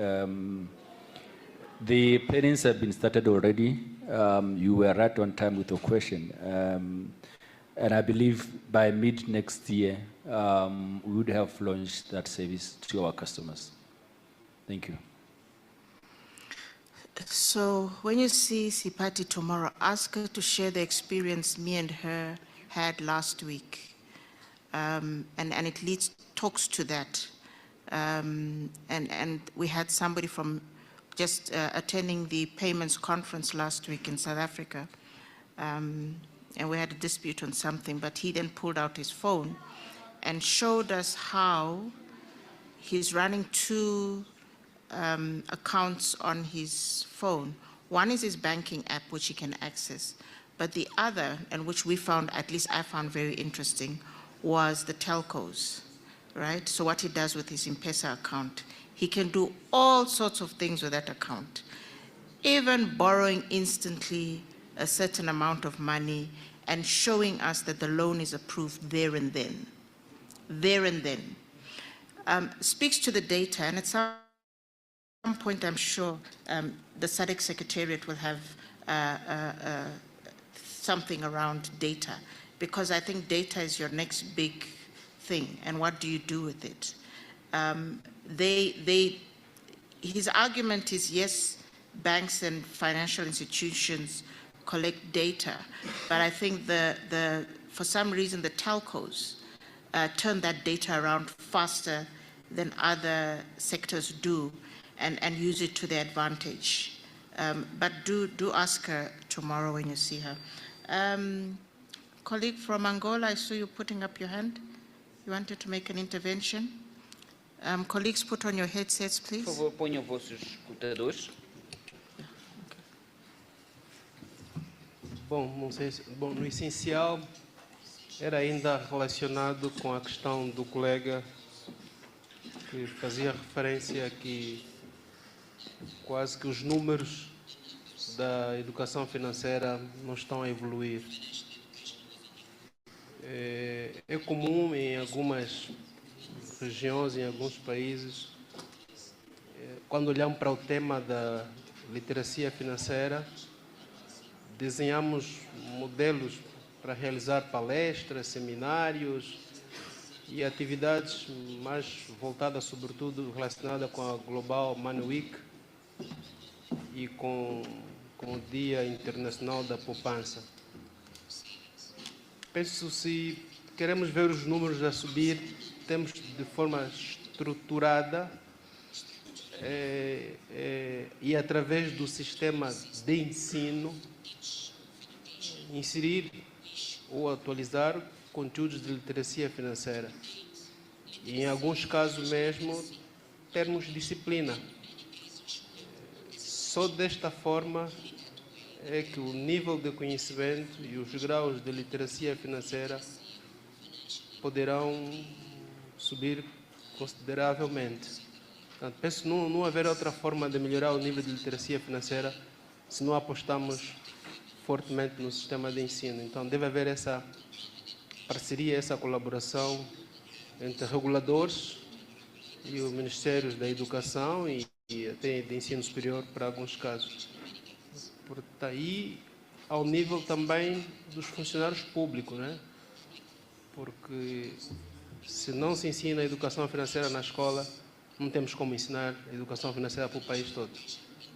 [SPEAKER 19] the plannings have been started already. You were right on time with your question. And I believe by mid next year, we would have launched that service to our customers. Thank you.
[SPEAKER 1] So when you see Sipati tomorrow, ask her to share the experience me and her had last week. And it talks to that. And we had somebody from just attending the payments conference last week in South Africa. And we had a dispute on something, but he then pulled out his phone and showed us how he's running two accounts on his phone. One is his banking app, which he can access, but the other, and which we found, at least I found very interesting, was the telcos, right? So what he does with his M-Pesa account, he can do all sorts of things with that account, even borrowing instantly a certain amount of money and showing us that the loan is approved there and then. There and then. Speaks to the data, and at some point I'm sure the SADC Secretariat will have something around data, because I think data is your next big thing, and what do you do with it? His argument is, yes, banks and financial institutions collect data, but I think for some reason the telcos turn that data around faster than other sectors do, and use it to their advantage. But do ask her tomorrow when you see her. Colleague from Angola, I saw you putting up your hand. You wanted to make an intervention. Colleagues, put on your headsets, please.
[SPEAKER 20] Por favor, ponham vossos escutadores.
[SPEAKER 13] Bom, não sei se, no essencial era ainda relacionado com a questão do colega que fazia referência que quase que os números da educação financeira não estão a evoluir. É comum em algumas regiões, em alguns países, quando olhamos para o tema da literacia financeira, desenhamos modelos para realizar palestras, seminários e atividades mais voltadas, sobretudo, relacionadas com a Global Money Week e com o Dia Internacional da Poupança. Penso, se queremos ver os números a subir, temos de forma estruturada e através do sistema de ensino inserir ou atualizar conteúdos de literacia financeira. E em alguns casos mesmo, termos disciplina. Só desta forma é que o nível de conhecimento e os graus de literacia financeira poderão subir consideravelmente. Portanto, penso não haver outra forma de melhorar o nível de literacia financeira se não apostamos fortemente no sistema de ensino. Então, deve haver essa parceria, essa colaboração entre reguladores e os ministérios da educação e até de ensino superior para alguns casos. Por aí, ao nível também dos funcionários públicos, né? Porque se não se ensina a educação financeira na escola, não temos como ensinar a educação financeira para o país todo.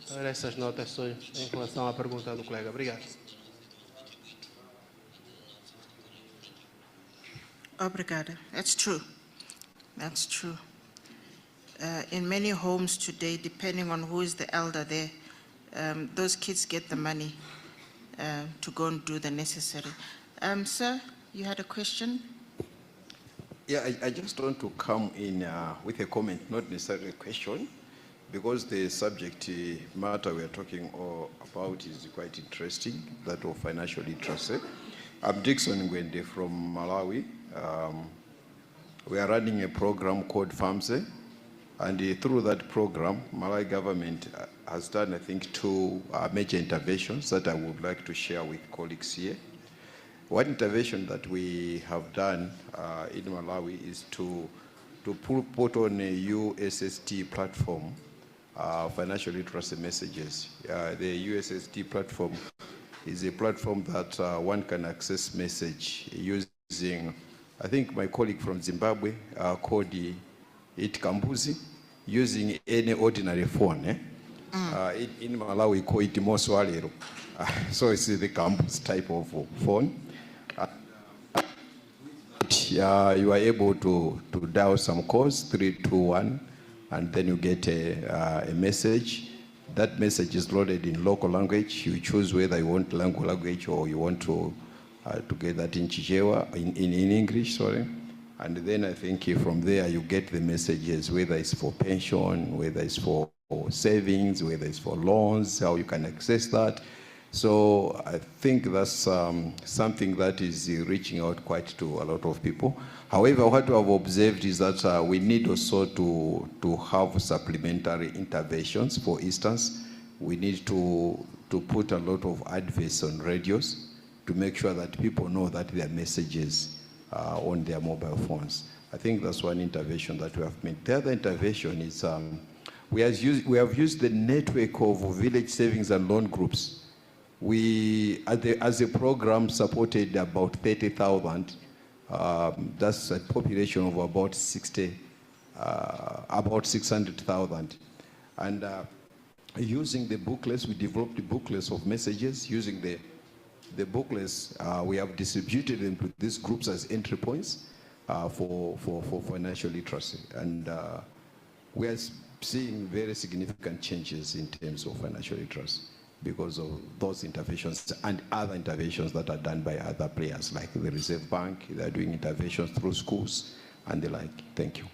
[SPEAKER 13] Então, essas notas em relação à pergunta do colega. Obrigado.
[SPEAKER 1] Obrigada. That's true. That's true. In many homes today, depending on who is the elder there, those kids get the money to go and do the necessary. Sir, you had a question?
[SPEAKER 21] Yeah, I just want to come in with a comment, not necessarily a question, because the subject matter we are talking about is quite interesting, that of financial literacy. I'm Dixon Gwende from Malawi. We are running a program called FAMSE, and through that program, Malawi government has done, I think, two major interventions that I would like to share with colleagues here. One intervention that we have done in Malawi is to put on a USSD platform, financial literacy messages. The USSD platform is a platform that one can access message using, I think my colleague from Zimbabwe called it Kambuzi, using any ordinary phone. In Malawi, we call it Moswalero. So it's the Kambuzi type of phone. You are able to dial some codes, 321, and then you get a message. That message is loaded in local language. You choose whether you want language or you want to get that in Chichewa, in English, sorry. And then I think from there you get the messages, whether it's for pension, whether it's for savings, whether it's for loans, how you can access that. So I think that's something that is reaching out quite to a lot of people. However, what we have observed is that we need also to have supplementary interventions. For instance, we need to put a lot of adverts on radios to make sure that people know that their messages are on their mobile phones. I think that's one intervention that we have made. The other intervention is we have used the network of village savings and loan groups. We, as a program, supported about 30,000. That's a population of about 600,000. And using the booklets, we developed the booklets of messages. Using the booklets, we have distributed them to these groups as entry points for financial literacy. And we are seeing very significant changes in terms of financial literacy because of those interventions and other interventions that are done by other players, like the Reserve Bank. They're doing interventions through schools and the like. Thank you.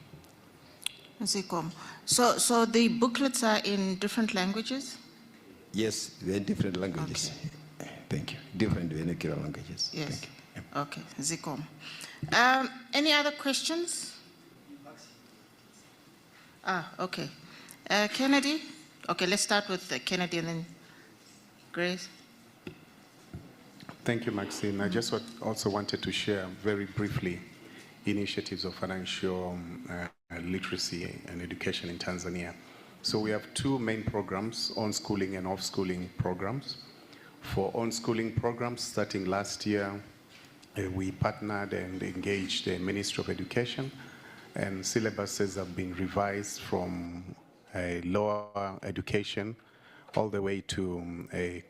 [SPEAKER 1] So the booklets are in different languages?
[SPEAKER 21] Yes, they're in different languages. Okay. Thank you. Different vernacular languages.
[SPEAKER 1] Yes. Thank you. Okay, Zikom. Any other questions? Okay. Kennedy? Okay, let's start with Kennedy and then Grace.
[SPEAKER 16] Thank you, Maxine. I just also wanted to share very briefly initiatives of financial literacy and education in Tanzania. So we have two main programs, on-schooling and off-schooling programs. For on-schooling programs, starting last year, we partnered and engaged the Ministry of Education, and syllabuses have been revised from lower education all the way to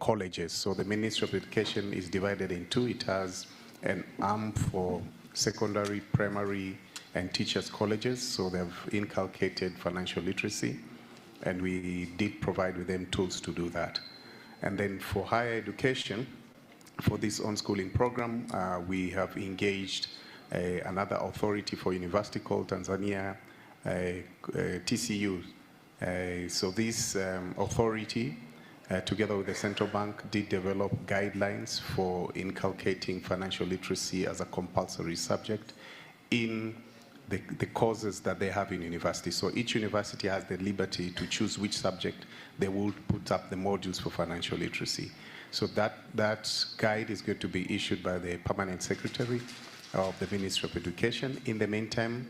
[SPEAKER 16] colleges. So the Ministry of Education is divided in two. It has an arm for secondary, primary, and teachers' colleges. So they've inculcated financial literacy, and we did provide with them tools to do that. And then for higher education, for this on-schooling program, we have engaged another authority for university called Tanzania TCU. So this authority, together with the Central Bank, did develop guidelines for inculcating financial literacy as a compulsory subject in the courses that they have in university. So each university has the liberty to choose which subject they will put up the modules for financial literacy. So that guide is going to be issued by the Permanent Secretary of the Ministry of Education. In the meantime,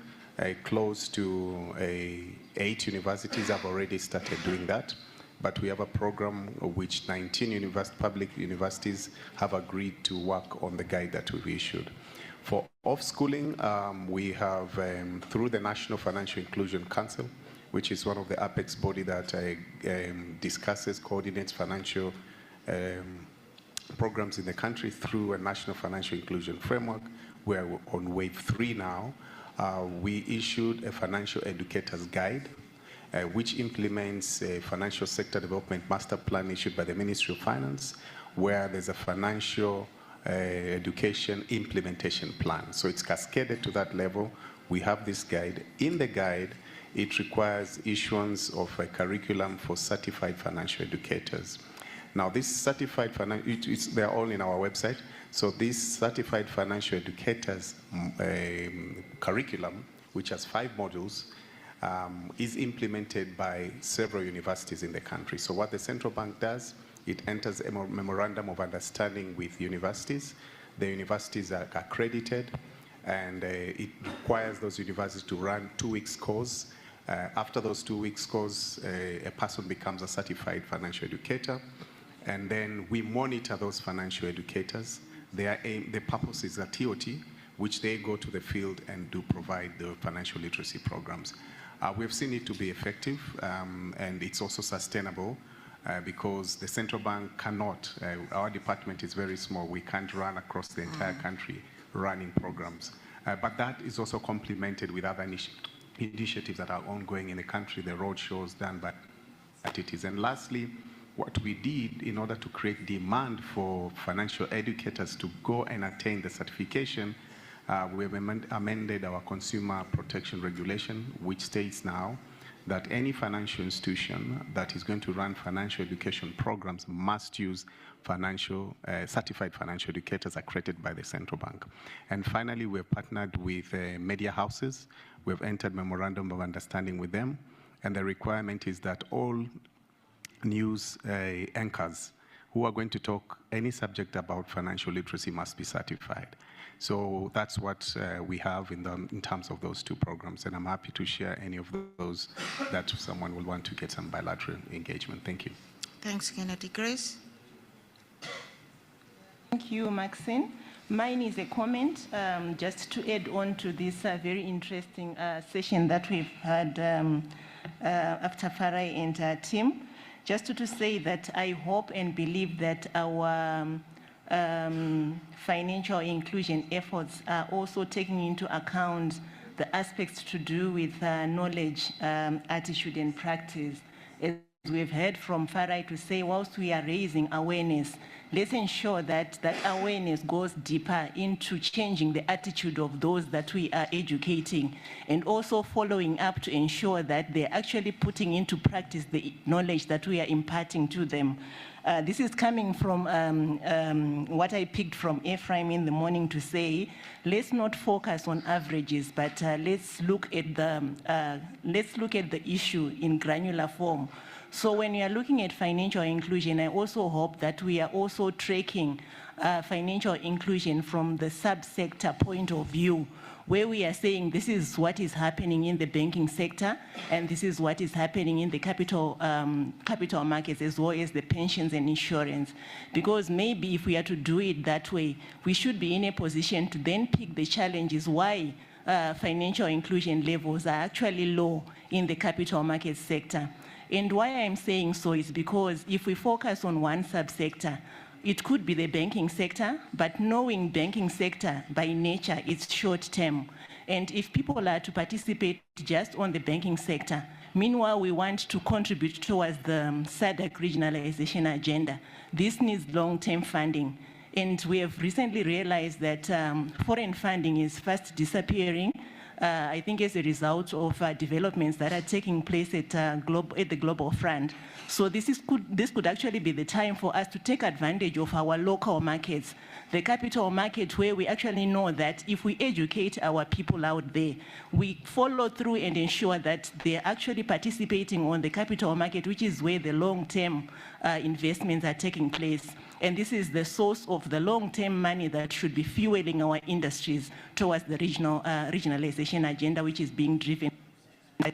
[SPEAKER 16] close to 8 universities have already started doing that, but we have a program which 19 public universities have agreed to work on the guide that we've issued. For off-schooling, we have, through the National Financial Inclusion Council, which is one of the apex body that discusses, coordinates financial programs in the country through a National Financial Inclusion Framework. We're on wave 3 now. We issued a financial educators guide, which implements a financial sector development master plan issued by the Ministry of Finance, where there's a financial education implementation plan. So it's cascaded to that level. We have this guide. In the guide, it requires issuance of a curriculum for certified financial educators. Now, this certified financial, they're all in our website. So this certified financial educators curriculum, which has 5 modules, is implemented by several universities in the country. So what the Central Bank does, it enters a memorandum of understanding with universities. The universities are accredited, and it requires those universities to run 2 weeks course. After those 2 weeks course, a person becomes a certified financial educator.
[SPEAKER 5] And then we monitor those financial educators. The purpose is a TOT, which they go to the field and do provide the financial literacy programs. We've seen it to be effective, and it's also sustainable because the central bank cannot, our department is very small, we can't run across the entire country running programs. But that is also complemented with other initiatives that are ongoing in the country, the road shows done by entities. And lastly, what we did in order to create demand for financial educators to go and attain the certification, we have amended our consumer protection regulation, which states now that any financial institution that is going to run financial education programs must use certified financial educators accredited by the central bank. And finally, we have partnered with media houses. We have entered memorandum of understanding with them, and the requirement is that all news anchors who are going to talk any subject about financial literacy must be certified. So that's what we have in terms of those two programs, and I'm happy to share any of those that someone will want to get some bilateral engagement. Thank you.
[SPEAKER 1] Thanks, Kennedy. Grace?
[SPEAKER 9] Thank you, Maxine. Mine is a comment just to add on to this very interesting session that we've had after Farai and her team. Just to say that I hope and believe that our financial inclusion efforts are also taking into account the aspects to do with knowledge, attitude, and practice. As we've heard from Farai to say, whilst we are raising awareness, let's ensure that that awareness goes deeper into changing the attitude of those that we are educating, and also following up to ensure that they're actually putting into practice the knowledge that we are imparting to them. This is coming from what I picked from Ephraim in the morning to say, let's not focus on averages, but let's look at the issue in granular form. So when we are looking at financial inclusion, I also hope that we are also tracking financial inclusion from the subsector point of view, where we are saying this is what is happening in the banking sector, and this is what is happening in the capital markets, as well as the pensions and insurance. Because maybe if we are to do it that way, we should be in a position to then pick the challenges why financial inclusion levels are actually low in the capital markets sector. And why I'm saying so is because if we focus on one subsector, it could be the banking sector, but knowing banking sector by nature, it's short term. And if people are to participate just on the banking sector, meanwhile, we want to contribute towards the SADC regionalization agenda. This needs long-term funding. And we have recently realized that foreign funding is fast disappearing, I think as a result of developments that are taking place at the global front. So this could actually be the time for us to take advantage of our local markets, the capital market, where we actually know that if we educate our people out there, we follow through and ensure that they're actually participating on the capital market, which is where the long-term investments are taking place. And this is the source of the long-term money that should be fueling our industries towards the regionalization agenda, which is being driven by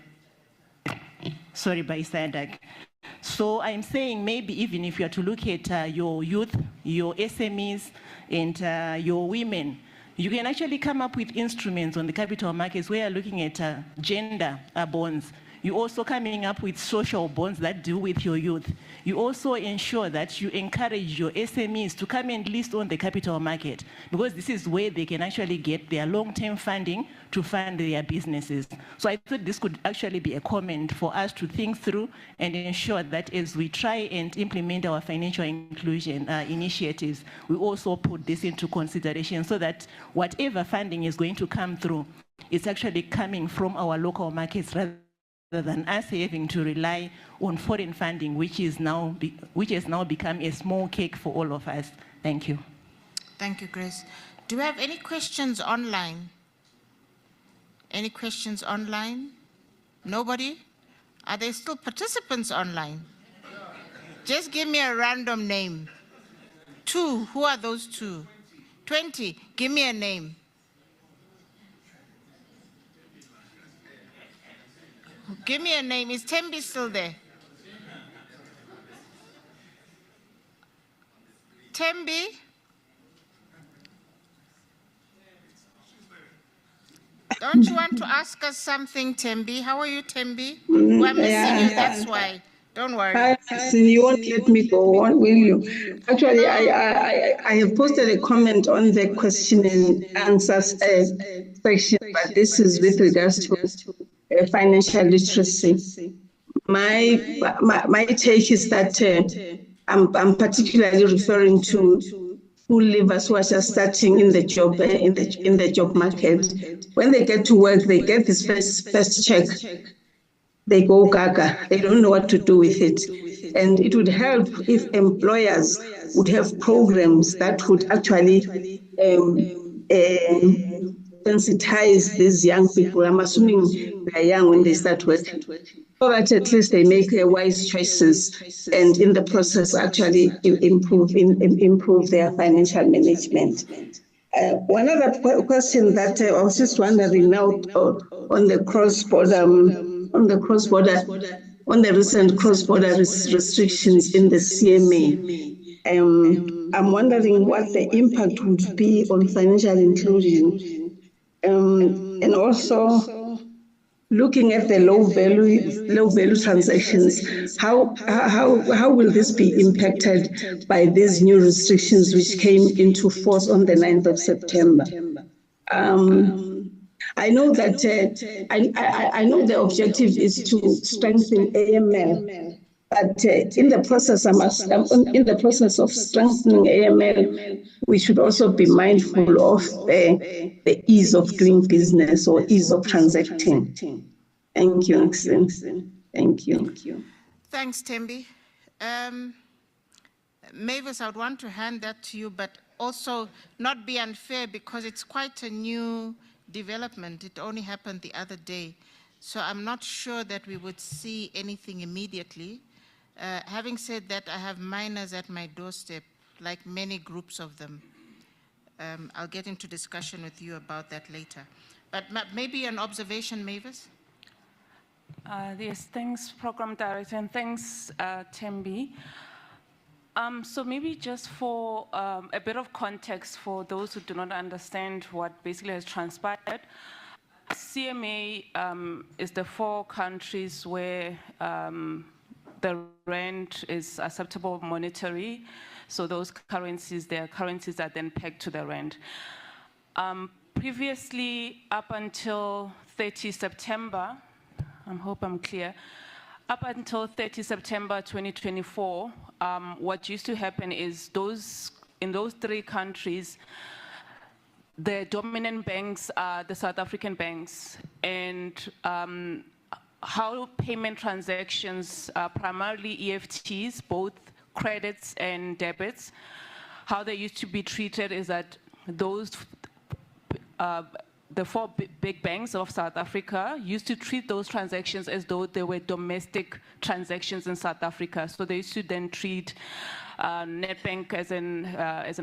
[SPEAKER 9] SADC. So I'm saying maybe even if you are to look at your youth, your SMEs, and your women, you can actually come up with instruments on the capital markets where you're looking at gender bonds. You're also coming up with social bonds that deal with your youth. You also ensure that you encourage your SMEs to come and list on the capital market, because this is where they can actually get their long-term funding to fund their businesses. So I thought this could actually be a comment for us to think through and ensure that as we try and implement our financial inclusion initiatives, we also put this into consideration so that whatever funding is going to come through, it's actually coming from our local markets rather than us having to rely on foreign funding, which has now become a small cake for all of us. Thank you.
[SPEAKER 1] Thank you, Grace. Do we have any questions online? Any questions online? Nobody? Are there still participants online? Just give me a random name. 2, who are those 2? 20, give me a name. Give me a name. Is Tembi still there? Tembi? Don't you want to ask us something, Tembi? How are you, Tembi? We're missing you, that's why. Don't worry.
[SPEAKER 3] Hi, you won't let me go on, will you? Actually, I have posted a comment on the question and answers section, but this is with regards to financial literacy. My take is that I'm particularly referring to full leavers who are just starting in the job in the job market. When they get to work, they get this first check. They go gaga. They don't know what to do with it. And it would help if employers would have programs that would actually sensitize these young people. I'm assuming they're young when they start working, so that at least they make wise choices and in the process actually improve their financial management. One other question that I was just wondering now on the recent cross-border restrictions in the CMA. I'm wondering what the impact would be on financial inclusion, and also looking at the low value transactions. How will this be impacted by these new restrictions which came into force on the 9th of September? I know that I know the objective is to strengthen AML, but in the process of strengthening AML, we should also be mindful of the ease of doing business or ease of transacting. Thank you, Excellency. Thank you.
[SPEAKER 1] Thanks, Tembi. Mavis, I would want to hand that to you, but also not be unfair because it's quite a new development. It only happened the other day. So I'm not sure that we would see anything immediately. Having said that, I have minors at my doorstep, like many groups of them. I'll get into discussion with you about that later. But maybe an observation, Mavis?
[SPEAKER 11] Yes, thanks, Program Director, and thanks, Tembi. So maybe just for a bit of context for those who do not understand what basically has transpired, CMA is the 4 countries where the rand is acceptable monetary. So those currencies, their currencies are then pegged to the rand. Previously, up until 30 September, I hope I'm clear, up until 30 September 2024, what used to happen is in those 3 countries, the dominant banks are the South African banks, and how payment transactions, primarily EFTs, both credits and debits, how they used to be treated is that the 4 big banks of South Africa used to treat those transactions as though they were domestic transactions in South Africa. So they used to then treat Nedbank as an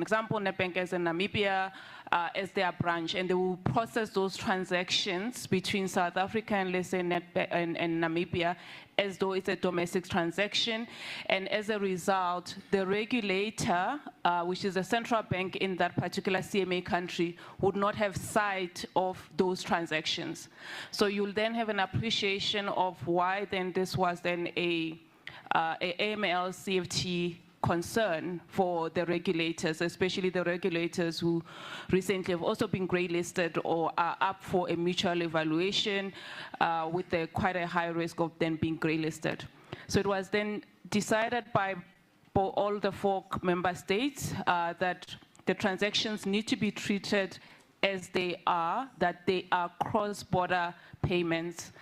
[SPEAKER 11] example, Nedbank as in Namibia, as their branch, and they will process those transactions between South Africa and, let's say, Nedbank and Namibia as though it's a domestic transaction. And as a result, the regulator, which is the central bank in that particular CMA country, would not have sight of those transactions. So you'll then have an appreciation of why then this was then a AML CFT concern for the regulators, especially the regulators who recently have also been grey-listed or are up for a mutual evaluation with quite a high risk of then being grey-listed. So it was then decided by all the 4 member states that the transactions need to be treated as they are, that they are cross-border payments.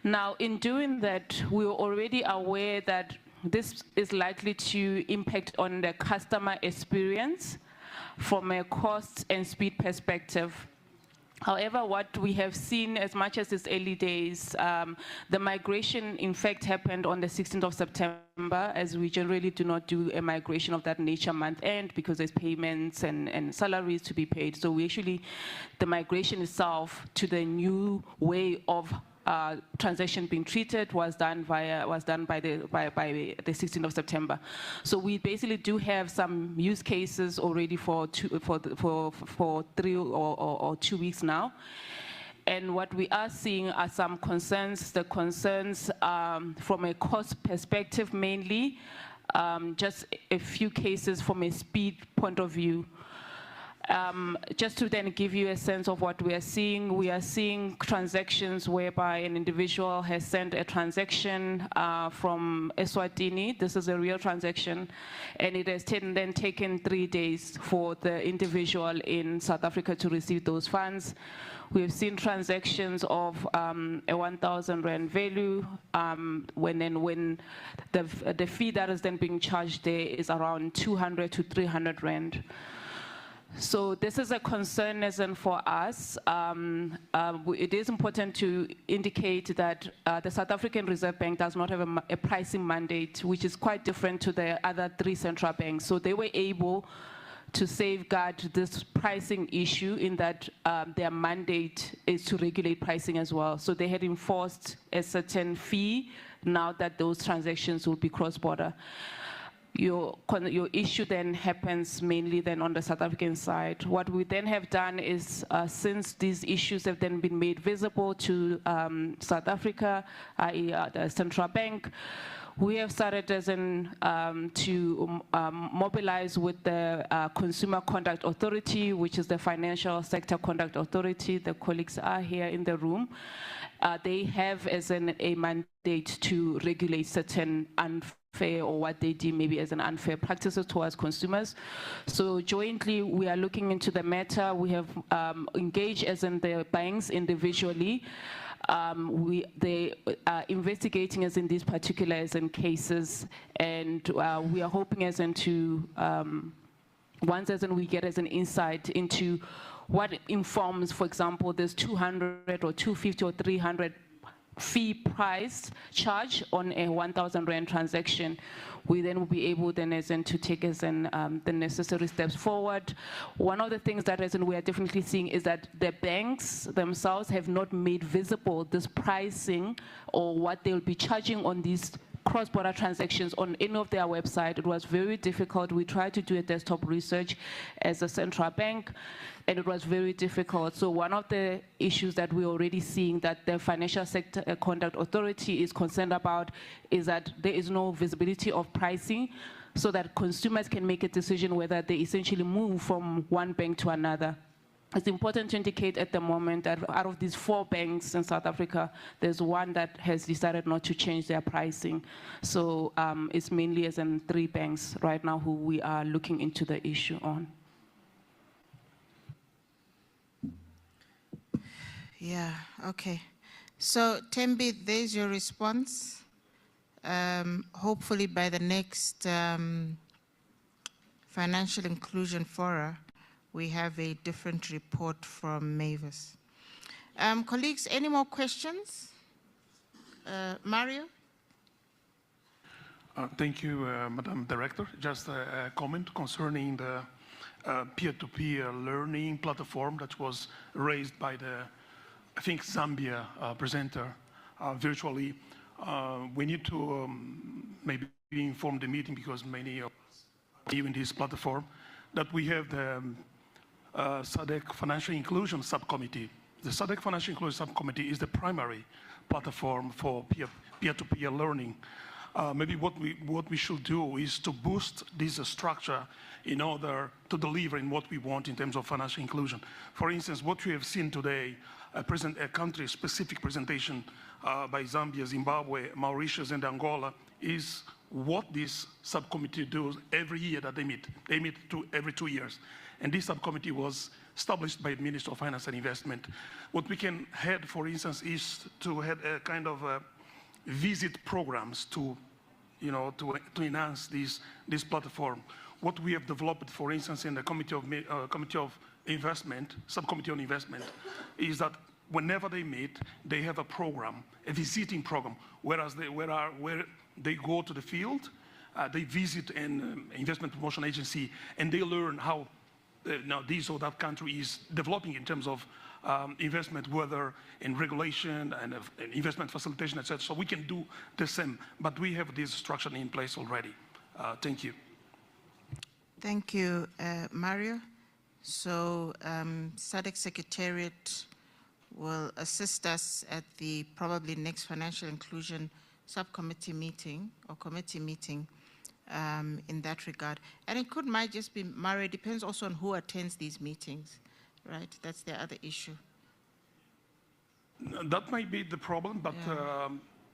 [SPEAKER 11] Now, in doing that, we were already aware that this is likely to impact on the customer experience from a cost and speed perspective. However, what we have seen, as much as it's early days, the migration, in fact, happened on the 16th of September, as we generally do not do a migration of that nature month end because there's payments and salaries to be paid. So the migration itself to the new way of transaction being treated was done by the 16th of September. So we basically do have some use cases already for 3 or 2 weeks now. And what we are seeing are some concerns. The concerns from a cost perspective mainly, just a few cases from a speed point of view. Just to then give you a sense of what we are seeing transactions whereby an individual has sent a transaction from Eswatini. This is a real transaction, and it has then taken 3 days for the individual in South Africa to receive those funds. We've seen transactions of a 1,000 Rand value, when the fee that is then being charged there is around 200 to 300 Rand. So this is a concern for us. It is important to indicate that the South African Reserve Bank does not have a pricing mandate, which is quite different to the other 3 central banks. So they were able to safeguard this pricing issue in that their mandate is to regulate pricing as well. So they had enforced a certain fee now that those transactions will be cross-border. Your issue then happens mainly then on the South African side. What we then have done is, since these issues have then been made visible to South Africa, i.e. the Central Bank, we have started to mobilize with the Consumer Conduct Authority, which is the Financial Sector Conduct Authority. The colleagues are here in the room. They have a mandate to regulate certain unfair or what they deem maybe as an unfair practices towards consumers. So jointly, we are looking into the matter. We have engaged the banks individually. They are investigating in these particular cases, and we are hoping to once we get an insight into what informs, for example, this 200 or 250 or 300 fee price charge on a 1,000 Rand transaction, we then will be able to take the necessary steps forward. One of the things that we are definitely seeing is that the banks themselves have not made visible this pricing or what they'll be charging on these cross-border transactions on any of their website. It was very difficult. We tried to do a desktop research as a central bank, and it was very difficult. So one of the issues that we're already seeing that the Financial Sector Conduct Authority is concerned about is that there is no visibility of pricing so that consumers can make a decision whether they essentially move from one bank to another. It's important to indicate at the moment that out of these 4 banks in South Africa, there's one that has decided not to change their pricing. So it's mainly 3 banks right now who we are looking into the issue on.
[SPEAKER 1] Yeah, okay. So Tembi, there's your response. Hopefully by the next Financial Inclusion Forum, we have a different report from Mavis. Colleagues, any more questions? Mario?
[SPEAKER 2] Thank you, Madam Director. Just a comment concerning the peer-to-peer learning platform that was raised by the, I think, Zambia presenter virtually. We need to maybe inform the meeting, because many of us are new in this platform, that we have the SADC Financial Inclusion Subcommittee. The SADC Financial Inclusion Subcommittee is the primary platform for peer-to-peer learning. Maybe what we should do is to boost this structure in order to deliver in what we want in terms of financial inclusion. For instance, what we have seen today, a country-specific presentation by Zambia, Zimbabwe, Mauritius, and Angola, is what this subcommittee does every year that they meet. They meet every 2 years. And this subcommittee was established by the Minister of Finance and Investment. What we can have, for instance, is to have a kind of visit programs to enhance this platform. What we have developed, for instance, in the Committee of Investment, Subcommittee on Investment, is that whenever they meet, they have a program, a visiting program, where they go to the field, they visit an investment promotion agency, and they learn how now this or that country is developing in terms of investment, whether in regulation and investment facilitation, etc. So we can do the same, but we have this structure in place already. Thank you.
[SPEAKER 1] Thank you, Mario. So SADC Secretariat will assist us at the probably next financial inclusion subcommittee meeting or committee meeting in that regard. And it might just be, Mario, it depends also on who attends these meetings, right? That's the other issue.
[SPEAKER 2] That might be the problem, but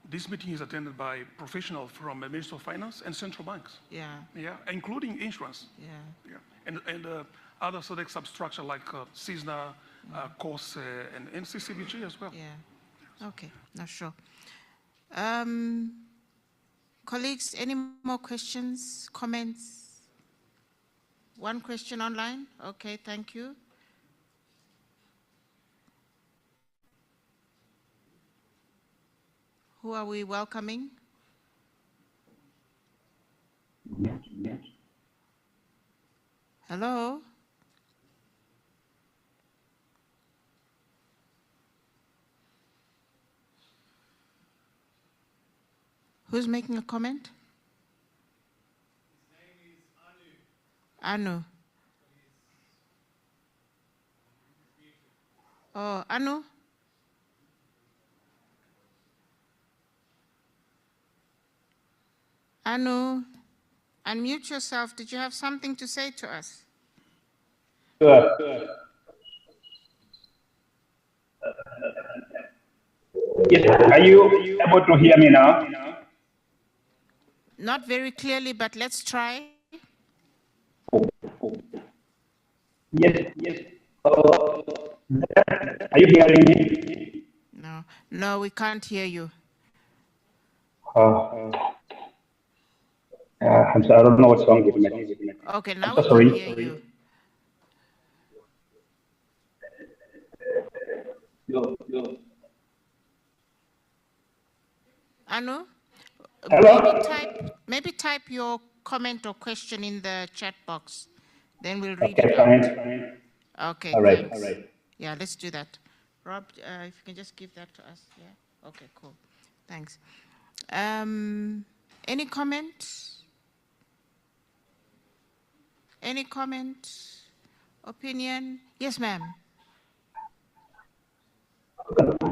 [SPEAKER 2] this meeting is attended by professionals from the Ministry of Finance and central banks.
[SPEAKER 1] Yeah.
[SPEAKER 2] Yeah, including insurance.
[SPEAKER 1] Yeah.
[SPEAKER 2] Yeah. And other SADC substructure like CISNA, COS, and NCCBG as well.
[SPEAKER 1] Yeah. Okay, not sure. Colleagues, any more questions, comments? One question online? Okay, thank you. Who are we welcoming? Hello? Who's making a comment? His name is Anu. Anu. Oh, Anu? Anu, unmute yourself. Did you have something to say to us?
[SPEAKER 4] Sure. Yes, are you able to hear me now?
[SPEAKER 1] Not very clearly, but let's try.
[SPEAKER 4] Yes. Are you hearing me?
[SPEAKER 1] No, we can't hear you.
[SPEAKER 4] I'm sorry, I don't know what's wrong with me.
[SPEAKER 1] Okay, now
[SPEAKER 4] I'm so
[SPEAKER 1] we
[SPEAKER 4] sorry.
[SPEAKER 1] can hear you. Anu, maybe type your comment or question in the chat box. Then we'll read it out.
[SPEAKER 4] Fine.
[SPEAKER 1] Okay, thanks. All right. Yeah, let's do that. Rob, if you can just give that to us. Yeah. Okay, cool. Thanks. Any comment? Any comment? Opinion? Yes, ma'am.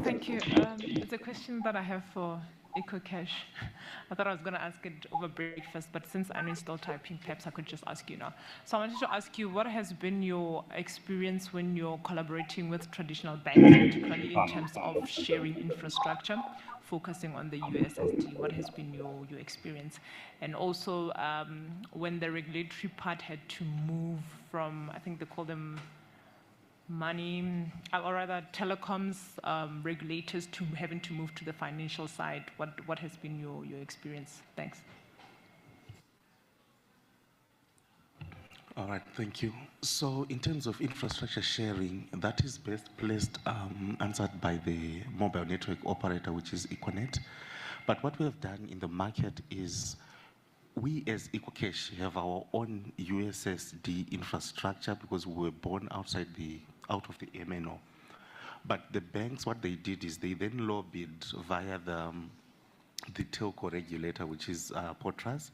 [SPEAKER 22] Thank you. It's a question that I have for EcoCash. I thought I was going to ask it over breakfast, but since Anu is still typing, perhaps I could just ask you now. So I wanted to ask you, what has been your experience when you're collaborating with traditional banks, particularly in terms of sharing infrastructure, focusing on the USSD? What has been your experience? And also, when the regulatory part had to move from, I think they call them money, or rather telecoms regulators to having to move to the financial side, what has been your experience? Thanks.
[SPEAKER 23] All right, thank you. So in terms of infrastructure sharing, that is best placed, answered by the mobile network operator, which is Econet. But what we have done in the market is we as EcoCash have our own USSD infrastructure because we were born out of the MNO. But the banks, what they did is they then lobbied via the telco regulator, which is Potras,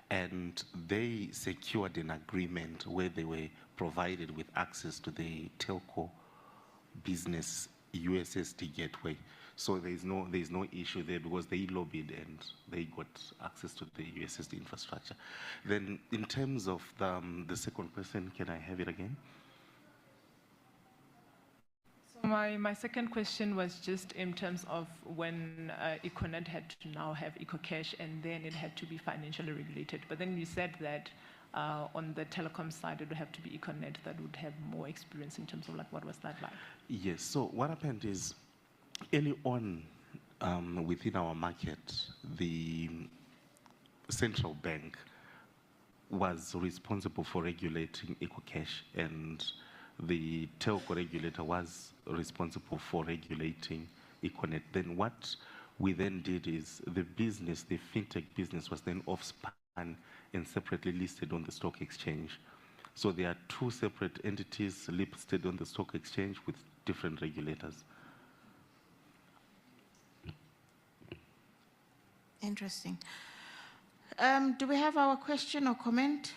[SPEAKER 23] and they secured an agreement where they were provided with access to the telco business USSD gateway. So there's no issue there because they lobbied and they got access to the USSD infrastructure. Then in terms of the second question, can I have it again?
[SPEAKER 22] So my second question was just in terms of when Econet had to now have EcoCash and then it had to be financially regulated. But then you said that on the telecom side, it would have to be Econet that would have more experience in terms of like what was that like?
[SPEAKER 23] Yes, so what happened is early on within our market, the central bank was responsible for regulating EcoCash and the telco regulator was responsible for regulating Econet. Then what we then did is the fintech business was then off-spun and separately listed on the stock exchange. So there are two separate entities listed on the stock exchange with different regulators.
[SPEAKER 1] Interesting. Do we have our question or comment?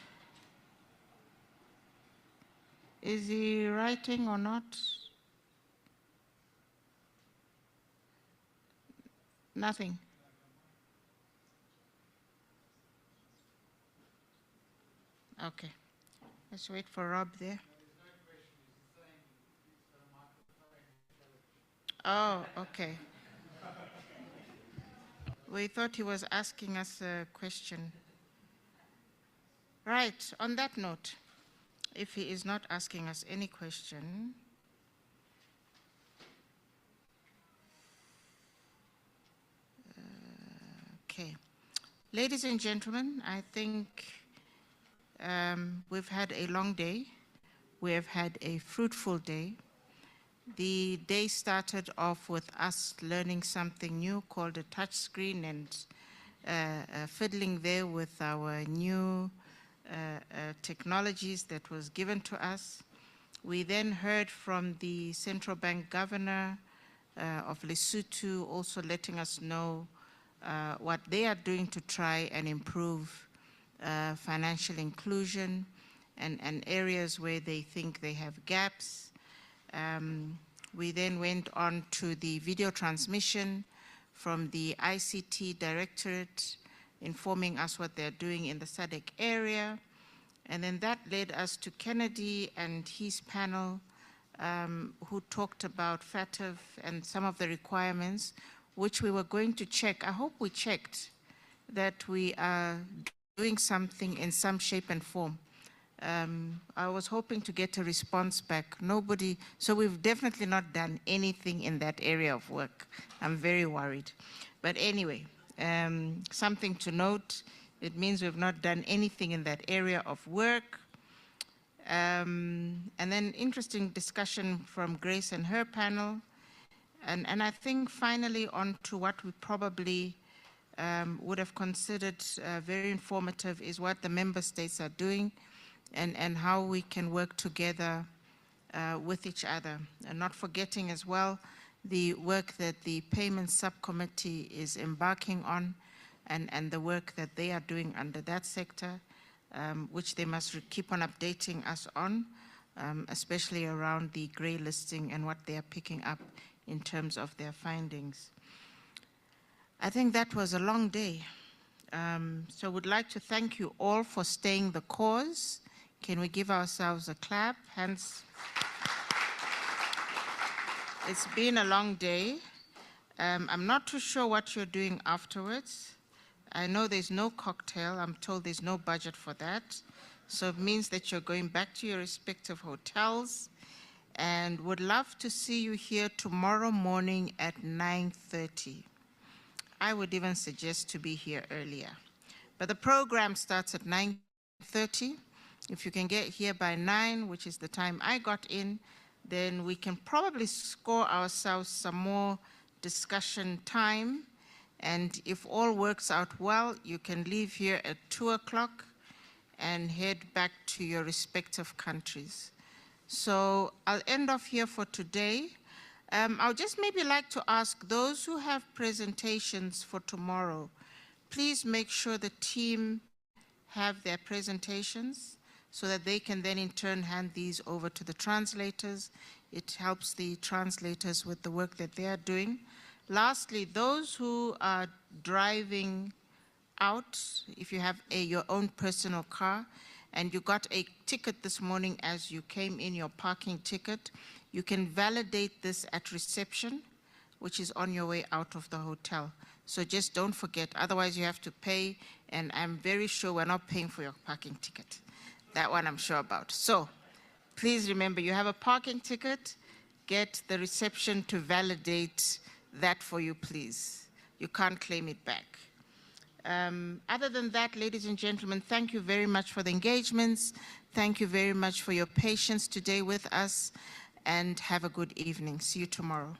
[SPEAKER 1] Is he writing or not? Nothing. Okay. Let's wait for Rob there. Oh, okay. We thought he was asking us a question. Right, on that note, if he is not asking us any question, okay. Ladies and gentlemen, I think we've had a long day. We have had a fruitful day. The day started off with us learning something new called a touch screen and fiddling there with our new technologies that was given to us. We then heard from the Central Bank Governor of Lesotho also letting us know what they are doing to try and improve financial inclusion and areas where they think they have gaps. We then went on to the video transmission from the ICT Directorate, informing us what they're doing in the SADC area. And then that led us to Kennedy and his panel, who talked about FATF and some of the requirements, which we were going to check. I hope we checked that we are doing something in some shape and form. I was hoping to get a response back. Nobody, so we've definitely not done anything in that area of work. I'm very worried. But anyway, something to note, it means we've not done anything in that area of work. And then interesting discussion from Grace and her panel. And I think finally on to what we probably would have considered very informative is what the member states are doing and how we can work together with each other. And not forgetting as well the work that the Payments Subcommittee is embarking on and the work that they are doing under that sector, which they must keep on updating us on, especially around the grey listing and what they are picking up in terms of their findings. I think that was a long day. So would like to thank you all for staying the course. Can we give ourselves a clap? Hands. It's been a long day. I'm not too sure what you're doing afterwards. I know there's no cocktail. I'm told there's no budget for that. So it means that you're going back to your respective hotels, and would love to see you here tomorrow morning at 9:30. I would even suggest to be here earlier. But the program starts at 9:30. If you can get here by 9, which is the time I got in, then we can probably score ourselves some more discussion time. And if all works out well, you can leave here at 2 o'clock and head back to your respective countries. So I'll end off here for today. I'll just maybe like to ask those who have presentations for tomorrow, please make sure the team have their presentations so that they can then in turn hand these over to the translators. It helps the translators with the work that they are doing. Lastly, those who are driving out, if you have your own personal car and you got a ticket this morning as you came in, your parking ticket, you can validate this at reception, which is on your way out of the hotel. So just don't forget, otherwise you have to pay, and I'm very sure we're not paying for your parking ticket. That one I'm sure about. So please remember, you have a parking ticket, get the reception to validate that for you, please. You can't claim it back. Other than that, ladies and gentlemen, thank you very much for the engagements. Thank you very much for your patience today with us, and have a good evening. See you tomorrow.